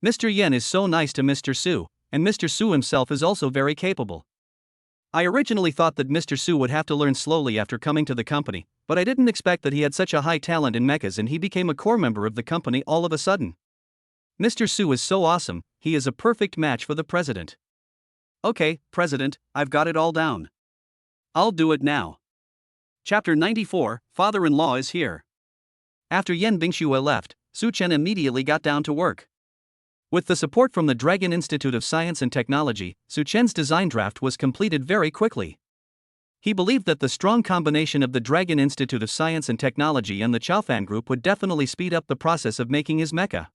Mr. Yen is so nice to Mr. Su, and Mr. Su himself is also very capable. I originally thought that Mr. Su would have to learn slowly after coming to the company, but I didn't expect that he had such a high talent in mechas and he became a core member of the company all of a sudden. Mr. Su is so awesome, he is a perfect match for the president. Okay, President, I've got it all down. I'll do it now. Chapter 94, Father-in-law is here. After Yen Bingxue left, Su Chen immediately got down to work. With the support from the Dragon Institute of Science and Technology, Su Chen's design draft was completed very quickly. He believed that the strong combination of the Dragon Institute of Science and Technology and the Chaofan Group would definitely speed up the process of making his mecha.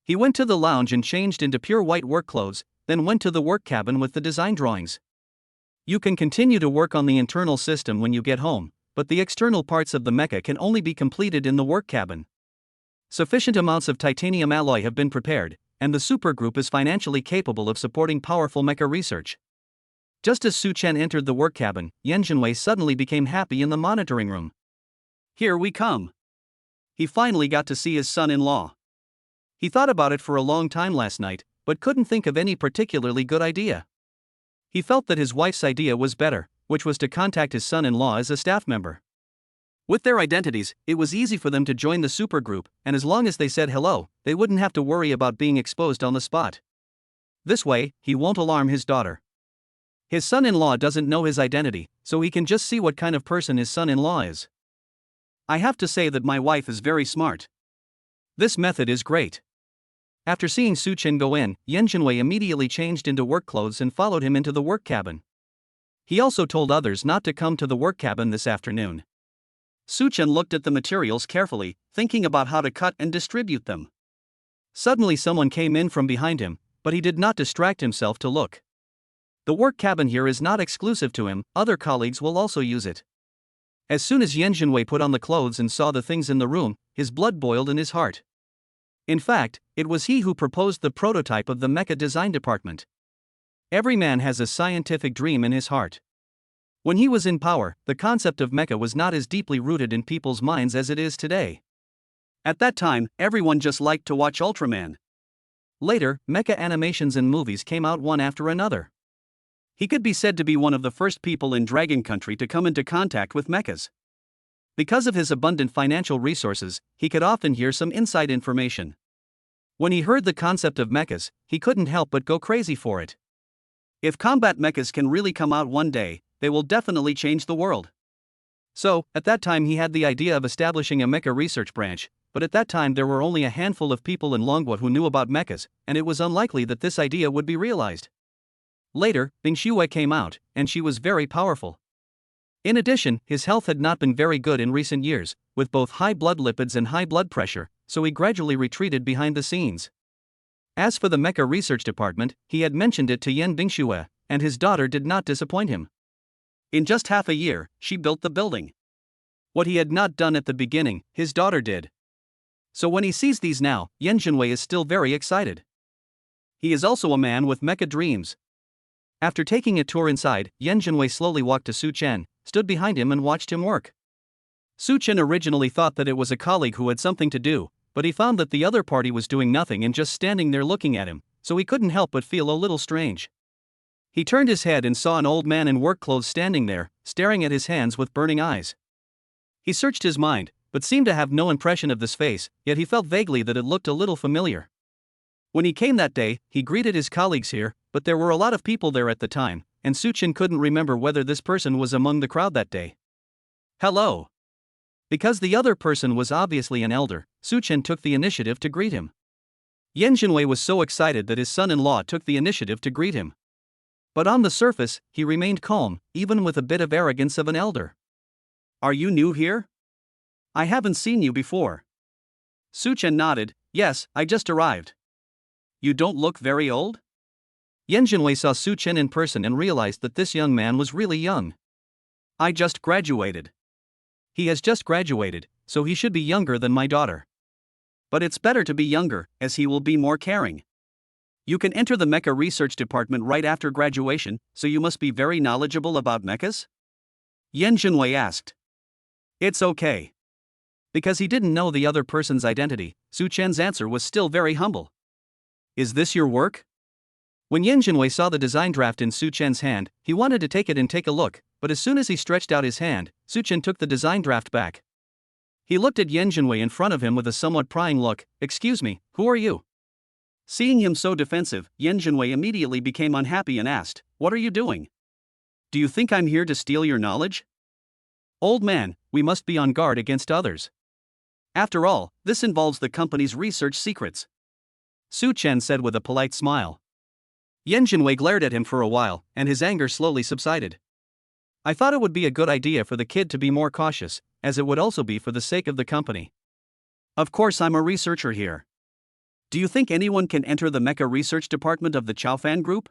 He went to the lounge and changed into pure white work clothes, then went to the work cabin with the design drawings. You can continue to work on the internal system when you get home, but the external parts of the mecha can only be completed in the work cabin. Sufficient amounts of titanium alloy have been prepared, and the supergroup is financially capable of supporting powerful mecha research. Just as Su Chen entered the work cabin, Yan Jinwei suddenly became happy in the monitoring room. Here we come. He finally got to see his son-in-law. He thought about it for a long time last night, but couldn't think of any particularly good idea. He felt that his wife's idea was better, which was to contact his son-in-law as a staff member. With their identities, it was easy for them to join the supergroup, and as long as they said hello, they wouldn't have to worry about being exposed on the spot. This way, he won't alarm his daughter. His son-in-law doesn't know his identity, so he can just see what kind of person his son-in-law is. I have to say that my wife is very smart. This method is great. After seeing Su Chen go in, Yan Jinwei immediately changed into work clothes and followed him into the work cabin. He also told others not to come to the work cabin this afternoon. Su Chen looked at the materials carefully, thinking about how to cut and distribute them. Suddenly someone came in from behind him, but he did not distract himself to look. The work cabin here is not exclusive to him, other colleagues will also use it. As soon as Yan Jinwei put on the clothes and saw the things in the room, his blood boiled in his heart. In fact, it was he who proposed the prototype of the mecha design department. Every man has a scientific dream in his heart. When he was in power, the concept of mecha was not as deeply rooted in people's minds as it is today. At that time, everyone just liked to watch Ultraman. Later, mecha animations and movies came out one after another. He could be said to be one of the first people in Dragon Country to come into contact with mechas. Because of his abundant financial resources, he could often hear some inside information. When he heard the concept of mechas, he couldn't help but go crazy for it. If combat mechas can really come out one day, they will definitely change the world. So, at that time he had the idea of establishing a mecha research branch, but at that time there were only a handful of people in Longwood who knew about mechas, and it was unlikely that this idea would be realized. Later, Bingxue came out, and she was very powerful. In addition, his health had not been very good in recent years, with both high blood lipids and high blood pressure, so he gradually retreated behind the scenes. As for the mecha research department, he had mentioned it to Yan Bingxue, and his daughter did not disappoint him. In just half a year, she built the building. What he had not done at the beginning, his daughter did. So when he sees these now, Yan Jinwei is still very excited. He is also a man with mecha dreams. After taking a tour inside, Yan Jinwei slowly walked to Su Chen, stood behind him and watched him work. Su Chen originally thought that it was a colleague who had something to do, but he found that the other party was doing nothing and just standing there looking at him, so he couldn't help but feel a little strange. He turned his head and saw an old man in work clothes standing there, staring at his hands with burning eyes. He searched his mind, but seemed to have no impression of this face, yet he felt vaguely that it looked a little familiar. When he came that day, he greeted his colleagues here, but there were a lot of people there at the time, and Suchin couldn't remember whether this person was among the crowd that day. Hello. Because the other person was obviously an elder, Suchin took the initiative to greet him. Yan Jinwei was so excited that his son-in-law took the initiative to greet him. But on the surface, he remained calm, even with a bit of arrogance of an elder. Are you new here? I haven't seen you before. Suchin nodded. Yes, I just arrived. You don't look very old? Yan Jinwei saw Suchin in person and realized that this young man was really young. I just graduated. He has just graduated, so he should be younger than my daughter. But it's better to be younger, as he will be more caring. You can enter the mecha research department right after graduation, so you must be very knowledgeable about mechas? Yan Jinwei asked. It's okay. Because he didn't know the other person's identity, Suchin's answer was still very humble. Is this your work? When Yan Jinwei saw the design draft in Suchin's hand, he wanted to take it and take a look, but as soon as he stretched out his hand, Suchin took the design draft back. He looked at Yan Jinwei in front of him with a somewhat prying look. Excuse me, who are you? Seeing him so defensive, Yan Jinwei immediately became unhappy and asked, What are you doing? Do you think I'm here to steal your knowledge? Old man, we must be on guard against others. After all, this involves the company's research secrets. Suchin said with a polite smile. Yan Jinwei glared at him for a while, and his anger slowly subsided. I thought it would be a good idea for the kid to be more cautious, as it would also be for the sake of the company. Of course I'm a researcher here. Do you think anyone can enter the mecha research department of the Chaofan Group?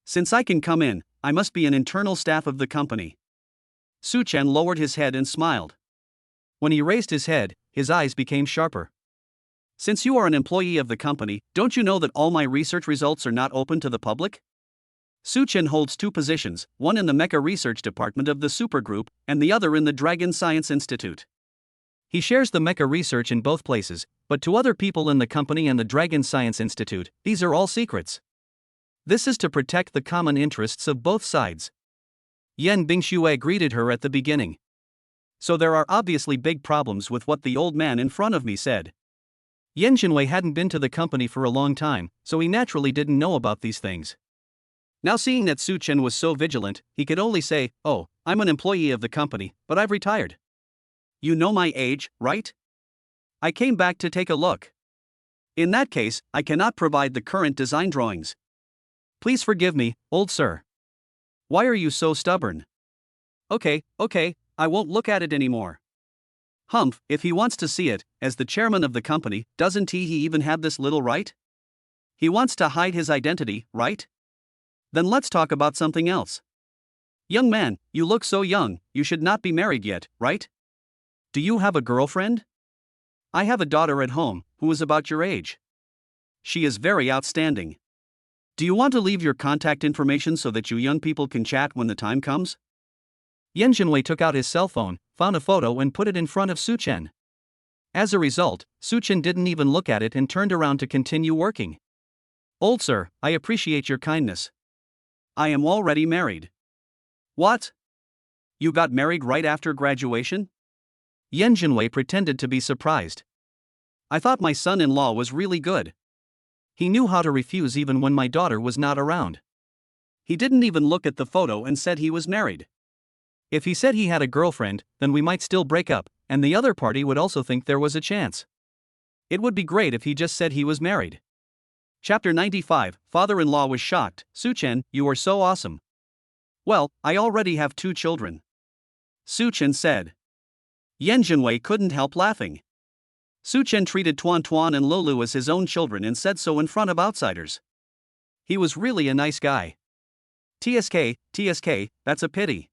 Since I can come in, I must be an internal staff of the company. Suchin lowered his head and smiled. When he raised his head, his eyes became sharper. Since you are an employee of the company, don't you know that all my research results are not open to the public? Suchin holds two positions, one in the mecha research department of the supergroup, and the other in the Dragon Science Institute. He shares the mecha research in both places, but to other people in the company and the Dragon Science Institute, these are all secrets. This is to protect the common interests of both sides. Yan Bingxue greeted her at the beginning. So there are obviously big problems with what the old man in front of me said. Yan Jinwei hadn't been to the company for a long time, so he naturally didn't know about these things. Now seeing that Suchin was so vigilant, he could only say, Oh, I'm an employee of the company, but I've retired. You know my age, right? I came back to take a look. In that case, I cannot provide the current design drawings. Please forgive me, old sir. Why are you so stubborn? Okay, I won't look at it anymore. Humph, if he wants to see it, as the chairman of the company, doesn't he even have this little right? He wants to hide his identity, right? Then let's talk about something else. Young man, you look so young, you should not be married yet, right? Do you have a girlfriend? I have a daughter at home, who is about your age. She is very outstanding. Do you want to leave your contact information so that you young people can chat when the time comes? Yan Jinwei took out his cell phone, found a photo and put it in front of Suchin. As a result, Suchin didn't even look at it and turned around to continue working. Old sir, I appreciate your kindness. I am already married. What? You got married right after graduation? Yan Jinwei pretended to be surprised. I thought my son-in-law was really good. He knew how to refuse even when my daughter was not around. He didn't even look at the photo and said he was married. If he said he had a girlfriend, then we might still break up, and the other party would also think there was a chance. It would be great if he just said he was married. Chapter 95, Father-in-law was shocked. Suchin, you are so awesome. Well, I already have 2 children. Suchin said. Yan Jinwei couldn't help laughing. Suchin treated Tuan Tuan and Lulu as his own children and said so in front of outsiders. He was really a nice guy. TSK, that's a pity.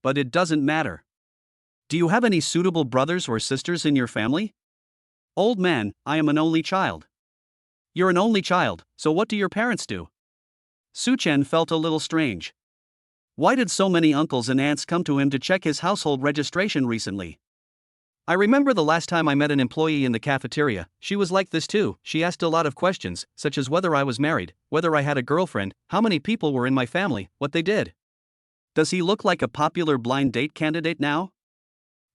But it doesn't matter. Do you have any suitable brothers or sisters in your family? Old man, I am an only child. You're an only child, so what do your parents do? Suchin felt a little strange. Why did so many uncles and aunts come to him to check his household registration recently? I remember the last time I met an employee in the cafeteria, she was like this too. She asked a lot of questions, such as whether I was married, whether I had a girlfriend, how many people were in my family, what they did. Does he look like a popular blind date candidate now?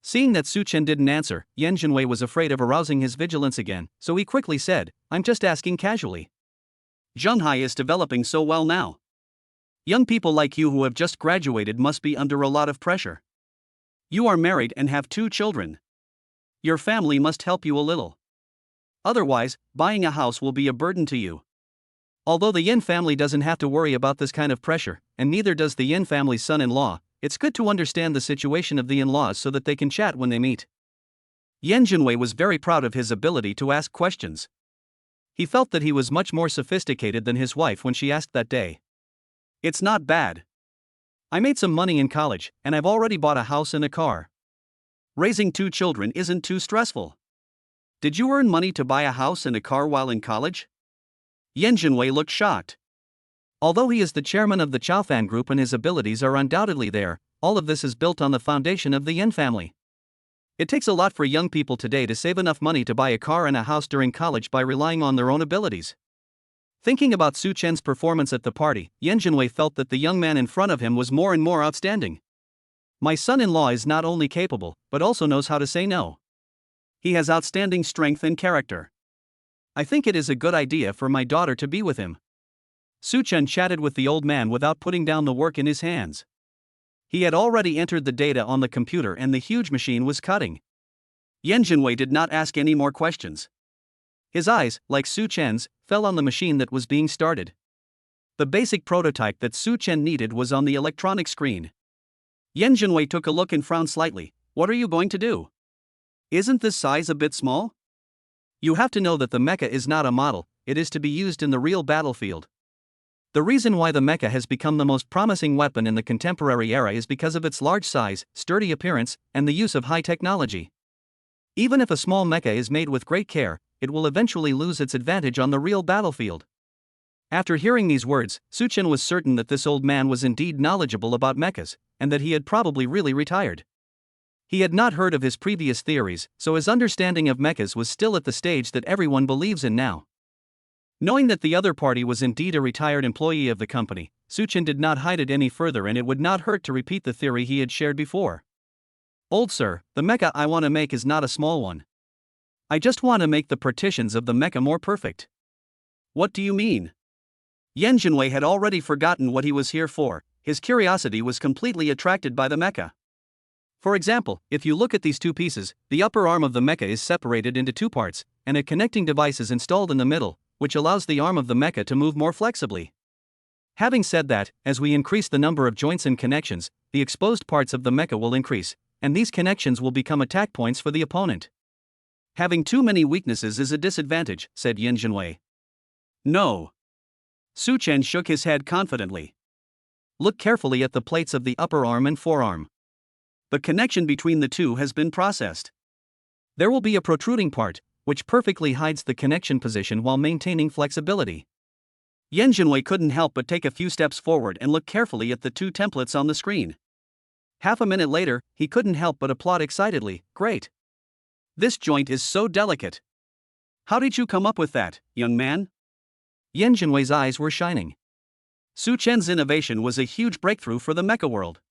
Seeing that Su Chen didn't answer, Yan Jinwei was afraid of arousing his vigilance again, so he quickly said, I'm just asking casually. Zhenghai is developing so well now. Young people like you who have just graduated must be under a lot of pressure. You are married and have 2 children. Your family must help you a little. Otherwise, buying a house will be a burden to you. Although the Yin family doesn't have to worry about this kind of pressure, and neither does the Yin family's son-in-law, it's good to understand the situation of the in-laws so that they can chat when they meet. Yan Jinwei was very proud of his ability to ask questions. He felt that he was much more sophisticated than his wife when she asked that day. It's not bad. I made some money in college, and I've already bought a house and a car. Raising 2 children isn't too stressful. Did you earn money to buy a house and a car while in college? Yan Jinwei looked shocked. Although he is the chairman of the Chaofan group and his abilities are undoubtedly there, all of this is built on the foundation of the Yin family. It takes a lot for young people today to save enough money to buy a car and a house during college by relying on their own abilities. Thinking about Su Chen's performance at the party, Yan Jinwei felt that the young man in front of him was more and more outstanding. My son-in-law is not only capable, but also knows how to say no. He has outstanding strength and character. I think it is a good idea for my daughter to be with him. Su Chen chatted with the old man without putting down the work in his hands. He had already entered the data on the computer and the huge machine was cutting. Yan Jinwei did not ask any more questions. His eyes, like Su Chen's, fell on the machine that was being started. The basic prototype that Su Chen needed was on the electronic screen. Yan Jinwei took a look and frowned slightly. What are you going to do? Isn't this size a bit small? You have to know that the mecha is not a model, it is to be used in the real battlefield. The reason why the mecha has become the most promising weapon in the contemporary era is because of its large size, sturdy appearance, and the use of high technology. Even if a small mecha is made with great care, it will eventually lose its advantage on the real battlefield. After hearing these words, Su Chen was certain that this old man was indeed knowledgeable about mechas, and that he had probably really retired. He had not heard of his previous theories, so his understanding of mechas was still at the stage that everyone believes in now. Knowing that the other party was indeed a retired employee of the company, Su Chen did not hide it any further and it would not hurt to repeat the theory he had shared before. Old sir, the mecha I want to make is not a small one. I just want to make the partitions of the mecha more perfect. What do you mean? Yan Jinwei had already forgotten what he was here for. His curiosity was completely attracted by the mecha. For example, if you look at these 2 pieces, the upper arm of the mecha is separated into 2 parts, and a connecting device is installed in the middle, which allows the arm of the mecha to move more flexibly. Having said that, as we increase the number of joints and connections, the exposed parts of the mecha will increase, and these connections will become attack points for the opponent. Having too many weaknesses is a disadvantage, said Yan Jinwei. No. Su Chen shook his head confidently. Look carefully at the plates of the upper arm and forearm. The connection between the 2 has been processed. There will be a protruding part, which perfectly hides the connection position while maintaining flexibility. Yan Jinwei couldn't help but take a few steps forward and look carefully at the 2 templates on the screen. Half a minute later, he couldn't help but applaud excitedly. Great! This joint is so delicate. How did you come up with that, young man? Yan Jinwei's eyes were shining. Su Chen's innovation was a huge breakthrough for the mecha world.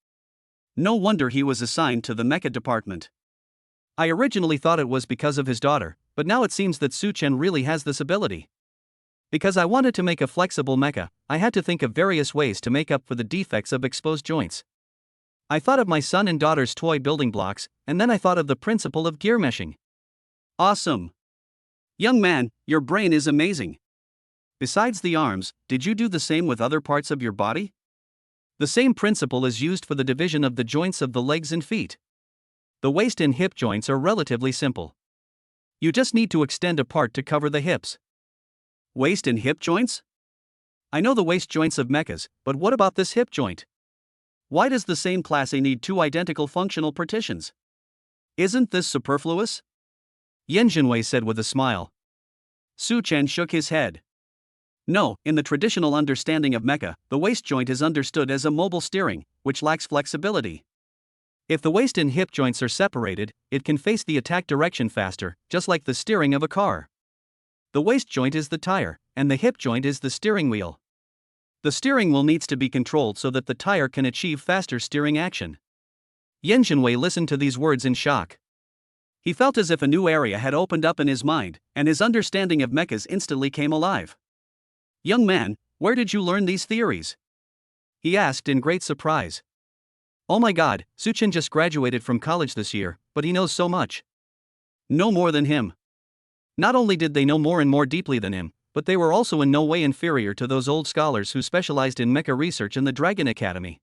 No wonder he was assigned to the mecha department. I originally thought it was because of his daughter, but now it seems that Su Chen really has this ability. Because I wanted to make a flexible mecha, I had to think of various ways to make up for the defects of exposed joints. I thought of my son and daughter's toy building blocks, and then I thought of the principle of gear meshing. Awesome! Young man, your brain is amazing. Besides the arms, did you do the same with other parts of your body? The same principle is used for the division of the joints of the legs and feet. The waist and hip joints are relatively simple. You just need to extend a part to cover the hips. Waist and hip joints? I know the waist joints of mechas, but what about this hip joint? Why does the same class A need 2 identical functional partitions? Isn't this superfluous? Yan Jinwei said with a smile. Su Chen shook his head. No, in the traditional understanding of mecha, the waist joint is understood as a mobile steering, which lacks flexibility. If the waist and hip joints are separated, it can face the attack direction faster, just like the steering of a car. The waist joint is the tire, and the hip joint is the steering wheel. The steering wheel needs to be controlled so that the tire can achieve faster steering action. Yan Xinwei listened to these words in shock. He felt as if a new area had opened up in his mind, and his understanding of mechas instantly came alive. "Young man, where did you learn these theories?" he asked in great surprise. "Oh my god, Suchen just graduated from college this year, but he knows so much." No more than him. Not only did they know more and more deeply than him, but they were also in no way inferior to those old scholars who specialized in mecha research in the Dragon Academy.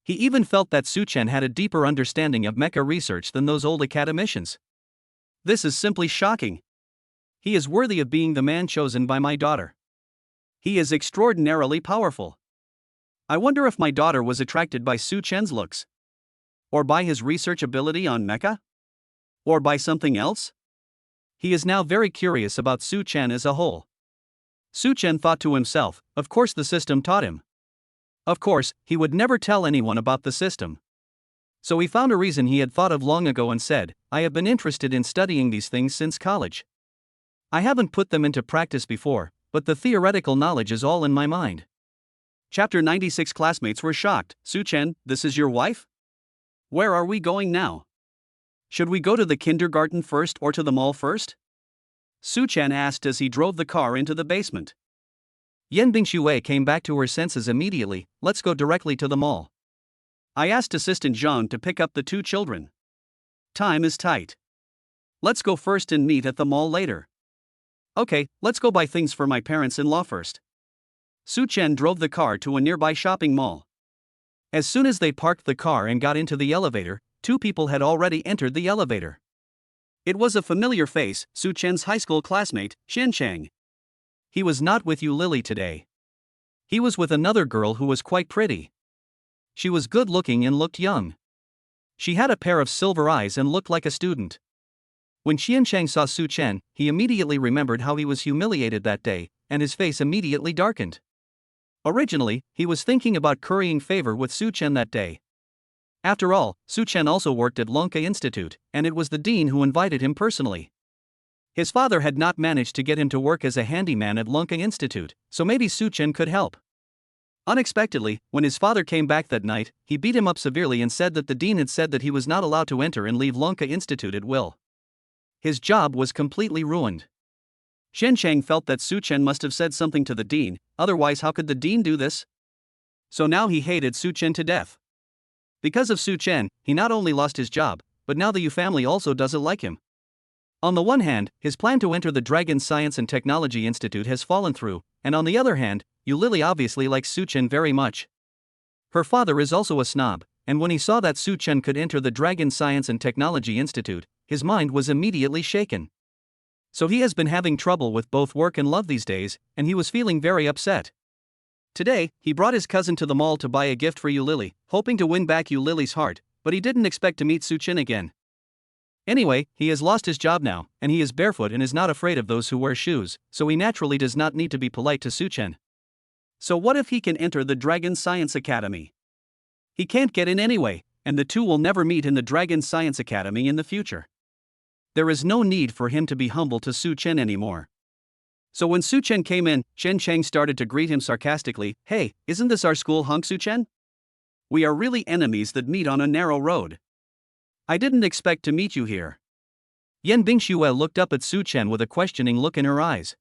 He even felt that Suchen had a deeper understanding of mecha research than those old academicians. This is simply shocking. He is worthy of being the man chosen by my daughter. He is extraordinarily powerful. I wonder if my daughter was attracted by Suchen's looks. Or by his research ability on mecha? Or by something else? He is now very curious about Suchen as a whole. Suchen thought to himself, of course the system taught him. Of course, he would never tell anyone about the system. So he found a reason he had thought of long ago and said, I have been interested in studying these things since college. I haven't put them into practice before, but the theoretical knowledge is all in my mind. Chapter 96. Classmates were shocked. Suchen, this is your wife? Where are we going now? Should we go to the kindergarten first or to the mall first? Suchen asked as he drove the car into the basement. Yan Bingshui came back to her senses immediately. Let's go directly to the mall. I asked assistant Zhang to pick up the two children. Time is tight. Let's go first and meet at the mall later. Okay, let's go buy things for my parents-in-law first. Suchen drove the car to a nearby shopping mall. As soon as they parked the car and got into the elevator, two people had already entered the elevator. It was a familiar face, Suchen's high school classmate, Xiancheng. He was not with you Lily today. He was with another girl who was quite pretty. She was good-looking and looked young. She had a pair of silver eyes and looked like a student. When Xiancheng saw Suchen, he immediately remembered how he was humiliated that day, and his face immediately darkened. Originally, he was thinking about currying favor with Suchen that day. After all, Suchen also worked at Lanka Institute, and it was the dean who invited him personally. His father had not managed to get him to work as a handyman at Lanka Institute, so maybe Suchen could help. Unexpectedly, when his father came back that night, he beat him up severely and said that the dean had said that he was not allowed to enter and leave Lanka Institute at will. His job was completely ruined. Xiancheng felt that Suchen must have said something to the dean, otherwise how could the dean do this? So now he hated Suchen to death. Because of Suchen, he not only lost his job, but now the Yu family also doesn't like him. On the one hand, his plan to enter the Dragon Science and Technology Institute has fallen through, and on the other hand, Yu Lily obviously likes Suchen very much. Her father is also a snob, and when he saw that Suchen could enter the Dragon Science and Technology Institute, his mind was immediately shaken. So he has been having trouble with both work and love these days, and he was feeling very upset. Today, he brought his cousin to the mall to buy a gift for Yu Lily, hoping to win back Yu Lily's heart, but he didn't expect to meet Suchen again. Anyway, he has lost his job now, and he is barefoot and is not afraid of those who wear shoes, so he naturally does not need to be polite to Suchen. So what if he can enter the Dragon Science Academy? He can't get in anyway, and the two will never meet in the Dragon Science Academy in the future. There is no need for him to be humble to Suchen anymore. So when Suchen came in, Xiancheng started to greet him sarcastically. Hey, isn't this our school hunk Suchen? We are really enemies that meet on a narrow road. I didn't expect to meet you here. Yan Bingshui looked up at Suchen with a questioning look in her eyes.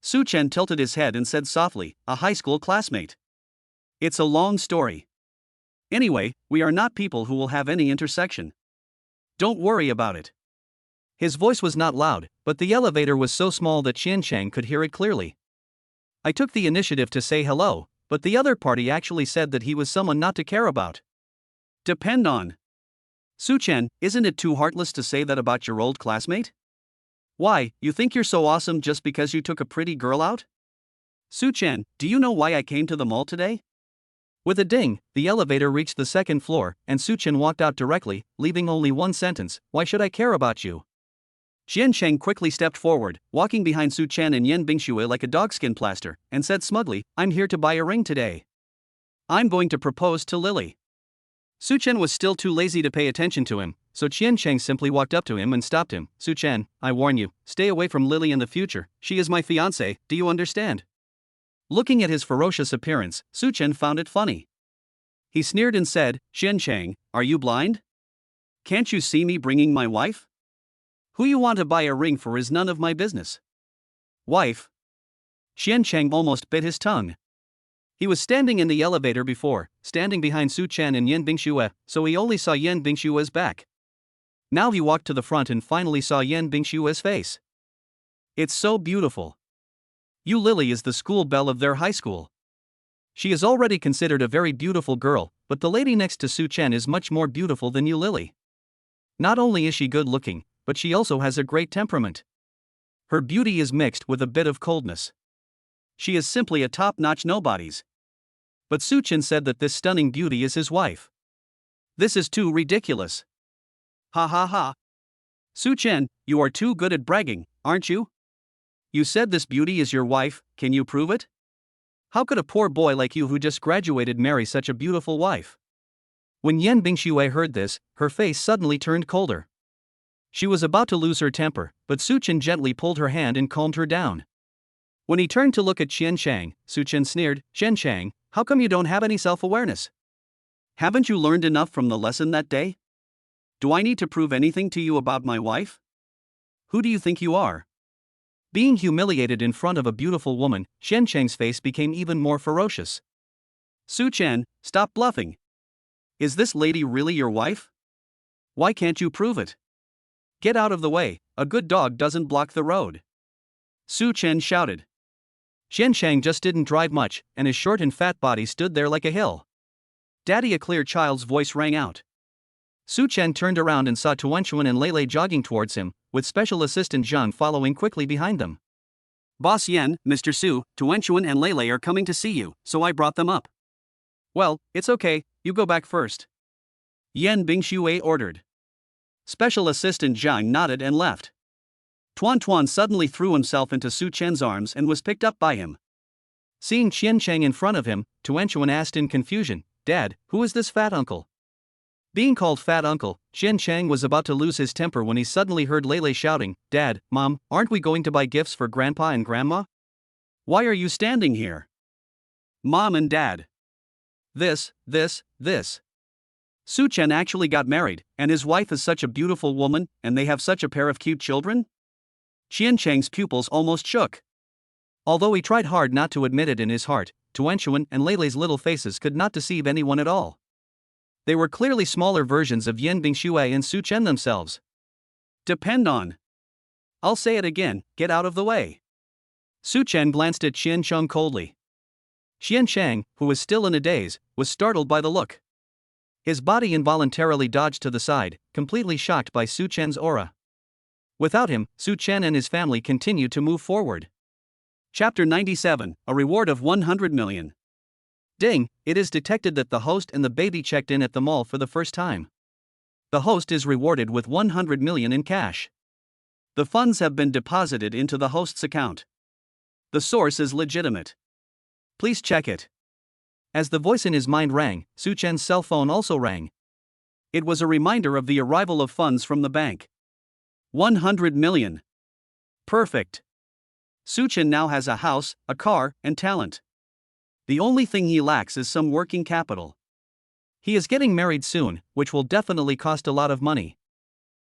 Suchen tilted his head and said softly, a high school classmate. It's a long story. Anyway, we are not people who will have any intersection. Don't worry about it. His voice was not loud, but the elevator was so small that Xiancheng could hear it clearly. I took the initiative to say hello, but the other party actually said that he was someone not to care about. Depend on. Suchen, isn't it too heartless to say that about your old classmate? Why, you think you're so awesome just because you took a pretty girl out? Suchen, do you know why I came to the mall today? With a ding, the elevator reached the second floor, and Suchen walked out directly, leaving only one sentence, why should I care about you? Xiancheng quickly stepped forward, walking behind Suchen and Yan Bingshui like a dogskin plaster, and said smugly, I'm here to buy a ring today. I'm going to propose to Lily. Su Chen was still too lazy to pay attention to him, so Qian Cheng simply walked up to him and stopped him. Su Chen, I warn you, stay away from Lily in the future, she is my fiancée, do you understand? Looking at his ferocious appearance, Su Chen found it funny. He sneered and said, Qian Cheng, are you blind? Can't you see me bringing my wife? Who you want to buy a ring for is none of my business. Wife? Qian Cheng almost bit his tongue. He was standing in the elevator before, standing behind Su Chen and Yan Bingxue, so he only saw Yan Bingxue's back. Now he walked to the front and finally saw Yan Bingxue's face. It's so beautiful. Yu Lily is the school belle of their high school. She is already considered a very beautiful girl, but the lady next to Su Chen is much more beautiful than Yu Lily. Not only is she good looking, but she also has a great temperament. Her beauty is mixed with a bit of coldness. She is simply a top-notch nobodies. But Su Chen said that this stunning beauty is his wife. This is too ridiculous. Ha ha ha. Su Chen, you are too good at bragging, aren't you? You said this beauty is your wife, can you prove it? How could a poor boy like you who just graduated marry such a beautiful wife? When Yan Bingxue heard this, her face suddenly turned colder. She was about to lose her temper, but Su Chen gently pulled her hand and calmed her down. When he turned to look at Qian Cheng, Su Chen sneered, Qian Cheng, how come you don't have any self-awareness? Haven't you learned enough from the lesson that day? Do I need to prove anything to you about my wife? Who do you think you are? Being humiliated in front of a beautiful woman, Qian Cheng's face became even more ferocious. Su Chen, stop bluffing. Is this lady really your wife? Why can't you prove it? Get out of the way, a good dog doesn't block the road. Su Chen shouted. Qian Cheng just didn't drive much, and his short and fat body stood there like a hill. Daddy, a clear child's voice rang out. Su Chen turned around and saw Tuanchuan and Lei jogging towards him, with Special Assistant Zhang following quickly behind them. Boss Yan, Mr. Su, Tuanchuan and Lei are coming to see you, so I brought them up. Well, it's okay, you go back first. Yan Bingxue ordered. Special Assistant Zhang nodded and left. Tuan suddenly threw himself into Su Chen's arms and was picked up by him. Seeing Qian Cheng in front of him, Tuanchuan asked in confusion, Dad, who is this fat uncle? Being called fat uncle, Qian Cheng was about to lose his temper when he suddenly heard Lei shouting, Dad, Mom, aren't we going to buy gifts for Grandpa and Grandma? Why are you standing here? Mom and Dad. This. Su Chen actually got married, and his wife is such a beautiful woman, and they have such a pair of cute children? Qian Cheng's pupils almost shook. Although he tried hard not to admit it in his heart, Tuanchuan and Lei's little faces could not deceive anyone at all. They were clearly smaller versions of Yan Bingxue and Su Chen themselves. Depend on. I'll say it again, get out of the way. Su Chen glanced at Qian Cheng coldly. Qian Cheng, who was still in a daze, was startled by the look. His body involuntarily dodged to the side, completely shocked by Su Chen's aura. Without him, Su Chen and his family continued to move forward. Chapter 97, A Reward of 100 Million. Ding, it is detected that the host and the baby checked in at the mall for the first time. The host is rewarded with 100 million in cash. The funds have been deposited into the host's account. The source is legitimate. Please check it. As the voice in his mind rang, Su Chen's cell phone also rang. It was a reminder of the arrival of funds from the bank. 100 million. Perfect. Su Chen now has a house, a car, and talent. The only thing he lacks is some working capital. He is getting married soon, which will definitely cost a lot of money.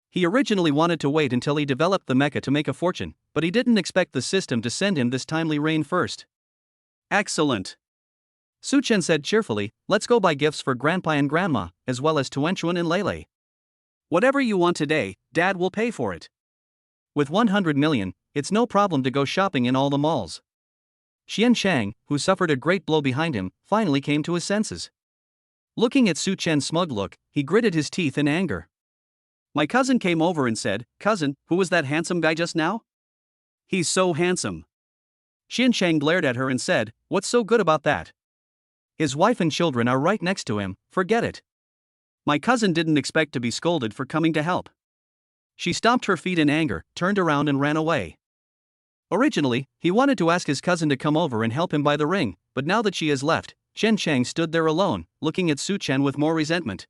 He originally wanted to wait until he developed the mecha to make a fortune, but he didn't expect the system to send him this timely rain first. Excellent. Su Chen said cheerfully, let's go buy gifts for Grandpa and Grandma, as well as Tuanchuan and Lei. Whatever you want today, Dad will pay for it. With 100 million, it's no problem to go shopping in all the malls. Qian Cheng, who suffered a great blow behind him, finally came to his senses. Looking at Su Chen's smug look, he gritted his teeth in anger. My cousin came over and said, Cousin, who was that handsome guy just now? He's so handsome. Qian Cheng glared at her and said, what's so good about that? His wife and children are right next to him, forget it. My cousin didn't expect to be scolded for coming to help. She stomped her feet in anger, turned around and ran away. Originally, he wanted to ask his cousin to come over and help him buy the ring, but now that she has left, Qian Cheng stood there alone, looking at Su Chen with more resentment.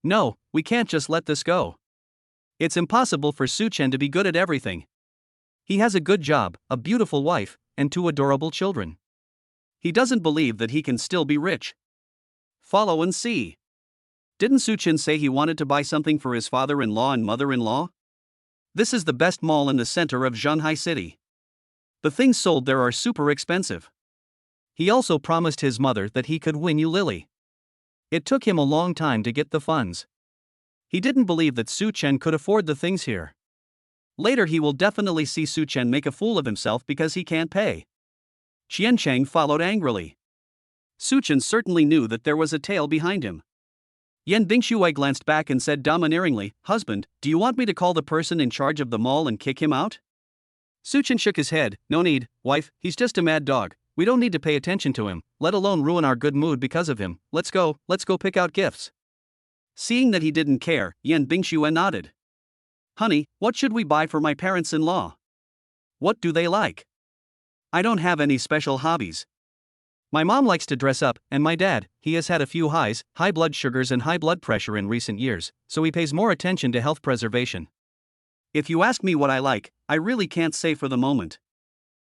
No, we can't just let this go. It's impossible for Su-chen to be good at everything. He has a good job, a beautiful wife, and 2 adorable children. He doesn't believe that he can still be rich. Follow and see. Didn't Su-chen say he wanted to buy something for his father-in-law and mother-in-law? This is the best mall in the center of Shanghai City. The things sold there are super expensive. He also promised his mother that he could win Lily. It took him a long time to get the funds. He didn't believe that Su-chen could afford the things here. Later he will definitely see Su-chen make a fool of himself because he can't pay. Qiancheng followed angrily. Su-chen certainly knew that there was a tale behind him. Yan Bingshui glanced back and said domineeringly, "Husband, do you want me to call the person in charge of the mall and kick him out?" Su-chen shook his head. "No need, wife, he's just a mad dog. We don't need to pay attention to him, let alone ruin our good mood because of him. Let's go pick out gifts." Seeing that he didn't care, Yan Bingshui nodded. "Honey, what should we buy for my parents-in-law? What do they like? I don't have any special hobbies. My mom likes to dress up, and my dad, he has had a few high blood sugars and high blood pressure in recent years, so he pays more attention to health preservation. If you ask me what I like, I really can't say for the moment."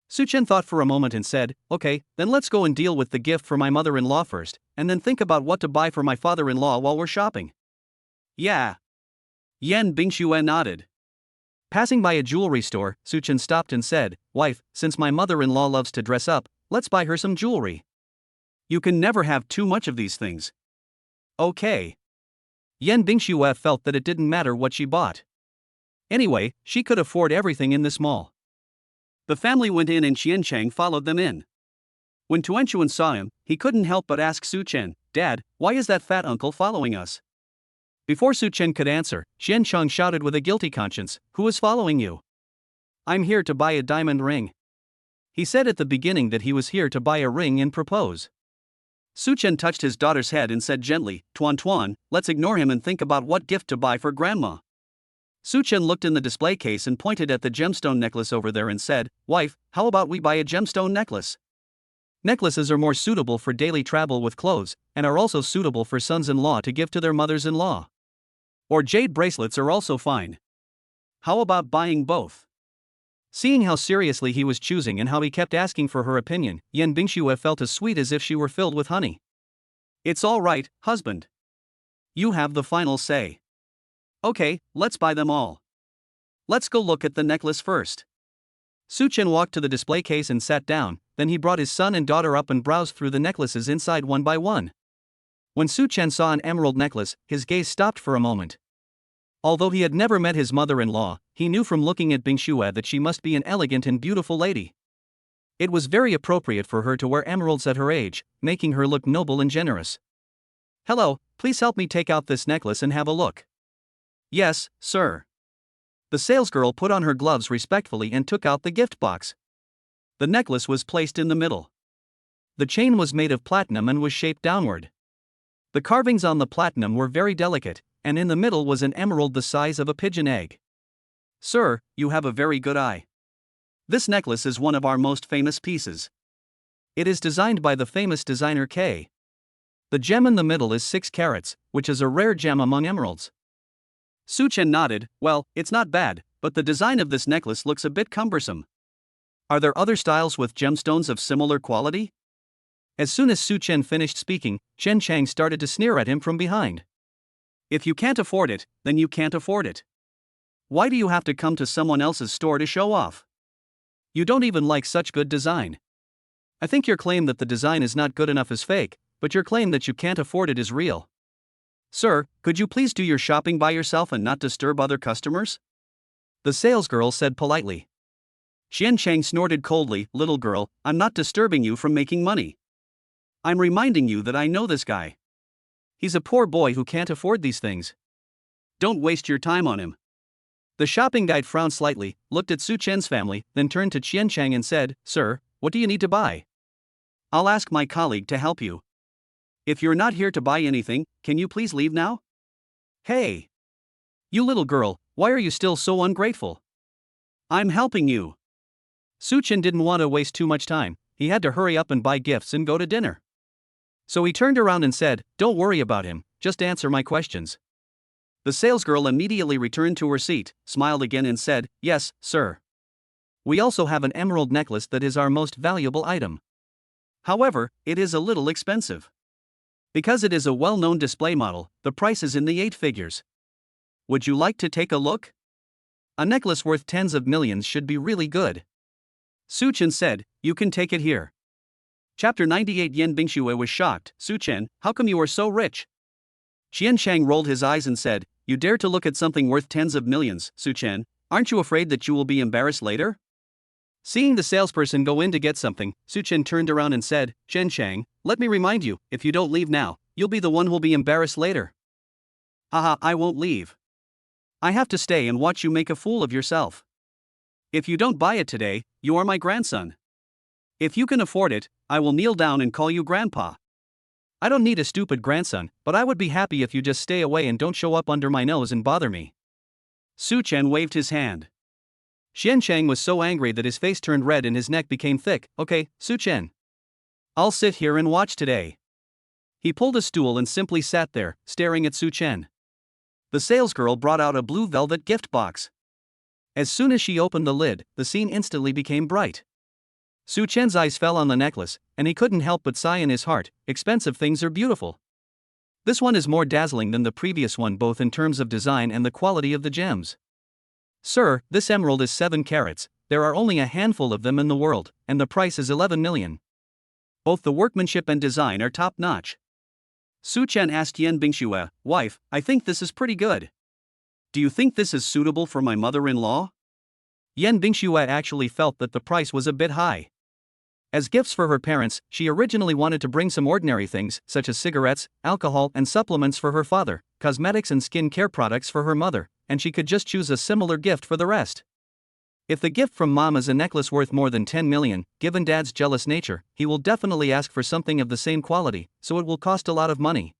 Su-chen thought for a moment and said, "Okay, then let's go and deal with the gift for my mother-in-law first, and then think about what to buy for my father-in-law while we're shopping." "Yeah." Yan Bingshui nodded. Passing by a jewelry store, Su-chen stopped and said, "Wife, since my mother-in-law loves to dress up, let's buy her some jewelry." "You can never have too much of these things." "Okay." Yan Bingshui felt that it didn't matter what she bought. Anyway, she could afford everything in this mall. The family went in and Qiancheng followed them in. When Tuanchuan saw him, he couldn't help but ask Su-chen, "Dad, why is that fat uncle following us?" Before Su-chen could answer, Qiancheng shouted with a guilty conscience, "Who is following you?" "I'm here to buy a diamond ring." He said at the beginning that he was here to buy a ring and propose. Su-chen touched his daughter's head and said gently, Tuan, let's ignore him and think about what gift to buy for grandma." Su-chen looked in the display case and pointed at the gemstone necklace over there and said, "Wife, how about we buy a gemstone necklace?" Necklaces are more suitable for daily travel with clothes, and are also suitable for sons-in-law to give to their mothers-in-law. Or jade bracelets are also fine. How about buying both? Seeing how seriously he was choosing and how he kept asking for her opinion, Yan Bingshui felt as sweet as if she were filled with honey. "It's all right, husband. You have the final say. Okay, let's buy them all. Let's go look at the necklace first." Su-chen walked to the display case and sat down, then he brought his son and daughter up and browsed through the necklaces inside one by one. When Su-chen saw an emerald necklace, his gaze stopped for a moment. Although he had never met his mother-in-law, he knew from looking at Bingshui that she must be an elegant and beautiful lady. It was very appropriate for her to wear emeralds at her age, making her look noble and generous. "Hello, please help me take out this necklace and have a look." "Yes, sir." The salesgirl put on her gloves respectfully and took out the gift box. The necklace was placed in the middle. The chain was made of platinum and was shaped downward. The carvings on the platinum were very delicate, and in the middle was an emerald the size of a pigeon egg. "Sir, you have a very good eye. This necklace is one of our most famous pieces. It is designed by the famous designer K. The gem in the middle is 6 carats, which is a rare gem among emeralds." Su-chen nodded. "Well, it's not bad, but the design of this necklace looks a bit cumbersome. Are there other styles with gemstones of similar quality?" As soon as Su-chen finished speaking, Qiancheng started to sneer at him from behind. "If you can't afford it, then you can't afford it. Why do you have to come to someone else's store to show off? You don't even like such good design. I think your claim that the design is not good enough is fake, but your claim that you can't afford it is real." "Sir, could you please do your shopping by yourself and not disturb other customers?" the salesgirl said politely. Qiancheng snorted coldly, "Little girl, I'm not disturbing you from making money. I'm reminding you that I know this guy. He's a poor boy who can't afford these things. Don't waste your time on him." The shopping guide frowned slightly, looked at Su-chen's family, then turned to Qiancheng and said, "Sir, what do you need to buy?" "I'll ask my colleague to help you. If you're not here to buy anything, can you please leave now?" "Hey! You little girl, why are you still so ungrateful?" "I'm helping you." Su-chen didn't want to waste too much time, he had to hurry up and buy gifts and go to dinner. So he turned around and said, "Don't worry about him, just answer my questions." The salesgirl immediately returned to her seat, smiled again and said, "Yes, sir. We also have an emerald necklace that is our most valuable item. However, it is a little expensive. Because it is a well-known display model, the price is in the 8 figures. Would you like to take a look? A necklace worth tens of millions should be really good." Su-chen said, "You can take it here." Chapter 98. Yan Bingxue was shocked. "Su-chen, how come you are so rich?" Qian Shang rolled his eyes and said, "You dare to look at something worth tens of millions, Su-chen? Aren't you afraid that you will be embarrassed later?" Seeing the salesperson go in to get something, Su-chen turned around and said, "Qian Shang, let me remind you, if you don't leave now, you'll be the one who'll be embarrassed later." "Haha, I won't leave. I have to stay and watch you make a fool of yourself. If you don't buy it today, you are my grandson. If you can afford it, I will kneel down and call you grandpa." "I don't need a stupid grandson, but I would be happy if you just stay away and don't show up under my nose and bother me." Su-chen waved his hand. Qian Shang was so angry that his face turned red and his neck became thick. "Okay, Su-chen. I'll sit here and watch today." He pulled a stool and simply sat there, staring at Su-chen. The salesgirl brought out a blue velvet gift box. As soon as she opened the lid, the scene instantly became bright. Su-chen's eyes fell on the necklace, and he couldn't help but sigh in his heart. Expensive things are beautiful. This one is more dazzling than the previous one both in terms of design and the quality of the gems. "Sir, this emerald is 7 carats, there are only a handful of them in the world, and the price is 11 million. Both the workmanship and design are top-notch." Su-chen asked Yan Bingxue, "Wife, I think this is pretty good. Do you think this is suitable for my mother-in-law?" Yan Bingxue actually felt that the price was a bit high. As gifts for her parents, she originally wanted to bring some ordinary things, such as cigarettes, alcohol and supplements for her father, cosmetics and skin care products for her mother, and she could just choose a similar gift for the rest. If the gift from mom is a necklace worth more than 10 million, given dad's jealous nature, he will definitely ask for something of the same quality, so it will cost a lot of money.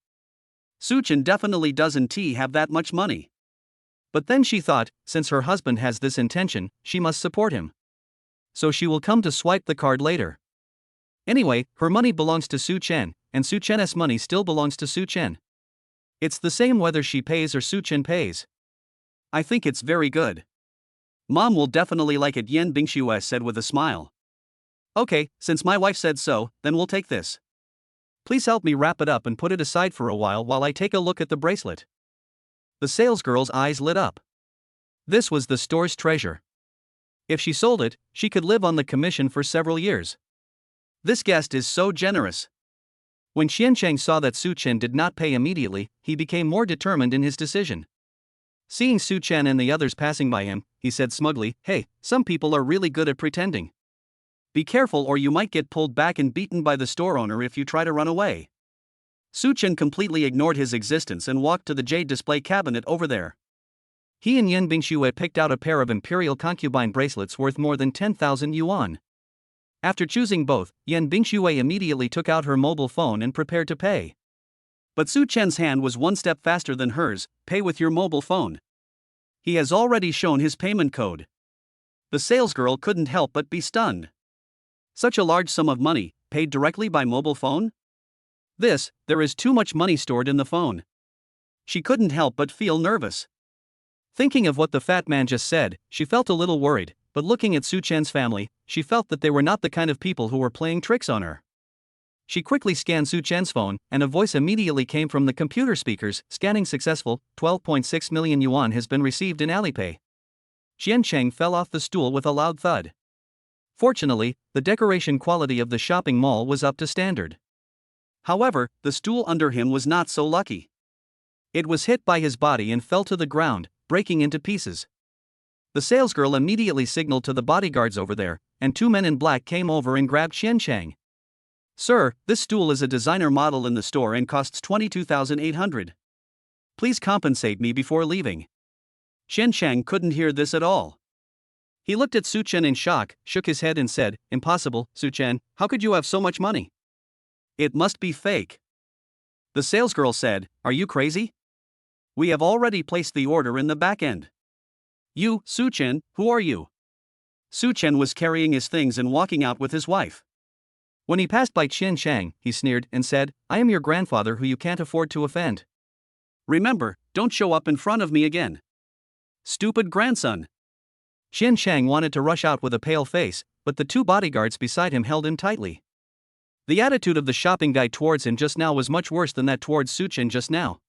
Su-chen definitely doesn't have that much money. But then she thought, since her husband has this intention, she must support him. So she will come to swipe the card later. Anyway, her money belongs to Su-chen, and Su-chen's money still belongs to Su-chen. It's the same whether she pays or Su-chen pays. "I think it's very good. Mom will definitely like it," Yan Bingxue said with a smile. "Okay, since my wife said so, then we'll take this. Please help me wrap it up and put it aside for a while I take a look at the bracelet." The salesgirl's eyes lit up. This was the store's treasure. If she sold it, she could live on the commission for several years. This guest is so generous. When Qian Shang saw that Su-chen did not pay immediately, he became more determined in his decision. Seeing Su-chen and the others passing by him, he said smugly, "Hey, some people are really good at pretending. Be careful or you might get pulled back and beaten by the store owner if you try to run away." Su-chen completely ignored his existence and walked to the jade display cabinet over there. He and Yan Bingxue picked out a pair of imperial concubine bracelets worth more than 10,000 yuan. After choosing both, Yan Bingxue immediately took out her mobile phone and prepared to pay. But Su-chen's hand was one step faster than hers. "Pay with your mobile phone. He has already shown his payment code." The salesgirl couldn't help but be stunned. Such a large sum of money, paid directly by mobile phone? There is too much money stored in the phone. She couldn't help but feel nervous. Thinking of what the fat man just said, she felt a little worried, but looking at Su-chen's family, she felt that they were not the kind of people who were playing tricks on her. She quickly scanned Su-chen's phone, and a voice immediately came from the computer speakers. "Scanning successful, 12.6 million yuan has been received in Alipay." Qian Shang fell off the stool with a loud thud. Fortunately, the decoration quality of the shopping mall was up to standard. However, the stool under him was not so lucky. It was hit by his body and fell to the ground, breaking into pieces. The salesgirl immediately signaled to the bodyguards over there, and 2 men in black came over and grabbed Qian Shang. "Sir, this stool is a designer model in the store and costs 22,800. Please compensate me before leaving." Qian Shang couldn't hear this at all. He looked at Su-chen in shock, shook his head and said, "Impossible, Su-chen, how could you have so much money? It must be fake." The salesgirl said, "Are you crazy? We have already placed the order in the back end." "You, Su-chen, who are you?" Su-chen was carrying his things and walking out with his wife. When he passed by Qian Shang, he sneered and said, "I am your grandfather who you can't afford to offend." Remember, don't show up in front of me again. Stupid grandson. Qian Chang wanted to rush out with a pale face, but the two bodyguards beside him held him tightly. The attitude of the shopping guy towards him just now was much worse than that towards Suchen just now.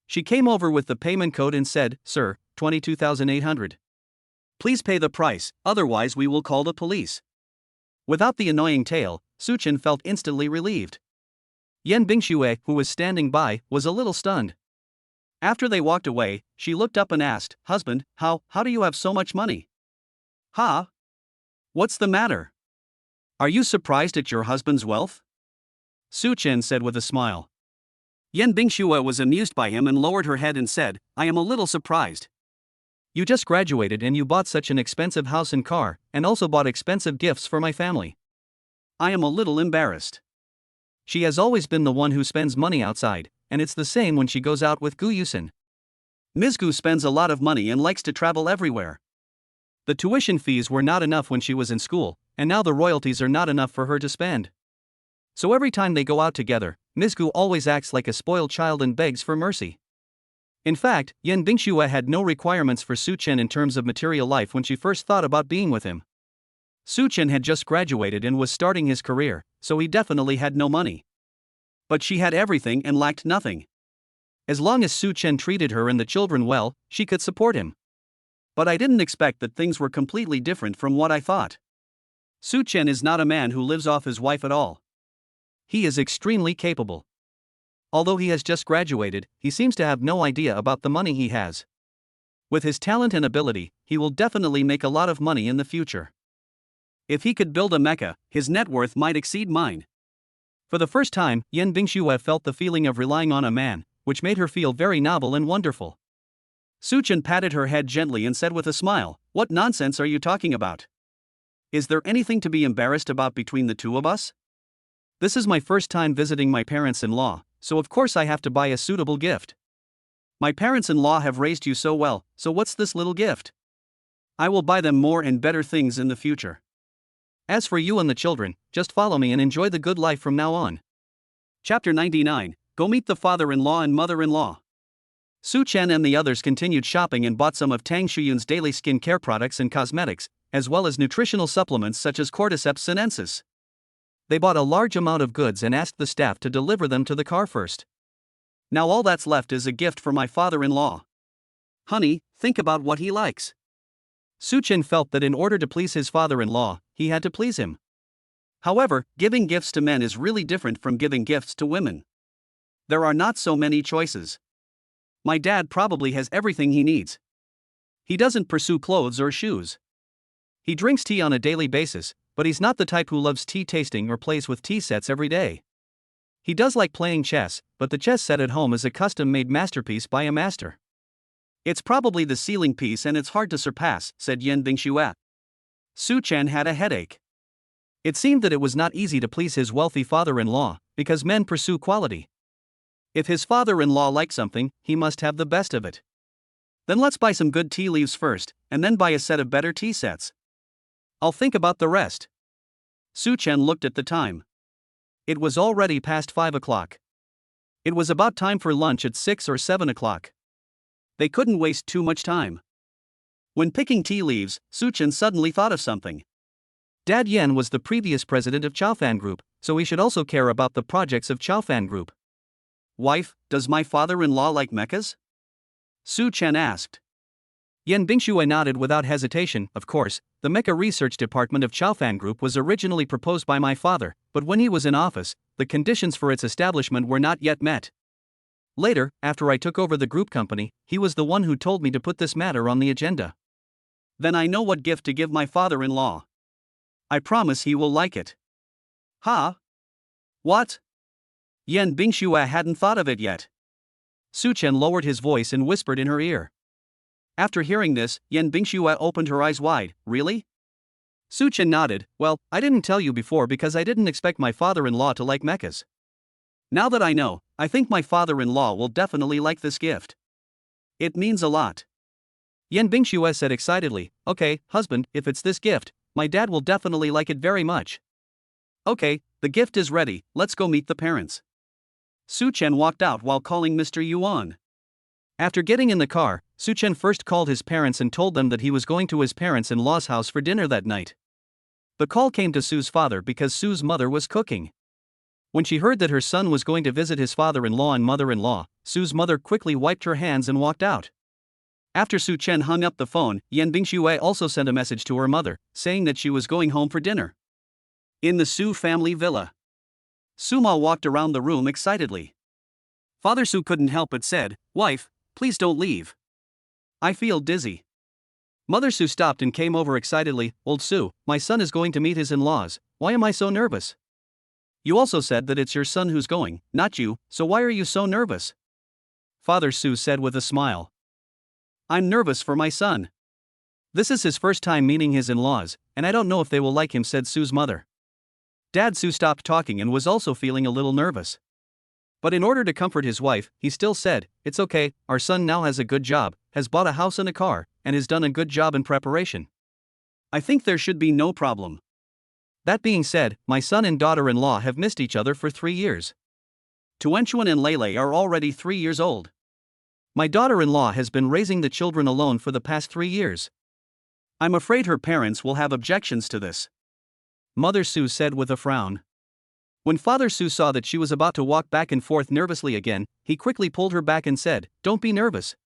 She came over with the payment code and said, "Sir, 22,800. Please pay the price, otherwise we will call the police." Without the annoying tale, Suchen felt instantly relieved. Yan Bingxue, who was standing by, was a little stunned. After they walked away, she looked up and asked, "Husband, how do you have so much money?" "Huh? What's the matter? Are you surprised at your husband's wealth?" Su Chen said with a smile. Yan Bingxue was amused by him and lowered her head and said, "I am a little surprised. You just graduated and you bought such an expensive house and car, and also bought expensive gifts for my family. I am a little embarrassed." She has always been the one who spends money outside, and it's the same when she goes out with Gu Yusen. Ms. Gu spends a lot of money and likes to travel everywhere. The tuition fees were not enough when she was in school, and now the royalties are not enough for her to spend. So every time they go out together, Ms. Gu always acts like a spoiled child and begs for mercy. In fact, Yan Bingxue had no requirements for Su Chen in terms of material life when she first thought about being with him. Su Chen had just graduated and was starting his career, so he definitely had no money. But she had everything and lacked nothing. As long as Su Chen treated her and the children well, she could support him. But I didn't expect that things were completely different from what I thought. Su Chen is not a man who lives off his wife at all. He is extremely capable. Although he has just graduated, he seems to have no idea about the money he has. With his talent and ability, he will definitely make a lot of money in the future. If he could build a mecha, his net worth might exceed mine. For the first time, Yan Bingxue felt the feeling of relying on a man, which made her feel very novel and wonderful. Su Chen patted her head gently and said with a smile, "What nonsense are you talking about? Is there anything to be embarrassed about between the two of us? This is my first time visiting my parents-in-law, so of course I have to buy a suitable gift. My parents-in-law have raised you so well, so what's this little gift? I will buy them more and better things in the future. As for you and the children, just follow me and enjoy the good life from now on." Chapter 99, Go Meet the Father-in-Law and Mother-in-Law. Su Chen and the others continued shopping and bought some of Tang Shuyun's daily skin care products and cosmetics, as well as nutritional supplements such as Cordyceps sinensis. They bought a large amount of goods and asked the staff to deliver them to the car first. Now all that's left is a gift for my father-in-law. Honey, think about what he likes. Su Chen felt that in order to please his father-in-law, he had to please him. However, giving gifts to men is really different from giving gifts to women. There are not so many choices. My dad probably has everything he needs. He doesn't pursue clothes or shoes. He drinks tea on a daily basis, but he's not the type who loves tea tasting or plays with tea sets every day. He does like playing chess, but the chess set at home is a custom-made masterpiece by a master. It's probably the ceiling piece and it's hard to surpass, said Yan Bingxue. Su Chen had a headache. It seemed that it was not easy to please his wealthy father-in-law, because men pursue quality. If his father-in-law likes something, he must have the best of it. Then let's buy some good tea leaves first, and then buy a set of better tea sets. I'll think about the rest. Su Chen looked at the time. It was already past 5 o'clock. It was about time for lunch at 6 or 7 o'clock. They couldn't waste too much time. When picking tea leaves, Su Chen suddenly thought of something. Dad Yan was the previous president of Chaofan Group, so he should also care about the projects of Chaofan Group. Wife, does my father-in-law like mechas? Su Chen asked. Yan Bingxue nodded without hesitation. Of course, the mecha research department of Chaofan Group was originally proposed by my father, but when he was in office, the conditions for its establishment were not yet met. Later, after I took over the group company, he was the one who told me to put this matter on the agenda. Then I know what gift to give my father-in-law. I promise he will like it. Huh? What? Yan Bingxue hadn't thought of it yet. Su Chen lowered his voice and whispered in her ear. After hearing this, Yan Bingxue opened her eyes wide. Really? Su Chen nodded. Well, I didn't tell you before because I didn't expect my father-in-law to like mechas. Now that I know, I think my father-in-law will definitely like this gift. It means a lot. Yan Bingxue said excitedly, Okay, husband, if it's this gift, my dad will definitely like it very much. Okay, the gift is ready, let's go meet the parents. Su Chen walked out while calling Mr. Yuan. After getting in the car, Suchen first called his parents and told them that he was going to his parents-in-law's house for dinner that night. The call came to Sue's father because Sue's mother was cooking. When she heard that her son was going to visit his father-in-law and mother-in-law, Sue's mother quickly wiped her hands and walked out. After Su Chen hung up the phone, Yan Bingxue also sent a message to her mother, saying that she was going home for dinner. In the Su family villa, Su Ma walked around the room excitedly. Father Su couldn't help but said, "Wife, please don't leave. I feel dizzy." Mother Su stopped and came over excitedly. "Old Su, my son is going to meet his in-laws. Why am I so nervous?" "You also said that it's your son who's going, not you, so why are you so nervous?" Father Su said with a smile. "I'm nervous for my son. This is his first time meeting his in-laws, and I don't know if they will like him," said Su's mother. Dad Su stopped talking and was also feeling a little nervous. But in order to comfort his wife, he still said, "It's okay, our son now has a good job, has bought a house and a car, and has done a good job in preparation. I think there should be no problem. That being said, my son and daughter-in-law have missed each other for 3 years. Tuanchuan and Lele are already 3 years old. My daughter-in-law has been raising the children alone for the past 3 years. I'm afraid her parents will have objections to this," Mother Su said with a frown. When Father Su saw that she was about to walk back and forth nervously again, he quickly pulled her back and said, "Don't be nervous.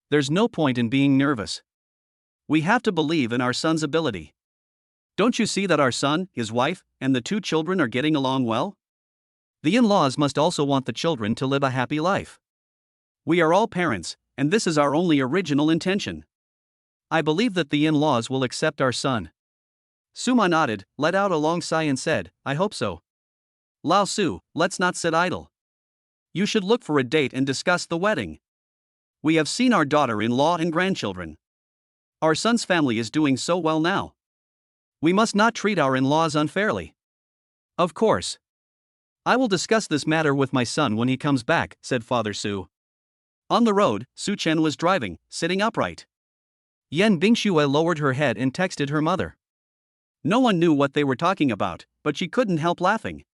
There's no point in being nervous. We have to believe in our son's ability. Don't you see that our son, his wife, and the 2 children are getting along well? The in-laws must also want the children to live a happy life. We are all parents, and this is our only original intention. I believe that the in-laws will accept our son." Suma nodded, let out a long sigh and said, "I hope so. Lao Su, let's not sit idle. You should look for a date and discuss the wedding. We have seen our daughter-in-law and grandchildren. Our son's family is doing so well now. We must not treat our in-laws unfairly." "Of course. I will discuss this matter with my son when he comes back," said Father Su. On the road, Su Chen was driving, sitting upright. Yan Bingxue lowered her head and texted her mother. No one knew what they were talking about, but she couldn't help laughing.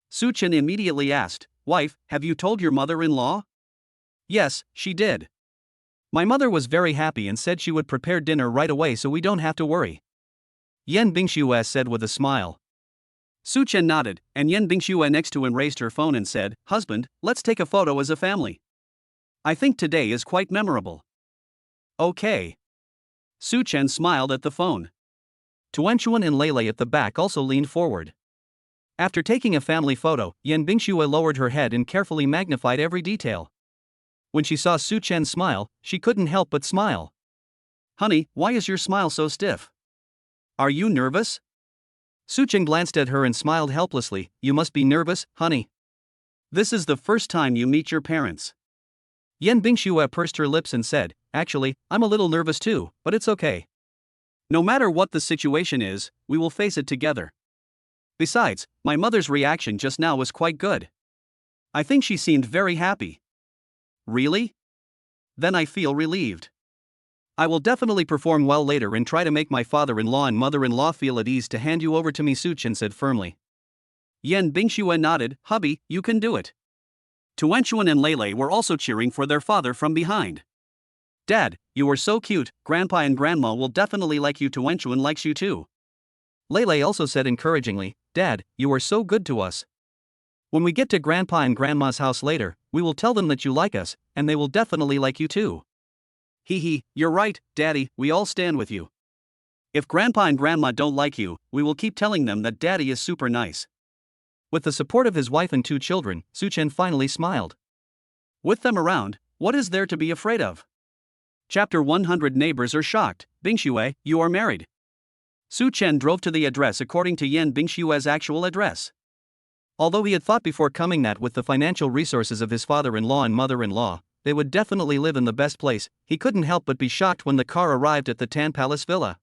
Su Chen immediately asked, "Wife, have you told your mother-in-law?" "Yes, she did. My mother was very happy and said she would prepare dinner right away so we don't have to worry," Yan Bingxue said with a smile. Su Chen nodded, and Yan Bingxue next to him raised her phone and said, "Husband, let's take a photo as a family. I think today is quite memorable." "Okay." Su Chen smiled at the phone. Tuanchuan and Lele at the back also leaned forward. After taking a family photo, Yan Bingxue lowered her head and carefully magnified every detail. When she saw Su Chen smile, she couldn't help but smile. "Honey, why is your smile so stiff? Are you nervous?" Su Chen glanced at her and smiled helplessly. "You must be nervous, honey. This is the first time you meet your parents." Yan Bingxue pursed her lips and said, "Actually, I'm a little nervous too, but it's okay. No matter what the situation is, we will face it together. Besides, my mother's reaction just now was quite good. I think she seemed very happy." "Really? Then I feel relieved. I will definitely perform well later and try to make my father-in-law and mother-in-law feel at ease to hand you over to me," Su Chen said firmly. Yan Bingxue nodded, "Hubby, you can do it." Tuanchuan and Lele were also cheering for their father from behind. "Dad, you are so cute, Grandpa and Grandma will definitely like you. Tuanchuan likes you too." Lele also said encouragingly, "Dad, you are so good to us. When we get to Grandpa and Grandma's house later, we will tell them that you like us, and they will definitely like you too." "Hee, you're right, Daddy, we all stand with you. If Grandpa and Grandma don't like you, we will keep telling them that Daddy is super nice." With the support of his wife and 2 children, Su Chen finally smiled. With them around, what is there to be afraid of? Chapter 100. Neighbors are shocked. "Bingxue, you are married." Su Chen drove to the address according to Yan Bingxue's actual address. Although he had thought before coming that with the financial resources of his father-in-law and mother-in-law, they would definitely live in the best place, he couldn't help but be shocked when the car arrived at the Tan Palace Villa.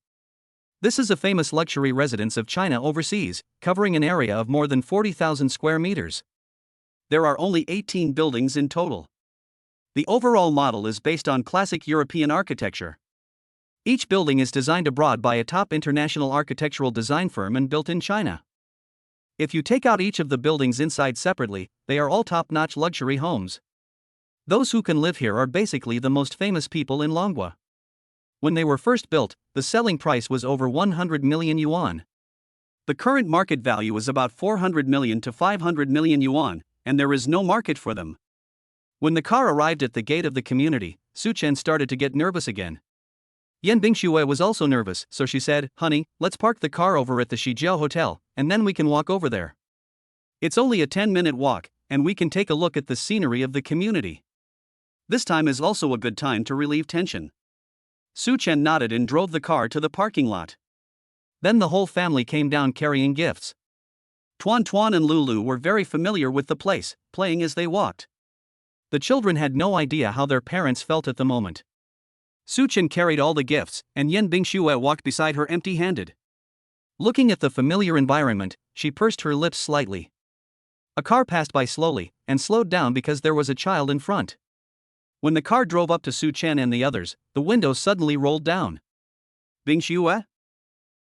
This is a famous luxury residence of China overseas, covering an area of more than 40,000 square meters. There are only 18 buildings in total. The overall model is based on classic European architecture. Each building is designed abroad by a top international architectural design firm and built in China. If you take out each of the buildings inside separately, they are all top-notch luxury homes. Those who can live here are basically the most famous people in Longwa. When they were first built, the selling price was over 100 million yuan. The current market value is about 400 million to 500 million yuan, and there is no market for them. When the car arrived at the gate of the community, Su Chen started to get nervous again. Yan Bingxue was also nervous, so she said, "Honey, let's park the car over at the Shijiao Hotel, and then we can walk over there. It's only a 10-minute walk, and we can take a look at the scenery of the community. This time is also a good time to relieve tension." Su Chen nodded and drove the car to the parking lot. Then the whole family came down carrying gifts. Tuan Tuan and Lulu were very familiar with the place, playing as they walked. The children had no idea how their parents felt at the moment. Su Chen carried all the gifts, and Yan Bingxue walked beside her empty-handed. Looking at the familiar environment, she pursed her lips slightly. A car passed by slowly, and slowed down because there was a child in front. When the car drove up to Su Chen and the others, the window suddenly rolled down. "Bingxue?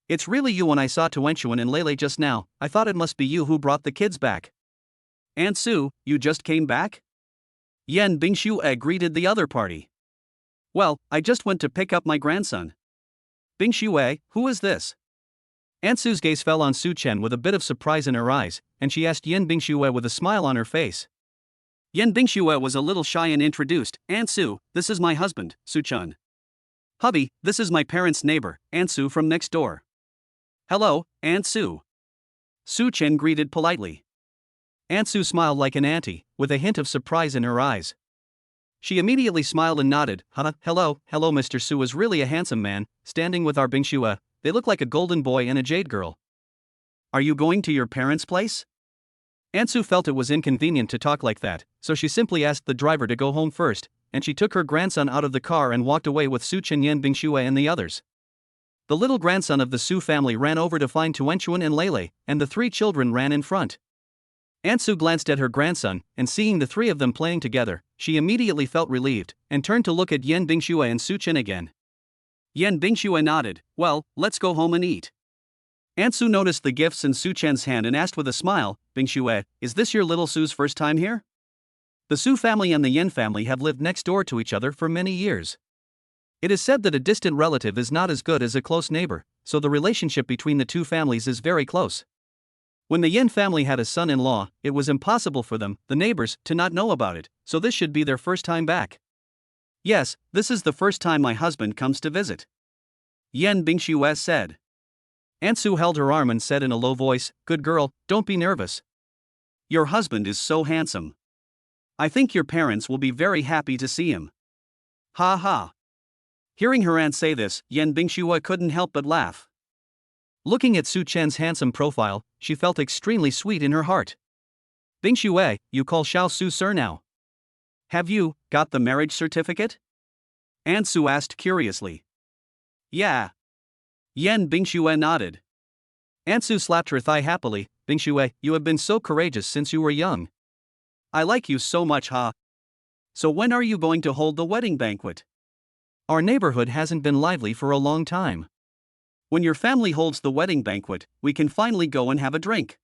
It's really you. When I saw Tuanchuan and Lele just now, I thought it must be you who brought the kids back." "Aunt Su, you just came back?" Yan Bingxue greeted the other party. "Well, I just went to pick up my grandson." "Bingxue, who is this?" Aunt Su's gaze fell on Su Chen with a bit of surprise in her eyes, and she asked Yan Bingxue with a smile on her face. Yan Bingxue was a little shy and introduced, "Aunt Su, this is my husband, Su Chen. Hubby, this is my parents' neighbor, Aunt Su from next door." "Hello, Aunt Su." Su Chen greeted politely. Aunt Su smiled like an auntie, with a hint of surprise in her eyes. She immediately smiled and nodded. Hello, Mr. Su is really a handsome man, standing with our Bingxue. They look like a golden boy and a jade girl." "Are you going to your parents' place?" Aunt Su felt it was inconvenient to talk like that, so she simply asked the driver to go home first, and she took her grandson out of the car and walked away with Su Chen, Yan Bingxue and the others. The little grandson of the Su family ran over to find Tuanchuan and Lele, and the three children ran in front. Aunt Su glanced at her grandson, and seeing the three of them playing together, she immediately felt relieved, and turned to look at Yan Bingxue and Su Chen again. Yan Bingxue nodded. "Well, let's go home and eat." Aunt Su noticed the gifts in Su Chen's hand and asked with a smile, "Bingxue, is this your little Su's first time here?" The Su family and the Yan family have lived next door to each other for many years. It is said that a distant relative is not as good as a close neighbor, so the relationship between the two families is very close. When the Yan family had a son-in-law, it was impossible for them, the neighbors, to not know about it, so this should be their first time back. "Yes, this is the first time my husband comes to visit," Yan Bingxue said. Aunt Su held her arm and said in a low voice, "Good girl, don't be nervous. Your husband is so handsome. I think your parents will be very happy to see him." "Ha ha." Hearing her aunt say this, Yan Bingxue couldn't help but laugh. Looking at Su Chen's handsome profile, she felt extremely sweet in her heart. "Bingxue, you call Xiao Su sir now. Have you got the marriage certificate?" Aunt Su asked curiously. "Yeah." Yan Bingxue nodded. Aunt Su slapped her thigh happily. "Bingxue, you have been so courageous since you were young. I like you so much, ha. So when are you going to hold the wedding banquet?" Our neighborhood hasn't been lively for a long time. "When your family holds the wedding banquet, we can finally go and have a drink."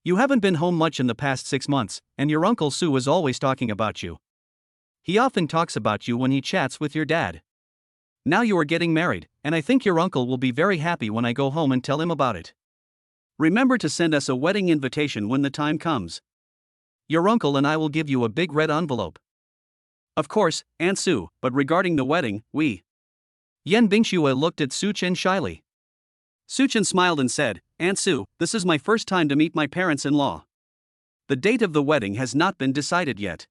You haven't been home much in the past 6 months, and your Uncle Su is always talking about you. He often talks about you when he chats with your dad. Now you are getting married, and I think your uncle will be very happy when I go home and tell him about it. Remember to send us a wedding invitation when the time comes. Your uncle and I will give you a big red envelope." "Of course, Aunt Su, but regarding the wedding, Yan Bingxue looked at Su Chen shyly. Su Chen smiled and said, "Aunt Su, this is my first time to meet my parents-in-law. The date of the wedding has not been decided yet.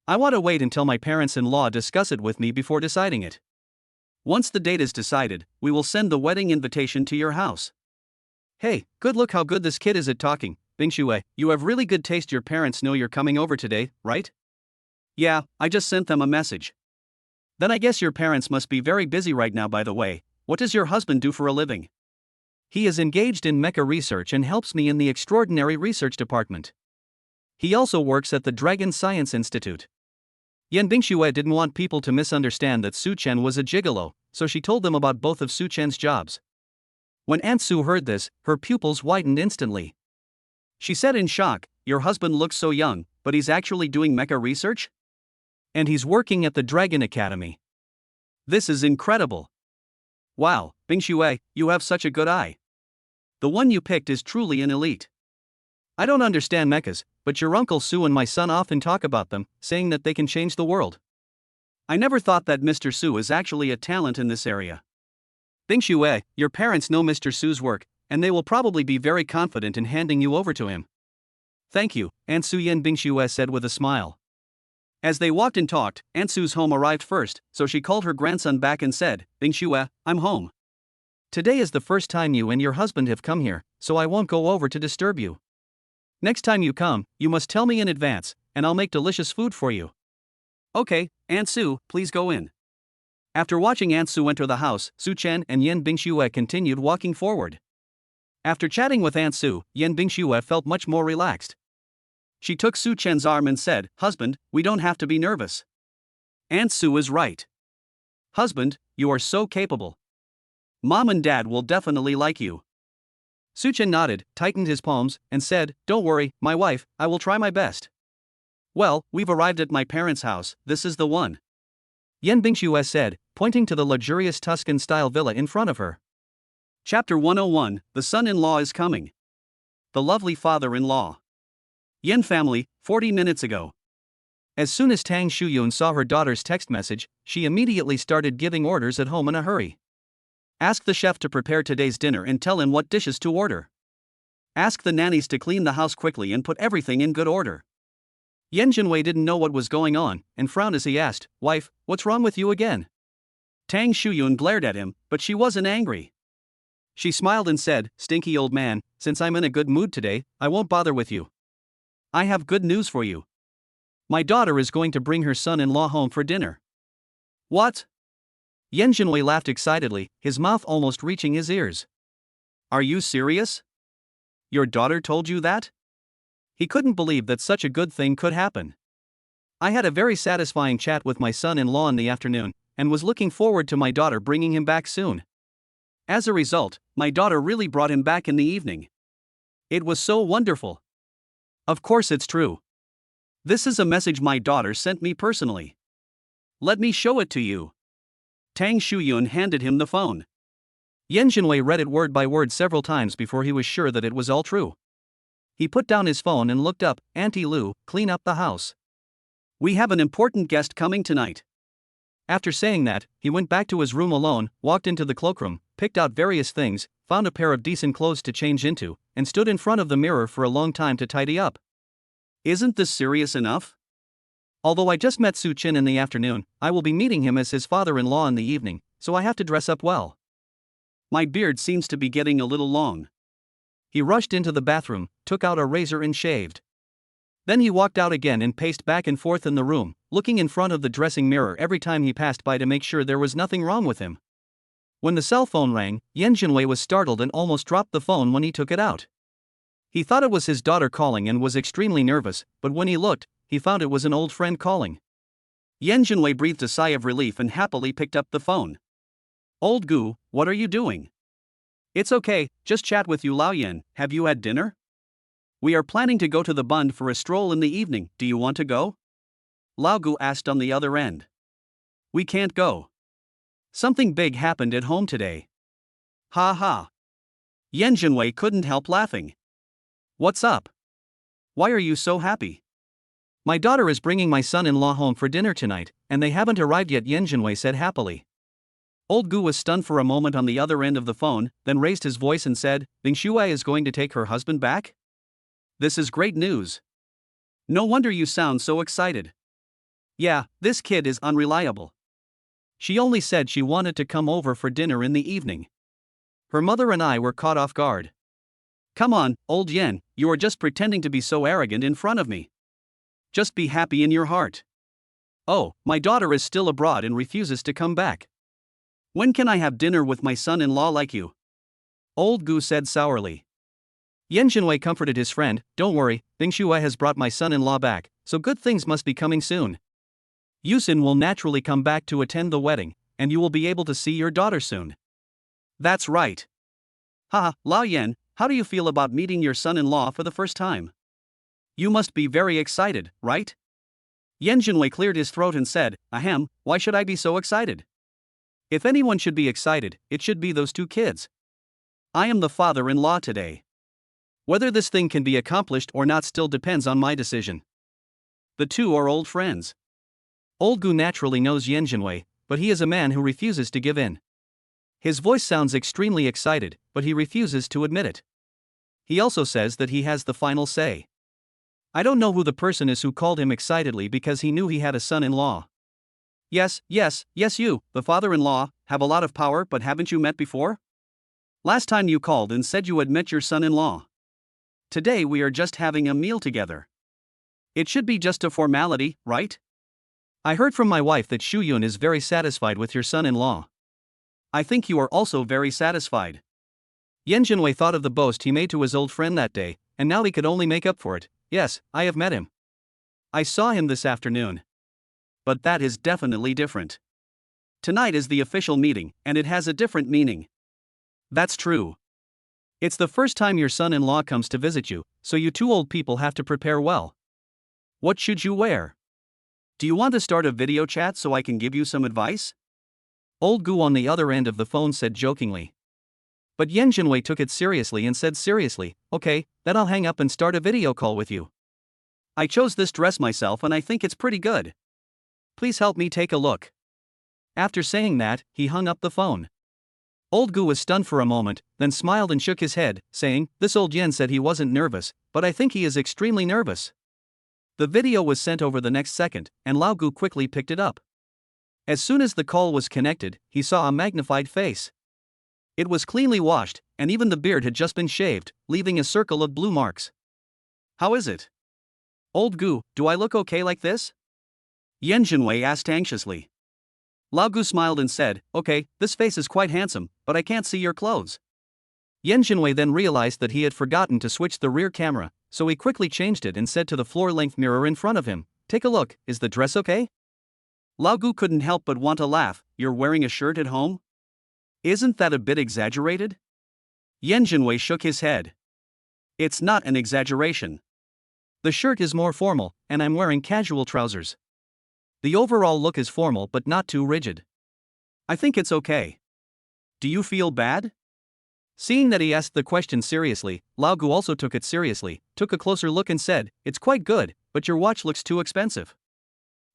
I want to wait until my parents-in-law discuss it with me before deciding it. Once the date is decided, we will send the wedding invitation to your house." "Hey, good, look how good this kid is at talking. Bingxue, you have really good taste. Your parents know you're coming over today, right?" "Yeah, I just sent them a message." "Then I guess your parents must be very busy right now. By the way, what does your husband do for a living?" "He is engaged in mecha research and helps me in the extraordinary research department. He also works at the Dragon Science Institute." Yan Bingxue didn't want people to misunderstand that Su Chen was a gigolo, so she told them about both of Su Chen's jobs. When Aunt Su heard this, her pupils widened instantly. She said in shock, "Your husband looks so young, but he's actually doing mecha research?" And he's working at the Dragon Academy. This is incredible. Wow, Bingxue, you have such a good eye. The one you picked is truly an elite. I don't understand mechas, but your Uncle Su and my son often talk about them, saying that they can change the world. I never thought that Mr. Su is actually a talent in this area. Bingxue, your parents know Mr. Su's work, and they will probably be very confident in handing you over to him. Thank you, Aunt Su Yen, Bingxue said with a smile. As they walked and talked, Aunt Su's home arrived first, so she called her grandson back and said, Bingxue, I'm home. Today is the first time you and your husband have come here, so I won't go over to disturb you. Next time you come, you must tell me in advance, and I'll make delicious food for you. Okay, Aunt Su, please go in. After watching Aunt Su enter the house, Su Chen and Yen Bingxue continued walking forward. After chatting with Aunt Su, Yen Bingxue felt much more relaxed. She took Su Chen's arm and said, Husband, we don't have to be nervous. Aunt Su is right. Husband, you are so capable. Mom and Dad will definitely like you. Su Chen nodded, tightened his palms, and said, Don't worry, my wife, I will try my best. Well, we've arrived at my parents' house, this is the one. Yen Bingxue said, pointing to the luxurious Tuscan-style villa in front of her. Chapter 101, The Son-in-Law is Coming. The Lovely Father-in-Law. Yen family, 40 minutes ago. As soon as Tang Shuyun saw her daughter's text message, she immediately started giving orders at home in a hurry. Ask the chef to prepare today's dinner and tell him what dishes to order. Ask the nannies to clean the house quickly and put everything in good order. Yen Jinwei didn't know what was going on, and frowned as he asked, Wife, what's wrong with you again? Tang Shuyun glared at him, but she wasn't angry. She smiled and said, Stinky old man, since I'm in a good mood today, I won't bother with you. I have good news for you. My daughter is going to bring her son-in-law home for dinner. What? Yen Jinwei laughed excitedly, his mouth almost reaching his ears. Are you serious? Your daughter told you that? He couldn't believe that such a good thing could happen. I had a very satisfying chat with my son-in-law in the afternoon, and was looking forward to my daughter bringing him back soon. As a result, my daughter really brought him back in the evening. It was so wonderful. Of course it's true. This is a message my daughter sent me personally. Let me show it to you. Tang Shuyun handed him the phone. Yen Jinwei read it word by word several times before he was sure that it was all true. He put down his phone and looked up, Auntie Lu, clean up the house. We have an important guest coming tonight. After saying that, he went back to his room alone, walked into the cloakroom, picked out various things, found a pair of decent clothes to change into, and stood in front of the mirror for a long time to tidy up. Isn't this serious enough? Although I just met Su Chen in the afternoon, I will be meeting him as his father-in-law in the evening, so I have to dress up well. My beard seems to be getting a little long. He rushed into the bathroom, took out a razor and shaved. Then he walked out again and paced back and forth in the room, looking in front of the dressing mirror every time he passed by to make sure there was nothing wrong with him. When the cell phone rang, Yen Jinwei was startled and almost dropped the phone when he took it out. He thought it was his daughter calling and was extremely nervous, but when he looked, he found it was an old friend calling. Yen Jinwei breathed a sigh of relief and happily picked up the phone. Old Gu, what are you doing? It's okay, just chat with you Lao Yen, have you had dinner? We are planning to go to the Bund for a stroll in the evening, do you want to go? Lao Gu asked on the other end. We can't go. Something big happened at home today. Ha ha. Yen Jinwei couldn't help laughing. What's up? Why are you so happy? My daughter is bringing my son-in-law home for dinner tonight, and they haven't arrived yet, Yen Jinwei said happily. Old Gu was stunned for a moment on the other end of the phone, then raised his voice and said, Bingxue is going to take her husband back? This is great news. No wonder you sound so excited. Yeah, this kid is unreliable. She only said she wanted to come over for dinner in the evening. Her mother and I were caught off guard. Come on, old Yen, you are just pretending to be so arrogant in front of me. Just be happy in your heart. Oh, my daughter is still abroad and refuses to come back. When can I have dinner with my son-in-law like you? Old Gu said sourly. Yen Jinwei comforted his friend, Don't worry, Bingxue has brought my son-in-law back, so good things must be coming soon. Yusin will naturally come back to attend the wedding, and you will be able to see your daughter soon. That's right. Haha, Lao Yen, how do you feel about meeting your son-in-law for the first time? You must be very excited, right? Yan Jinwei cleared his throat and said, "Ahem, why should I be so excited? If anyone should be excited, it should be those two kids. I am the father-in-law today. Whether this thing can be accomplished or not still depends on my decision. The two are old friends." Old Gu naturally knows Yan Jinwei, but he is a man who refuses to give in. His voice sounds extremely excited, but he refuses to admit it. He also says that he has the final say. I don't know who the person is who called him excitedly because he knew he had a son-in-law. Yes, you, the father-in-law, have a lot of power, but haven't you met before? Last time you called and said you had met your son-in-law. Today we are just having a meal together. It should be just a formality, right? I heard from my wife that Shu Yun is very satisfied with your son-in-law. I think you are also very satisfied. Yan Jinwei thought of the boast he made to his old friend that day, and now he could only make up for it. Yes, I have met him. I saw him this afternoon. But that is definitely different. Tonight is the official meeting, and it has a different meaning. That's true. It's the first time your son-in-law comes to visit you, so you two old people have to prepare well. What should you wear? Do you want to start a video chat so I can give you some advice? Old Gu on the other end of the phone said jokingly. But Yan Jinwei took it seriously and said seriously, "Okay, then I'll hang up and start a video call with you. I chose this dress myself and I think it's pretty good. Please help me take a look." After saying that, he hung up the phone. Old Gu was stunned for a moment, then smiled and shook his head, saying, "This old Yan said he wasn't nervous, but I think he is extremely nervous." The video was sent over the next second, and Lao Gu quickly picked it up. As soon as the call was connected, he saw a magnified face. It was cleanly washed, and even the beard had just been shaved, leaving a circle of blue marks. "How is it? Old Gu, do I look okay like this?" Yan Jinwei asked anxiously. Lao Gu smiled and said, "Okay, this face is quite handsome, but I can't see your clothes." Yan Jinwei then realized that he had forgotten to switch the rear camera, so he quickly changed it and said to the floor-length mirror in front of him, "Take a look, is the dress okay?" Lao Gu couldn't help but want to laugh. "You're wearing a shirt at home? Isn't that a bit exaggerated?" Yan Jinwei shook his head. "It's not an exaggeration. The shirt is more formal, and I'm wearing casual trousers. The overall look is formal but not too rigid. I think it's okay. Do you feel bad?" Seeing that he asked the question seriously, Lao Gu also took it seriously, took a closer look and said, "It's quite good, but your watch looks too expensive.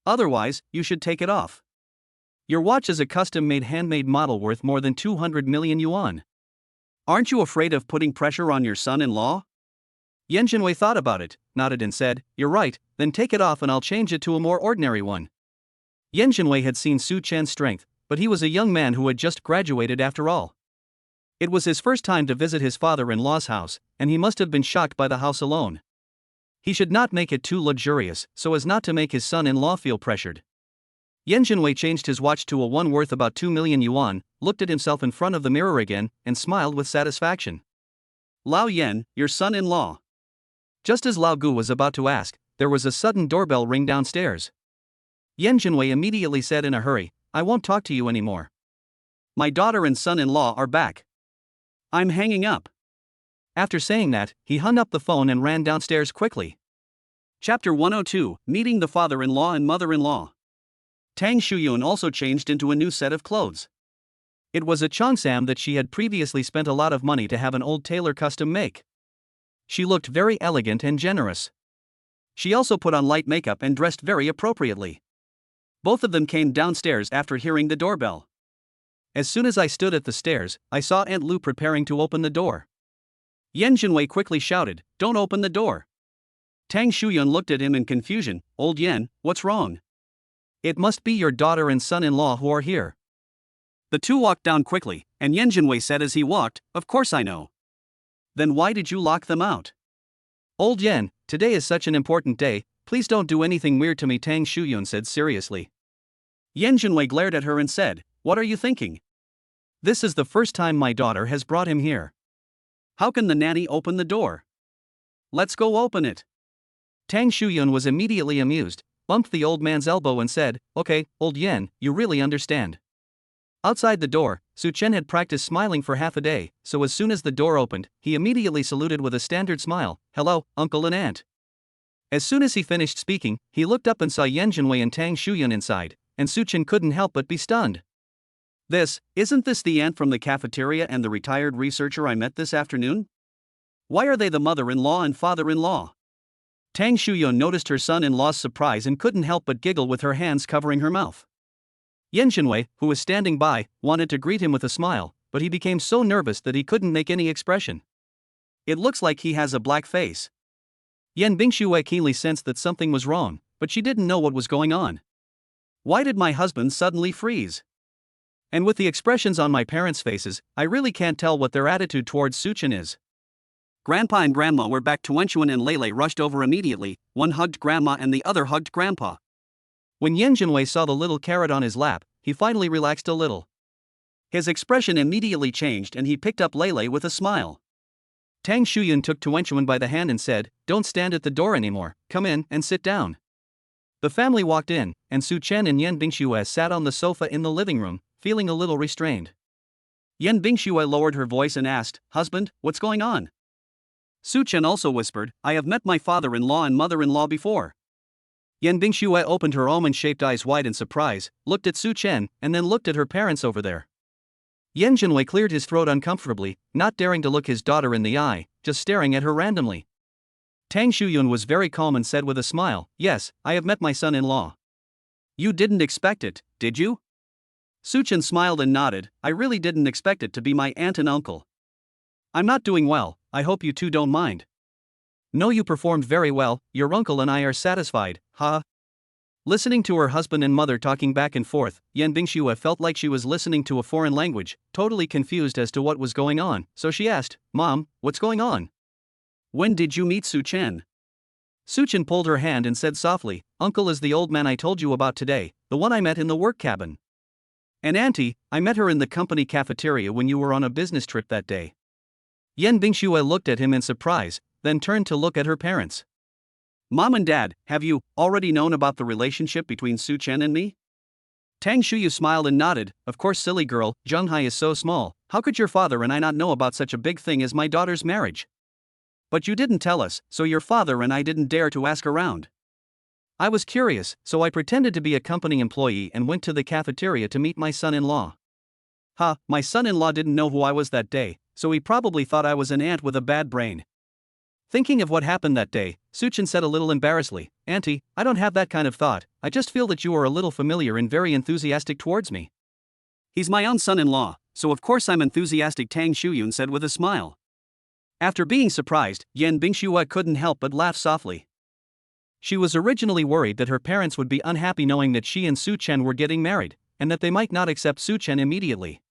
Otherwise, you should take it off. Your watch is a custom-made handmade model worth more than 200 million yuan. Aren't you afraid of putting pressure on your son-in-law?" Yan Jinwei thought about it, nodded and said, "You're right, then take it off and I'll change it to a more ordinary one." Yan Jinwei had seen Su Chen's strength, but he was a young man who had just graduated after all. It was his first time to visit his father-in-law's house, and he must have been shocked by the house alone. He should not make it too luxurious, so as not to make his son-in-law feel pressured. Yan Jinwei changed his watch to a one worth about 2 million yuan, looked at himself in front of the mirror again, and smiled with satisfaction. "Lao Yan, your son-in-law." Just as Lao Gu was about to ask, there was a sudden doorbell ring downstairs. Yan Jinwei immediately said in a hurry, "I won't talk to you anymore. My daughter and son-in-law are back. I'm hanging up." After saying that, he hung up the phone and ran downstairs quickly. Chapter 102, Meeting the Father-in-Law and Mother-in-Law. Tang Shuyun also changed into a new set of clothes. It was a cheongsam that she had previously spent a lot of money to have an old tailor custom make. She looked very elegant and generous. She also put on light makeup and dressed very appropriately. Both of them came downstairs after hearing the doorbell. As soon as I stood at the stairs, I saw Aunt Lu preparing to open the door. Yan Jinwei quickly shouted, "Don't open the door." Tang Shuyun looked at him in confusion. "Old Yan, what's wrong?" "It must be your daughter and son-in-law who are here." The two walked down quickly, and Yan Jinwei said as he walked, "Of course I know." "Then why did you lock them out?" "Old Yan, today is such an important day, please don't do anything weird to me," Tang Shuyun said seriously. Yan Jinwei glared at her and said, "What are you thinking? This is the first time my daughter has brought him here. How can the nanny open the door? Let's go open it." Tang Shuyun was immediately amused, bumped the old man's elbow and said, "Okay, old Yan, you really understand." Outside the door, Su Chen had practiced smiling for half a day, so as soon as the door opened, he immediately saluted with a standard smile, "Hello, uncle and aunt." As soon as he finished speaking, he looked up and saw Yan Jinwei and Tang Shuyun inside, and Suchen couldn't help but be stunned. Isn't this the aunt from the cafeteria and the retired researcher I met this afternoon? Why are they the mother-in-law and father-in-law? Tang Shuyun noticed her son-in-law's surprise and couldn't help but giggle with her hands covering her mouth. Yan Jinwei, who was standing by, wanted to greet him with a smile, but he became so nervous that he couldn't make any expression. It looks like he has a black face. Yan Bingxue keenly sensed that something was wrong, but she didn't know what was going on. Why did my husband suddenly freeze? And with the expressions on my parents' faces, I really can't tell what their attitude towards Suchen is. Grandpa and Grandma were back to Wenchuan and Lele rushed over immediately, one hugged Grandma and the other hugged Grandpa. When Yan Jinwei saw the little carrot on his lap, he finally relaxed a little. His expression immediately changed and he picked up Lele with a smile. Tang Shuyun took Wenchuan by the hand and said, "Don't stand at the door anymore, come in and sit down." The family walked in, and Su Chen and Yan Bingxue sat on the sofa in the living room, feeling a little restrained. Yan Bingxue lowered her voice and asked, "Husband, what's going on?" Su Chen also whispered, "I have met my father-in-law and mother-in-law before." Yan Bingxue opened her almond-shaped eyes wide in surprise, looked at Su Chen, and then looked at her parents over there. Yan Jinwei cleared his throat uncomfortably, not daring to look his daughter in the eye, just staring at her randomly. Tang Shuyun was very calm and said with a smile, "Yes, I have met my son-in-law." "You didn't expect it, did you?" Su Chen smiled and nodded, "I really didn't expect it to be my aunt and uncle." "I'm not doing well, I hope you two don't mind." "No, you performed very well, your uncle and I are satisfied, ha." Listening to her husband and mother talking back and forth, Yan Bingxue felt like she was listening to a foreign language, totally confused as to what was going on, so she asked, "Mom, what's going on?" "When did you meet Su Chen?" Su Chen pulled her hand and said softly, "Uncle is the old man I told you about today, the one I met in the work cabin. And Auntie, I met her in the company cafeteria when you were on a business trip that day." Yan Bingxue looked at him in surprise, then turned to look at her parents. "Mom and Dad, have you already known about the relationship between Su Chen and me?" Tang Shuyu smiled and nodded, "Of course, silly girl, Zhenghai is so small, how could your father and I not know about such a big thing as my daughter's marriage? But you didn't tell us, so your father and I didn't dare to ask around." "I was curious, so I pretended to be a company employee and went to the cafeteria to meet my son-in-law." My son-in-law didn't know who I was that day, so he probably thought I was an aunt with a bad brain." Thinking of what happened that day, Su Chen said a little embarrassedly, "Auntie, I don't have that kind of thought, I just feel that you are a little familiar and very enthusiastic towards me." "He's my own son-in-law, so of course I'm enthusiastic," Tang Shuyun said with a smile. After being surprised, Yan Bingxue couldn't help but laugh softly. She was originally worried that her parents would be unhappy knowing that she and Su Chen were getting married, and that they might not accept Su Chen immediately.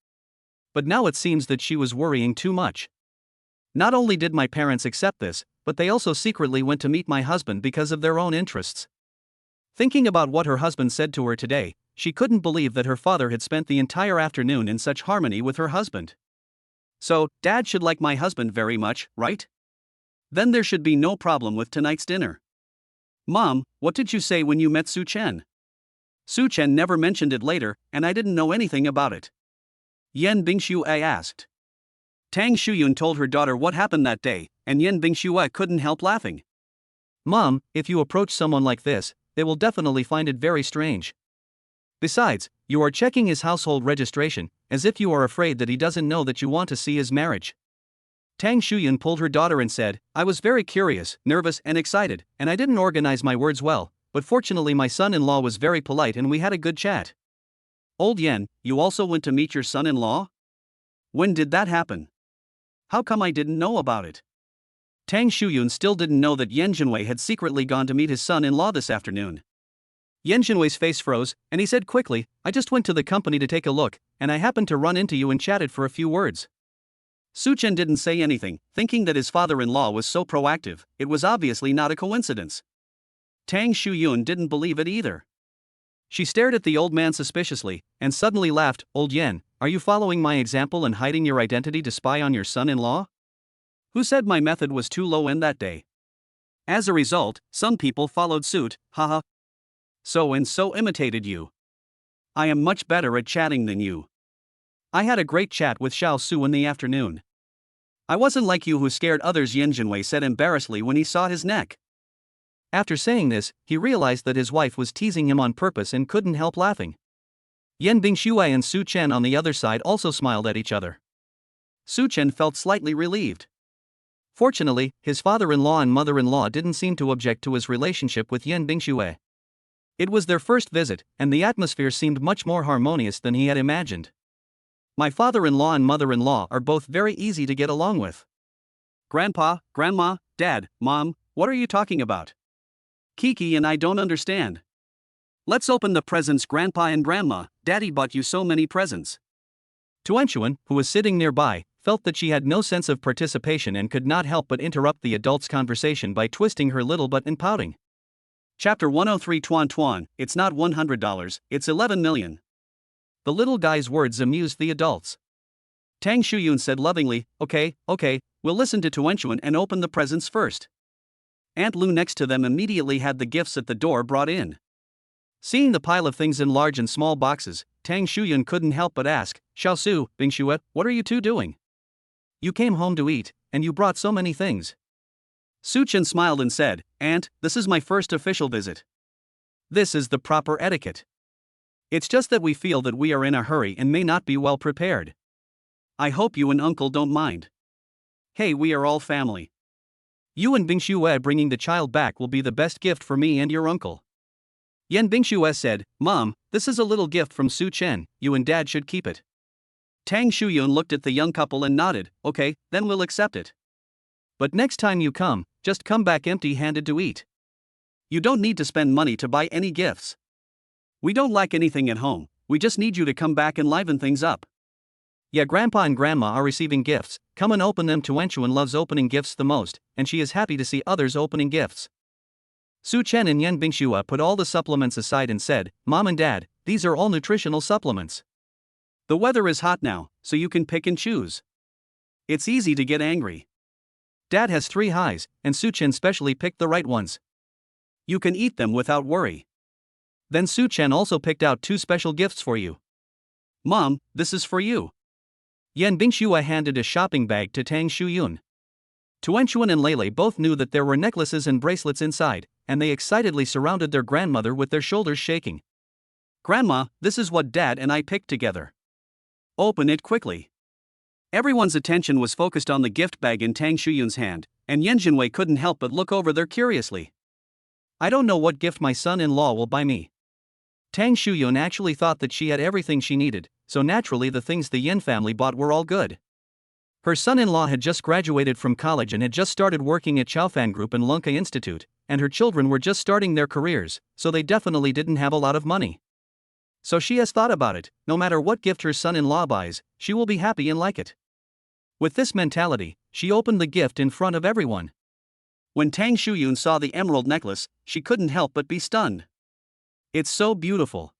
But now it seems that she was worrying too much. "Not only did my parents accept this, but they also secretly went to meet my husband because of their own interests." Thinking about what her husband said to her today, she couldn't believe that her father had spent the entire afternoon in such harmony with her husband. "So, Dad should like my husband very much, right? Then there should be no problem with tonight's dinner." "Mom, what did you say when you met Su Chen?" "Su Chen never mentioned it later, and I didn't know anything about it." Yan Bingxue asked. Tang Shuyun told her daughter what happened that day, and Yan Bingxue couldn't help laughing. "Mom, if you approach someone like this, they will definitely find it very strange. Besides, you are checking his household registration, as if you are afraid that he doesn't know that you want to see his marriage." Tang Shuyun pulled her daughter and said, "I was very curious, nervous and excited, and I didn't organize my words well, but fortunately my son-in-law was very polite and we had a good chat." "Old Yan, you also went to meet your son-in-law? When did that happen? How come I didn't know about it?" Tang Shuyun still didn't know that Yan Jinwei had secretly gone to meet his son-in-law this afternoon. Yan Jinwei's face froze, and he said quickly, "I just went to the company to take a look, and I happened to run into you and chatted for a few words." Su Chen didn't say anything, thinking that his father-in-law was so proactive, it was obviously not a coincidence. Tang Shuyun didn't believe it either. She stared at the old man suspiciously, and suddenly laughed, "Old Yan, are you following my example and hiding your identity to spy on your son-in-law?" "Who said my method was too low-end that day? As a result, some people followed suit, haha. So imitated you. I am much better at chatting than you. I had a great chat with Xiao Su in the afternoon. I wasn't like you who scared others," Yan Jinwei said embarrassedly when he saw his neck. After saying this, he realized that his wife was teasing him on purpose and couldn't help laughing. Yan Bingxue and Su Chen on the other side also smiled at each other. Su Chen felt slightly relieved. Fortunately, his father-in-law and mother-in-law didn't seem to object to his relationship with Yan Bingxue. It was their first visit, and the atmosphere seemed much more harmonious than he had imagined. My father-in-law and mother-in-law are both very easy to get along with. Grandpa, Grandma, Dad, Mom, what are you talking about? Kiki and I don't understand. Let's open the presents, Grandpa and Grandma. Daddy bought you so many presents. Tuanchuan, who was sitting nearby, felt that she had no sense of participation and could not help but interrupt the adults' conversation by twisting her little butt and pouting. Chapter 103 Tuan Tuan, it's not $100, it's 11 million. The little guy's words amused the adults. Tang Shuyun said lovingly, okay, we'll listen to Tuanchuan and open the presents first. Aunt Lu next to them immediately had the gifts at the door brought in. Seeing the pile of things in large and small boxes, Tang Shuyun couldn't help but ask, Xiaosu, Bingxue, what are you two doing? You came home to eat, and you brought so many things. Su Chen smiled and said, Aunt, this is my first official visit. This is the proper etiquette. It's just that we feel that we are in a hurry and may not be well prepared. I hope you and Uncle don't mind. Hey, we are all family. You and Bingxue bringing the child back will be the best gift for me and your uncle. Yan Bingxue said, Mom, this is a little gift from Su Chen, you and Dad should keep it. Tang Shuyun looked at the young couple and nodded, okay, then we'll accept it. But next time you come, just come back empty-handed to eat. You don't need to spend money to buy any gifts. We don't lack anything at home, we just need you to come back and liven things up. Yeah, Grandpa and Grandma are receiving gifts, come and open them. Tuanchuan loves opening gifts the most, and she is happy to see others opening gifts. Su Chen and Yan Bingxue put all the supplements aside and said, Mom and Dad, these are all nutritional supplements. The weather is hot now, so you can pick and choose. It's easy to get angry. Dad has 3 highs, and Su Chen specially picked the right ones. You can eat them without worry. Then Su Chen also picked out 2 special gifts for you. Mom, this is for you. Yan Bingxue handed a shopping bag to Tang Shuyun. Tuanchuan and Lele both knew that there were necklaces and bracelets inside, and they excitedly surrounded their grandmother with their shoulders shaking. Grandma, this is what Dad and I picked together. Open it quickly. Everyone's attention was focused on the gift bag in Tang Shuyun's hand, and Yan Jinwei couldn't help but look over there curiously. I don't know what gift my son-in-law will buy me. Tang Shuyun actually thought that she had everything she needed, so naturally the things the Yin family bought were all good. Her son-in-law had just graduated from college and had just started working at Chaofan Group and Lanka Institute, and her children were just starting their careers, so they definitely didn't have a lot of money. So she has thought about it, no matter what gift her son-in-law buys, she will be happy and like it. With this mentality, she opened the gift in front of everyone. When Tang Shuyun saw the emerald necklace, she couldn't help but be stunned. It's so beautiful.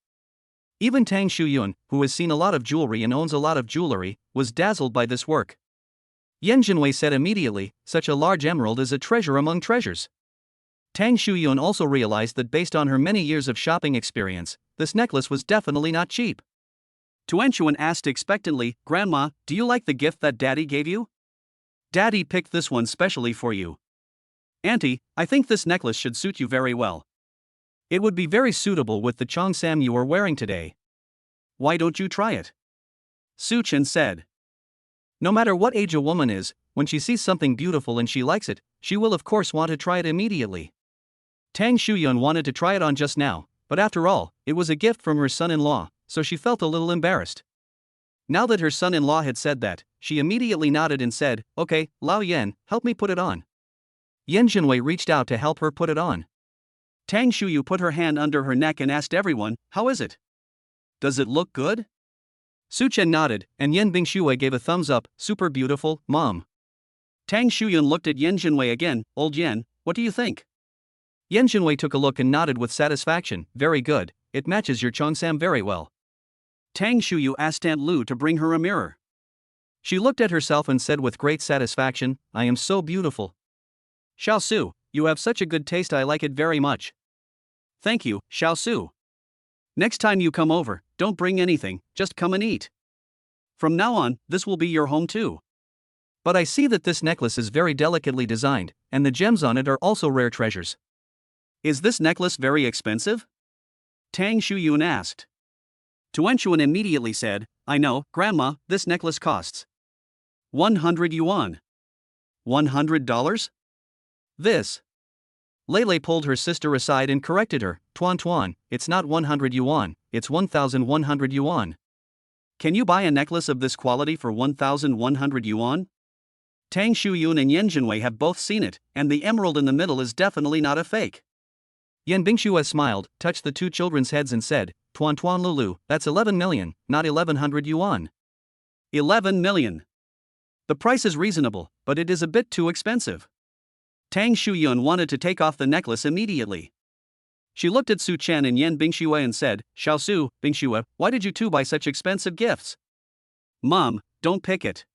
Even Tang Shuyun, who has seen a lot of jewelry and owns a lot of jewelry, was dazzled by this work. Yan Jinwei said immediately, such a large emerald is a treasure among treasures. Tang Shuyun also realized that based on her many years of shopping experience, this necklace was definitely not cheap. Tuanchuan asked expectantly, Grandma, do you like the gift that Daddy gave you? Daddy picked this one specially for you. Auntie, I think this necklace should suit you very well. It would be very suitable with the cheongsam you are wearing today. Why don't you try it? Su Chen said. No matter what age a woman is, when she sees something beautiful and she likes it, she will of course want to try it immediately. Tang Shuyun wanted to try it on just now, but after all, it was a gift from her son-in-law, so she felt a little embarrassed. Now that her son-in-law had said that, she immediately nodded and said, Okay, Lao Yan, help me put it on. Yan Jinwei reached out to help her put it on. Tang Shuyu put her hand under her neck and asked everyone, How is it? Does it look good? Su Chen nodded, and Yan Bingxue gave a thumbs up, super beautiful, Mom. Tang Shuyun looked at Yan Jinwei again, Old Yan, what do you think? Yan Jinwei took a look and nodded with satisfaction, very good, it matches your cheongsam very well. Tang Shuyu asked Aunt Lu to bring her a mirror. She looked at herself and said with great satisfaction, I am so beautiful. Xiao Su, you have such a good taste, I like it very much. Thank you, Xiao Su. Next time you come over, don't bring anything, just come and eat. From now on, this will be your home too. But I see that this necklace is very delicately designed, and the gems on it are also rare treasures. Is this necklace very expensive? Tang Shuyun asked. Tuanchuan immediately said, I know, Grandma, this necklace costs 100 yuan. $100? This. Lele pulled her sister aside and corrected her, Tuan, it's not 100 yuan, it's 1,100 yuan. Can you buy a necklace of this quality for 1,100 yuan? Tang Shuyun and Yen Jinwei have both seen it, and the emerald in the middle is definitely not a fake. Yan Bingxue smiled, touched the two children's heads and said, Tuan Lulu, that's 11 million, not 1,100 yuan. 11 million. The price is reasonable, but it is a bit too expensive. Tang Shuyun wanted to take off the necklace immediately. She looked at Su Chen and Yan Bingxue and said, Xiao Su, Bingxue, why did you two buy such expensive gifts? Mom, don't pick it.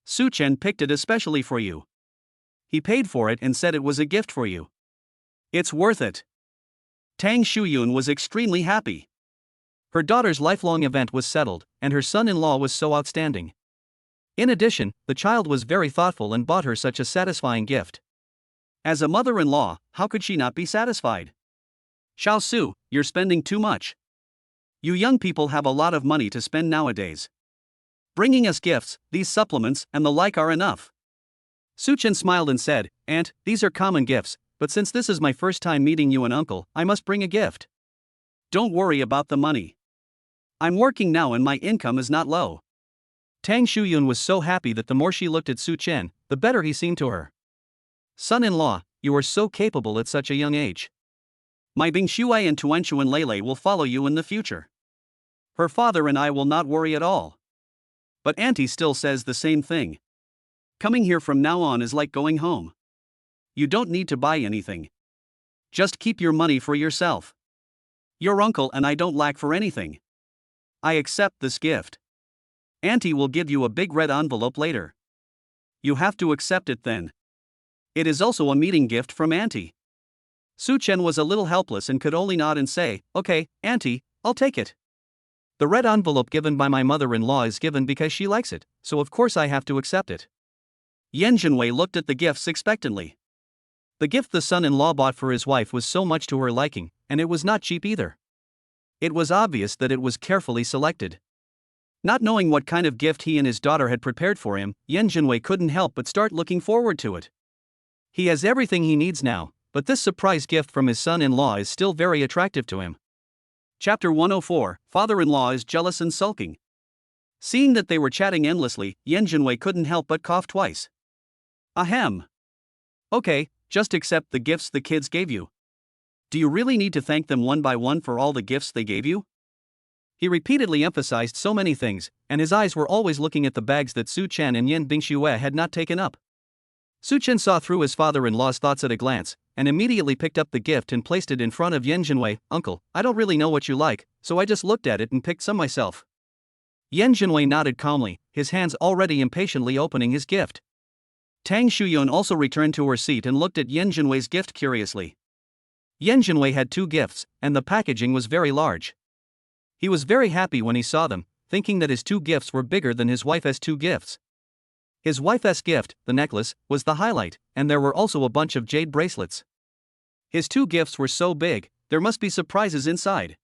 Su Chen picked it especially for you. He paid for it and said it was a gift for you. It's worth it. Tang Shuyun was extremely happy. Her daughter's lifelong event was settled, and her son-in-law was so outstanding. In addition, the child was very thoughtful and bought her such a satisfying gift. As a mother-in-law, how could she not be satisfied? Xiao Su, you're spending too much. You young people have a lot of money to spend nowadays. Bringing us gifts, these supplements, and the like are enough. Su Chen smiled and said, Aunt, these are common gifts, but since this is my first time meeting you and Uncle, I must bring a gift. Don't worry about the money. I'm working now and my income is not low. Tang Shuyun was so happy that the more she looked at Su Chen, the better he seemed to her. Son-in-law, you are so capable at such a young age. My Bingxue and Tuanchu and Lele will follow you in the future. Her father and I will not worry at all. But Auntie still says the same thing. Coming here from now on is like going home. You don't need to buy anything. Just keep your money for yourself. Your uncle and I don't lack for anything. I accept this gift. Auntie will give you a big red envelope later. You have to accept it then. It is also a meeting gift from Auntie. Su Chen was a little helpless and could only nod and say, Okay, Auntie, I'll take it. The red envelope given by my mother-in-law is given because she likes it, so of course I have to accept it. Yen Jinwei looked at the gifts expectantly. The gift the son-in-law bought for his wife was so much to her liking, and it was not cheap either. It was obvious that it was carefully selected. Not knowing what kind of gift he and his daughter had prepared for him, Yen Jinwei couldn't help but start looking forward to it. He has everything he needs now, but this surprise gift from his son-in-law is still very attractive to him. Chapter 104, Father-in-law is jealous and sulking. Seeing that they were chatting endlessly, Yen Jinwei couldn't help but cough twice. Ahem. Okay, just accept the gifts the kids gave you. Do you really need to thank them one by one for all the gifts they gave you? He repeatedly emphasized so many things, and his eyes were always looking at the bags that Su Chen and Yan Bingxue had not taken up. Su Chen saw through his father-in-law's thoughts at a glance, and immediately picked up the gift and placed it in front of Yen Jinwei. Uncle, I don't really know what you like, so I just looked at it and picked some myself. Yen Jinwei nodded calmly, his hands already impatiently opening his gift. Tang Shuyun also returned to her seat and looked at Yen Jinwei's gift curiously. Yen Jinwei had two gifts, and the packaging was very large. He was very happy when he saw them, thinking that his two gifts were bigger than his wife's two gifts. His wife's gift, the necklace, was the highlight, and there were also a bunch of jade bracelets. His two gifts were so big, there must be surprises inside.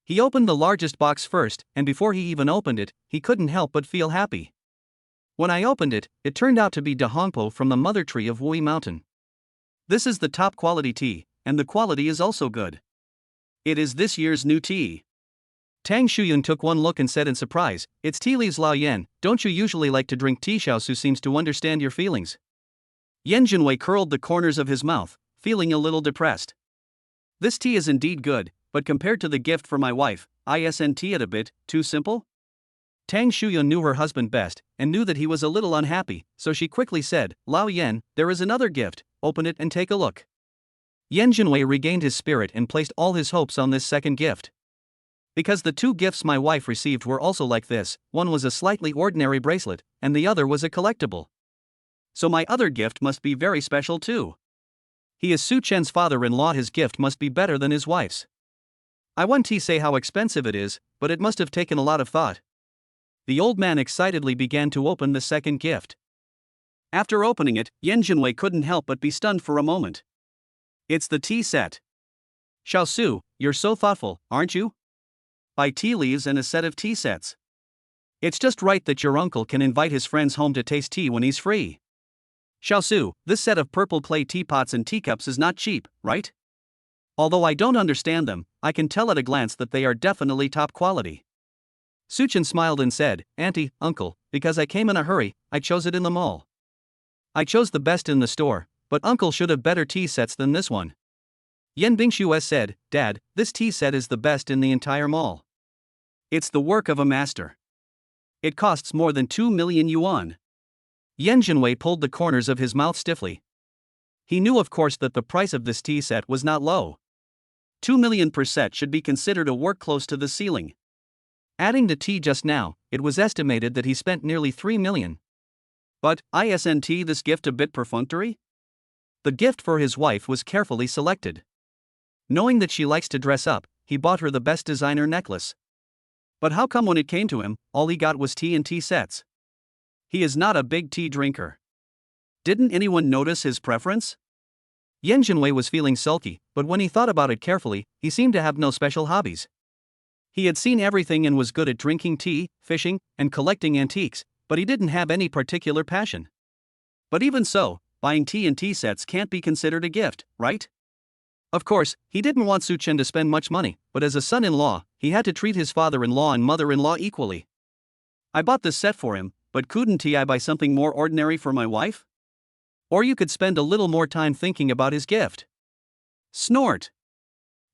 He opened the largest box first, and before he even opened it, he couldn't help but feel happy. When I opened it, it turned out to be Dahongpo from the mother tree of Wui Mountain. This is the top quality tea, and the quality is also good. It is this year's new tea. Tang Shuyun took one look and said in surprise, It's tea leaves Lao Yen, don't you usually like to drink tea? Xiao Su seems to understand your feelings. Yen Jinwei curled the corners of his mouth, feeling a little depressed. This tea is indeed good, but compared to the gift for my wife, isn't it a bit too simple? Tang Shuyun knew her husband best, and knew that he was a little unhappy, so she quickly said, Lao Yen, there is another gift, open it and take a look. Yen Jinwei regained his spirit and placed all his hopes on this second gift. Because the two gifts my wife received were also like this, one was a slightly ordinary bracelet, and the other was a collectible. So my other gift must be very special too. He is Su Chen's father-in-law, his gift must be better than his wife's. I won't say how expensive it is, but it must have taken a lot of thought. The old man excitedly began to open the second gift. After opening it, Yen Jinwei couldn't help but be stunned for a moment. It's the tea set. Xiao Su, you're so thoughtful, aren't you? Buy tea leaves and a set of tea sets. It's just right that your uncle can invite his friends home to taste tea when he's free. Xiao Su, this set of purple clay teapots and teacups is not cheap, right? Although I don't understand them, I can tell at a glance that they are definitely top quality. Suchen smiled and said, Auntie, Uncle, because I came in a hurry, I chose it in the mall. I chose the best in the store, but Uncle should have better tea sets than this one. Yan Bingxue said, Dad, this tea set is the best in the entire mall. It's the work of a master. It costs more than 2 million yuan. Yan Jinwei pulled the corners of his mouth stiffly. He knew of course that the price of this tea set was not low. 2 million per set should be considered a work close to the ceiling. Adding the tea just now, it was estimated that he spent nearly 3 million. But, isn't this gift a bit perfunctory? The gift for his wife was carefully selected. Knowing that she likes to dress up, he bought her the best designer necklace. But how come when it came to him, all he got was tea and tea sets? He is not a big tea drinker. Didn't anyone notice his preference? Yan Jinwei was feeling sulky, but when he thought about it carefully, he seemed to have no special hobbies. He had seen everything and was good at drinking tea, fishing, and collecting antiques, but he didn't have any particular passion. But even so, buying tea and tea sets can't be considered a gift, right? Of course, he didn't want Su Chen to spend much money, but as a son-in-law, he had to treat his father-in-law and mother-in-law equally. I bought this set for him, but couldn't I buy something more ordinary for my wife? Or you could spend a little more time thinking about his gift. Snort!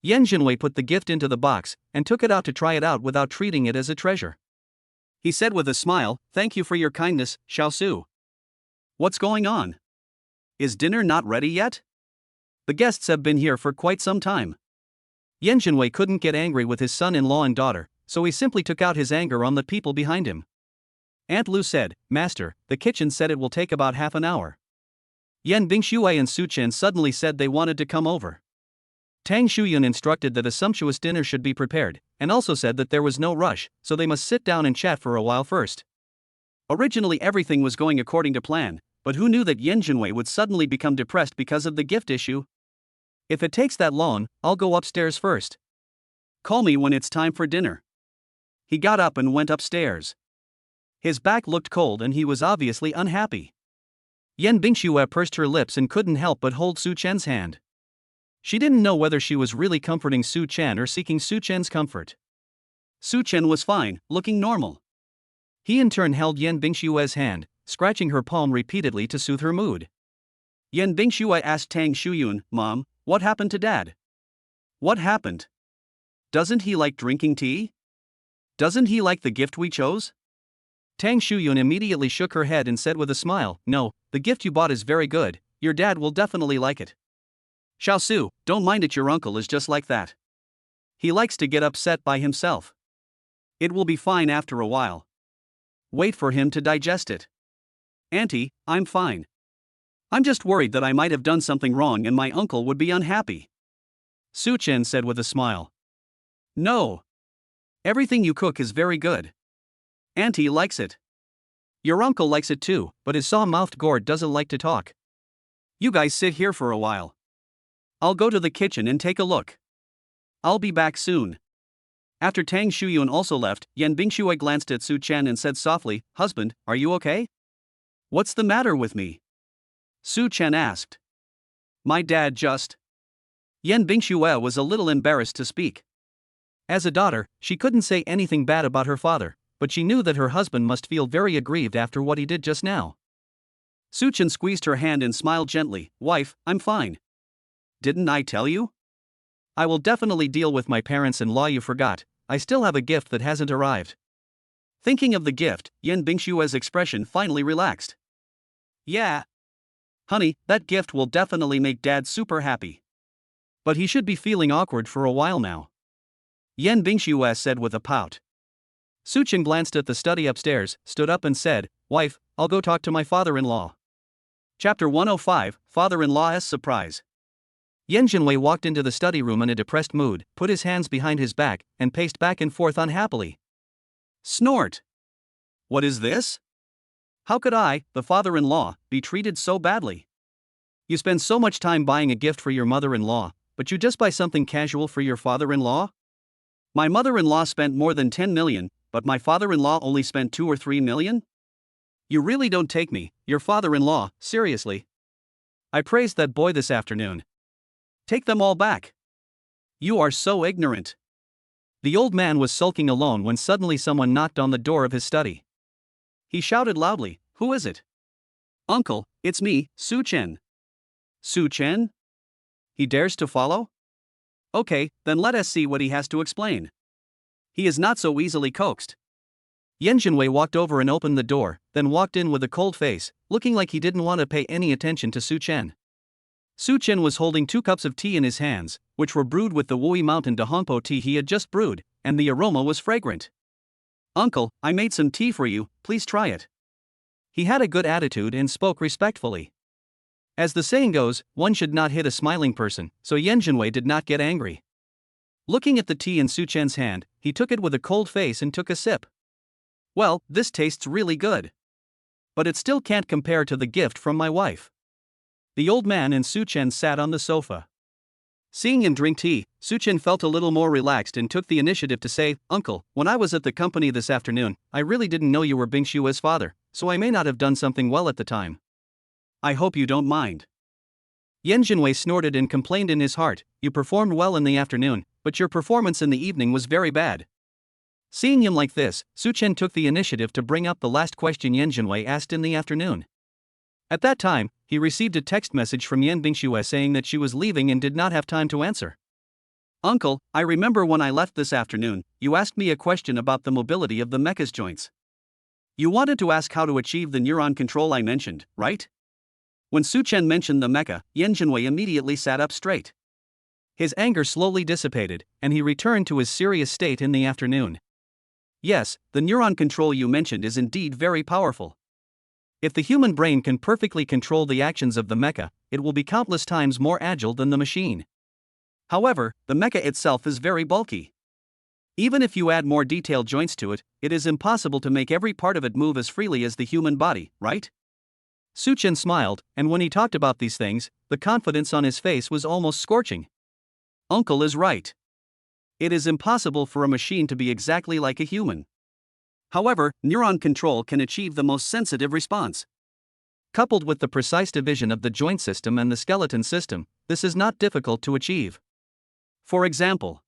Yan Jinwei put the gift into the box and took it out to try it out without treating it as a treasure. He said with a smile, Thank you for your kindness, Xiao Su. What's going on? Is dinner not ready yet? The guests have been here for quite some time. Yan Jinwei couldn't get angry with his son-in-law and daughter, so he simply took out his anger on the people behind him. Aunt Lu said, Master, the kitchen said it will take about half an hour. Yan Bingxue and Su Chen suddenly said they wanted to come over. Tang Shuyun instructed that a sumptuous dinner should be prepared, and also said that there was no rush, so they must sit down and chat for a while first. Originally everything was going according to plan, but who knew that Yan Jinwei would suddenly become depressed because of the gift issue? If it takes that long, I'll go upstairs first. Call me when it's time for dinner. He got up and went upstairs. His back looked cold and he was obviously unhappy. Yan Bingxue pursed her lips and couldn't help but hold Su Chen's hand. She didn't know whether she was really comforting Su Chen or seeking Su Chen's comfort. Su Chen was fine, looking normal. He in turn held Yan Bingxue's hand, scratching her palm repeatedly to soothe her mood. Yan Bingxue asked Tang Shuyun, Mom, what happened to Dad? What happened? Doesn't he like drinking tea? Doesn't he like the gift we chose? Tang Shuyun immediately shook her head and said with a smile, No, the gift you bought is very good, your dad will definitely like it. Xiao Su, don't mind it, your uncle is just like that. He likes to get upset by himself. It will be fine after a while. Wait for him to digest it. Auntie, I'm fine. I'm just worried that I might have done something wrong and my uncle would be unhappy. Su Chen said with a smile. No. Everything you cook is very good. Auntie likes it. Your uncle likes it too, but his saw-mouthed gourd doesn't like to talk. You guys sit here for a while. I'll go to the kitchen and take a look. I'll be back soon. After Tang Shuyun also left, Yan Bingxue glanced at Su Chen and said softly, Husband, are you okay? What's the matter with me? Su Chen asked. My dad just... Yan Bingxue was a little embarrassed to speak. As a daughter, she couldn't say anything bad about her father, but she knew that her husband must feel very aggrieved after what he did just now. Su Chen squeezed her hand and smiled gently, Wife, I'm fine. Didn't I tell you? I will definitely deal with my parents-in-law. You forgot, I still have a gift that hasn't arrived. Thinking of the gift, Yan Bingxue's expression finally relaxed. Yeah. Honey, that gift will definitely make Dad super happy. But he should be feeling awkward for a while now. Yan Bingxue said with a pout. Su Chen glanced at the study upstairs, stood up and said, Wife, I'll go talk to my father-in-law. Chapter 105, Father-in-law's Surprise. Yan Jinwei walked into the study room in a depressed mood, put his hands behind his back, and paced back and forth unhappily. Snort! What is this? How could I, the father-in-law, be treated so badly? You spend so much time buying a gift for your mother-in-law, but you just buy something casual for your father-in-law? My mother-in-law spent more than 10 million, but my father-in-law only spent 2 or 3 million? You really don't take me, your father-in-law, seriously. I praised that boy this afternoon. Take them all back. You are so ignorant. The old man was sulking alone when suddenly someone knocked on the door of his study. He shouted loudly, "Who is it?" "Uncle, it's me, Su Chen." "Su Chen? He dares to follow? Okay, then let us see what he has to explain. He is not so easily coaxed." Yan Jinwei walked over and opened the door, then walked in with a cold face, looking like he didn't want to pay any attention to Su Chen. Su Chen was holding 2 cups of tea in his hands, which were brewed with the Wui Mountain de Hongpo tea he had just brewed, and the aroma was fragrant. "Uncle, I made some tea for you, please try it." He had a good attitude and spoke respectfully. As the saying goes, one should not hit a smiling person, so Yan Jinwei did not get angry. Looking at the tea in Su Chen's hand, he took it with a cold face and took a sip. "Well, this tastes really good. But it still can't compare to the gift from my wife." The old man and Su Chen sat on the sofa. Seeing him drink tea, Su Chen felt a little more relaxed and took the initiative to say, "Uncle, when I was at the company this afternoon, I really didn't know you were Bing Xue's father, so I may not have done something well at the time. I hope you don't mind." Yan Jinwei snorted and complained in his heart, "You performed well in the afternoon, but your performance in the evening was very bad." Seeing him like this, Su Chen took the initiative to bring up the last question Yan Jinwei asked in the afternoon. At that time, he received a text message from Yan Bingxue saying that she was leaving and did not have time to answer. "Uncle, I remember when I left this afternoon, you asked me a question about the mobility of the mecha's joints. You wanted to ask how to achieve the neuron control I mentioned, right?" When Su Chen mentioned the mecha, Yan Jinwei immediately sat up straight. His anger slowly dissipated, and he returned to his serious state in the afternoon. "Yes, the neuron control you mentioned is indeed very powerful. If the human brain can perfectly control the actions of the mecha, it will be countless times more agile than the machine. However, the mecha itself is very bulky. Even if you add more detailed joints to it, it is impossible to make every part of it move as freely as the human body, right?" Su Chen smiled, and when he talked about these things, the confidence on his face was almost scorching. "Uncle is right. It is impossible for a machine to be exactly like a human. However, neuron control can achieve the most sensitive response. Coupled with the precise division of the joint system and the skeleton system, this is not difficult to achieve. For example,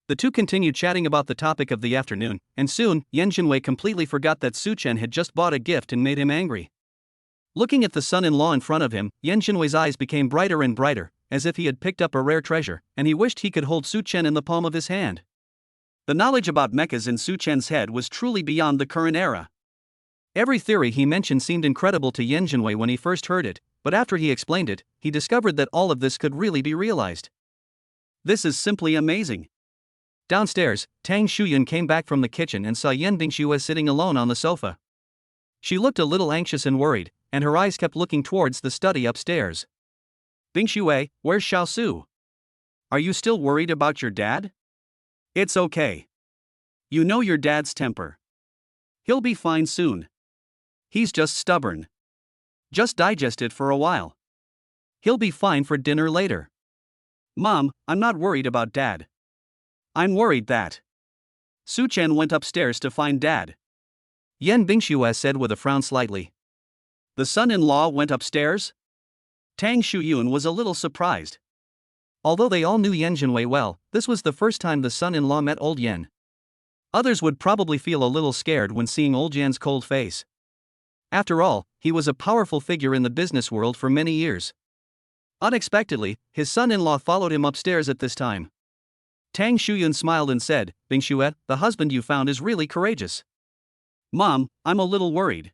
the two continued chatting about the topic of the afternoon, and soon, Yan Jinwei completely forgot that Su Chen had just bought a gift and made him angry. Looking at the son-in-law in front of him, Yan Jinwei's eyes became brighter and brighter, as if he had picked up a rare treasure, and he wished he could hold Su Chen in the palm of his hand. The knowledge about mechas in Su Chen's head was truly beyond the current era. Every theory he mentioned seemed incredible to Yan Jinwei when he first heard it, but after he explained it, he discovered that all of this could really be realized. This is simply amazing. Downstairs, Tang Shuyun came back from the kitchen and saw Yan Bingxue sitting alone on the sofa. She looked a little anxious and worried, and her eyes kept looking towards the study upstairs. "Bingxue, where's Xiaosu? Are you still worried about your dad?" "It's okay. You know your dad's temper. He'll be fine soon. He's just stubborn. Just digest it for a while. He'll be fine for dinner later." "Mom, I'm not worried about Dad. I'm worried that..." Su Chen went upstairs to find Dad. Yan Bingxue said with a frown slightly. "The son-in-law went upstairs?" Tang Shuyun was a little surprised. Although they all knew Yan Jinwei well, this was the first time the son-in-law met old Yan. Others would probably feel a little scared when seeing old Yan's cold face. After all, he was a powerful figure in the business world for many years. Unexpectedly, his son-in-law followed him upstairs at this time. Tang Shuyun smiled and said, "Bingxue, the husband you found is really courageous." "Mom, I'm a little worried,"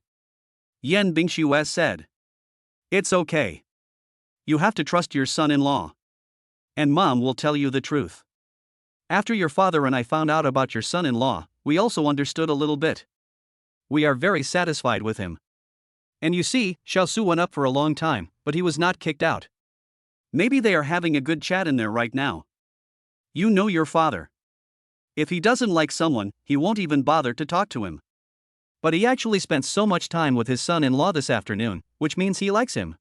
Yan Bingxue said. "It's okay. You have to trust your son-in-law. And Mom will tell you the truth. After your father and I found out about your son-in-law, we also understood a little bit. We are very satisfied with him. And you see, Xiaosu went up for a long time, but he was not kicked out. Maybe they are having a good chat in there right now. You know your father. If he doesn't like someone, he won't even bother to talk to him. But he actually spent so much time with his son-in-law this afternoon, which means he likes him.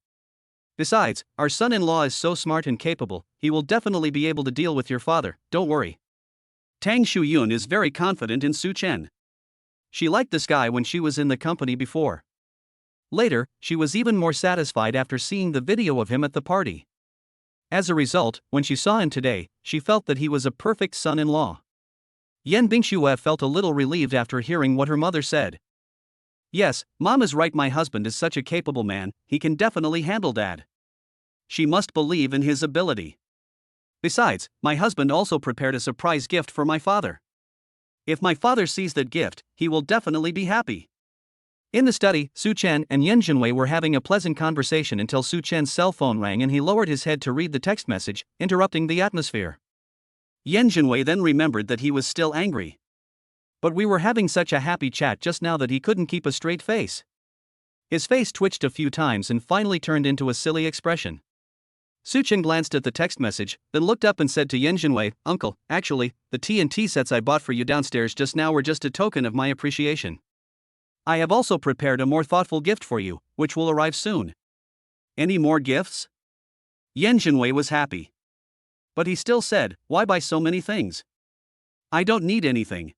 Besides, our son-in-law is so smart and capable, he will definitely be able to deal with your father, don't worry. Tang Shuyun is very confident in Su Chen. She liked this guy when she was in the company before. Later, she was even more satisfied after seeing the video of him at the party. As a result, when she saw him today, she felt that he was a perfect son-in-law. Yan Bingxue felt a little relieved after hearing what her mother said. Yes, Mom is right, my husband is such a capable man, he can definitely handle Dad. She must believe in his ability. Besides, my husband also prepared a surprise gift for my father. If my father sees that gift, he will definitely be happy. In the study, Su Chen and Yan Jinwei were having a pleasant conversation until Su Chen's cell phone rang and he lowered his head to read the text message, interrupting the atmosphere. Yan Jinwei then remembered that he was still angry. But we were having such a happy chat just now that he couldn't keep a straight face. His face twitched a few times and finally turned into a silly expression. Su Chen glanced at the text message, then looked up and said to Yan Jinwei, "Uncle, actually, the TNT sets I bought for you downstairs just now were just a token of my appreciation. I have also prepared a more thoughtful gift for you, which will arrive soon." Any more gifts? Yan Jinwei was happy. But he still said, "Why buy so many things? I don't need anything.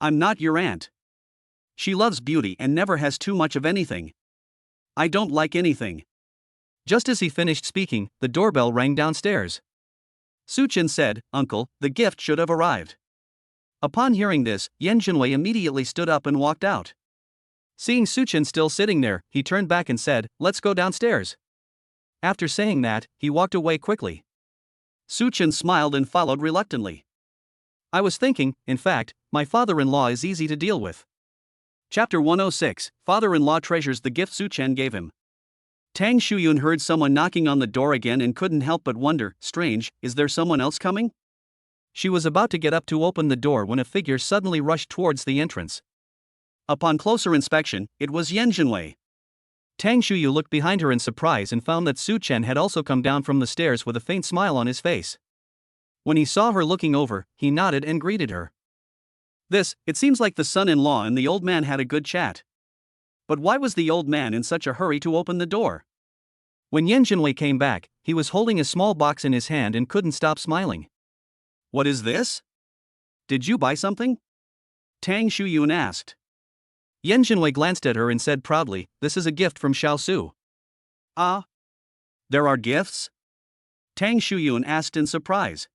I'm not your aunt. She loves beauty and never has too much of anything. I don't like anything." Just as he finished speaking, the doorbell rang downstairs. Su Chen said, "Uncle, the gift should have arrived." Upon hearing this, Yan Jinwei immediately stood up and walked out. Seeing Su Chen still sitting there, he turned back and said, "Let's go downstairs." After saying that, he walked away quickly. Su Chen smiled and followed reluctantly. I was thinking, in fact, my father-in-law is easy to deal with. Chapter 106, Father-in-law treasures the gift Su Chen gave him. Tang Shuyun heard someone knocking on the door again and couldn't help but wonder, strange, is there someone else coming? She was about to get up to open the door when a figure suddenly rushed towards the entrance. Upon closer inspection, it was Yan Jinwei. Tang Shuyu looked behind her in surprise and found that Su Chen had also come down from the stairs with a faint smile on his face. When he saw her looking over, he nodded and greeted her. It seems like the son-in-law and the old man had a good chat. But why was the old man in such a hurry to open the door? When Yan Jinwei came back, he was holding a small box in his hand and couldn't stop smiling. What is this? Did you buy something? Tang Shuyun asked. Yan Jinwei glanced at her and said proudly, "This is a gift from Xiao Su." Ah? There are gifts? Tang Shuyun asked in surprise.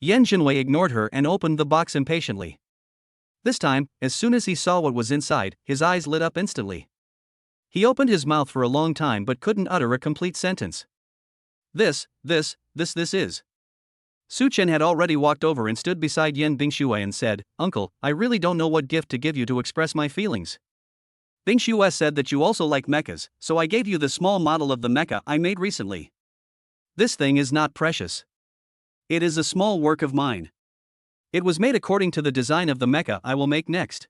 Yan Jinwei ignored her and opened the box impatiently. This time, as soon as he saw what was inside, his eyes lit up instantly. He opened his mouth for a long time but couldn't utter a complete sentence. This is. Su Chen had already walked over and stood beside Yan Bingxue and said, "Uncle, I really don't know what gift to give you to express my feelings. Bingxue said that you also like mechas, so I gave you the small model of the mecha I made recently. This thing is not precious. It is a small work of mine. It was made according to the design of the mecha I will make next.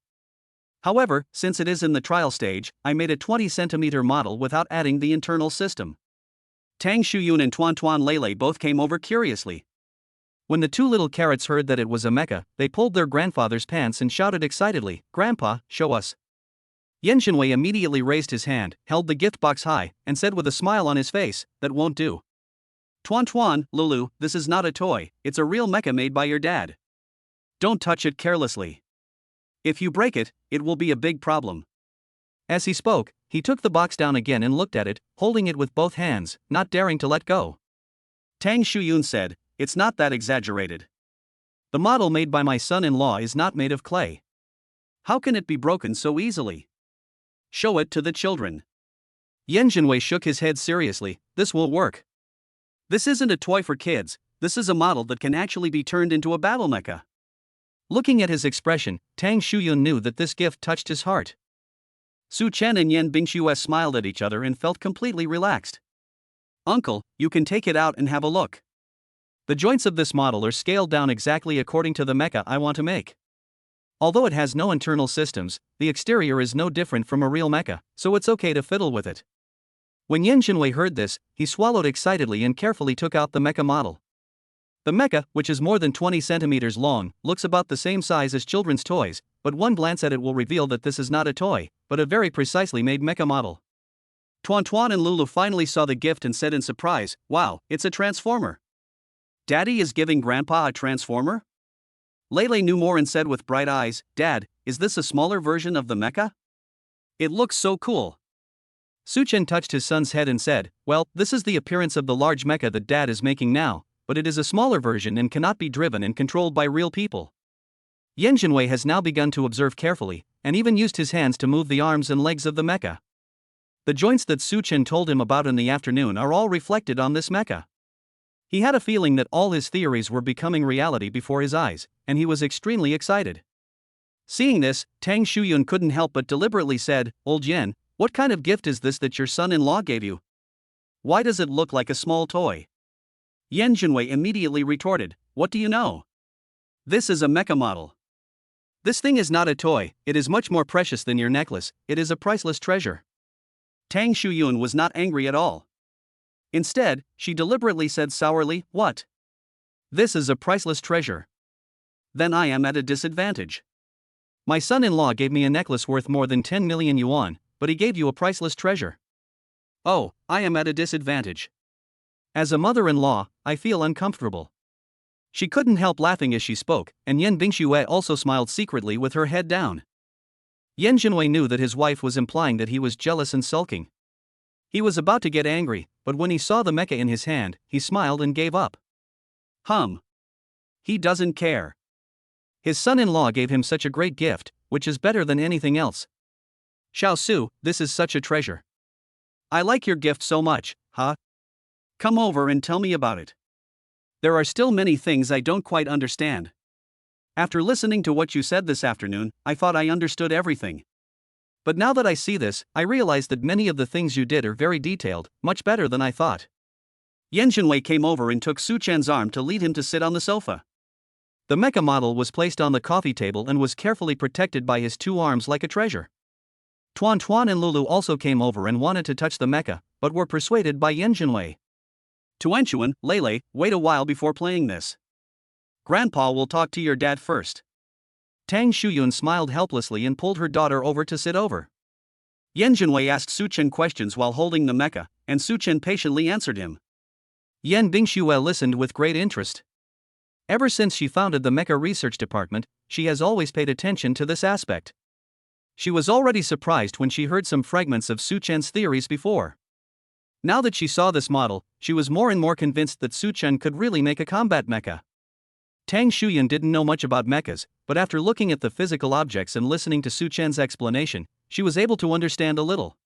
However, since it is in the trial stage, I made a 20cm model without adding the internal system." Tang Shuyun and Tuan Lele both came over curiously. When the two little carrots heard that it was a mecha, they pulled their grandfather's pants and shouted excitedly, "Grandpa, show us." Yan Jinwei immediately raised his hand, held the gift box high, and said with a smile on his face, "That won't do. Tuan, Lulu, this is not a toy, it's a real mecha made by your dad. Don't touch it carelessly. If you break it, it will be a big problem." As he spoke, he took the box down again and looked at it, holding it with both hands, not daring to let go. Tang Shuyun said, "It's not that exaggerated. The model made by my son-in-law is not made of clay. How can it be broken so easily? Show it to the children." Yan Jinwei shook his head seriously, "This will work. This isn't a toy for kids, this is a model that can actually be turned into a battle mecha." Looking at his expression, Tang Shuyun knew that this gift touched his heart. Su Chen and Yan Bingxue smiled at each other and felt completely relaxed. "Uncle, you can take it out and have a look. The joints of this model are scaled down exactly according to the mecha I want to make. Although it has no internal systems, the exterior is no different from a real mecha, so it's okay to fiddle with it." When Yan Jinwei heard this, he swallowed excitedly and carefully took out the mecha model. The mecha, which is more than 20 centimeters long, looks about the same size as children's toys, but one glance at it will reveal that this is not a toy, but a very precisely made mecha model. Tuan and Lulu finally saw the gift and said in surprise, "Wow, it's a transformer. Daddy is giving Grandpa a transformer?" Lele knew more and said with bright eyes, "Dad, is this a smaller version of the mecha? It looks so cool." Suchen touched his son's head and said, "Well, this is the appearance of the large mecha that Dad is making now, but it is a smaller version and cannot be driven and controlled by real people." Yan Jinwei has now begun to observe carefully, and even used his hands to move the arms and legs of the mecha. The joints that Suchen told him about in the afternoon are all reflected on this mecha. He had a feeling that all his theories were becoming reality before his eyes, and he was extremely excited. Seeing this, Tang Shuyun couldn't help but deliberately said, "Old Yan, what kind of gift is this that your son-in-law gave you? Why does it look like a small toy?" Yan Jinwei immediately retorted, "What do you know? This is a mecha model. This thing is not a toy, it is much more precious than your necklace, it is a priceless treasure." Tang Shuyun was not angry at all. Instead, she deliberately said sourly, "What? This is a priceless treasure? Then I am at a disadvantage. My son-in-law gave me a necklace worth more than 10 million yuan, but he gave you a priceless treasure. Oh, I am at a disadvantage. As a mother-in-law, I feel uncomfortable." She couldn't help laughing as she spoke, and Yan Bingxue also smiled secretly with her head down. Yan Jinwei knew that his wife was implying that he was jealous and sulking. He was about to get angry, but when he saw the mecha in his hand, he smiled and gave up. He doesn't care. His son-in-law gave him such a great gift, which is better than anything else. "Xiao Su, this is such a treasure. I like your gift so much, huh? Come over and tell me about it. There are still many things I don't quite understand. After listening to what you said this afternoon, I thought I understood everything. But now that I see this, I realize that many of the things you did are very detailed, much better than I thought." Yan Jinwei came over and took Suchen's arm to lead him to sit on the sofa. The mecha model was placed on the coffee table and was carefully protected by his two arms like a treasure. Tuan and Lulu also came over and wanted to touch the mecha, but were persuaded by Yan Jinwei. "Tuanchuan, Lele, wait a while before playing this. Grandpa will talk to your dad first." Tang Shuyun smiled helplessly and pulled her daughter over to sit over. Yan Jinwei asked Suchen questions while holding the mecha, and Suchen patiently answered him. Yan Bingxue listened with great interest. Ever since she founded the mecha research department, she has always paid attention to this aspect. She was already surprised when she heard some fragments of Suchen's theories before. Now that she saw this model, she was more and more convinced that Suchen could really make a combat mecha. Tang Shuyun didn't know much about mechas, but after looking at the physical objects and listening to Suchen's explanation, she was able to understand a little.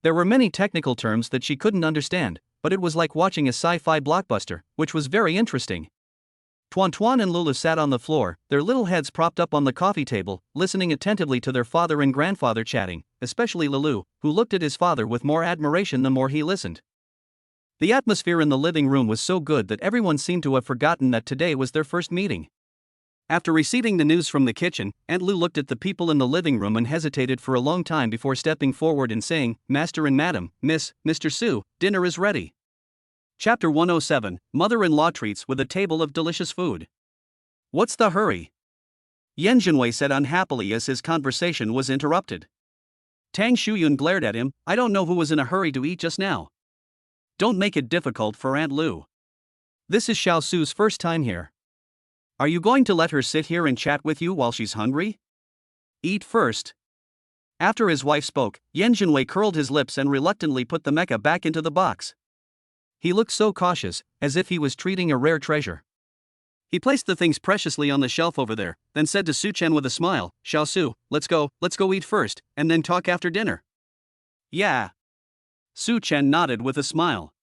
There were many technical terms that she couldn't understand, but it was like watching a sci-fi blockbuster, which was very interesting. Tuan and Lulu sat on the floor, their little heads propped up on the coffee table, listening attentively to their father and grandfather chatting, especially Lulu, who looked at his father with more admiration the more he listened. The atmosphere in the living room was so good that everyone seemed to have forgotten that today was their first meeting. After receiving the news from the kitchen, Aunt Lu looked at the people in the living room and hesitated for a long time before stepping forward and saying, "Master and Madam, Mr. Su, dinner is ready." Chapter 107, Mother-in-Law Treats with a Table of Delicious Food. "What's the hurry?" Yan Jinwei said unhappily as his conversation was interrupted. Tang Shuyun glared at him. "I don't know who was in a hurry to eat just now. Don't make it difficult for Aunt Lu. This is Xiao Su's first time here. Are you going to let her sit here and chat with you while she's hungry? Eat first." After his wife spoke, Yan Jinwei curled his lips and reluctantly put the mecha back into the box. He looked so cautious, as if he was treating a rare treasure. He placed the things preciously on the shelf over there, then said to Suchen with a smile, "Xiao Su, let's go eat first, and then talk after dinner." "Yeah." Suchen nodded with a smile.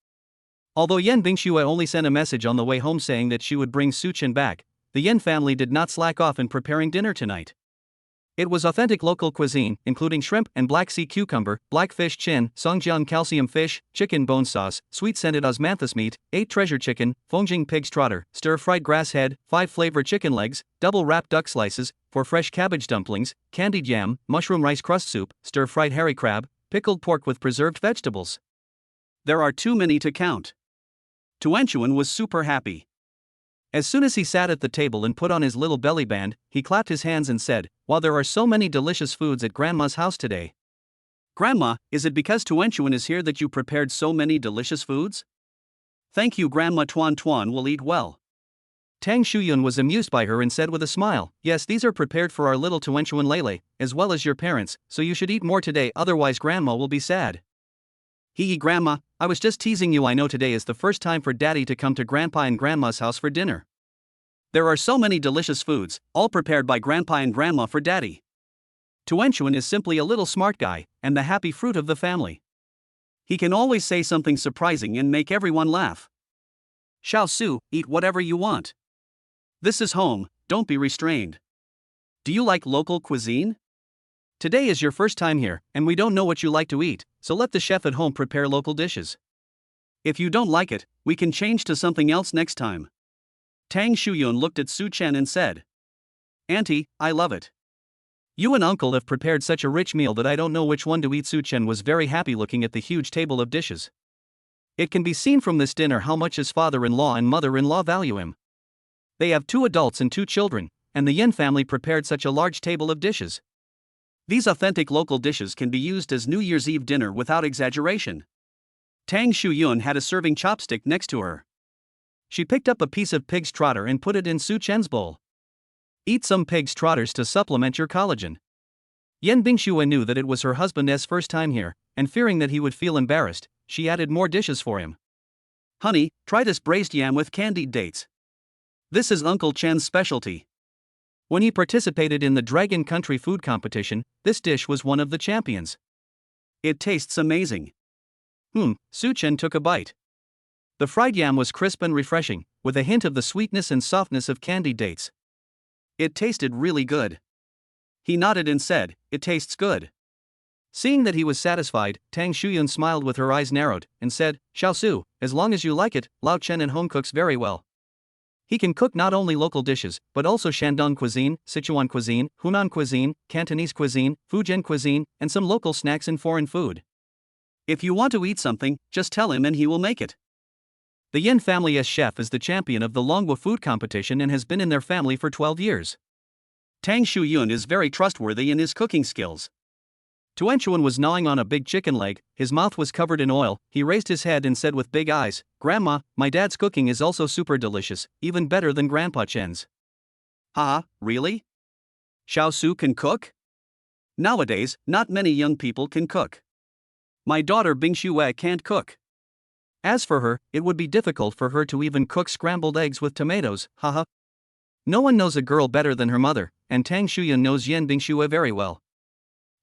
Although Yan Bingxue only sent a message on the way home saying that she would bring Suchen back, the Yan family did not slack off in preparing dinner tonight. It was authentic local cuisine, including shrimp and black sea cucumber, blackfish chin, songjiang calcium fish, chicken bone sauce, sweet-scented osmanthus meat, 8 treasure chicken, fongjing pig's trotter, stir-fried grass head, 5 flavor chicken legs, double-wrapped duck slices, 4 fresh cabbage dumplings, candied yam, mushroom rice crust soup, stir-fried hairy crab, pickled pork with preserved vegetables. There are too many to count. Tuanchuan was super happy. As soon as he sat at the table and put on his little belly band, he clapped his hands and said, "Wow, there are so many delicious foods at Grandma's house today. Grandma, is it because Tuanchuan is here that you prepared so many delicious foods? Thank you, Grandma. Tuan Tuan will eat well. Tang Shuyun was amused by her and said with a smile, yes, these are prepared for our little Tuanchuan Lele, as well as your parents, so you should eat more today, otherwise Grandma will be sad. Hee Grandma, I was just teasing you. I know today is the first time for Daddy to come to Grandpa and Grandma's house for dinner. There are so many delicious foods, all prepared by Grandpa and Grandma for Daddy. Tuanchuan is simply a little smart guy, and the happy fruit of the family. He can always say something surprising and make everyone laugh. Xiao Su, eat whatever you want. This is home, don't be restrained. Do you like local cuisine? Today is your first time here, and we don't know what you like to eat, so let the chef at home prepare local dishes. If you don't like it, we can change to something else next time. Tang Shuyun looked at Su Chen and said, Auntie, I love it. You and Uncle have prepared such a rich meal that I don't know which one to eat. Su Chen was very happy looking at the huge table of dishes. It can be seen from this dinner how much his father-in-law and mother-in-law value him. They have 2 adults and 2 children, and the Yin family prepared such a large table of dishes. These authentic local dishes can be used as New Year's Eve dinner without exaggeration. Tang Shuyun had a serving chopstick next to her. She picked up a piece of pig's trotter and put it in Su Chen's bowl. Eat some pig's trotters to supplement your collagen. Yan Bingxue knew that it was her husband's first time here, and fearing that he would feel embarrassed, she added more dishes for him. Honey, try this braised yam with candied dates. This is Uncle Chen's specialty. When he participated in the Dragon Country food competition, this dish was one of the champions. It tastes amazing. Su Chen took a bite. The fried yam was crisp and refreshing, with a hint of the sweetness and softness of candied dates. It tasted really good. He nodded and said, it tastes good. Seeing that he was satisfied, Tang Shuyun smiled with her eyes narrowed, and said, Xiao Su, as long as you like it, Lao Chen at home cooks very well. He can cook not only local dishes, but also Shandong cuisine, Sichuan cuisine, Hunan cuisine, Cantonese cuisine, Fujian cuisine, and some local snacks and foreign food. If you want to eat something, just tell him and he will make it. The Yin family's chef is the champion of the Longwa food competition and has been in their family for 12 years. Tang Shuyun is very trustworthy in his cooking skills. Tuanchuan was gnawing on a big chicken leg, his mouth was covered in oil, he raised his head and said with big eyes, Grandma, my dad's cooking is also super delicious, even better than Grandpa Chen's. Really? Xiao Su can cook? Nowadays, not many young people can cook. My daughter Bingxue can't cook. As for her, it would be difficult for her to even cook scrambled eggs with tomatoes, No one knows a girl better than her mother, and Tang Shuyun knows Yan Bingxue very well.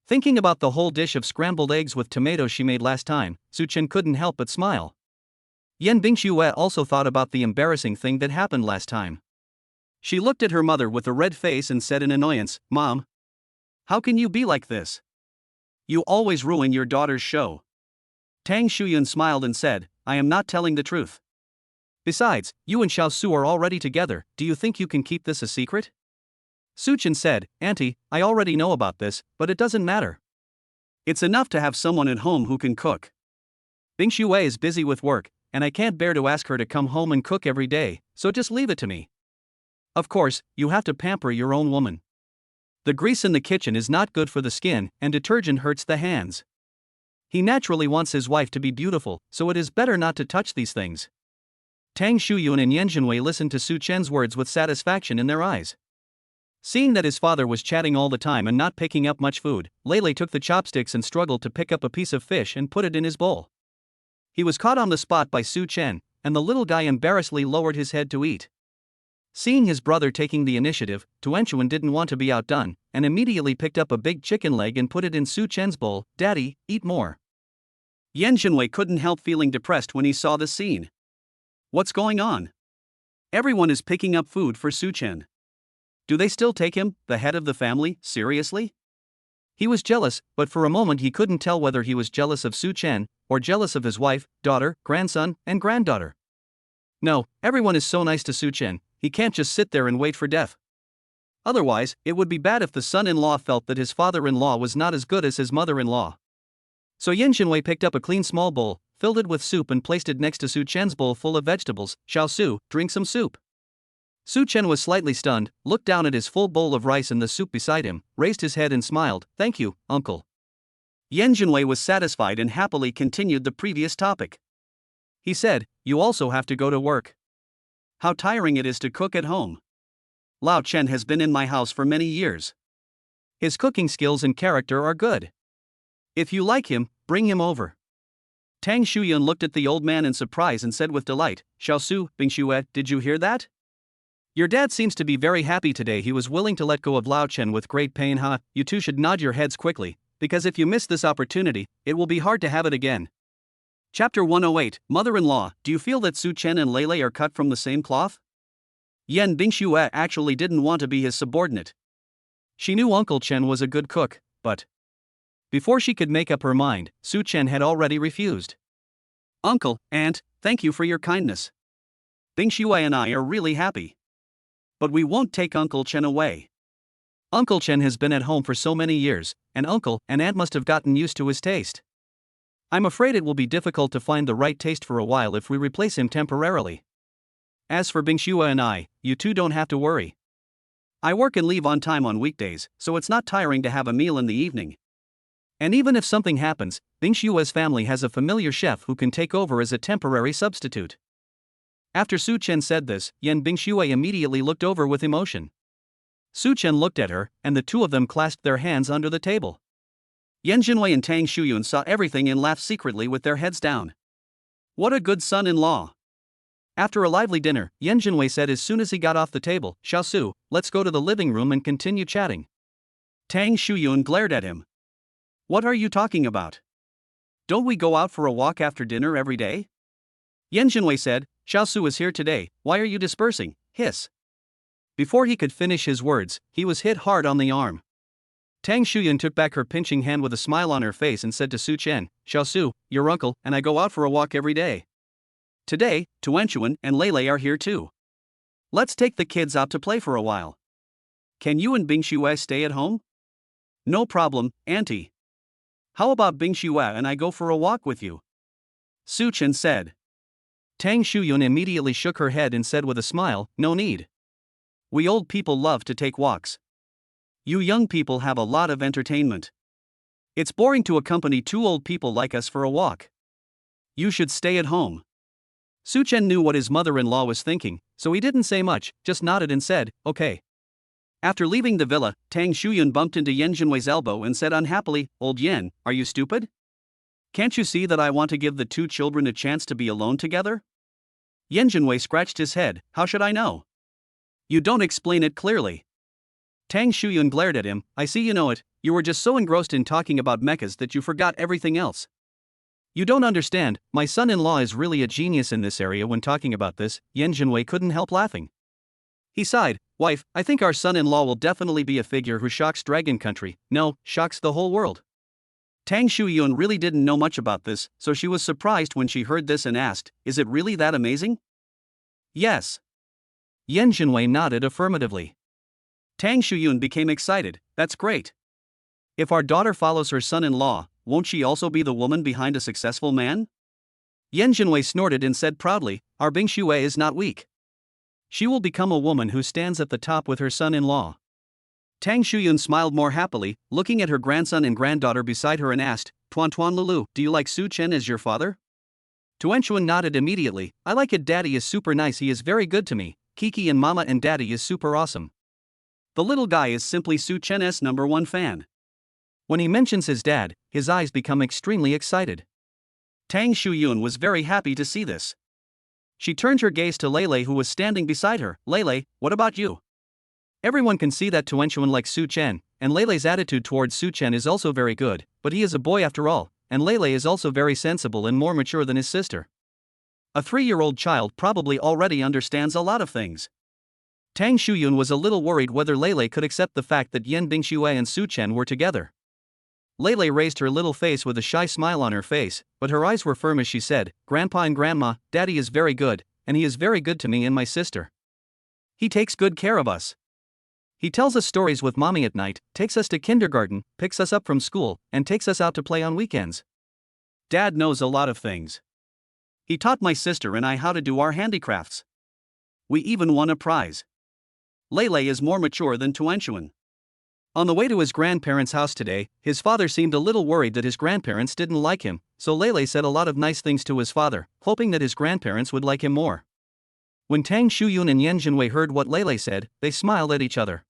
Thinking about the whole dish of scrambled eggs with tomatoes she made last time, Su Chen couldn't help but smile. Yan Bingxue also thought about the embarrassing thing that happened last time. She looked at her mother with a red face and said in annoyance, Mom, how can you be like this? You always ruin your daughter's show. Tang Shuyun smiled and said, I am not telling the truth. Besides, you and Xiao Su are already together, do you think you can keep this a secret? Su Chen said, Auntie, I already know about this, but it doesn't matter. It's enough to have someone at home who can cook. Bingxue is busy with work, and I can't bear to ask her to come home and cook every day, so just leave it to me. Of course, you have to pamper your own woman. The grease in the kitchen is not good for the skin, and detergent hurts the hands. He naturally wants his wife to be beautiful, so it is better not to touch these things. Tang Shuyun and Yan Jinwei listened to Su Chen's words with satisfaction in their eyes. Seeing that his father was chatting all the time and not picking up much food, Lele took the chopsticks and struggled to pick up a piece of fish and put it in his bowl. He was caught on the spot by Su Chen, and the little guy embarrassedly lowered his head to eat. Seeing his brother taking the initiative, Tuanchuan didn't want to be outdone, and immediately picked up a big chicken leg and put it in Su Chen's bowl. Daddy, eat more. Yan Jinwei couldn't help feeling depressed when he saw the scene. What's going on? Everyone is picking up food for Su Chen. Do they still take him, the head of the family, seriously? He was jealous, but for a moment he couldn't tell whether he was jealous of Su Chen, or jealous of his wife, daughter, grandson, and granddaughter. No, everyone is so nice to Su Chen, he can't just sit there and wait for death. Otherwise, it would be bad if the son-in-law felt that his father-in-law was not as good as his mother-in-law. So Yan Jinwei picked up a clean small bowl, filled it with soup and placed it next to Su Chen's bowl full of vegetables. Xiao Su, drink some soup. Su Chen was slightly stunned, looked down at his full bowl of rice and the soup beside him, raised his head and smiled, Thank you, uncle. Yen Jinwei was satisfied and happily continued the previous topic. He said, "You also have to go to work. How tiring it is to cook at home. Lao Chen has been in my house for many years. His cooking skills and character are good. If you like him, bring him over." Tang Shuyun looked at the old man in surprise and said with delight, "Xiao Su, Bing Xue, did you hear that? Your dad seems to be very happy today. He was willing to let go of Lao Chen with great pain, huh? You two should nod your heads quickly, because if you miss this opportunity, it will be hard to have it again." Chapter 108, Mother-in-Law, do you feel that Su Chen and Lei Lei are cut from the same cloth? Yen Bingxue actually didn't want to be his subordinate. She knew Uncle Chen was a good cook, but before she could make up her mind, Su Chen had already refused. "Uncle, Aunt, thank you for your kindness. Bingxue and I are really happy. But we won't take Uncle Chen away. Uncle Chen has been at home for so many years, and Uncle and Aunt must have gotten used to his taste. I'm afraid it will be difficult to find the right taste for a while if we replace him temporarily. As for Bingxue and I, you two don't have to worry. I work and leave on time on weekdays, so it's not tiring to have a meal in the evening. And even if something happens, Bingxue's family has a familiar chef who can take over as a temporary substitute." After Su Chen said this, Yen Bingxue immediately looked over with emotion. Su Chen looked at her, and the two of them clasped their hands under the table. Yen Jinwei and Tang Shuyun saw everything and laughed secretly with their heads down. What a good son-in-law. After a lively dinner, Yen Jinwei said as soon as he got off the table, "Xiao Su, let's go to the living room and continue chatting." Tang Shuyun glared at him. "What are you talking about? Don't we go out for a walk after dinner every day?" Yen Jinwei said, "Xiao Su is here today, why are you dispersing?" Hiss. Before he could finish his words, he was hit hard on the arm. Tang Shuyun took back her pinching hand with a smile on her face and said to Su Chen, "Xiao Su, your uncle and I go out for a walk every day. Today, Tuanchuan and Lei Lei are here too. Let's take the kids out to play for a while. Can you and Bingxue stay at home?" "No problem, Auntie. How about Bingxue and I go for a walk with you?" Su Chen said. Tang Shuyun immediately shook her head and said with a smile, "No need. We old people love to take walks. You young people have a lot of entertainment. It's boring to accompany two old people like us for a walk. You should stay at home." Su Chen knew what his mother-in-law was thinking, so he didn't say much, just nodded and said, "Okay." After leaving the villa, Tang Shuyun bumped into Yen Jinwei's elbow and said unhappily, "Old Yen, are you stupid? Can't you see that I want to give the two children a chance to be alone together?" Yen Jinwei scratched his head, "How should I know? You don't explain it clearly." Tang Shuyun glared at him, "I see you know it, you were just so engrossed in talking about mechas that you forgot everything else. You don't understand, my son-in-law is really a genius in this area." When talking about this, Yen Jinwei couldn't help laughing. He sighed, "Wife, I think our son-in-law will definitely be a figure who shocks Dragon Country, no, shocks the whole world." Tang Shuyun really didn't know much about this, so she was surprised when she heard this and asked, "Is it really that amazing?" "Yes." Yen Jinwei nodded affirmatively. Tang Shuyun became excited, "That's great. If our daughter follows her son-in-law, won't she also be the woman behind a successful man?" Yen Jinwei snorted and said proudly, "Our Bingxue is not weak. She will become a woman who stands at the top with her son-in-law." Tang Shuyun smiled more happily, looking at her grandson and granddaughter beside her and asked, "Tuan Lulu, do you like Su Chen as your father?" Tuanchuan nodded immediately, "I like it, Daddy is super nice, he is very good to me, Kiki and Mama and Daddy is super awesome." The little guy is simply Su Chen's #1 fan. When he mentions his dad, his eyes become extremely excited. Tang Shuyun was very happy to see this. She turned her gaze to Lei Lei who was standing beside her. "Lei Lei, what about you?" Everyone can see that Tuanchuan likes Su Chen, and Lei Lei's attitude towards Su Chen is also very good, but he is a boy after all, and Lei Lei is also very sensible and more mature than his sister. A 3-year-old child probably already understands a lot of things. Tang Shuyun was a little worried whether Lei Lei could accept the fact that Yen Bingxue and Su Chen were together. Lei Lei raised her little face with a shy smile on her face, but her eyes were firm as she said, "Grandpa and Grandma, Daddy is very good, and he is very good to me and my sister. He takes good care of us. He tells us stories with Mommy at night, takes us to kindergarten, picks us up from school, and takes us out to play on weekends. Dad knows a lot of things. He taught my sister and I how to do our handicrafts. We even won a prize. Lei Lei is more mature than Tuanchuan." On the way to his grandparents' house today, his father seemed a little worried that his grandparents didn't like him, so Lele said a lot of nice things to his father, hoping that his grandparents would like him more. When Tang Shuyun and Yen Jinwei heard what Lele said, they smiled at each other.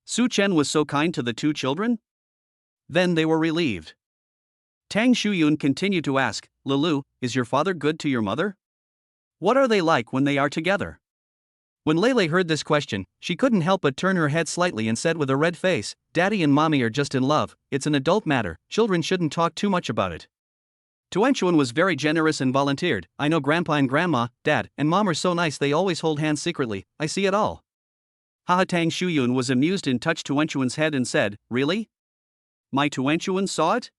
Su Chen was so kind to the two children? Then they were relieved. Tang Shuyun continued to ask, Lulu, is your father good to your mother? What are they like when they are together? When Lele heard this question, she couldn't help but turn her head slightly and said with a red face, Daddy and Mommy are just in love, it's an adult matter, children shouldn't talk too much about it. Tuanchuan was very generous and volunteered, I know Grandpa and Grandma, Dad, and Mom are so nice they always hold hands secretly, I see it all. Haha. Tang Shuyun was amused and touched Tuanchuan's head and said, Really? My Tuanchuan saw it?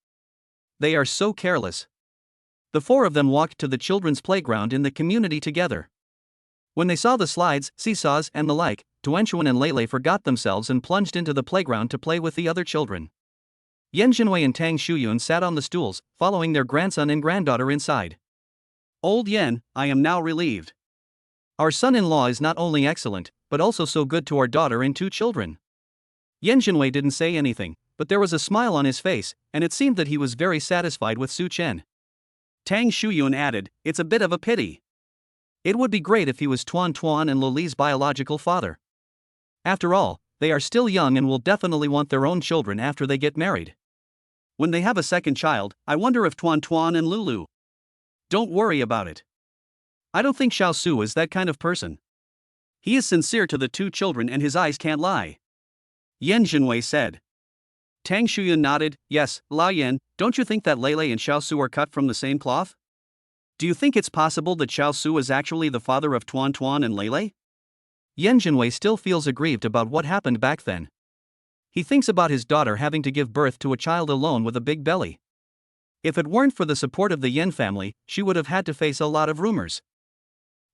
They are so careless. The four of them walked to the children's playground in the community together. When they saw the slides, seesaws, and the like, Tuanchuan and Lele forgot themselves and plunged into the playground to play with the other children. Yen Jinwei and Tang Shuyun sat on the stools, following their grandson and granddaughter inside. Old Yen, I am now relieved. Our son-in-law is not only excellent, but also so good to our daughter and two children. Yen Jinwei didn't say anything, but there was a smile on his face, and it seemed that he was very satisfied with Su Chen. Tang Shuyun added, It's a bit of a pity. It would be great if he was Tuan and Lili's biological father. After all, they are still young and will definitely want their own children after they get married. When they have a second child, I wonder if Tuan and Lulu. Don't worry about it. I don't think Xiao Su is that kind of person. He is sincere to the two children and his eyes can't lie. Yen Jinwei said. Tang Shuyun nodded, Yes, La Yen, don't you think that Lele and Xiao Su are cut from the same cloth? Do you think it's possible that Xiao Su is actually the father of Tuan and Lele? Yen Jinwei still feels aggrieved about what happened back then. He thinks about his daughter having to give birth to a child alone with a big belly. If it weren't for the support of the Yen family, she would have had to face a lot of rumors.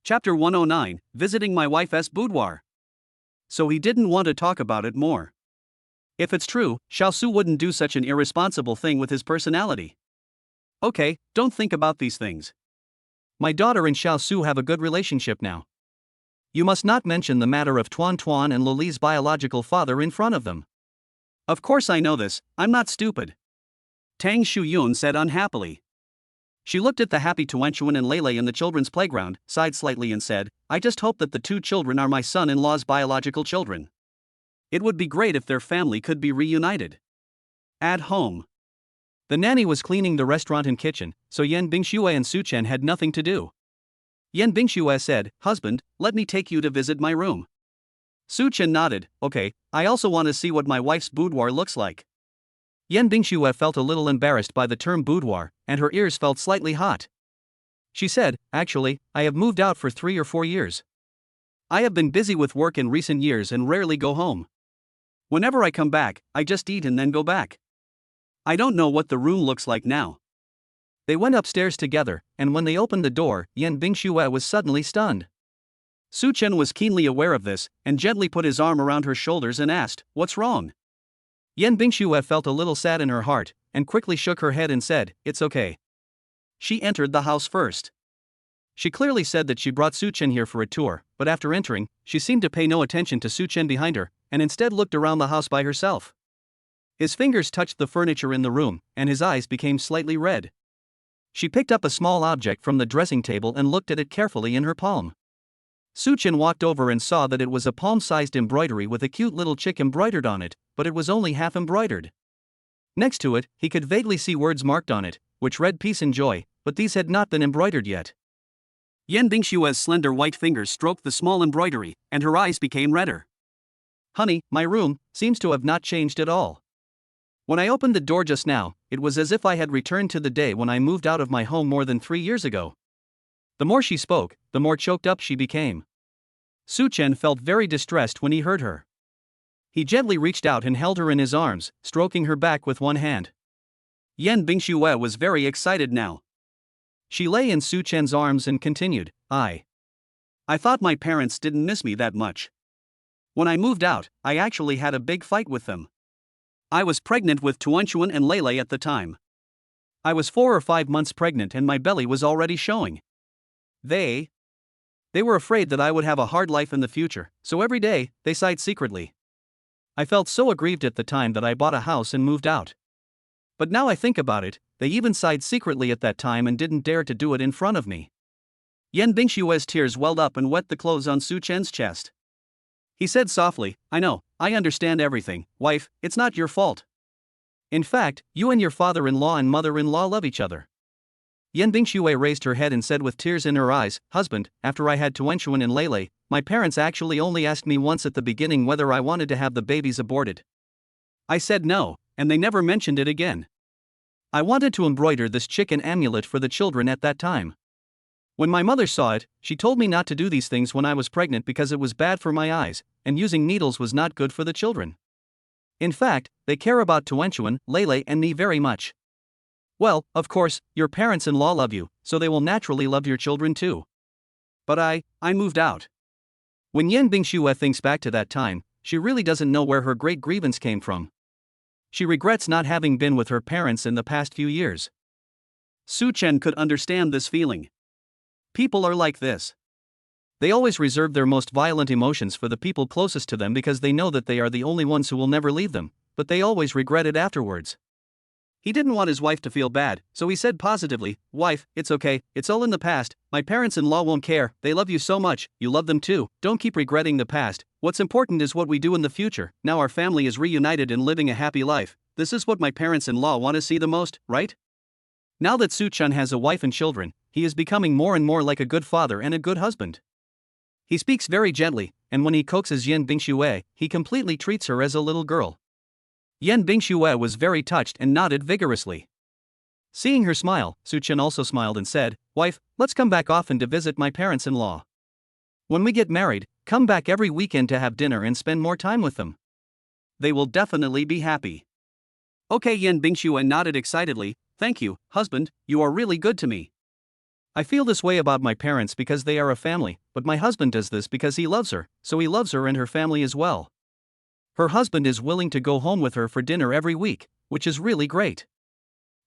Chapter 109, Visiting my wife's boudoir. So he didn't want to talk about it more. If it's true, Xiao Su wouldn't do such an irresponsible thing with his personality. Okay, don't think about these things. My daughter and Xiao Su have a good relationship now. You must not mention the matter of Tuan and Lili's biological father in front of them. Of course I know this, I'm not stupid. Tang Shuyun said unhappily. She looked at the happy Tuanchuan and Lele in the children's playground, sighed slightly and said, I just hope that the two children are my son-in-law's biological children. It would be great if their family could be reunited. At home. The nanny was cleaning the restaurant and kitchen, so Yen Bingxue and Su Chen had nothing to do. Yen Bingxue said, Husband, let me take you to visit my room. Su Chen nodded, Okay, I also want to see what my wife's boudoir looks like. Yen Bingxue felt a little embarrassed by the term boudoir, and her ears felt slightly hot. She said, Actually, I have moved out for 3 or 4 years. I have been busy with work in recent years and rarely go home. Whenever I come back, I just eat and then go back. I don't know what the room looks like now. They went upstairs together, and when they opened the door, Yen Bingxue was suddenly stunned. Su Chen was keenly aware of this, and gently put his arm around her shoulders and asked, What's wrong? Yen Bingxue felt a little sad in her heart, and quickly shook her head and said, It's okay. She entered the house first. She clearly said that she brought Su Chen here for a tour, but after entering, she seemed to pay no attention to Su Chen behind her, and instead looked around the house by herself. His fingers touched the furniture in the room, and his eyes became slightly red. She picked up a small object from the dressing table and looked at it carefully in her palm. Su Chen walked over and saw that it was a palm-sized embroidery with a cute little chick embroidered on it, but it was only half embroidered. Next to it, he could vaguely see words marked on it, which read peace and joy, but these had not been embroidered yet. Yen Bingxue's slender white fingers stroked the small embroidery, and her eyes became redder. Honey, my room seems to have not changed at all. When I opened the door just now, it was as if I had returned to the day when I moved out of my home more than 3 years ago. The more she spoke, the more choked up she became. Su Chen felt very distressed when he heard her. He gently reached out and held her in his arms, stroking her back with one hand. Yen Bingxue was very excited now. She lay in Su Chen's arms and continued, I thought my parents didn't miss me that much. When I moved out, I actually had a big fight with them. I was pregnant with Tuanchuan and Lele at the time. I was 4 or 5 months pregnant and my belly was already showing. They were afraid that I would have a hard life in the future, so every day, they sighed secretly. I felt so aggrieved at the time that I bought a house and moved out. But now I think about it, they even sighed secretly at that time and didn't dare to do it in front of me. Yan Bingshue's tears welled up and wet the clothes on Su Chen's chest. He said softly, I know, I understand everything, wife, it's not your fault. In fact, you and your father-in-law and mother-in-law love each other. Yan Bingshue raised her head and said with tears in her eyes, husband, after I had Tuanchuan and Lele, my parents actually only asked me once at the beginning whether I wanted to have the babies aborted. I said no, and they never mentioned it again. I wanted to embroider this chicken amulet for the children at that time. When my mother saw it, she told me not to do these things when I was pregnant because it was bad for my eyes, and using needles was not good for the children. In fact, they care about Tuanchuan, Lele and me very much. Well, of course, your parents-in-law love you, so they will naturally love your children too. But I moved out. When Yan Bingshue thinks back to that time, she really doesn't know where her great grievance came from. She regrets not having been with her parents in the past few years. Su Chen could understand this feeling. People are like this. They always reserve their most violent emotions for the people closest to them because they know that they are the only ones who will never leave them, but they always regret it afterwards. He didn't want his wife to feel bad, so he said positively, wife, it's okay, it's all in the past, my parents-in-law won't care, they love you so much, you love them too, don't keep regretting the past, what's important is what we do in the future, now our family is reunited and living a happy life, this is what my parents-in-law want to see the most, right? Now that Su Chen has a wife and children, he is becoming more and more like a good father and a good husband. He speaks very gently, and when he coaxes Yan Bingshue, he completely treats her as a little girl. Yan Bingshue was very touched and nodded vigorously. Seeing her smile, Su Chen also smiled and said, wife, let's come back often to visit my parents-in-law. When we get married, come back every weekend to have dinner and spend more time with them. They will definitely be happy. Okay, Yan Bingshue nodded excitedly, thank you, husband, you are really good to me. I feel this way about my parents because they are a family, but my husband does this because he loves her, so he loves her and her family as well. Her husband is willing to go home with her for dinner every week, which is really great.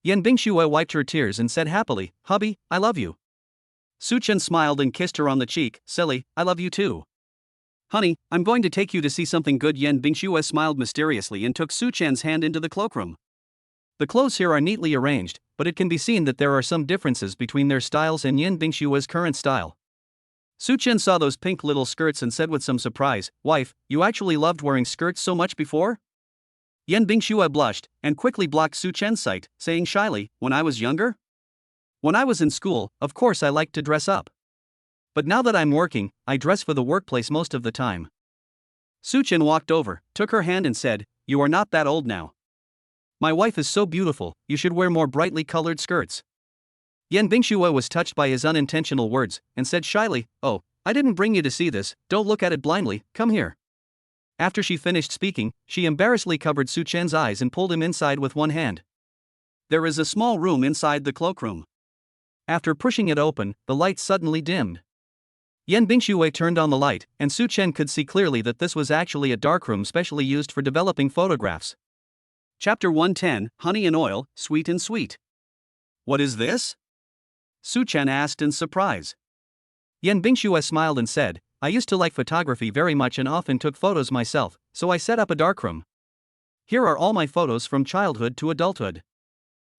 Yan Bingshue wiped her tears and said happily, hubby, I love you. Su Chen smiled and kissed her on the cheek, silly, I love you too. Honey, I'm going to take you to see something good. Yan Bingshue smiled mysteriously and took Su Chen's hand into the cloakroom. The clothes here are neatly arranged, but it can be seen that there are some differences between their styles and Yan Bingshue's current style. Su Chen saw those pink little skirts and said with some surprise, wife, you actually loved wearing skirts so much before? Yan Bingshue blushed, and quickly blocked Su Chen's sight, saying shyly, when I was younger? When I was in school, of course I liked to dress up. But now that I'm working, I dress for the workplace most of the time. Su Chen walked over, took her hand and said, you are not that old now. My wife is so beautiful, you should wear more brightly colored skirts. Yan Bingshue was touched by his unintentional words, and said shyly, oh, I didn't bring you to see this, don't look at it blindly, come here. After she finished speaking, she embarrassedly covered Su Chen's eyes and pulled him inside with one hand. There is a small room inside the cloakroom. After pushing it open, the light suddenly dimmed. Yan Bingshue turned on the light, and Su Chen could see clearly that this was actually a darkroom specially used for developing photographs. Chapter 110, Honey and Oil, Sweet and Sweet. What is this? Su Chen asked in surprise. Yan Bingshue smiled and said, I used to like photography very much and often took photos myself, so I set up a darkroom. Here are all my photos from childhood to adulthood.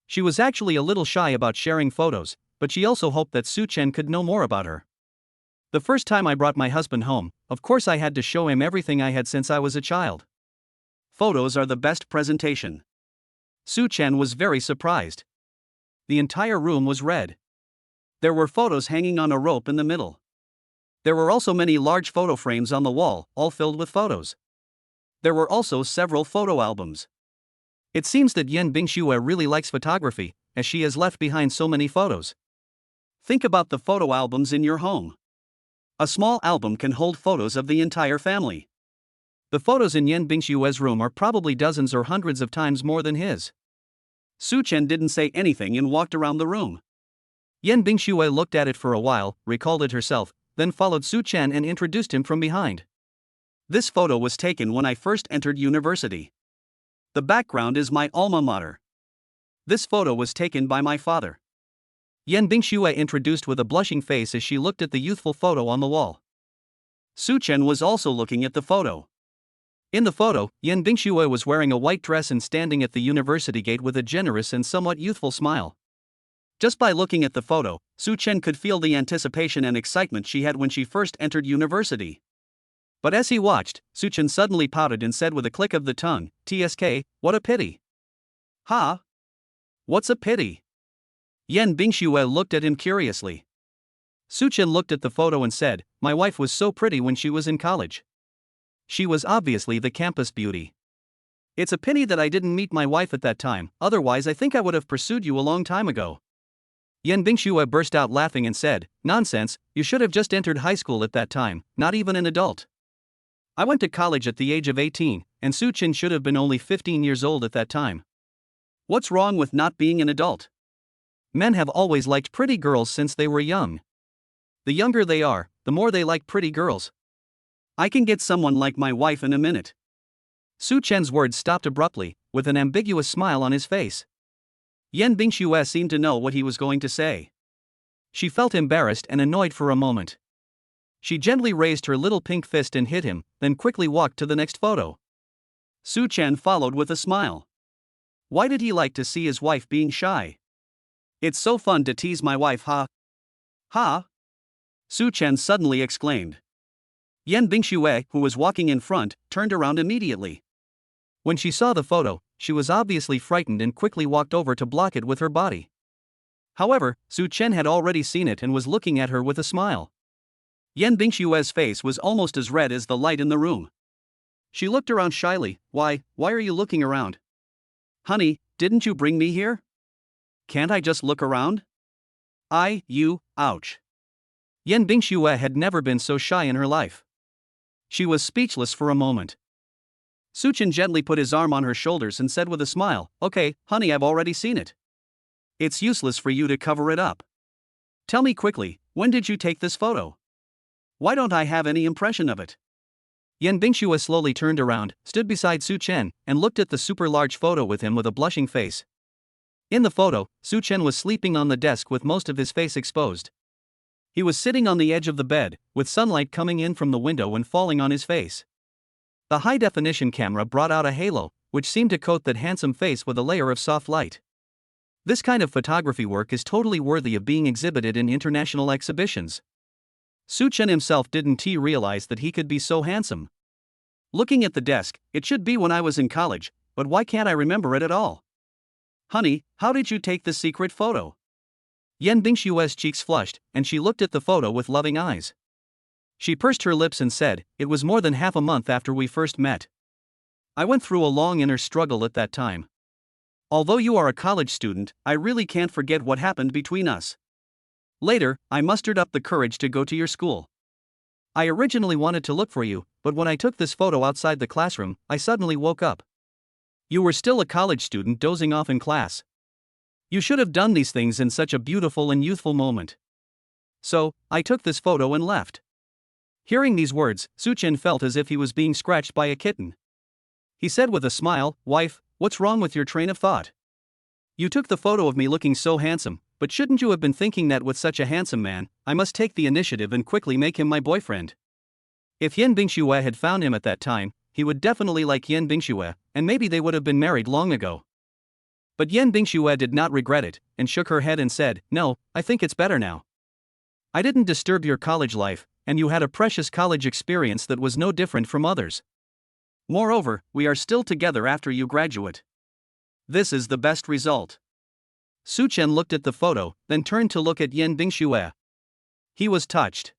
She was actually a little shy about sharing photos, but she also hoped that Su Chen could know more about her. The first time I brought my husband home, of course I had to show him everything I had since I was a child. Photos are the best presentation. Su Chen was very surprised. The entire room was red. There were photos hanging on a rope in the middle. There were also many large photo frames on the wall, all filled with photos. There were also several photo albums. It seems that Yan Bingshue really likes photography, as she has left behind so many photos. Think about the photo albums in your home. A small album can hold photos of the entire family. The photos in Yan Bingshue's room are probably dozens or hundreds of times more than his. Su Chen didn't say anything and walked around the room. Yan Bingshue looked at it for a while, recalled it herself, then followed Su Chen and introduced him from behind. This photo was taken when I first entered university. The background is my alma mater. This photo was taken by my father. Yan Bingshue introduced with a blushing face as she looked at the youthful photo on the wall. Su Chen was also looking at the photo. In the photo, Yan Bingxue was wearing a white dress and standing at the university gate with a generous and somewhat youthful smile. Just by looking at the photo, Su Chen could feel the anticipation and excitement she had when she first entered university. But as he watched, Su Chen suddenly pouted and said with a click of the tongue, "TSK, what a pity." "Ha? What's a pity?" Yan Bingxue looked at him curiously. Su Chen looked at the photo and said, "My wife was so pretty when she was in college. She was obviously the campus beauty. It's a pity that I didn't meet my wife at that time, otherwise I think I would have pursued you a long time ago." Yan Bingxue burst out laughing and said, "Nonsense, you should have just entered high school at that time, not even an adult. I went to college at the age of 18, and Su Chen should have been only 15 years old at that time. What's wrong with not being an adult? Men have always liked pretty girls since they were young. The younger they are, the more they like pretty girls. I can get someone like my wife in a minute." Su Chen's words stopped abruptly, with an ambiguous smile on his face. Yan Bingxue seemed to know what he was going to say. She felt embarrassed and annoyed for a moment. She gently raised her little pink fist and hit him, then quickly walked to the next photo. Su Chen followed with a smile. Why did he like to see his wife being shy? "It's so fun to tease my wife, ha." "Ha?" Su Chen suddenly exclaimed. Yan Bingxue, who was walking in front, turned around immediately. When she saw the photo, she was obviously frightened and quickly walked over to block it with her body. However, Su Chen had already seen it and was looking at her with a smile. Yan Bingxue's face was almost as red as the light in the room. She looked around shyly. Why are you looking around? Honey, didn't you bring me here? Can't I just look around? Ouch. Yan Bingxue had never been so shy in her life. She was speechless for a moment. Su Chen gently put his arm on her shoulders and said with a smile, "Okay, honey, I've already seen it. It's useless for you to cover it up. Tell me quickly, when did you take this photo? Why don't I have any impression of it?" Yan Bingxue slowly turned around, stood beside Su Chen, and looked at the super large photo with him with a blushing face. In the photo, Su Chen was sleeping on the desk with most of his face exposed. He was sitting on the edge of the bed, with sunlight coming in from the window and falling on his face. The high-definition camera brought out a halo, which seemed to coat that handsome face with a layer of soft light. This kind of photography work is totally worthy of being exhibited in international exhibitions. Su Chen himself didn't realize that he could be so handsome. Looking at the desk, it should be when I was in college, but why can't I remember it at all? Honey, how did you take this secret photo? Yan Bingxue's cheeks flushed, and she looked at the photo with loving eyes. She pursed her lips and said, "It was more than half a month after we first met. I went through a long inner struggle at that time. Although you are a college student, I really can't forget what happened between us. Later, I mustered up the courage to go to your school. I originally wanted to look for you, but when I took this photo outside the classroom, I suddenly woke up. You were still a college student dozing off in class. You should have done these things in such a beautiful and youthful moment. So, I took this photo and left." Hearing these words, Su Chen felt as if he was being scratched by a kitten. He said with a smile, "Wife, what's wrong with your train of thought? You took the photo of me looking so handsome, but shouldn't you have been thinking that with such a handsome man, I must take the initiative and quickly make him my boyfriend? If Yan Bingxue had found him at that time, he would definitely like Yan Bingxue, and maybe they would have been married long ago." But Yan Bingxue did not regret it, and shook her head and said, "No, I think it's better now. I didn't disturb your college life, and you had a precious college experience that was no different from others. Moreover, we are still together after you graduate. This is the best result." Su Chen looked at the photo, then turned to look at Yan Bingxue. He was touched.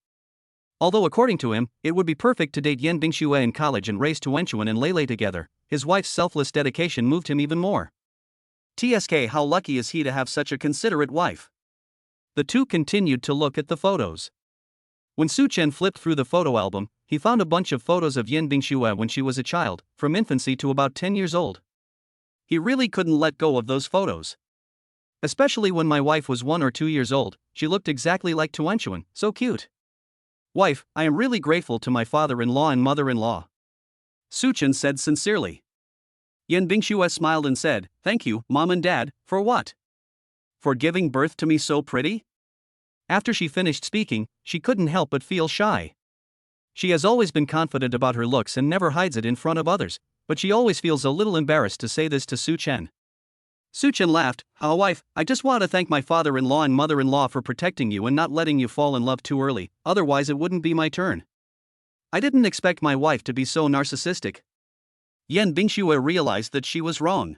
Although according to him, it would be perfect to date Yan Bingxue in college and race to Wenchuan and Lele together, his wife's selfless dedication moved him even more. TSK, how lucky is he to have such a considerate wife? The two continued to look at the photos. When Su Chen flipped through the photo album, he found a bunch of photos of Yan Bingxue when she was a child, from infancy to about 10 years old. He really couldn't let go of those photos. Especially when my wife was 1 or 2 years old, she looked exactly like Wenchuan, so cute. Wife, I am really grateful to my father-in-law and mother-in-law. Su Chen said sincerely. Yan Bingxue smiled and said, "Thank you, Mom and Dad, for what? For giving birth to me so pretty?" After she finished speaking, she couldn't help but feel shy. She has always been confident about her looks and never hides it in front of others, but she always feels a little embarrassed to say this to Su Chen. Su Chen laughed. Wife, I just want to thank my father-in-law and mother-in-law for protecting you and not letting you fall in love too early, otherwise it wouldn't be my turn. I didn't expect my wife to be so narcissistic. Yan Bingxue realized that she was wrong.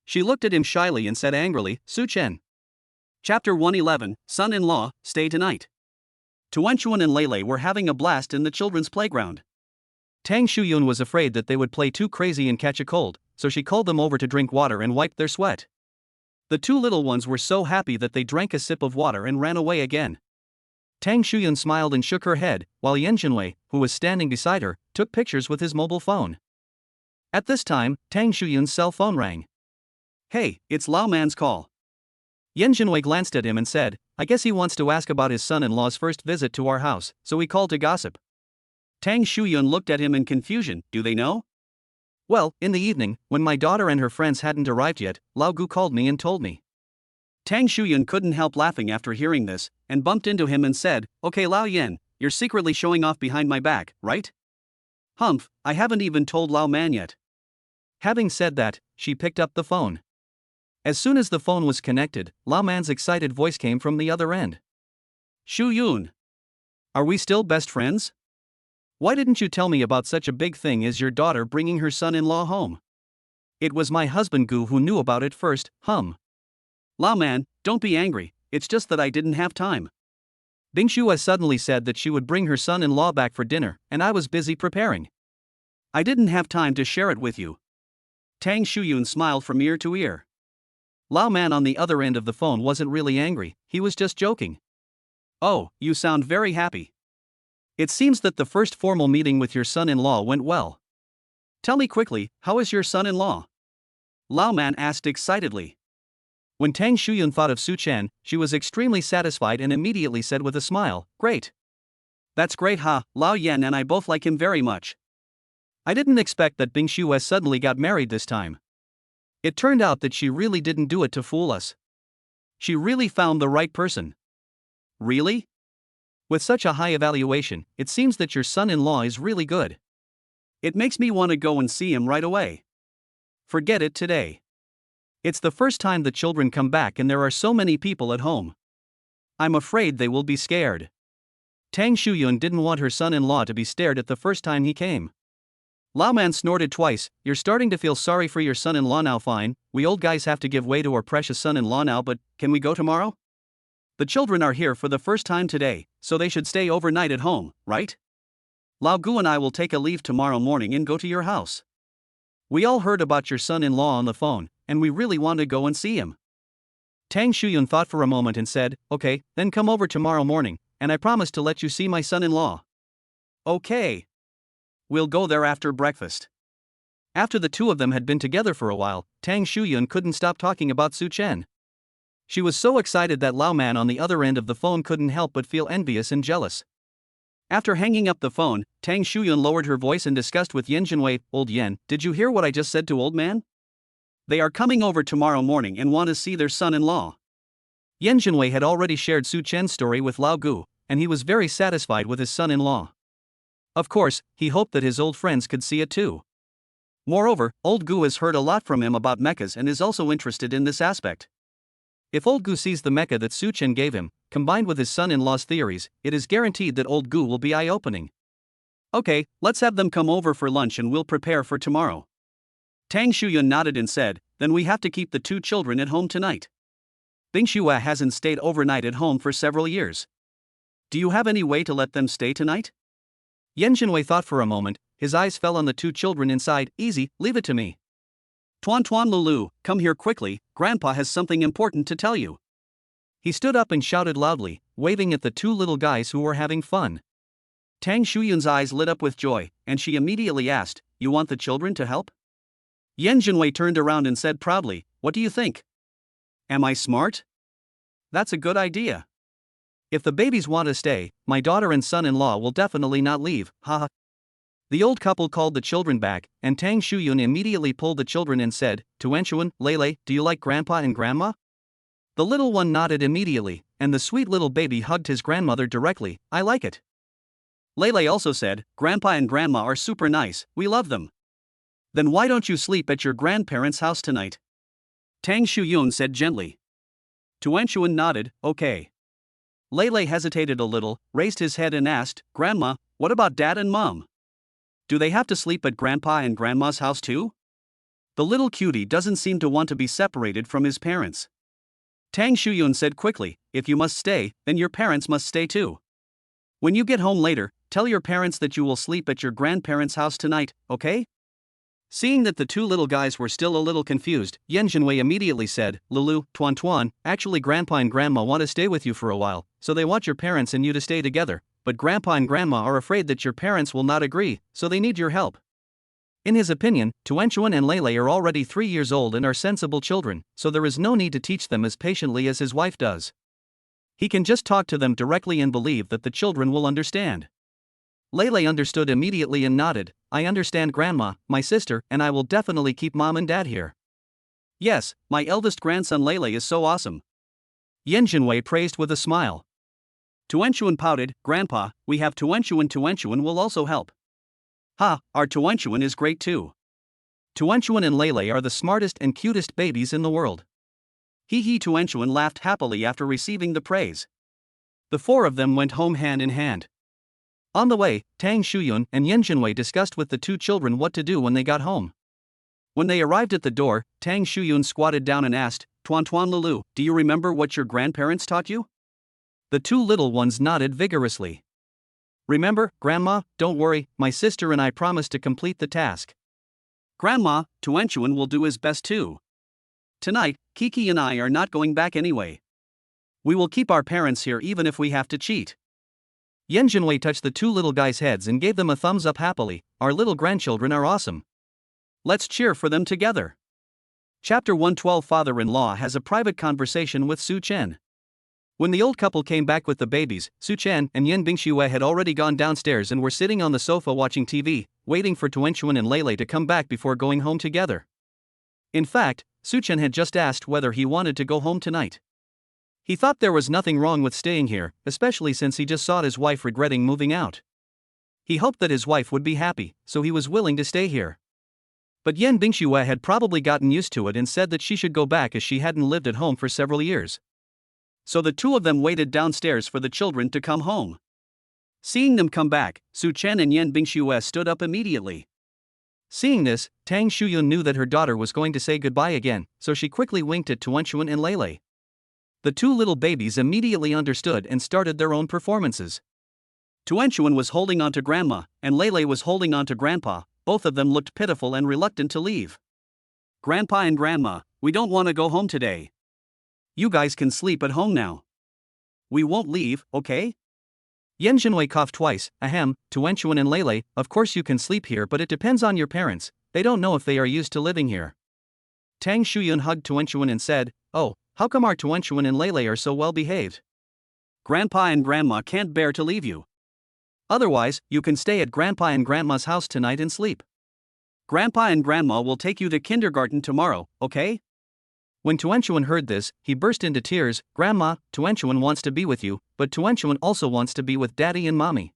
She looked at him shyly and said angrily, Su Chen. Chapter 111, Son-in-law, Stay Tonight. Tuanchuan and Lele were having a blast in the children's playground. Tang Shuyun was afraid that they would play too crazy and catch a cold, so she called them over to drink water and wiped their sweat. The two little ones were so happy that they drank a sip of water and ran away again. Tang Shuyun smiled and shook her head, while Yan Jinwei, who was standing beside her, took pictures with his mobile phone. At this time, Tang Shuyun's cell phone rang. Hey, it's Lao Man's call. Yan Jinwei glanced at him and said, I guess he wants to ask about his son-in-law's first visit to our house, so he called to gossip. Tang Shuyun looked at him in confusion. Do they know? Well, in the evening, when my daughter and her friends hadn't arrived yet, Lao Gu called me and told me. Tang Shuyun couldn't help laughing after hearing this, and bumped into him and said, Okay Lao Yan, you're secretly showing off behind my back, right? Humph, I haven't even told Lao Man yet. Having said that, she picked up the phone. As soon as the phone was connected, Lao Man's excited voice came from the other end. Shuyun. Are we still best friends? Why didn't you tell me about such a big thing as your daughter bringing her son-in-law home? It was my husband Gu who knew about it first, Lao Man, don't be angry, it's just that I didn't have time. Bingxue suddenly said that she would bring her son-in-law back for dinner, and I was busy preparing. I didn't have time to share it with you. Tang Shuyun smiled from ear to ear. Lao Man on the other end of the phone wasn't really angry, he was just joking. Oh, you sound very happy. It seems that the first formal meeting with your son-in-law went well. Tell me quickly, how is your son-in-law? Lao Man asked excitedly. When Tang Shuyun thought of Su Chen, she was extremely satisfied and immediately said with a smile, Great. That's great Lao Yan and I both like him very much. I didn't expect that Bingxue suddenly got married this time. It turned out that she really didn't do it to fool us. She really found the right person. Really? With such a high evaluation, it seems that your son-in-law is really good. It makes me want to go and see him right away. Forget it today. It's the first time the children come back and there are so many people at home. I'm afraid they will be scared. Tang Shuyun didn't want her son-in-law to be stared at the first time he came. Lao Man snorted twice. You're starting to feel sorry for your son-in-law now. Fine, we old guys have to give way to our precious son-in-law now, but can we go tomorrow? The children are here for the first time today, so they should stay overnight at home, right? Lao Gu and I will take a leave tomorrow morning and go to your house. We all heard about your son-in-law on the phone, and we really want to go and see him. Tang Shuyun thought for a moment and said, Okay, then come over tomorrow morning, and I promise to let you see my son-in-law. Okay. We'll go there after breakfast. After the two of them had been together for a while, Tang Shuyun couldn't stop talking about Su Chen. She was so excited that Lao Man on the other end of the phone couldn't help but feel envious and jealous. After hanging up the phone, Tang Shuyun lowered her voice and discussed with Yan Jinwei, Old Yan, did you hear what I just said to Old Man? They are coming over tomorrow morning and want to see their son-in-law. Yan Jinwei had already shared Su Chen's story with Lao Gu, and he was very satisfied with his son-in-law. Of course, he hoped that his old friends could see it too. Moreover, Old Gu has heard a lot from him about mechas and is also interested in this aspect. If Old Gu sees the mecha that Su Chen gave him, combined with his son-in-law's theories, it is guaranteed that Old Gu will be eye-opening. Okay, let's have them come over for lunch and we'll prepare for tomorrow. Tang Shuyun nodded and said, then we have to keep the two children at home tonight. Bingxue hasn't stayed overnight at home for several years. Do you have any way to let them stay tonight? Yan Jinwei thought for a moment, his eyes fell on the two children inside. Easy, leave it to me. Tuan Lulu, come here quickly, Grandpa has something important to tell you. He stood up and shouted loudly, waving at the two little guys who were having fun. Tang Shuyun's eyes lit up with joy, and she immediately asked, you want the children to help? Yan Jinwei turned around and said proudly, what do you think? Am I smart? That's a good idea. If the babies want to stay, my daughter and son-in-law will definitely not leave, haha. The old couple called the children back, and Tang Shuyun immediately pulled the children and said, Tuanchuan, Lele, do you like Grandpa and Grandma? The little one nodded immediately, and the sweet little baby hugged his grandmother directly, I like it. Lele also said, Grandpa and Grandma are super nice, we love them. Then why don't you sleep at your grandparents' house tonight? Tang Shuyun said gently. Tuanchuan nodded, okay. Lele hesitated a little, raised his head and asked, Grandma, what about Dad and Mom? Do they have to sleep at Grandpa and Grandma's house too? The little cutie doesn't seem to want to be separated from his parents. Tang Shuyun said quickly, if you must stay, then your parents must stay too. When you get home later, tell your parents that you will sleep at your grandparents' house tonight, okay? Seeing that the two little guys were still a little confused, Yen Jinwei immediately said, Lulu, Tuan, actually Grandpa and Grandma want to stay with you for a while, so they want your parents and you to stay together, but Grandpa and Grandma are afraid that your parents will not agree, so they need your help. In his opinion, Tuanchuan and Lele are already 3 years old and are sensible children, so there is no need to teach them as patiently as his wife does. He can just talk to them directly and believe that the children will understand. Lele understood immediately and nodded, I understand Grandma, my sister, and I will definitely keep Mom and Dad here. Yes, my eldest grandson Lele is so awesome. Yen Jinwei praised with a smile. Tuanchuan pouted, Grandpa, we have Tuanchuan will also help. Ha, our Tuanchuan is great too. Tuanchuan and Lele are the smartest and cutest babies in the world. Hee Tuanchuan laughed happily after receiving the praise. The four of them went home hand in hand. On the way, Tang Shuyun and Yen Jinwei discussed with the two children what to do when they got home. When they arrived at the door, Tang Shuyun squatted down and asked, Tuan Lulu, do you remember what your grandparents taught you? The two little ones nodded vigorously. Remember, Grandma, don't worry, my sister and I promised to complete the task. Grandma, Tuanchuan will do his best too. Tonight, Kiki and I are not going back anyway. We will keep our parents here even if we have to cheat. Yen Jinwei touched the two little guys' heads and gave them a thumbs up happily, our little grandchildren are awesome. Let's cheer for them together. Chapter 112 Father-in-law has a private conversation with Su Chen. When the old couple came back with the babies, Su Chen and Yen Bingxue had already gone downstairs and were sitting on the sofa watching TV, waiting for Tuanchuan and Lele to come back before going home together. In fact, Su Chen had just asked whether he wanted to go home tonight. He thought there was nothing wrong with staying here, especially since he just saw his wife regretting moving out. He hoped that his wife would be happy, so he was willing to stay here. But Yen Bingxue had probably gotten used to it and said that she should go back as she hadn't lived at home for several years. So the two of them waited downstairs for the children to come home. Seeing them come back, Su Chen and Yen Bingxue stood up immediately. Seeing this, Tang Shuyun knew that her daughter was going to say goodbye again, so she quickly winked at Tuanchuan and Lele. The two little babies immediately understood and started their own performances. Tuanchuan was holding on to Grandma, and Lele was holding on to Grandpa. Both of them looked pitiful and reluctant to leave. Grandpa and Grandma, we don't want to go home today. You guys can sleep at home now. We won't leave, okay? Yen Jinwei coughed twice, ahem, Tuanchuan and Lele, of course you can sleep here but it depends on your parents, they don't know if they are used to living here. Tang Shuyun hugged Tuanchuan and said, oh, how come our Tuanchuan and Lele are so well behaved? Grandpa and Grandma can't bear to leave you. Otherwise, you can stay at Grandpa and Grandma's house tonight and sleep. Grandpa and Grandma will take you to kindergarten tomorrow, okay? When Tuanchuan heard this, he burst into tears. Grandma, Tuanchuan wants to be with you, but Tuanchuan also wants to be with Daddy and Mommy.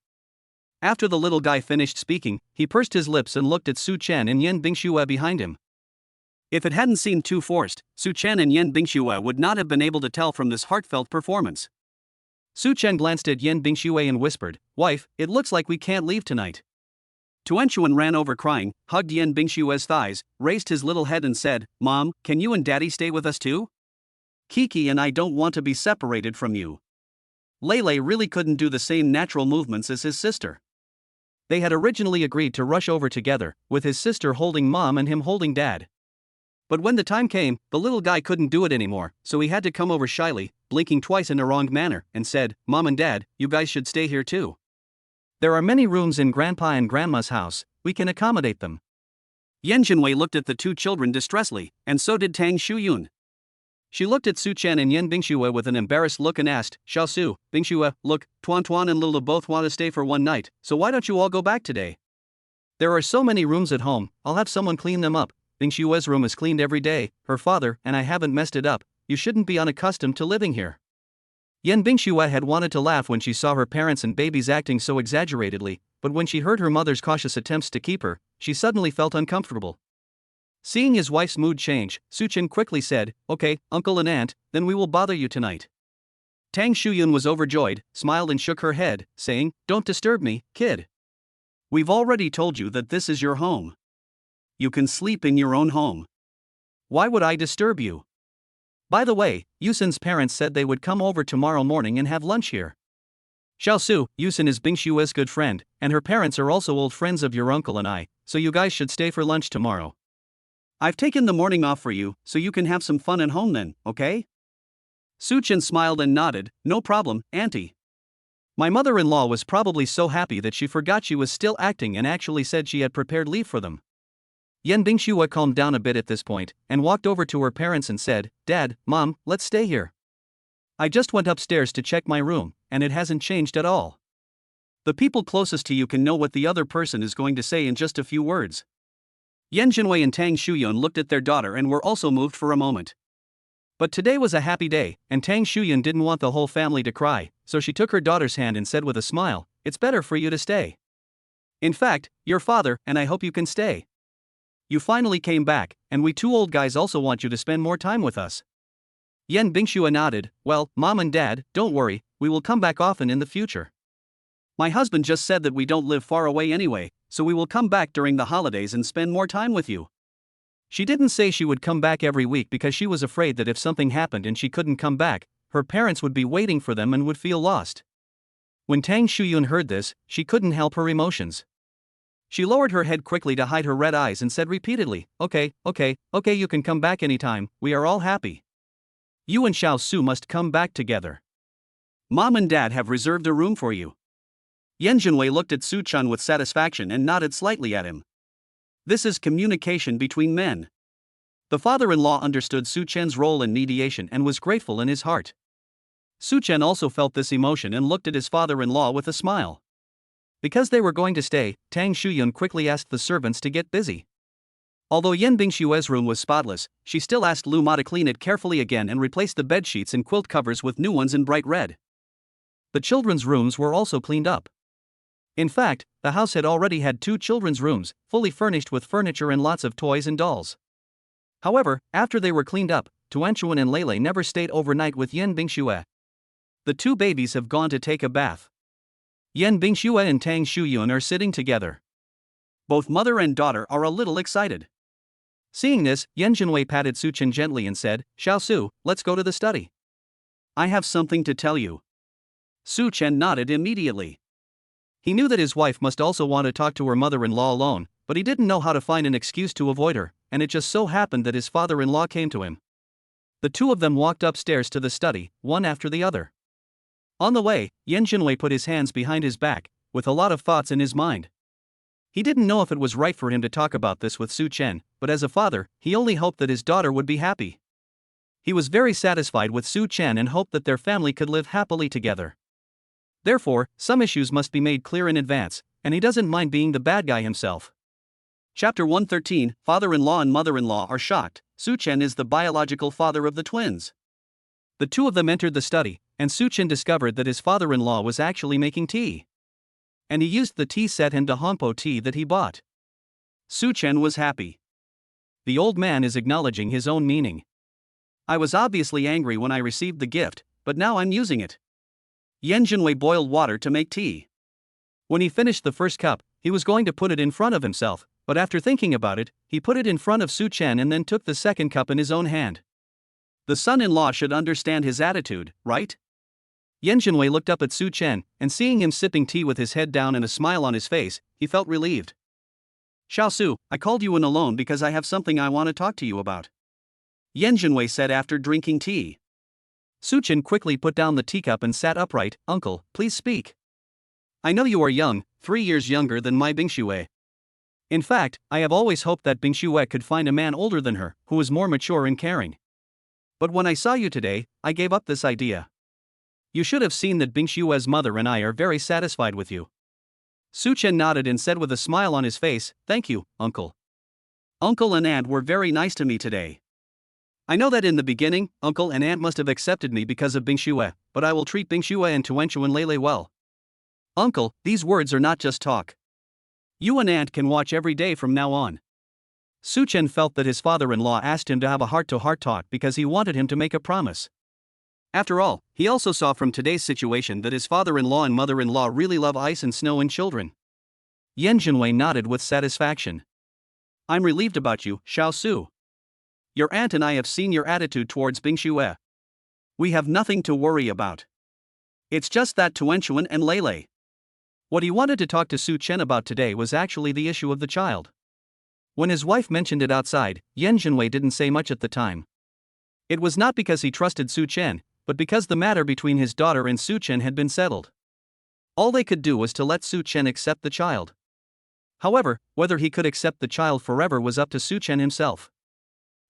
After the little guy finished speaking, he pursed his lips and looked at Su Chen and Yen Bingxue behind him. If it hadn't seemed too forced, Su Chen and Yen Bingxue would not have been able to tell from this heartfelt performance. Su Chen glanced at Yen Bingxue and whispered, Wife, it looks like we can't leave tonight. Tuanchuan ran over crying, hugged Yen Bingxue's thighs, raised his little head and said, Mom, can you and Daddy stay with us too? Kiki and I don't want to be separated from you. Lele really couldn't do the same natural movements as his sister. They had originally agreed to rush over together, with his sister holding Mom and him holding Dad. But when the time came, the little guy couldn't do it anymore, so he had to come over shyly, blinking twice in a wrong manner, and said, Mom and Dad, you guys should stay here too. There are many rooms in Grandpa and Grandma's house, we can accommodate them. Yen Jinwei looked at the two children distressfully, and so did Tang Shuyun. She looked at Su Chen and Yen Bingxue with an embarrassed look and asked, Xiaosu, Bingxue, look, Tuan and Lulu both want to stay for one night, so why don't you all go back today? There are so many rooms at home, I'll have someone clean them up. Bingxue's room is cleaned every day, her father and I haven't messed it up, you shouldn't be unaccustomed to living here. Yan Bingxue had wanted to laugh when she saw her parents and babies acting so exaggeratedly, but when she heard her mother's cautious attempts to keep her, she suddenly felt uncomfortable. Seeing his wife's mood change, Suchen quickly said, "Okay, uncle and aunt, then we will bother you tonight." Tang Shuyun was overjoyed, smiled and shook her head, saying, "Don't disturb me, kid. We've already told you that this is your home. You can sleep in your own home. Why would I disturb you? By the way, Yusin's parents said they would come over tomorrow morning and have lunch here. Xiaosu, Yusin is Bingshue's good friend, and her parents are also old friends of your uncle and I, so you guys should stay for lunch tomorrow. I've taken the morning off for you, so you can have some fun at home then, okay?" Suchen smiled and nodded, "No problem, auntie. My mother-in-law was probably so happy that she forgot she was still acting and actually said she had prepared leave for them." Yan Bingxue calmed down a bit at this point, and walked over to her parents and said, "Dad, Mom, let's stay here. I just went upstairs to check my room, and it hasn't changed at all. The people closest to you can know what the other person is going to say in just a few words." Yan Jinwei and Tang Shuyun looked at their daughter and were also moved for a moment. But today was a happy day, and Tang Shuyun didn't want the whole family to cry, so she took her daughter's hand and said with a smile, "It's better for you to stay. In fact, your father and I hope you can stay. You finally came back, and we two old guys also want you to spend more time with us." Yan Bingxue nodded, "Well, Mom and Dad, don't worry, we will come back often in the future. My husband just said that we don't live far away anyway, so we will come back during the holidays and spend more time with you." She didn't say she would come back every week because she was afraid that if something happened and she couldn't come back, her parents would be waiting for them and would feel lost. When Tang Shuyun heard this, she couldn't help her emotions. She lowered her head quickly to hide her red eyes and said repeatedly, okay, you can come back anytime, we are all happy. You and Xiao Su must come back together. Mom and Dad have reserved a room for you." Yan Jinwei looked at Su Chun with satisfaction and nodded slightly at him. This is communication between men. The father-in-law understood Su Chen's role in mediation and was grateful in his heart. Su Chen also felt this emotion and looked at his father-in-law with a smile. Because they were going to stay, Tang Shuyun quickly asked the servants to get busy. Although Yan Bingshue's room was spotless, she still asked Lu Ma to clean it carefully again and replace the bedsheets and quilt covers with new ones in bright red. The children's rooms were also cleaned up. In fact, the house had already had 2 children's rooms, fully furnished with furniture and lots of toys and dolls. However, after they were cleaned up, Tuanchuan and Lele never stayed overnight with Yan Bingxue. The 2 babies have gone to take a bath. Yan Bingxue and Tang Shuyun are sitting together. Both mother and daughter are a little excited. Seeing this, Yan Jinwei patted Su Chen gently and said, "Xiao Su, let's go to the study. I have something to tell you." Su Chen nodded immediately. He knew that his wife must also want to talk to her mother-in-law alone, but he didn't know how to find an excuse to avoid her, and it just so happened that his father-in-law came to him. The 2 of them walked upstairs to the study, one after the other. On the way, Yan Jinwei put his hands behind his back, with a lot of thoughts in his mind. He didn't know if it was right for him to talk about this with Su Chen, but as a father, he only hoped that his daughter would be happy. He was very satisfied with Su Chen and hoped that their family could live happily together. Therefore, some issues must be made clear in advance, and he doesn't mind being the bad guy himself. Chapter 113, Father-in-law and mother-in-law are shocked. Su Chen is the biological father of the twins. The 2 of them entered the study, and Su Chen discovered that his father-in-law was actually making tea. And he used the tea set and Dahompo tea that he bought. Su Chen was happy. The old man is acknowledging his own meaning. I was obviously angry when I received the gift, but now I'm using it. Yan Jinwei boiled water to make tea. When he finished the first cup, he was going to put it in front of himself, but after thinking about it, he put it in front of Su Chen and then took the second cup in his own hand. The son-in-law should understand his attitude, right? Yan Jinwei looked up at Su Chen, and seeing him sipping tea with his head down and a smile on his face, he felt relieved. Xiao Su, I called you in alone because I have something I want to talk to you about. Yan Jinwei said after drinking tea. Su Chen quickly put down the teacup and sat upright. Uncle, please speak. I know you are young, 3 years younger than my Bingxue. In fact, I have always hoped that Bingxue could find a man older than her, who is more mature and caring. But when I saw you today, I gave up this idea. You should have seen that Bingshue's mother and I are very satisfied with you. Su Chen nodded and said with a smile on his face, Thank you, uncle. Uncle and aunt were very nice to me today. I know that in the beginning, uncle and aunt must have accepted me because of Bingxue, but I will treat Bingxue and Tuanchu and Lele well. Uncle, these words are not just talk. You and aunt can watch every day from now on. Su Chen felt that his father-in-law asked him to have a heart-to-heart talk because he wanted him to make a promise. After all, he also saw from today's situation that his father-in-law and mother-in-law really love ice and snow and children. Yan Jinwei nodded with satisfaction. I'm relieved about you, Xiao Su. Your aunt and I have seen your attitude towards Bingxue. We have nothing to worry about. It's just that Tuanchuan and Lele. What he wanted to talk to Su Chen about today was actually the issue of the child. When his wife mentioned it outside, Yan Jinwei didn't say much at the time. It was not because he trusted Su Chen, but because the matter between his daughter and Su Chen had been settled. All they could do was to let Su Chen accept the child. However, whether he could accept the child forever was up to Su Chen himself.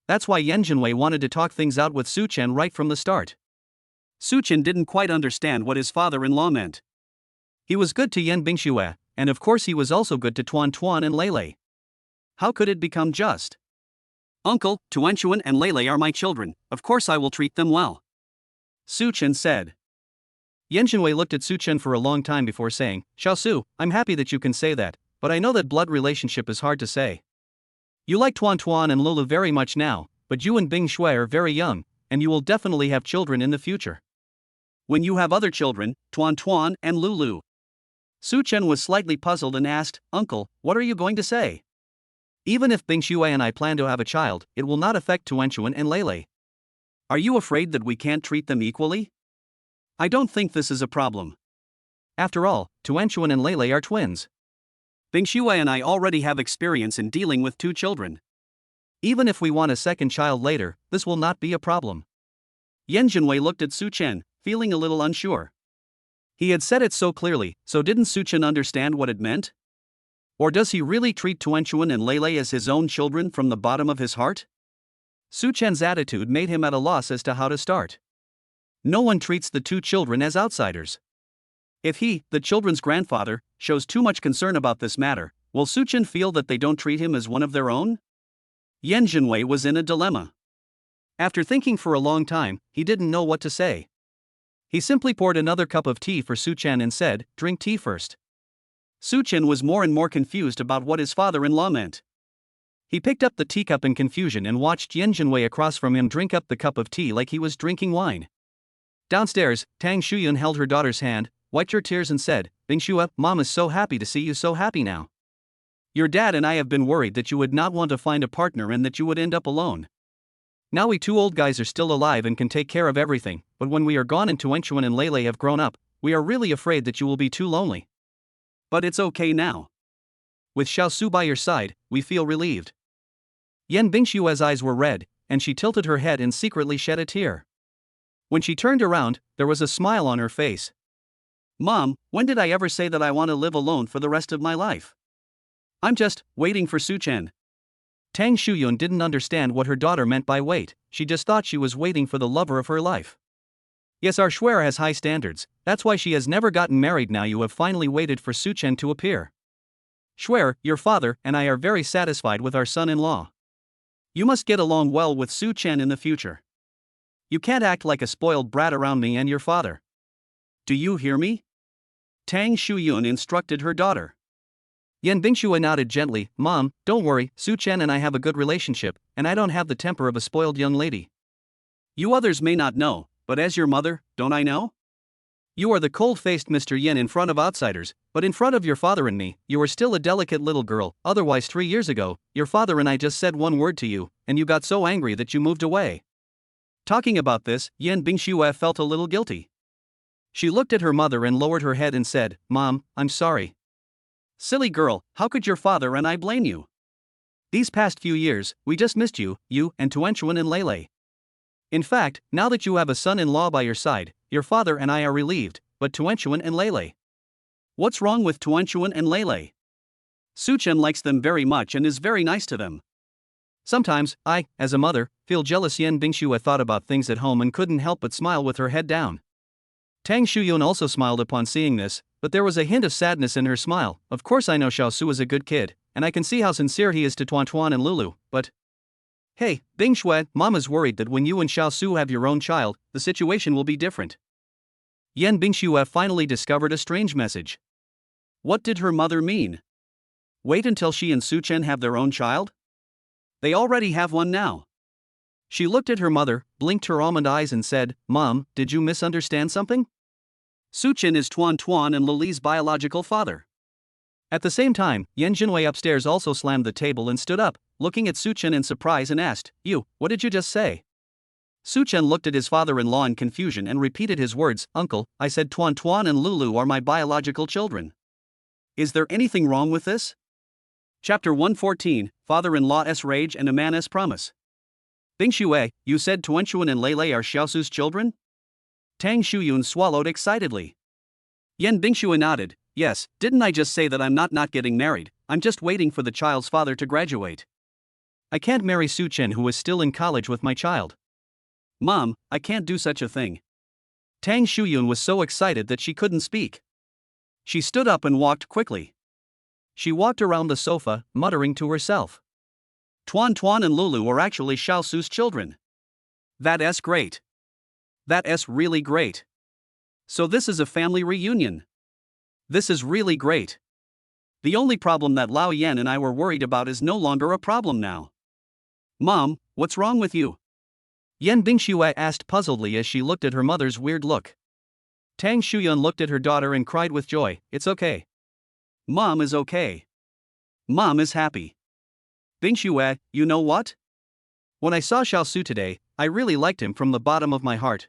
That's why Yan Jinwei wanted to talk things out with Su Chen right from the start. Su Chen didn't quite understand what his father-in-law meant. He was good to Yan Bingxue, and of course he was also good to Tuan Tuan and Lele. How could it become just? Uncle, Tuanchuan and Lele are my children, of course I will treat them well. Su Chen said. Yan Jinwei looked at Su Chen for a long time before saying, Xiao Su, I'm happy that you can say that, but I know that blood relationship is hard to say. You like Tuan Tuan and Lulu very much now, but you and Bingxue are very young, and you will definitely have children in the future. When you have other children, Tuan Tuan and Lulu. Su Chen was slightly puzzled and asked, Uncle, what are you going to say? Even if Bingxue and I plan to have a child, it will not affect Tuanchuan and Lele. Are you afraid that we can't treat them equally? I don't think this is a problem. After all, Tuanchuan and Lele are twins. Bingxue and I already have experience in dealing with 2 children. Even if we want a second child later, this will not be a problem. Yan Jinwei looked at Su Chen, feeling a little unsure. He had said it so clearly, so didn't Su Chen understand what it meant? Or does he really treat Tuanchuan and Lele as his own children from the bottom of his heart? Su Chen's attitude made him at a loss as to how to start. No one treats the 2 children as outsiders. If he, the children's grandfather, shows too much concern about this matter, will Su Chen feel that they don't treat him as one of their own? Yan Jinwei was in a dilemma. After thinking for a long time, he didn't know what to say. He simply poured another cup of tea for Su Chen and said, drink tea first. Su Chen was more and more confused about what his father-in-law meant. He picked up the teacup in confusion and watched Yan Jinwei across from him drink up the cup of tea like he was drinking wine. Downstairs, Tang Shuyun held her daughter's hand, wiped her tears and said, Bingxue, Mom is so happy to see you so happy now. Your dad and I have been worried that you would not want to find a partner and that you would end up alone. Now we 2 old guys are still alive and can take care of everything, but when we are gone and Tuanchuan and Lele have grown up, we are really afraid that you will be too lonely. But it's okay now. With Xiao Su by your side, we feel relieved. Yan Bingxue's eyes were red, and she tilted her head and secretly shed a tear. When she turned around, there was a smile on her face. Mom, when did I ever say that I want to live alone for the rest of my life? I'm just waiting for Su Chen. Tang Shuyun didn't understand what her daughter meant by wait, she just thought she was waiting for the lover of her life. Yes, our Shuer has high standards, that's why she has never gotten married. Now you have finally waited for Su Chen to appear. Shuer, your father and I are very satisfied with our son-in-law. You must get along well with Su Chen in the future. You can't act like a spoiled brat around me and your father. Do you hear me? Tang Shuyun instructed her daughter. Yan Bingxue nodded gently, Mom, don't worry, Su Chen and I have a good relationship, and I don't have the temper of a spoiled young lady. You others may not know, but as your mother, don't I know? You are the cold-faced Mr. Yin in front of outsiders, but in front of your father and me, you are still a delicate little girl. Otherwise 3 years ago, your father and I just said one word to you, and you got so angry that you moved away. Talking about this, Yan Bingxue felt a little guilty. She looked at her mother and lowered her head and said, Mom, I'm sorry. Silly girl, how could your father and I blame you? These past few years, we just missed you and Tuanchuan and Lele. In fact, now that you have a son-in-law by your side, your father and I are relieved, but Tuanchuan and Lele. What's wrong with Tuanchuan and Lele? Su Chen likes them very much and is very nice to them. Sometimes, I, as a mother, feel jealous. Yan Bingxue thought about things at home and couldn't help but smile with her head down. Tang Shuyun also smiled upon seeing this, but there was a hint of sadness in her smile. Of course I know Xiao Su is a good kid, and I can see how sincere he is to Tuan Tuan and Lulu, but Hey, Bing Shui, Mom is worried that when you and Xiao Su have your own child, the situation will be different. Yan Bingxue finally discovered a strange message. What did her mother mean? Wait until she and Su Chen have their own child? They already have one now. She looked at her mother, blinked her almond eyes and said, Mom, did you misunderstand something? Su Chen is Tuan Tuan and Lili's biological father. At the same time, Yan Jinwei upstairs also slammed the table and stood up, looking at Su Chen in surprise and asked, what did you just say? Su Chen looked at his father-in-law in confusion and repeated his words, Uncle, I said Tuan Tuan and Lulu are my biological children. Is there anything wrong with this? Chapter 114, Father-in-law's Rage and a Man's Promise. Bing Shui, you said Tuanchuan and Lele are Xiaosu's children? Tang Shuyun swallowed excitedly. Yan Bingshui nodded, yes, didn't I just say that I'm not getting married, I'm just waiting for the child's father to graduate. I can't marry Su Chen who is still in college with my child. Mom, I can't do such a thing. Tang Shuyun was so excited that she couldn't speak. She stood up and walked quickly. She walked around the sofa, muttering to herself. Tuan Tuan and Lulu are actually Xiaosu's children. That's great. That's really great. So this is a family reunion. This is really great. The only problem that Lao Yan and I were worried about is no longer a problem now. Mom, what's wrong with you? Yan Bingxue asked puzzledly as she looked at her mother's weird look. Tang Shuyun looked at her daughter and cried with joy, it's okay. Mom is okay. Mom is happy. Bingxue, you know what? When I saw Xiao Su today, I really liked him from the bottom of my heart.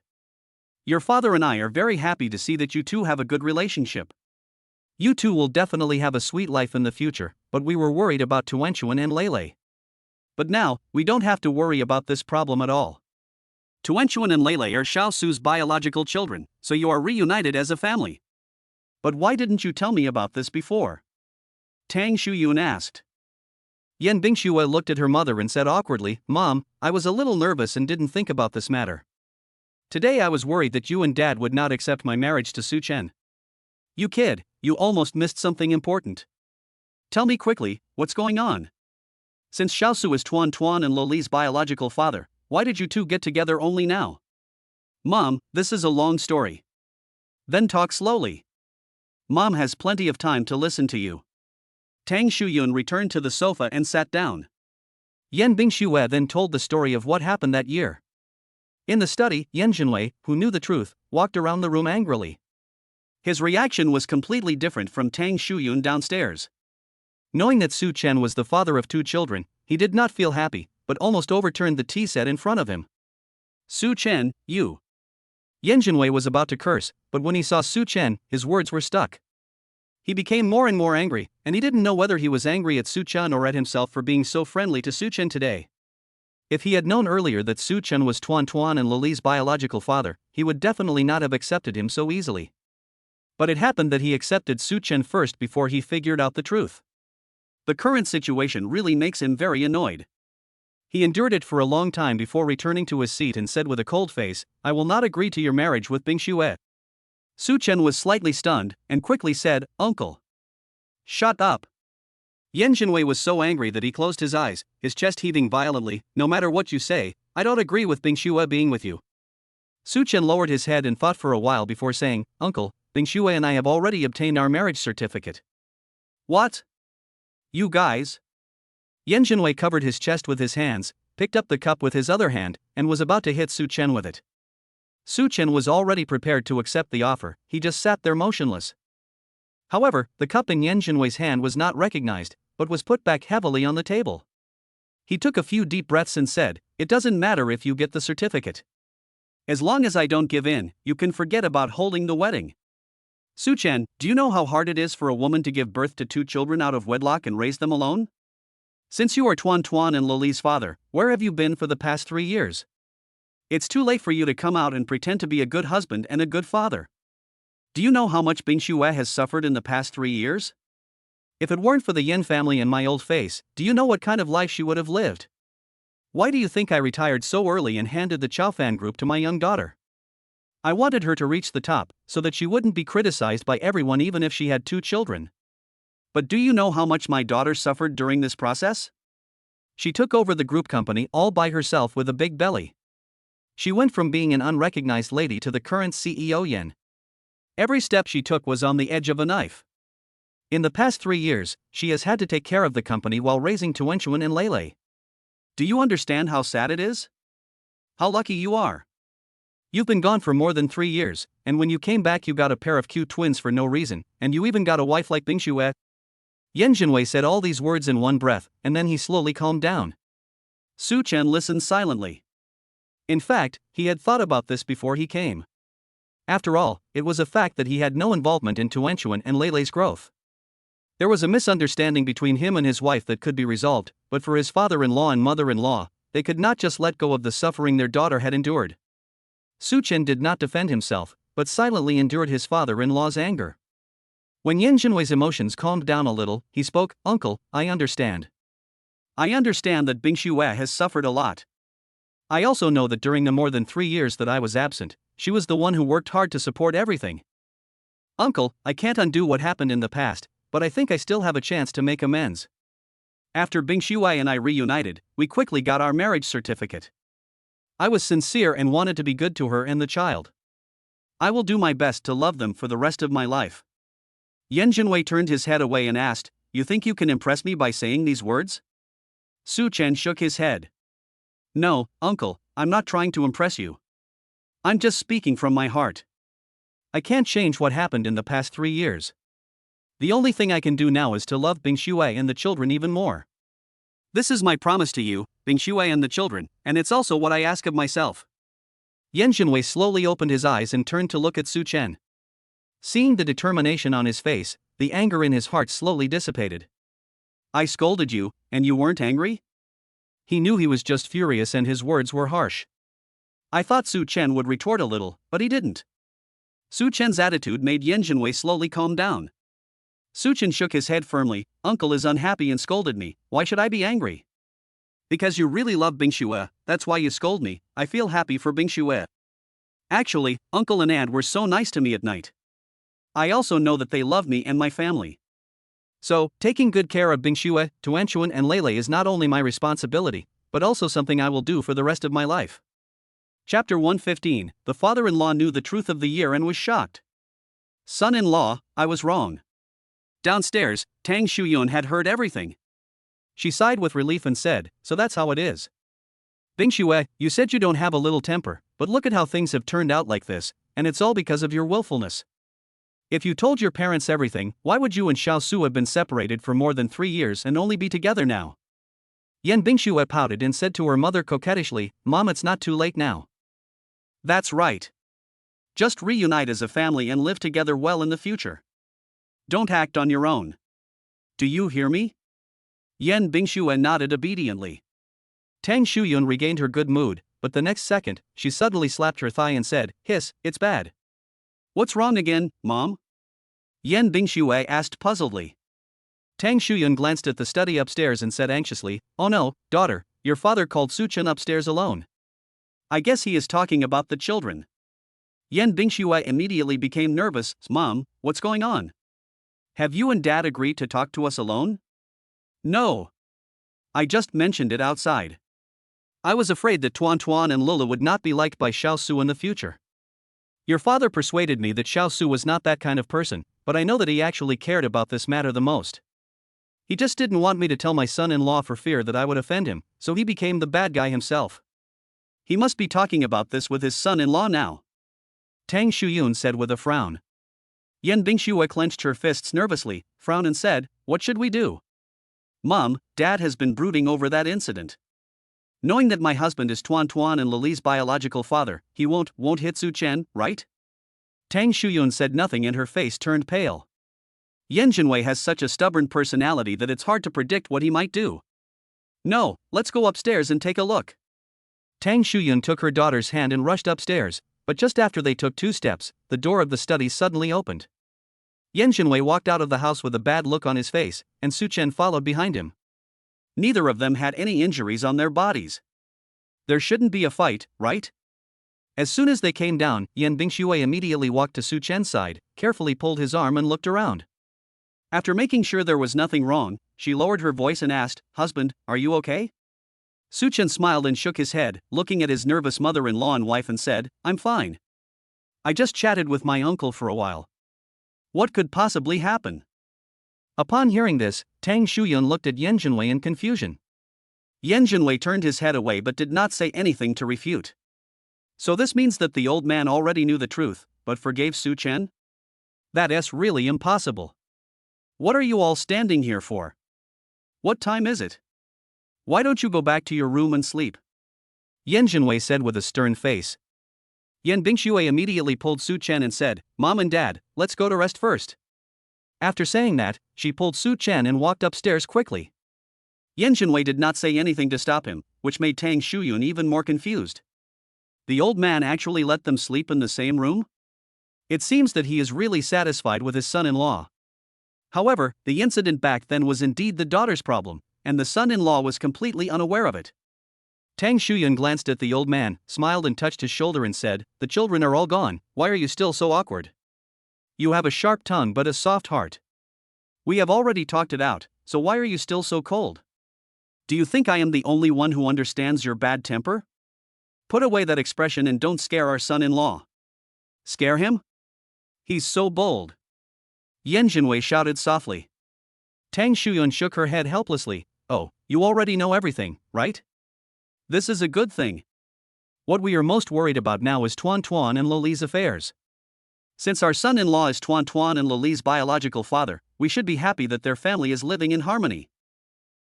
Your father and I are very happy to see that you two have a good relationship. You two will definitely have a sweet life in the future, but we were worried about Tuanchuan and Lele. But now, we don't have to worry about this problem at all. Tuanchuan and Lele are Xiaosu's biological children, so you are reunited as a family. But why didn't you tell me about this before? Tang Shuyun asked. Yan Bingxue looked at her mother and said awkwardly, Mom, I was a little nervous and didn't think about this matter. Today I was worried that you and Dad would not accept my marriage to Su Chen. You kid, you almost missed something important. Tell me quickly, what's going on? Since Xiaosu is Tuan Tuan and Loli's biological father, why did you two get together only now? Mom, this is a long story. Then talk slowly. Mom has plenty of time to listen to you. Tang Shuyun returned to the sofa and sat down. Yan Bingxue then told the story of what happened that year. In the study, Yan Jinwei, who knew the truth, walked around the room angrily. His reaction was completely different from Tang Shuyun downstairs. Knowing that Su Chen was the father of two children, he did not feel happy, but almost overturned the tea set in front of him. Su Chen, you. Yan Jinwei was about to curse, but when he saw Su Chen, his words were stuck. He became more and more angry, and he didn't know whether he was angry at Su Chen or at himself for being so friendly to Su Chen today. If he had known earlier that Su Chen was Tuan Tuan and Lili's biological father, he would definitely not have accepted him so easily. But it happened that he accepted Su Chen first before he figured out the truth. The current situation really makes him very annoyed. He endured it for a long time before returning to his seat and said with a cold face, I will not agree to your marriage with Bingxue. Su Chen was slightly stunned, and quickly said, Uncle. Shut up. Yan Jinwei was so angry that he closed his eyes, his chest heaving violently, no matter what you say, I don't agree with Bingxue being with you. Su Chen lowered his head and thought for a while before saying, Uncle, Bingxue and I have already obtained our marriage certificate. What? You guys? Yan Jinwei covered his chest with his hands, picked up the cup with his other hand, and was about to hit Su Chen with it. Su Chen was already prepared to accept the offer, he just sat there motionless. However, the cup in Yan Jinwei's hand was not recognized, but was put back heavily on the table. He took a few deep breaths and said, It doesn't matter if you get the certificate. As long as I don't give in, you can forget about holding the wedding. Su Chen, do you know how hard it is for a woman to give birth to two children out of wedlock and raise them alone? Since you are Tuan Tuan and Lili's father, where have you been for the past 3 years? It's too late for you to come out and pretend to be a good husband and a good father. Do you know how much Bingxue has suffered in the past 3 years? If it weren't for the Yin family and my old face, do you know what kind of life she would have lived? Why do you think I retired so early and handed the Chaofan group to my young daughter? I wanted her to reach the top, so that she wouldn't be criticized by everyone even if she had 2 children. But do you know how much my daughter suffered during this process? She took over the group company all by herself with a big belly. She went from being an unrecognized lady to the current CEO Yen. Every step she took was on the edge of a knife. In the past 3 years, she has had to take care of the company while raising Tuanchuan and Lele. Do you understand how sad it is? How lucky you are. You've been gone for more than 3 years, and when you came back you got a pair of cute twins for no reason, and you even got a wife like Bingxue. Yan Jinwei said all these words in one breath, and then he slowly calmed down. Su Chen listened silently. In fact, he had thought about this before he came. After all, it was a fact that he had no involvement in Tuanchuan and Lele's growth. There was a misunderstanding between him and his wife that could be resolved, but for his father-in-law and mother-in-law, they could not just let go of the suffering their daughter had endured. Su Chen did not defend himself, but silently endured his father-in-law's anger. When Yan Jinwei's emotions calmed down a little, he spoke, "Uncle, I understand. I understand that Bingxue has suffered a lot. I also know that during the more than 3 years that I was absent, she was the one who worked hard to support everything. Uncle, I can't undo what happened in the past, but I think I still have a chance to make amends." After Bingxue and I reunited, we quickly got our marriage certificate. I was sincere and wanted to be good to her and the child. I will do my best to love them for the rest of my life. Yan Jinwei turned his head away and asked, "You think you can impress me by saying these words?" Su Chen shook his head. "No, uncle, I'm not trying to impress you. I'm just speaking from my heart. I can't change what happened in the past 3 years. The only thing I can do now is to love Bingxue and the children even more. This is my promise to you, Bingxue and the children, and it's also what I ask of myself." Yan Jinwei slowly opened his eyes and turned to look at Su Chen. Seeing the determination on his face, the anger in his heart slowly dissipated. "I scolded you, and you weren't angry?" He knew he was just furious and his words were harsh. I thought Su Chen would retort a little, but he didn't. Su Chen's attitude made Yan Jinwei slowly calm down. Su Chen shook his head firmly. "Uncle is unhappy and scolded me, why should I be angry?" "Because you really love Bingxue, that's why you scold me. I feel happy for Bingxue. Actually, Uncle and Aunt were so nice to me at night. I also know that they love me and my family. So, taking good care of Bingxue, Tuanchuan and Lele is not only my responsibility, but also something I will do for the rest of my life." Chapter 115. The father-in-law knew the truth of the year and was shocked. "Son-in-law, I was wrong." Downstairs, Tang Shuyun had heard everything. She sighed with relief and said, "So that's how it is. Bingxue, you said you don't have a little temper, but look at how things have turned out like this, and it's all because of your willfulness. If you told your parents everything, why would you and Xiao Su have been separated for more than 3 years and only be together now?" Yan Bingxue pouted and said to her mother coquettishly, "Mom, it's not too late now." "That's right. Just reunite as a family and live together well in the future. Don't act on your own. Do you hear me?" Yan Bingxue nodded obediently. Tang Shuyun regained her good mood, but the next second, she suddenly slapped her thigh and said, "Hiss, it's bad." "What's wrong again, Mom?" Yan Bingxue asked puzzledly. Tang Shuyun glanced at the study upstairs and said anxiously, "Oh no, daughter, your father called Su Chen upstairs alone. I guess he is talking about the children." Yan Bingxue immediately became nervous. "Mom, what's going on? Have you and Dad agreed to talk to us alone?" "No. I just mentioned it outside. I was afraid that Tuan Tuan and Lula would not be liked by Xiao Su in the future. Your father persuaded me that Xiao Su was not that kind of person, but I know that he actually cared about this matter the most. He just didn't want me to tell my son-in-law for fear that I would offend him, so he became the bad guy himself." "He must be talking about this with his son-in-law now," Tang Shuyun said with a frown. Yan Bingxue clenched her fists nervously, frowned and said, "What should we do?" "Mom, Dad has been brooding over that incident. Knowing that my husband is Tuan Tuan and Lili's biological father, he won't hit Su Chen, right?" Tang Shuyun said nothing and her face turned pale. Yan Jinwei has such a stubborn personality that it's hard to predict what he might do. "No, let's go upstairs and take a look." Tang Shuyun took her daughter's hand and rushed upstairs, but just after they took 2 steps, the door of the study suddenly opened. Yan Jinwei walked out of the house with a bad look on his face, and Su Chen followed behind him. Neither of them had any injuries on their bodies. There shouldn't be a fight, right? As soon as they came down, Yan Bingxue immediately walked to Su Chen's side, carefully pulled his arm and looked around. After making sure there was nothing wrong, she lowered her voice and asked, "Husband, are you okay?" Suchen smiled and shook his head, looking at his nervous mother-in-law and wife and said, I'm fine. I just chatted with my uncle for a while. What could possibly happen? Upon hearing this, Tang Shuyun looked at Yen Jinwei in confusion. Yen Jinwei turned his head away but did not say anything to refute. So this means that the old man already knew the truth, but forgave Su Chen? That's really impossible. What are you all standing here for? What time is it? Why don't you go back to your room and sleep? Yen Jinwei said with a stern face. Yan Bingshui immediately pulled Su Chen and said, Mom and Dad, let's go to rest first. After saying that, she pulled Su Chen and walked upstairs quickly. Yen Jinwei did not say anything to stop him, which made Tang Shuyun even more confused. The old man actually let them sleep in the same room? It seems that he is really satisfied with his son-in-law. However, the incident back then was indeed the daughter's problem, and the son-in-law was completely unaware of it. Tang Shuyun glanced at the old man, smiled and touched his shoulder and said, The children are all gone, why are you still so awkward? You have a sharp tongue but a soft heart. We have already talked it out, so why are you still so cold? Do you think I am the only one who understands your bad temper? Put away that expression and don't scare our son-in-law. Scare him? He's so bold. Yen Jinwei shouted softly. Tang Shuyun shook her head helplessly. Oh, you already know everything, right? This is a good thing. What we are most worried about now is Tuan Tuan and Loli's affairs. Since our son-in-law is Tuan Tuan and Loli's biological father, we should be happy that their family is living in harmony.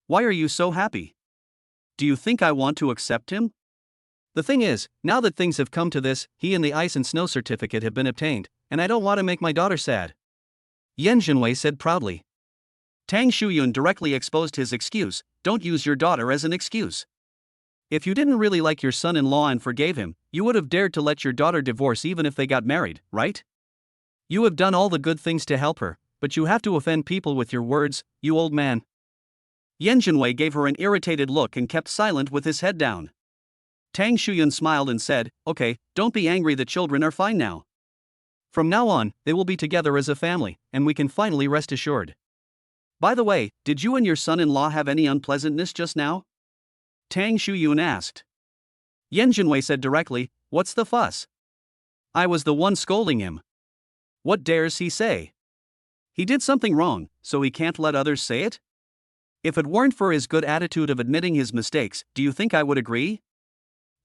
Why are you so happy? Do you think I want to accept him? The thing is, now that things have come to this, he and the ice and snow certificate have been obtained, and I don't want to make my daughter sad. Yen Jinwei said proudly. Tang Shuyun directly exposed his excuse, don't use your daughter as an excuse. If you didn't really like your son-in-law and forgave him, you would have dared to let your daughter divorce even if they got married, right? You have done all the good things to help her, but you have to offend people with your words, you old man. Yen Jinwei gave her an irritated look and kept silent with his head down. Tang Shuyun smiled and said, Okay, don't be angry, the children are fine now. From now on, they will be together as a family, and we can finally rest assured. By the way, did you and your son-in-law have any unpleasantness just now? Tang Shuyun asked. Yen Jinwei said directly, What's the fuss? I was the one scolding him. What dares he say? He did something wrong, so he can't let others say it? If it weren't for his good attitude of admitting his mistakes, do you think I would agree?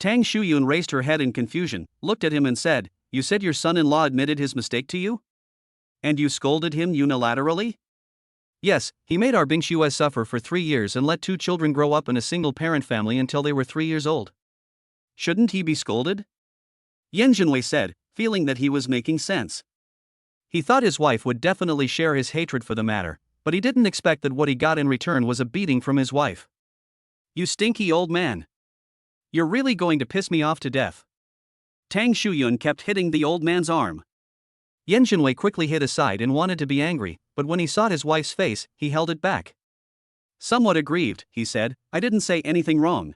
Tang Shuyun raised her head in confusion, looked at him and said, You said your son-in-law admitted his mistake to you? And you scolded him unilaterally? Yes, he made our Bingshui suffer for 3 years and let 2 children grow up in a single-parent family until they were 3 years old. Shouldn't he be scolded? Yen Jinwei said, feeling that he was making sense. He thought his wife would definitely share his hatred for the matter, but he didn't expect that what he got in return was a beating from his wife. You stinky old man. You're really going to piss me off to death. Tang Shuyun kept hitting the old man's arm. Yen Jinwei quickly hid aside and wanted to be angry, but when he saw his wife's face, he held it back. Somewhat aggrieved, he said, I didn't say anything wrong.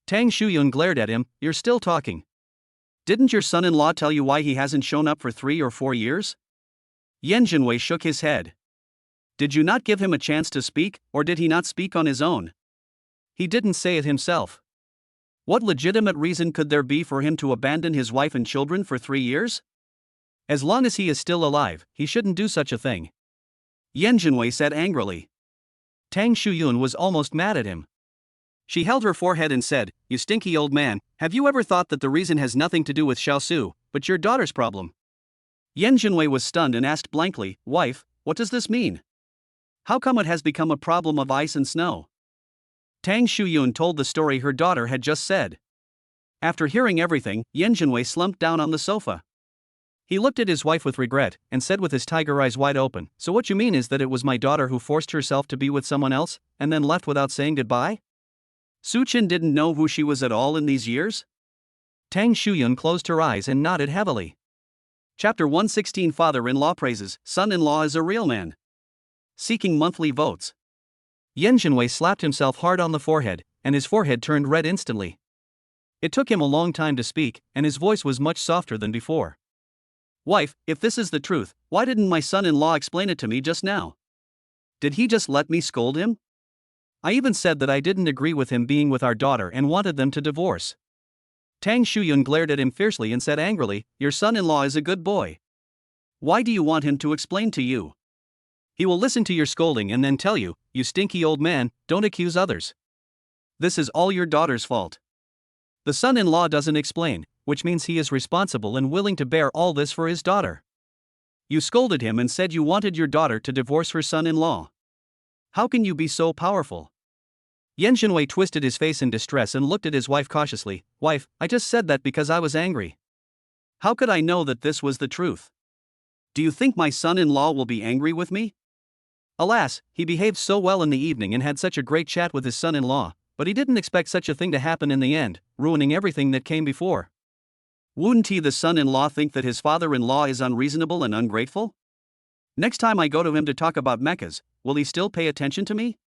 Tang Shuyun glared at him, You're still talking. Didn't your son-in-law tell you why he hasn't shown up for 3 or 4 years? Yen Jinwei shook his head. Did you not give him a chance to speak, or did he not speak on his own? He didn't say it himself. What legitimate reason could there be for him to abandon his wife and children for 3 years? As long as he is still alive, he shouldn't do such a thing. Yen Jinwei said angrily. Tang Shuyun was almost mad at him. She held her forehead and said, You stinky old man, have you ever thought that the reason has nothing to do with Xiaosu, but your daughter's problem? Yen Jinwei was stunned and asked blankly, Wife, what does this mean? How come it has become a problem of ice and snow? Tang Shuyun told the story her daughter had just said. After hearing everything, Yen Jinwei slumped down on the sofa. He looked at his wife with regret, and said with his tiger eyes wide open, So what you mean is that it was my daughter who forced herself to be with someone else, and then left without saying goodbye? Su Chen didn't know who she was at all in these years? Tang Shuyun closed her eyes and nodded heavily. Chapter 116 Father-in-law praises, son-in-law is a real man. Seeking monthly votes. Yen Jinwei slapped himself hard on the forehead, and his forehead turned red instantly. It took him a long time to speak, and his voice was much softer than before. Wife, if this is the truth, why didn't my son-in-law explain it to me just now? Did he just let me scold him? I even said that I didn't agree with him being with our daughter and wanted them to divorce. Tang Shuyun glared at him fiercely and said angrily, "Your son-in-law is a good boy. Why do you want him to explain to you? He will listen to your scolding and then tell you, 'You stinky old man, don't accuse others. This is all your daughter's fault.' The son-in-law doesn't explain, which means he is responsible and willing to bear all this for his daughter. You scolded him and said you wanted your daughter to divorce her son-in-law. How can you be so powerful?" Yan Jinwei twisted his face in distress and looked at his wife cautiously. "Wife, I just said that because I was angry. How could I know that this was the truth? Do you think my son-in-law will be angry with me?" Alas, he behaved so well in the evening and had such a great chat with his son-in-law, but he didn't expect such a thing to happen in the end, ruining everything that came before. Wouldn't he, the son-in-law, think that his father-in-law is unreasonable and ungrateful? Next time I go to him to talk about mechas, will he still pay attention to me?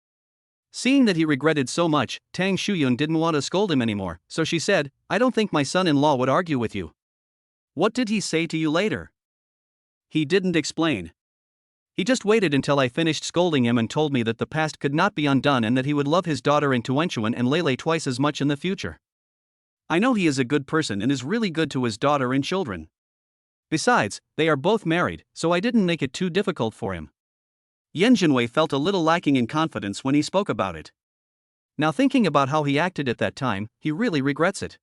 Seeing that he regretted so much, Tang Shuyun didn't want to scold him anymore, so she said, "I don't think my son-in-law would argue with you." "What did he say to you later?" "He didn't explain. He just waited until I finished scolding him and told me that the past could not be undone and that he would love his daughter in Tuanchuan and Lele twice as much in the future. I know he is a good person and is really good to his daughter and children. Besides, they are both married, so I didn't make it too difficult for him." Yan Jinwei felt a little lacking in confidence when he spoke about it. Now thinking about how he acted at that time, he really regrets it.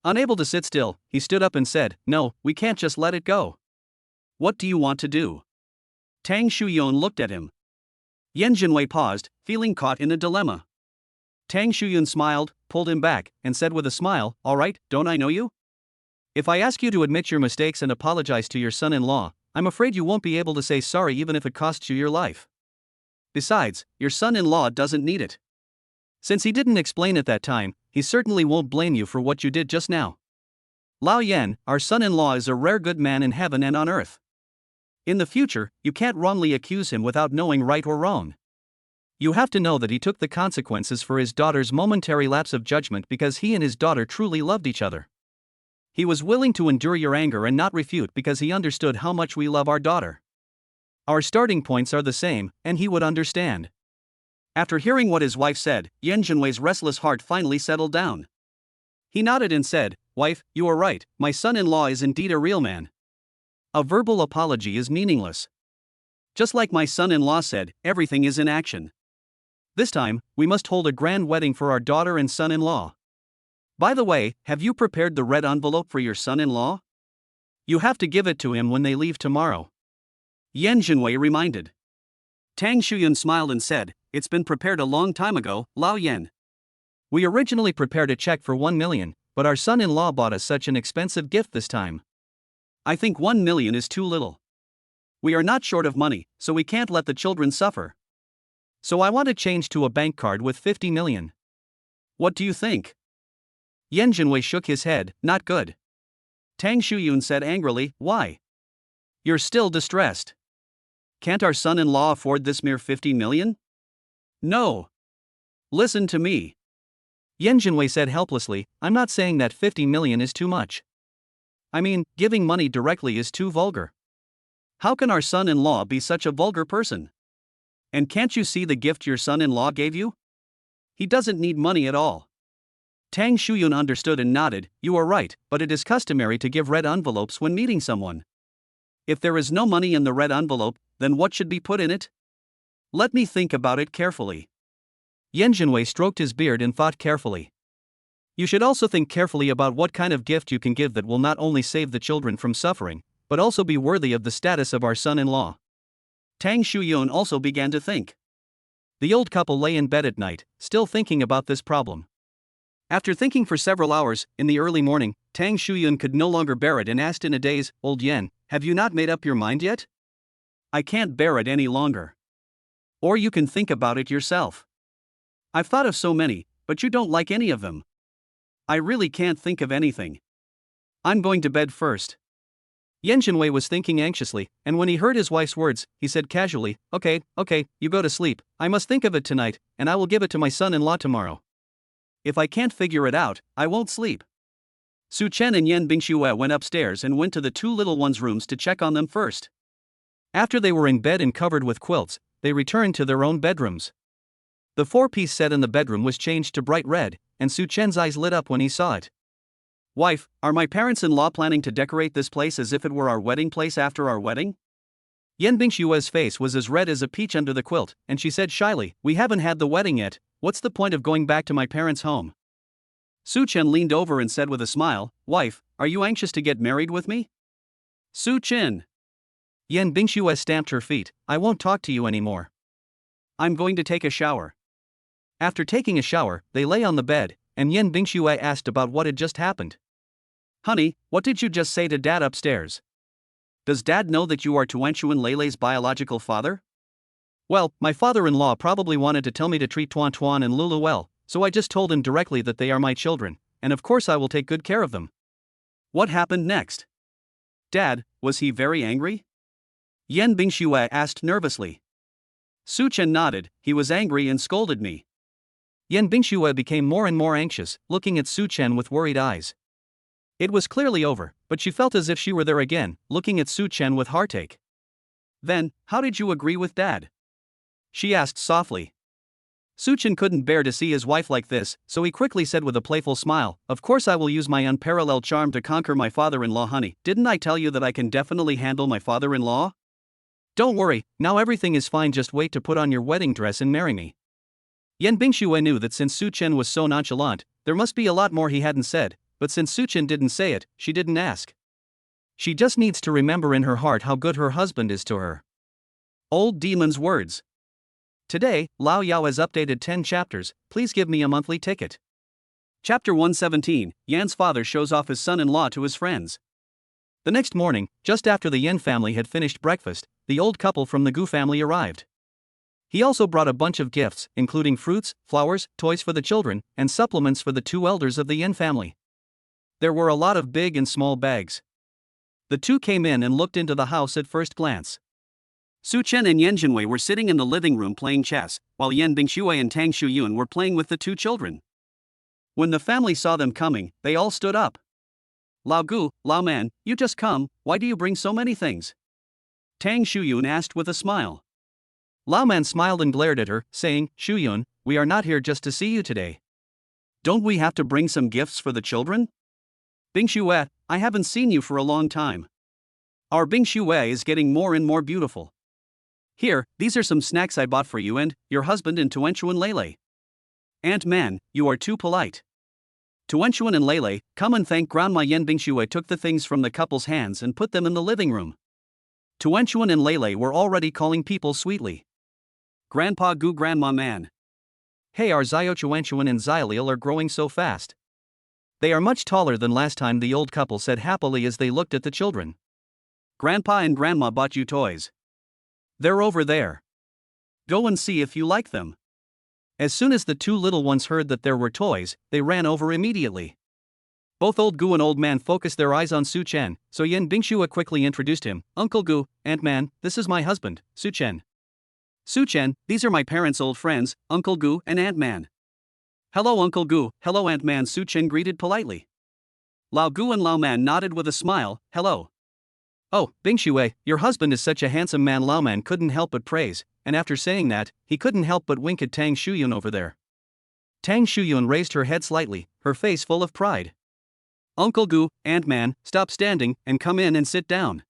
Unable to sit still, he stood up and said, "No, we can't just let it go. What do you want to do?" Tang Shuyun looked at him. Yan Jinwei paused, feeling caught in a dilemma. Tang Shuyun smiled, pulled him back, and said with a smile, "All right, don't I know you? If I ask you to admit your mistakes and apologize to your son-in-law, I'm afraid you won't be able to say sorry even if it costs you your life. Besides, your son-in-law doesn't need it. Since he didn't explain at that time, he certainly won't blame you for what you did just now. Lao Yan, our son-in-law is a rare good man in heaven and on earth. In the future, you can't wrongly accuse him without knowing right or wrong. You have to know that he took the consequences for his daughter's momentary lapse of judgment because he and his daughter truly loved each other. He was willing to endure your anger and not refute because he understood how much we love our daughter. Our starting points are the same, and he would understand." After hearing what his wife said, Yan Jinwei's restless heart finally settled down. He nodded and said, "Wife, you are right, my son-in-law is indeed a real man. A verbal apology is meaningless. Just like my son-in-law said, everything is in action. This time, we must hold a grand wedding for our daughter and son-in-law. By the way, have you prepared the red envelope for your son-in-law? You have to give it to him when they leave tomorrow." Yan Jinwei reminded. Tang Shuyun smiled and said, "It's been prepared a long time ago, Lao Yan. We originally prepared a check for 1 million, but our son-in-law bought us such an expensive gift this time. I think 1 million is too little. We are not short of money, so we can't let the children suffer. So I want to change to a bank card with 50 million. What do you think?" Yan Jinwei shook his head, "Not good." Tang Shuyun said angrily, "Why? You're still distressed. Can't our son-in-law afford this mere 50 million? No. Listen to me." Yan Jinwei said helplessly, "I'm not saying that 50 million is too much. I mean, giving money directly is too vulgar. How can our son-in-law be such a vulgar person? And can't you see the gift your son-in-law gave you? He doesn't need money at all." Tang Shuyun understood and nodded, "You are right, but it is customary to give red envelopes when meeting someone. If there is no money in the red envelope, then what should be put in it? Let me think about it carefully." Yan Jinwei stroked his beard and thought carefully. "You should also think carefully about what kind of gift you can give that will not only save the children from suffering, but also be worthy of the status of our son-in-law." Tang Shuyun also began to think. The old couple lay in bed at night, still thinking about this problem. After thinking for several hours, in the early morning, Tang Shuyun could no longer bear it and asked in a daze, "Old Yan, have you not made up your mind yet?" "I can't bear it any longer." "Or you can think about it yourself. I've thought of so many, but you don't like any of them. I really can't think of anything. I'm going to bed first." Yan Jinwei was thinking anxiously, and when he heard his wife's words, he said casually, Okay, you go to sleep, I must think of it tonight, and I will give it to my son-in-law tomorrow. If I can't figure it out, I won't sleep." Su Chen and Yan Bingxue went upstairs and went to the two little ones' rooms to check on them first. After they were in bed and covered with quilts, they returned to their own bedrooms. The four-piece set in the bedroom was changed to bright red, and Su Chen's eyes lit up when he saw it. Wife, are my parents-in-law planning to decorate this place as if it were our wedding place after our wedding? Yan Bingshue's face was as red as a peach under the quilt, and she said shyly, we haven't had the wedding yet, what's the point of going back to my parents' home? Su Chen leaned over and said with a smile, Wife, are you anxious to get married with me? Su Chen. Yan Bingshue stamped her feet, I won't talk to you anymore. I'm going to take a shower. After taking a shower, they lay on the bed, and Yan Bingshue asked about what had just happened. Honey, what did you just say to Dad upstairs? Does Dad know that you are Tuanchuan Leilei's biological father? Well, my father-in-law probably wanted to tell me to treat Tuan Tuan and Lulu well, so I just told him directly that they are my children, and of course I will take good care of them. What happened next? Dad, was he very angry? Yan Bingshue asked nervously. Su Chen nodded, he was angry and scolded me. Yan Bingshue became more and more anxious, looking at Su Chen with worried eyes. It was clearly over, but she felt as if she were there again, looking at Su Chen with heartache. Then, how did you agree with Dad? She asked softly. Su Chen couldn't bear to see his wife like this, so he quickly said with a playful smile, Of course I will use my unparalleled charm to conquer my father-in-law, honey. Didn't I tell you that I can definitely handle my father-in-law? Don't worry, now everything is fine, just wait to put on your wedding dress and marry me. Yan Bingshue knew that since Su Chen was so nonchalant, there must be a lot more he hadn't said, but since Su Chen didn't say it, she didn't ask. She just needs to remember in her heart how good her husband is to her. Old Demon's words. Today, Lao Yao has updated 10 chapters, please give me a monthly ticket. Chapter 117, Yan's father shows off his son-in-law to his friends. The next morning, just after the Yan family had finished breakfast, the old couple from the Gu family arrived. He also brought a bunch of gifts, including fruits, flowers, toys for the children, and supplements for the two elders of the Yan family. There were a lot of big and small bags. The two came in and looked into the house at first glance. Su Chen and Yan Jinwei were sitting in the living room playing chess, while Yan Bingshue and Tang Shuyun were playing with the two children. When the family saw them coming, they all stood up. Lao Gu, Lao Man, you just come, why do you bring so many things? Tang Shuyun asked with a smile. Lao Man smiled and glared at her, saying, Shuyun, we are not here just to see you today. Don't we have to bring some gifts for the children? Bingshue, I haven't seen you for a long time. Our Bingshue is getting more and more beautiful. Here, these are some snacks I bought for you and your husband in Tuanchuan Leilei. Aunt Man, you are too polite. Tuanchuan and Leilei, come and thank Grandma. Yan Bingshue took the things from the couple's hands and put them in the living room. Tuanchuan and Leilei were already calling people sweetly. Grandpa Gu, Grandma Man. Hey, our Zio Tuanchuan and Xiaolil are growing so fast. They are much taller than last time, the old couple said happily as they looked at the children. Grandpa and Grandma bought you toys. They're over there. Go and see if you like them. As soon as the two little ones heard that there were toys, they ran over immediately. Both Old Gu and Old Man focused their eyes on Su Chen, so Yan Bingshue quickly introduced him. Uncle Gu, Aunt Man, this is my husband, Su Chen. Su Chen, these are my parents' old friends, Uncle Gu and Aunt Man. Hello Uncle Gu, hello Aunt Man, Su Chen greeted politely. Lao Gu and Lao Man nodded with a smile, hello. Oh, Bingshue, your husband is such a handsome man, Lao Man couldn't help but praise, and after saying that, he couldn't help but wink at Tang Shuyun over there. Tang Shuyun raised her head slightly, her face full of pride. Uncle Gu, Aunt Man, stop standing and come in and sit down.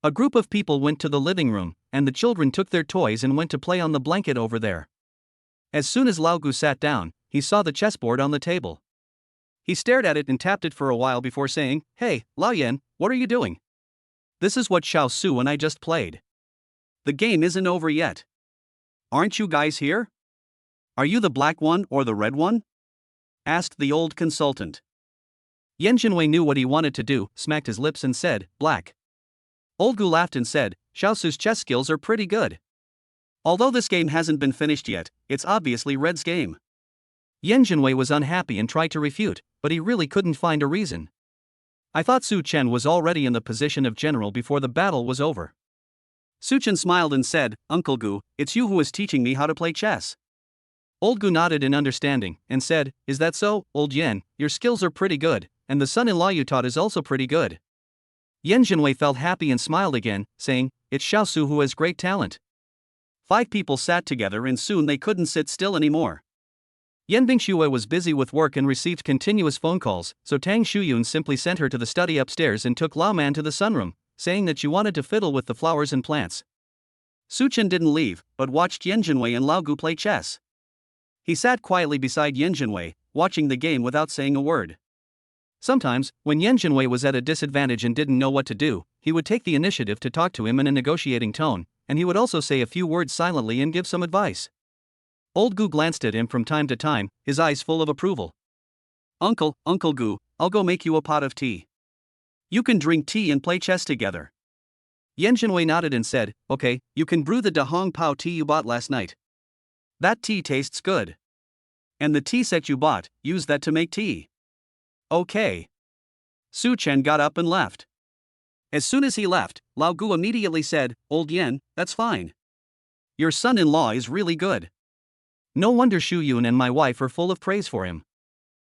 A group of people went to the living room, and the children took their toys and went to play on the blanket over there. As soon as Lao Gu sat down, he saw the chessboard on the table. He stared at it and tapped it for a while before saying, Hey, Lao Yan, what are you doing? This is what Xiao Su and I just played. The game isn't over yet. Aren't you guys here? Are you the black one or the red one? Asked the old consultant. Yan Jinwei knew what he wanted to do, smacked his lips and said, Black. Old Gu laughed and said, Xiao Su's chess skills are pretty good. Although this game hasn't been finished yet, it's obviously Red's game. Yan Jinwei was unhappy and tried to refute, but he really couldn't find a reason. I thought Su Chen was already in the position of general before the battle was over. Su Chen smiled and said, Uncle Gu, it's you who is teaching me how to play chess. Old Gu nodded in understanding, and said, Is that so, Old Yan, your skills are pretty good, and the son-in-law you taught is also pretty good. Yan Jinwei felt happy and smiled again, saying, It's Xiao Su who has great talent. 5 people sat together and soon they couldn't sit still anymore. Yan Bingshui was busy with work and received continuous phone calls, so Tang Shuyun simply sent her to the study upstairs and took Lao Man to the sunroom, saying that she wanted to fiddle with the flowers and plants. Su Chen didn't leave, but watched Yan Jinwei and Lao Gu play chess. He sat quietly beside Yan Jinwei, watching the game without saying a word. Sometimes, when Yan Jinwei was at a disadvantage and didn't know what to do, he would take the initiative to talk to him in a negotiating tone, and he would also say a few words silently and give some advice. Old Gu glanced at him from time to time, his eyes full of approval. Uncle Gu, I'll go make you a pot of tea. You can drink tea and play chess together. Yan Jinwei nodded and said, okay, You can brew the Da Hong Pao tea you bought last night. That tea tastes good. And the tea set you bought, use that to make tea. Okay. Su Chen got up and left. As soon as he left, Lao Gu immediately said, Old Yan, that's fine. Your son-in-law is really good. No wonder Shu Yun and my wife are full of praise for him.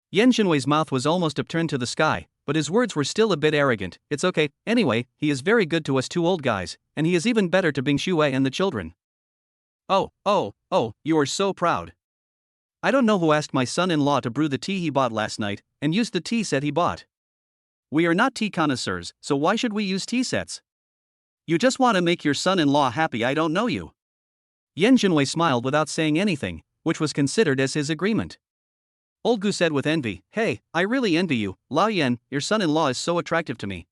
Yan Jinwei's mouth was almost upturned to the sky, but his words were still a bit arrogant. It's okay, anyway, he is very good to us two old guys, and he is even better to Bing Shui and the children. Oh, you are so proud. I don't know who asked my son-in-law to brew the tea he bought last night, and used the tea set he bought. We are not tea connoisseurs, so why should we use tea sets? You just want to make your son-in-law happy. I don't know you. Yan Jinwei smiled without saying anything, which was considered as his agreement. Old Gu said with envy, Hey, I really envy you, Lao Yan, your son-in-law is so attractive to me.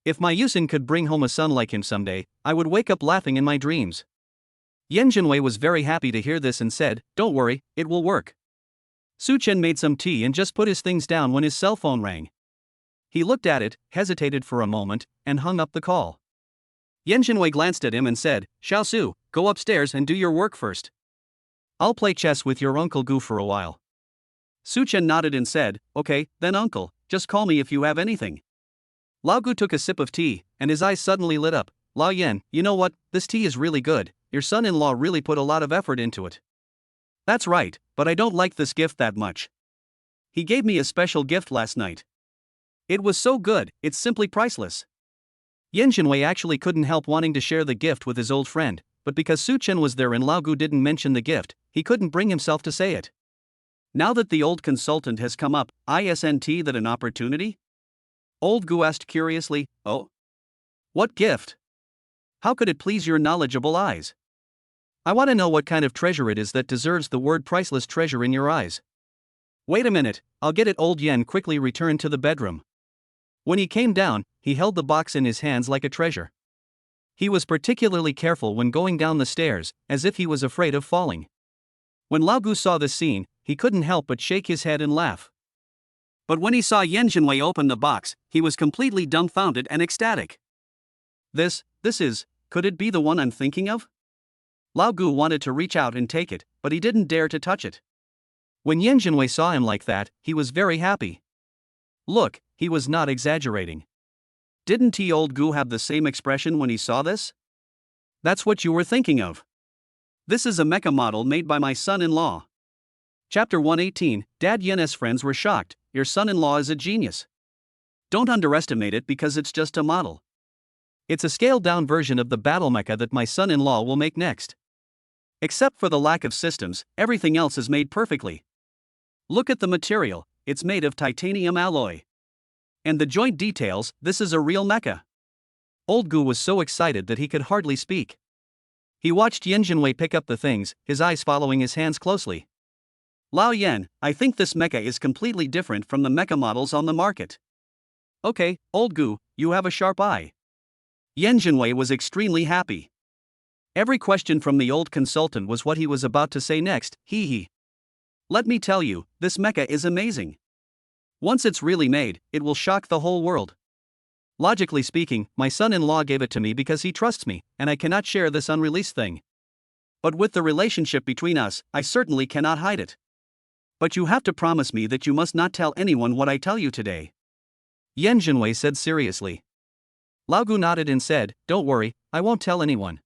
If my Yusin could bring home a son like him someday, I would wake up laughing in my dreams. Yan Jinwei was very happy to hear this and said, Don't worry, it will work. Su Chen made some tea and just put his things down when his cell phone rang. He looked at it, hesitated for a moment, and hung up the call. Yan Jinwei glanced at him and said, Xiao Su, go upstairs and do your work first. I'll play chess with your Uncle Gu for a while. Su Chen nodded and said, Okay, then uncle, just call me if you have anything. Lao Gu took a sip of tea, and his eyes suddenly lit up. Lao Yan, you know what, this tea is really good, your son-in-law really put a lot of effort into it. That's right, but I don't like this gift that much. He gave me a special gift last night. It was so good, it's simply priceless. Yan Jinwei actually couldn't help wanting to share the gift with his old friend, but because Su Chen was there and Lao Gu didn't mention the gift, he couldn't bring himself to say it. Now that the old consultant has come up, isn't that an opportunity? Old Gu asked curiously, Oh? What gift? How could it please your knowledgeable eyes? I want to know what kind of treasure it is that deserves the word priceless treasure in your eyes. Wait a minute, I'll get it. Old Yan quickly returned to the bedroom. When he came down, he held the box in his hands like a treasure. He was particularly careful when going down the stairs, as if he was afraid of falling. When Lao Gu saw this scene, he couldn't help but shake his head and laugh. But when he saw Yan Jinwei open the box, he was completely dumbfounded and ecstatic. This is, could it be the one I'm thinking of? Lao Gu wanted to reach out and take it, but he didn't dare to touch it. When Yan Jinwei saw him like that, he was very happy. Look, he was not exaggerating. Didn't Old Gu have the same expression when he saw this? That's what you were thinking of. This is a mecha model made by my son-in-law. Chapter 118, Dad Yen's friends were shocked, your son-in-law is a genius. Don't underestimate it because it's just a model. It's a scaled-down version of the battle mecha that my son-in-law will make next. Except for the lack of systems, everything else is made perfectly. Look at the material, it's made of titanium alloy. And the joint details, this is a real mecha. Old Gu was so excited that he could hardly speak. He watched Yan Jinwei pick up the things, his eyes following his hands closely. Lao Yan, I think this mecha is completely different from the mecha models on the market. Okay, Old Gu, you have a sharp eye. Yan Jinwei was extremely happy. Every question from the old consultant was what he was about to say next, hee. Let me tell you, this mecha is amazing. Once it's really made, it will shock the whole world. Logically speaking, my son-in-law gave it to me because he trusts me, and I cannot share this unreleased thing. But with the relationship between us, I certainly cannot hide it. But you have to promise me that you must not tell anyone what I tell you today. Yan Jinwei said seriously. Lao Gu nodded and said, Don't worry, I won't tell anyone.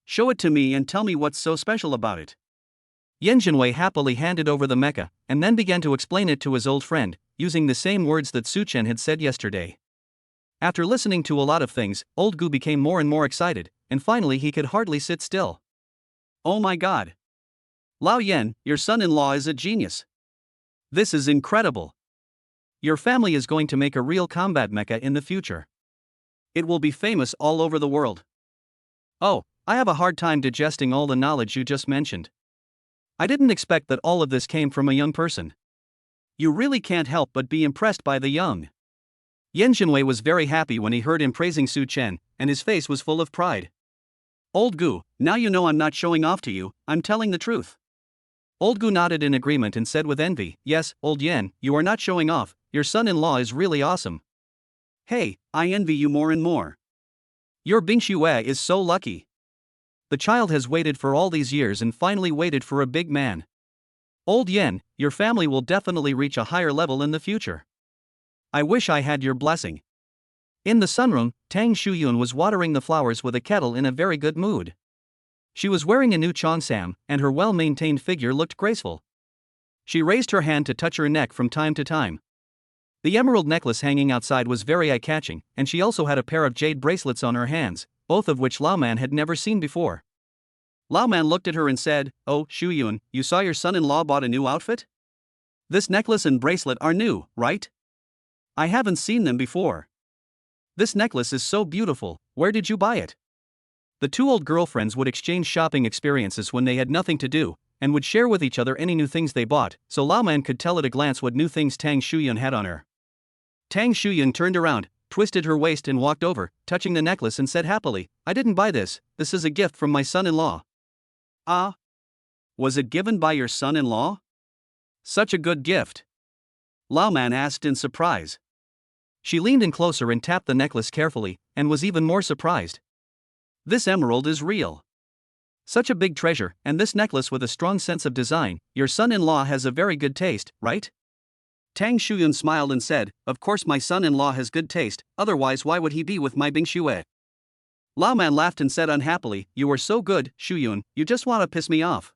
Show it to me and tell me what's so special about it. Yan Jinwei happily handed over the mecha, and then began to explain it to his old friend, using the same words that Su Chen had said yesterday. After listening to a lot of things, Old Gu became more and more excited, and finally he could hardly sit still. Oh my god. Lao Yan, your son-in-law is a genius. This is incredible. Your family is going to make a real combat mecha in the future. It will be famous all over the world. Oh, I have a hard time digesting all the knowledge you just mentioned. I didn't expect that all of this came from a young person. You really can't help but be impressed by the young. Yen Jinwei was very happy when he heard him praising Su Chen, and his face was full of pride. Old Gu, now you know I'm not showing off to you, I'm telling the truth. Old Gu nodded in agreement and said with envy, yes, Old Yen, you are not showing off, your son-in-law is really awesome. Hey, I envy you more and more. Your Bingxue is so lucky. The child has waited for all these years and finally waited for a big man. Old Yen, your family will definitely reach a higher level in the future. I wish I had your blessing. In the sunroom, Tang Shuyun was watering the flowers with a kettle in a very good mood. She was wearing a new cheongsam, and her well-maintained figure looked graceful. She raised her hand to touch her neck from time to time. The emerald necklace hanging outside was very eye-catching, and she also had a pair of jade bracelets on her hands, both of which Lao Man had never seen before. Lao Man looked at her and said, "Oh, Shuyun, you saw your son-in-law bought a new outfit? This necklace and bracelet are new, right? I haven't seen them before. This necklace is so beautiful, where did you buy it?" The two old girlfriends would exchange shopping experiences when they had nothing to do, and would share with each other any new things they bought, so Lao Man could tell at a glance what new things Tang Shuyun had on her. Tang Shuyun turned around, twisted her waist and walked over, touching the necklace and said happily, "I didn't buy this, this is a gift from my son-in-law." Ah? Was it given by your son-in-law? Such a good gift. Lao Man asked in surprise. She leaned in closer and tapped the necklace carefully, and was even more surprised. This emerald is real. Such a big treasure, and this necklace with a strong sense of design, your son-in-law has a very good taste, right? Tang Shuyun smiled and said, "Of course my son-in-law has good taste, otherwise why would he be with my Bingxue?" Lao Man laughed and said unhappily, "You are so good, Shuyun, you just want to piss me off.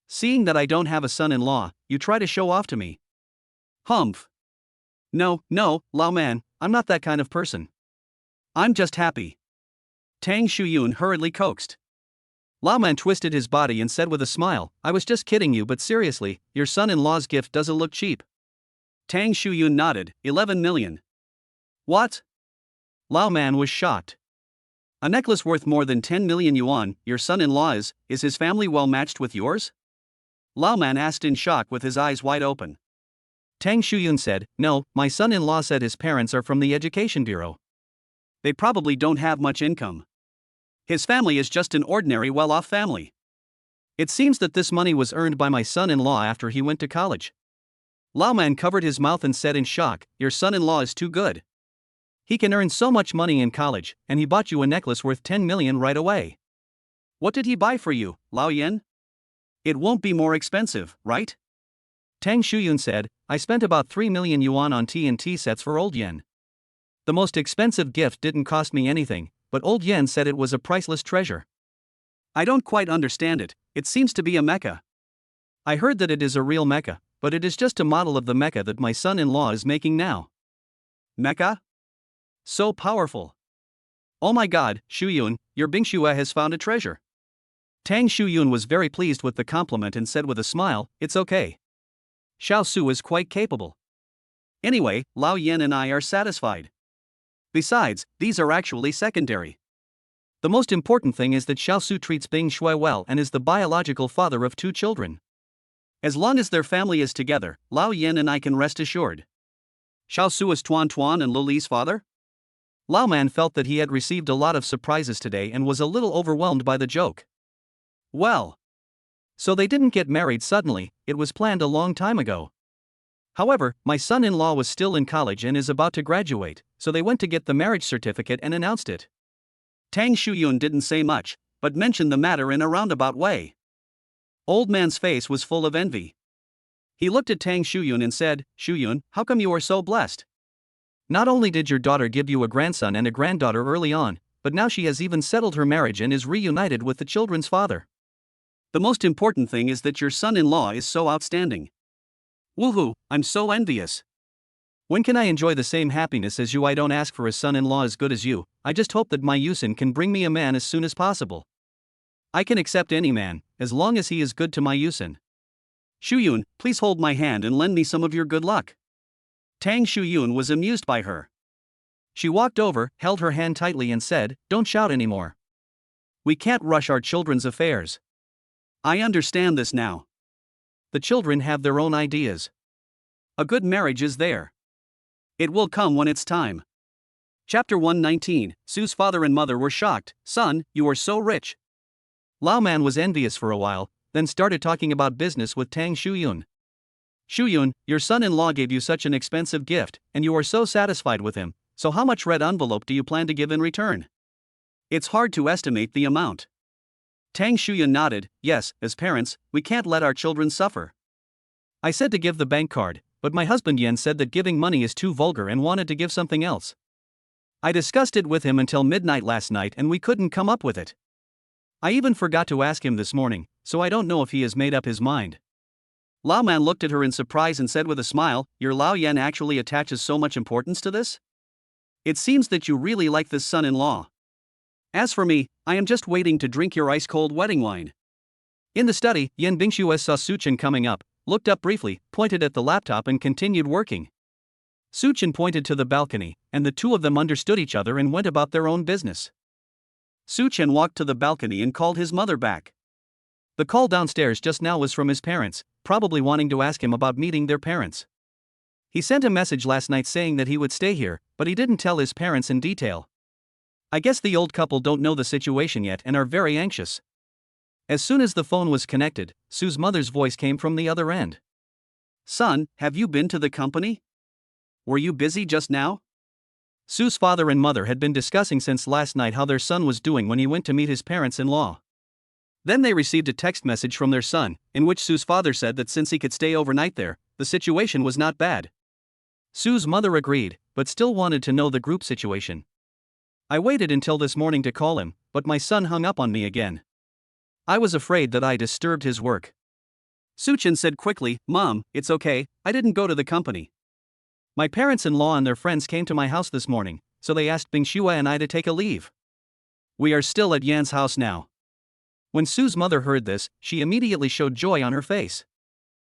Seeing that I don't have a son-in-law, you try to show off to me. Humph. No, Lao Man, I'm not that kind of person. I'm just happy." Tang Shuyun hurriedly coaxed. Lao Man twisted his body and said with a smile, "I was just kidding you, but seriously, your son-in-law's gift doesn't look cheap." Tang Shuyun nodded, 11 million. What? Lao Man was shocked. A necklace worth more than 10 million yuan, your son-in-law is his family well matched with yours? Lao Man asked in shock with his eyes wide open. Tang Shuyun said, "No, my son-in-law said his parents are from the Education Bureau. They probably don't have much income. His family is just an ordinary well-off family. It seems that this money was earned by my son-in-law after he went to college." Lao Man covered his mouth and said in shock, "Your son-in-law is too good. He can earn so much money in college, and he bought you a necklace worth 10 million right away. What did he buy for you, Lao Yan? It won't be more expensive, right?" Tang Shuyun said, "I spent about 3 million yuan on tea sets for Old Yen. The most expensive gift didn't cost me anything, but Old Yen said it was a priceless treasure." "I don't quite understand it, it seems to be a mecha." "I heard that it is a real mecha, but it is just a model of the mecha that my son-in-law is making now." "Mecha? So powerful. Oh my god, Shuyun, your Bingxue has found a treasure." Tang Shuyun was very pleased with the compliment and said with a smile, "It's okay. Xiao Su is quite capable. Anyway, Lao Yan and I are satisfied. Besides, these are actually secondary. The most important thing is that Xiao Su treats Bing Shui well and is the biological father of 2 children. As long as their family is together, Lao Yan and I can rest assured." Xiao Su is Tuan Tuan and Luli's father? Lao Man felt that he had received a lot of surprises today and was a little overwhelmed by the joke. Well. So they didn't get married suddenly, it was planned a long time ago. However, my son-in-law was still in college and is about to graduate, so they went to get the marriage certificate and announced it. Tang Shuyun didn't say much, but mentioned the matter in a roundabout way. Old Man's face was full of envy. He looked at Tang Shuyun and said, "Shuyun, how come you are so blessed? Not only did your daughter give you a grandson and a granddaughter early on, but now she has even settled her marriage and is reunited with the children's father. The most important thing is that your son-in-law is so outstanding. Woohoo, I'm so envious. When can I enjoy the same happiness as you? I don't ask for a son-in-law as good as you, I just hope that my Yusin can bring me a man as soon as possible. I can accept any man, as long as he is good to my Yusin. Shuyun, please hold my hand and lend me some of your good luck. Tang Shuyun was amused by her. She walked over, held her hand tightly and said, "Don't shout anymore. We can't rush our children's affairs. I understand this now. The children have their own ideas. A good marriage is there. It will come when it's time." Chapter 119, Su's father and mother were shocked. "Son, you are so rich." Lao Man was envious for a while, then started talking about business with Tang Shuyun. "Shuyun, your son-in-law gave you such an expensive gift, and you are so satisfied with him, so how much red envelope do you plan to give in return?" It's hard to estimate the amount. Tang Shuyun nodded. "Yes, as parents, we can't let our children suffer." I said to give the bank card, but my husband Yen said that giving money is too vulgar and wanted to give something else. I discussed it with him until midnight last night and we couldn't come up with it. I even forgot to ask him this morning, so I don't know if he has made up his mind. Lao Man looked at her in surprise and said with a smile, "Your Lao Yen actually attaches so much importance to this? It seems that you really like this son-in-law. As for me, I am just waiting to drink your ice-cold wedding wine." In the study, Yen Bingshuo saw Suchen coming up, looked up briefly, pointed at the laptop and continued working. Suchen pointed to the balcony, and the two of them understood each other and went about their own business. Suchen walked to the balcony and called his mother back. The call downstairs just now was from his parents, probably wanting to ask him about meeting their parents. He sent a message last night saying that he would stay here, but he didn't tell his parents in detail. I guess the old couple don't know the situation yet and are very anxious. As soon as the phone was connected, Su's mother's voice came from the other end. "Son, have you been to the company? Were you busy just now?" Su's father and mother had been discussing since last night how their son was doing when he went to meet his parents-in-law. Then they received a text message from their son, in which Su's father said that since he could stay overnight there, the situation was not bad. Su's mother agreed, but still wanted to know the group situation. I waited until this morning to call him, but my son hung up on me again. I was afraid that I disturbed his work. Suchen said quickly, "Mom, it's okay, I didn't go to the company. My parents-in-law and their friends came to my house this morning, so they asked Bingshua and I to take a leave. We are still at Yan's house now." When Su's mother heard this, she immediately showed joy on her face.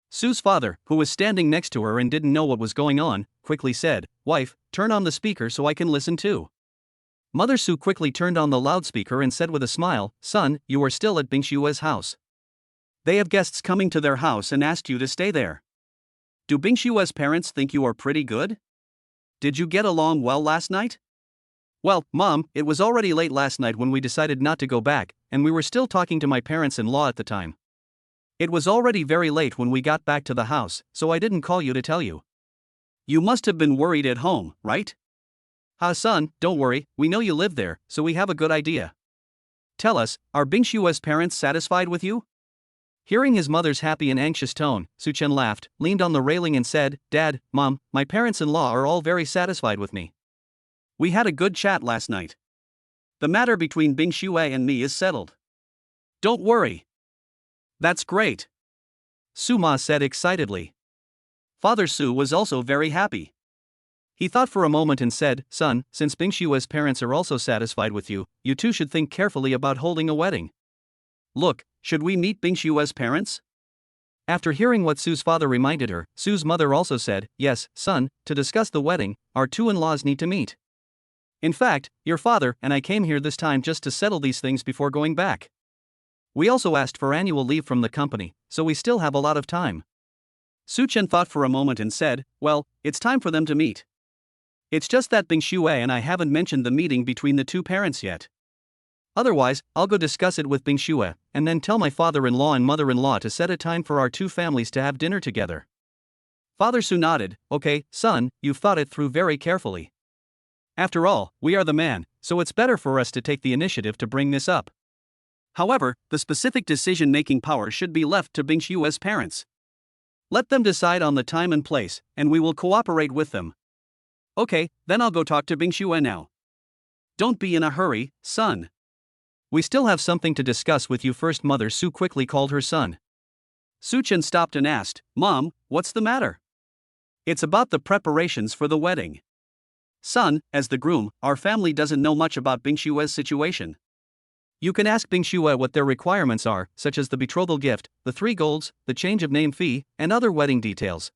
Su's father, who was standing next to her and didn't know what was going on, quickly said, "Wife, turn on the speaker so I can listen too." Mother Su quickly turned on the loudspeaker and said with a smile, "Son, you are still at Bingshua's house. They have guests coming to their house and asked you to stay there. Do Bingshua's parents think you are pretty good? Did you get along well last night?" "Well, Mom, it was already late last night when we decided not to go back, and we were still talking to my parents-in-law at the time. It was already very late when we got back to the house, so I didn't call you to tell you." "You must have been worried at home, right?" Son, don't worry, we know you live there, so we have a good idea. Tell us, are Bingshua's parents satisfied with you?" Hearing his mother's happy and anxious tone, Suchen laughed, leaned on the railing and said, "Dad, Mom, my parents-in-law are all very satisfied with me. We had a good chat last night. The matter between Bingshua and me is settled. Don't worry." "That's great," Su-ma said excitedly. Father Su was also very happy. He thought for a moment and said, "Son, since Bingshua's parents are also satisfied with you, you two should think carefully about holding a wedding. Look, should we meet Bingshua's parents?" After hearing what Su's father reminded her, Su's mother also said, "Yes, son, to discuss the wedding, our two in-laws need to meet. In fact, your father and I came here this time just to settle these things before going back. We also asked for annual leave from the company, so we still have a lot of time." Suchen thought for a moment and said, "Well, it's time for them to meet. It's just that Bingshua and I haven't mentioned the meeting between the two parents yet. Otherwise, I'll go discuss it with Bingshua, and then tell my father-in-law and mother-in-law to set a time for our two families to have dinner together." Father Su nodded, "Okay, son, you've thought it through very carefully. After all, we are the man, so it's better for us to take the initiative to bring this up. However, the specific decision-making power should be left to Bingshua's parents. Let them decide on the time and place, and we will cooperate with them." "Okay, then I'll go talk to Bingshua now." "Don't be in a hurry, son. We still have something to discuss with you first." Mother Su quickly called her son. Suchen stopped and asked, "Mom, what's the matter?" "It's about the preparations for the wedding. Son, as the groom, our family doesn't know much about Bingshua's situation. You can ask Bingxue what their requirements are, such as the betrothal gift, the 3 golds, the change of name fee, and other wedding details.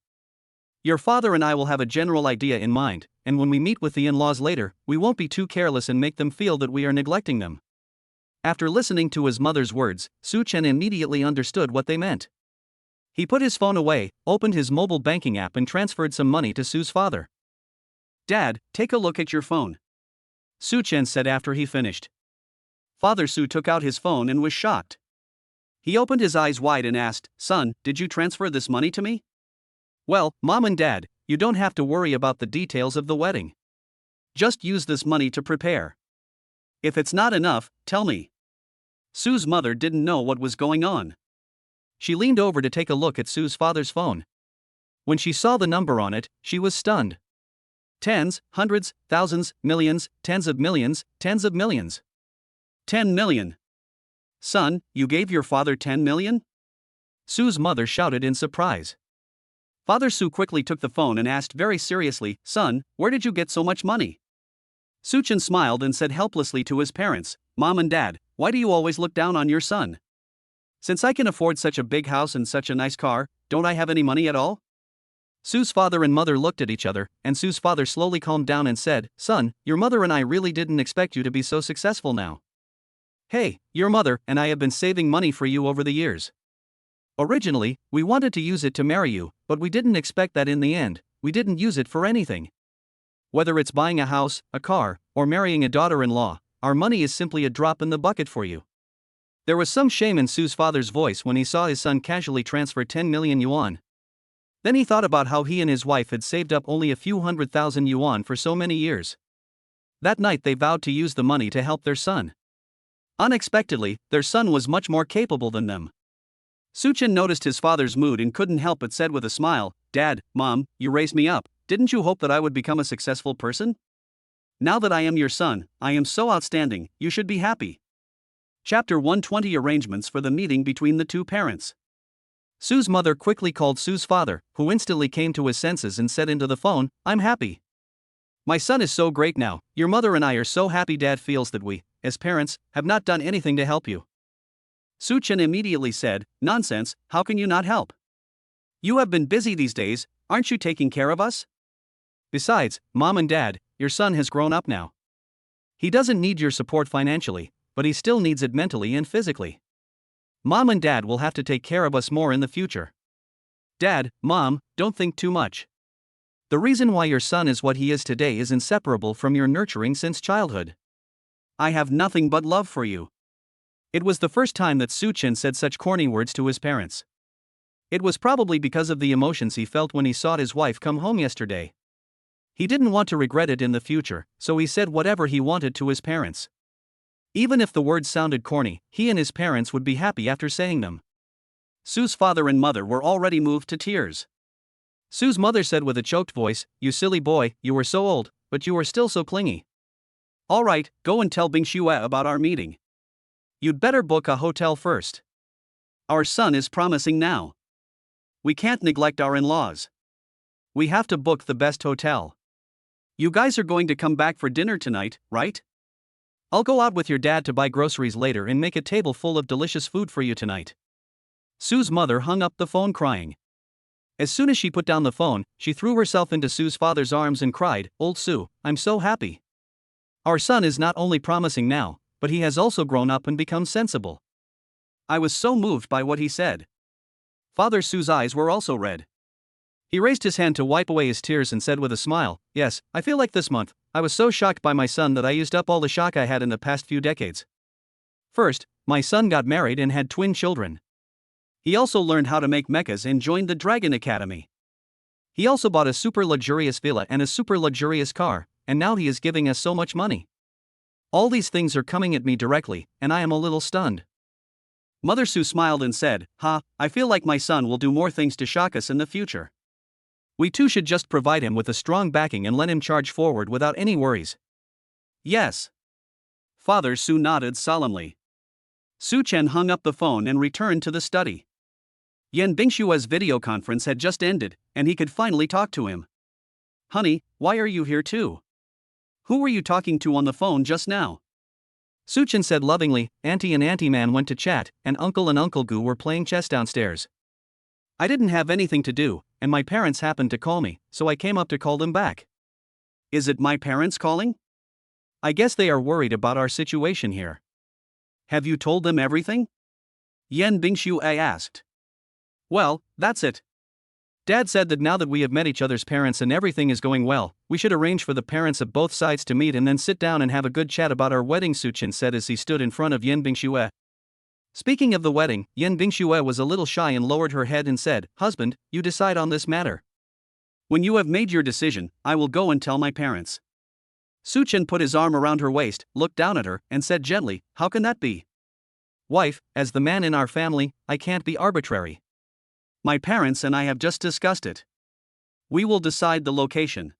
Your father and I will have a general idea in mind, and when we meet with the in-laws later, we won't be too careless and make them feel that we are neglecting them. After listening to his mother's words, Su Chen immediately understood what they meant. He put his phone away, opened his mobile banking app and transferred some money to Su's father. Dad, take a look at your phone, Su Chen said after he finished. Father Su took out his phone and was shocked. He opened his eyes wide and asked, Son, did you transfer this money to me? Well, Mom and Dad, you don't have to worry about the details of the wedding. Just use this money to prepare. If it's not enough, tell me. Su's mother didn't know what was going on. She leaned over to take a look at Su's father's phone. When she saw the number on it, she was stunned. Tens, hundreds, thousands, millions, tens of millions, tens of millions. 10 million. Son, you gave your father 10 million? Su's mother shouted in surprise. Father Su quickly took the phone and asked very seriously, Son, where did you get so much money? Su Chen smiled and said helplessly to his parents, Mom and Dad, why do you always look down on your son? Since I can afford such a big house and such a nice car, don't I have any money at all? Su's father and mother looked at each other, and Su's father slowly calmed down and said, Son, your mother and I really didn't expect you to be so successful now. Hey, your mother and I have been saving money for you over the years. Originally, we wanted to use it to marry you, but we didn't expect that in the end, we didn't use it for anything. Whether it's buying a house, a car, or marrying a daughter-in-law, our money is simply a drop in the bucket for you. There was some shame in Su's father's voice when he saw his son casually transfer 10 million yuan. Then he thought about how he and his wife had saved up only a few 100,000 yuan for so many years. That night they vowed to use the money to help their son. Unexpectedly, their son was much more capable than them. Su Chen noticed his father's mood and couldn't help but said with a smile, Dad, Mom, you raised me up, didn't you hope that I would become a successful person? Now that I am your son, I am so outstanding, you should be happy. Chapter 120 Arrangements for the meeting between the two parents. Su's mother quickly called Su's father, who instantly came to his senses and said into the phone, I'm happy. My son is so great now, your mother and I are so happy. Dad feels that we, as parents, have not done anything to help you. Su Chen immediately said, Nonsense, how can you not help? You have been busy these days, aren't you taking care of us? Besides, Mom and Dad, your son has grown up now. He doesn't need your support financially, but he still needs it mentally and physically. Mom and Dad will have to take care of us more in the future. Dad, Mom, don't think too much. The reason why your son is what he is today is inseparable from your nurturing since childhood. I have nothing but love for you. It was the first time that Su Chen said such corny words to his parents. It was probably because of the emotions he felt when he saw his wife come home yesterday. He didn't want to regret it in the future, so he said whatever he wanted to his parents. Even if the words sounded corny, he and his parents would be happy after saying them. Su's father and mother were already moved to tears. Su's mother said with a choked voice, You silly boy, you were so old, but you are still so clingy. All right, go and tell Bingxue about our meeting. You'd better book a hotel first. Our son is promising now. We can't neglect our in-laws. We have to book the best hotel. You guys are going to come back for dinner tonight, right? I'll go out with your dad to buy groceries later and make a table full of delicious food for you tonight. Su's mother hung up the phone crying. As soon as she put down the phone, she threw herself into Su's father's arms and cried, Old Su, I'm so happy. Our son is not only promising now, but he has also grown up and become sensible. I was so moved by what he said. Father Su's eyes were also red. He raised his hand to wipe away his tears and said with a smile, Yes, I feel like this month, I was so shocked by my son that I used up all the shock I had in the past few decades. First, my son got married and had twin children. He also learned how to make mechas and joined the Dragon Academy. He also bought a super luxurious villa and a super luxurious car, and now he is giving us so much money. All these things are coming at me directly, and I am a little stunned. Mother Su smiled and said, I feel like my son will do more things to shock us in the future. We too should just provide him with a strong backing and let him charge forward without any worries. Yes. Father Su nodded solemnly. Su Chen hung up the phone and returned to the study. Yan Bingshue's video conference had just ended, and he could finally talk to him. Honey, why are you here too? Who were you talking to on the phone just now? Suchin said lovingly. Auntie and Auntie Man went to chat, and Uncle Gu were playing chess downstairs. I didn't have anything to do, and my parents happened to call me, so I came up to call them back. Is it my parents calling? I guess they are worried about our situation here. Have you told them everything? Yan Bingxue asked. Well, that's it. Dad said that now that we have met each other's parents and everything is going well, we should arrange for the parents of both sides to meet and then sit down and have a good chat about our wedding, Suchin said as he stood in front of Yan Bingxue. Speaking of the wedding, Yan Bingxue was a little shy and lowered her head and said, Husband, you decide on this matter. When you have made your decision, I will go and tell my parents. Suchin put his arm around her waist, looked down at her, and said gently, How can that be? Wife, as the man in our family, I can't be arbitrary. My parents and I have just discussed it. We will decide the location.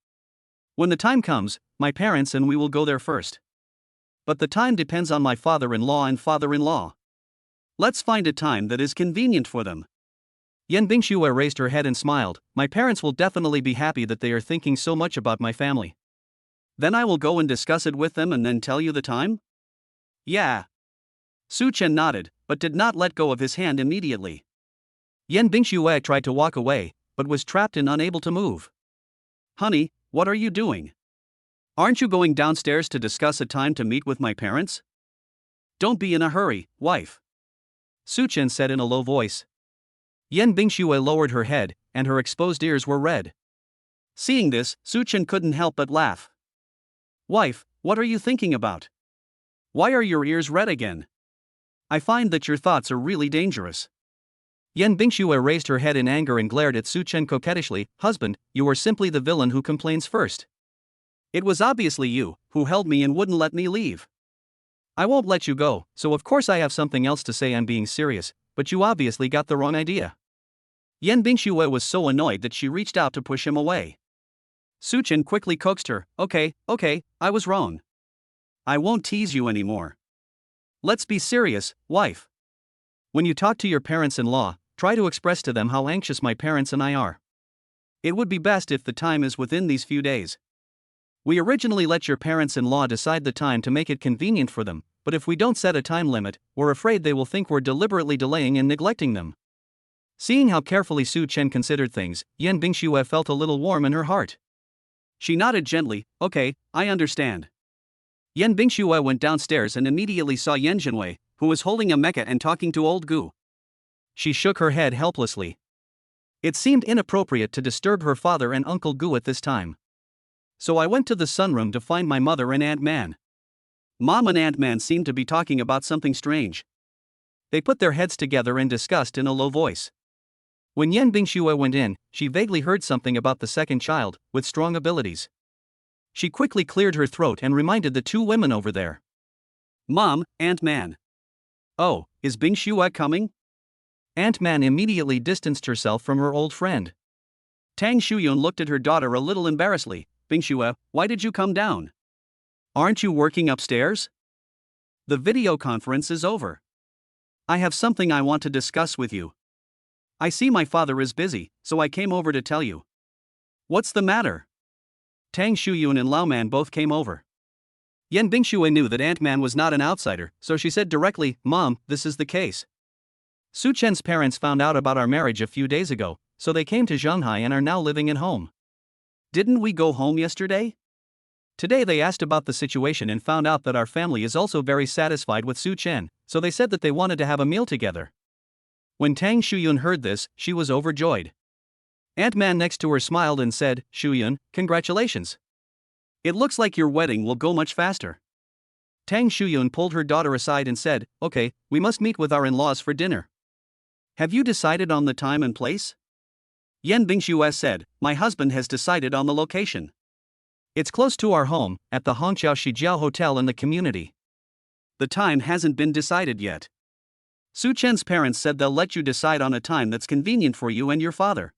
When the time comes, my parents and we will go there first. But the time depends on my father-in-law and father-in-law. Let's find a time that is convenient for them. Yan Bingxue raised her head and smiled. My parents will definitely be happy that they are thinking so much about my family. Then I will go and discuss it with them and then tell you the time? Yeah. Suchin nodded, but did not let go of his hand immediately. Yan Bingxue tried to walk away, but was trapped and unable to move. Honey, what are you doing? Aren't you going downstairs to discuss a time to meet with my parents? Don't be in a hurry, wife. Suchin said in a low voice. Yan Bingxue lowered her head, and her exposed ears were red. Seeing this, Suchin couldn't help but laugh. Wife, what are you thinking about? Why are your ears red again? I find that your thoughts are really dangerous. Yan Bingxue raised her head in anger and glared at Suchin coquettishly. Husband, you are simply the villain who complains first. It was obviously you who held me and wouldn't let me leave. I won't let you go, so of course I have something else to say. I'm being serious, but you obviously got the wrong idea. Yan Bingxue was so annoyed that she reached out to push him away. Suchin quickly coaxed her. Okay, I was wrong. I won't tease you anymore. Let's be serious, wife. When you talk to your parents-in-law, try to express to them how anxious my parents and I are. It would be best if the time is within these few days. We originally let your parents-in-law decide the time to make it convenient for them, but if we don't set a time limit, we're afraid they will think we're deliberately delaying and neglecting them. Seeing how carefully Suchin considered things, Yan Bingxue felt a little warm in her heart. She nodded gently. Okay, I understand. Yan Bingxue went downstairs and immediately saw Yan Jinwei, who was holding a mecha and talking to old Gu. She shook her head helplessly. It seemed inappropriate to disturb her father and Uncle Gu at this time. So I went to the sunroom to find my mother and Aunt Man. Mom and Aunt Man seemed to be talking about something strange. They put their heads together and discussed in a low voice. When Yan Bingxue went in, she vaguely heard something about the second child, with strong abilities. She quickly cleared her throat and reminded the two women over there. Mom, Aunt Man. Oh, is Bingxue coming? Aunt Man immediately distanced herself from her old friend. Tang Shuyun looked at her daughter a little embarrassedly. Bingxue, why did you come down? Aren't you working upstairs? The video conference is over. I have something I want to discuss with you. I see my father is busy, so I came over to tell you. What's the matter? Tang Shuyun and Lao Man both came over. Yan Bingxue knew that Aunt Man was not an outsider, so she said directly, Mom, this is the case. Suchin's parents found out about our marriage a few days ago, so they came to Shanghai and are now living at home. Didn't we go home yesterday? Today they asked about the situation and found out that our family is also very satisfied with Suchin, so they said that they wanted to have a meal together. When Tang Shuyun heard this, she was overjoyed. Aunt Man next to her smiled and said, Shuyun, congratulations. It looks like your wedding will go much faster. Tang Shuyun pulled her daughter aside and said, Okay, we must meet with our in-laws for dinner. Have you decided on the time and place? Yan Bingxue said, My husband has decided on the location. It's close to our home, at the Hongqiao Shijiao Hotel in the community. The time hasn't been decided yet. Suchin's parents said they'll let you decide on a time that's convenient for you and your father.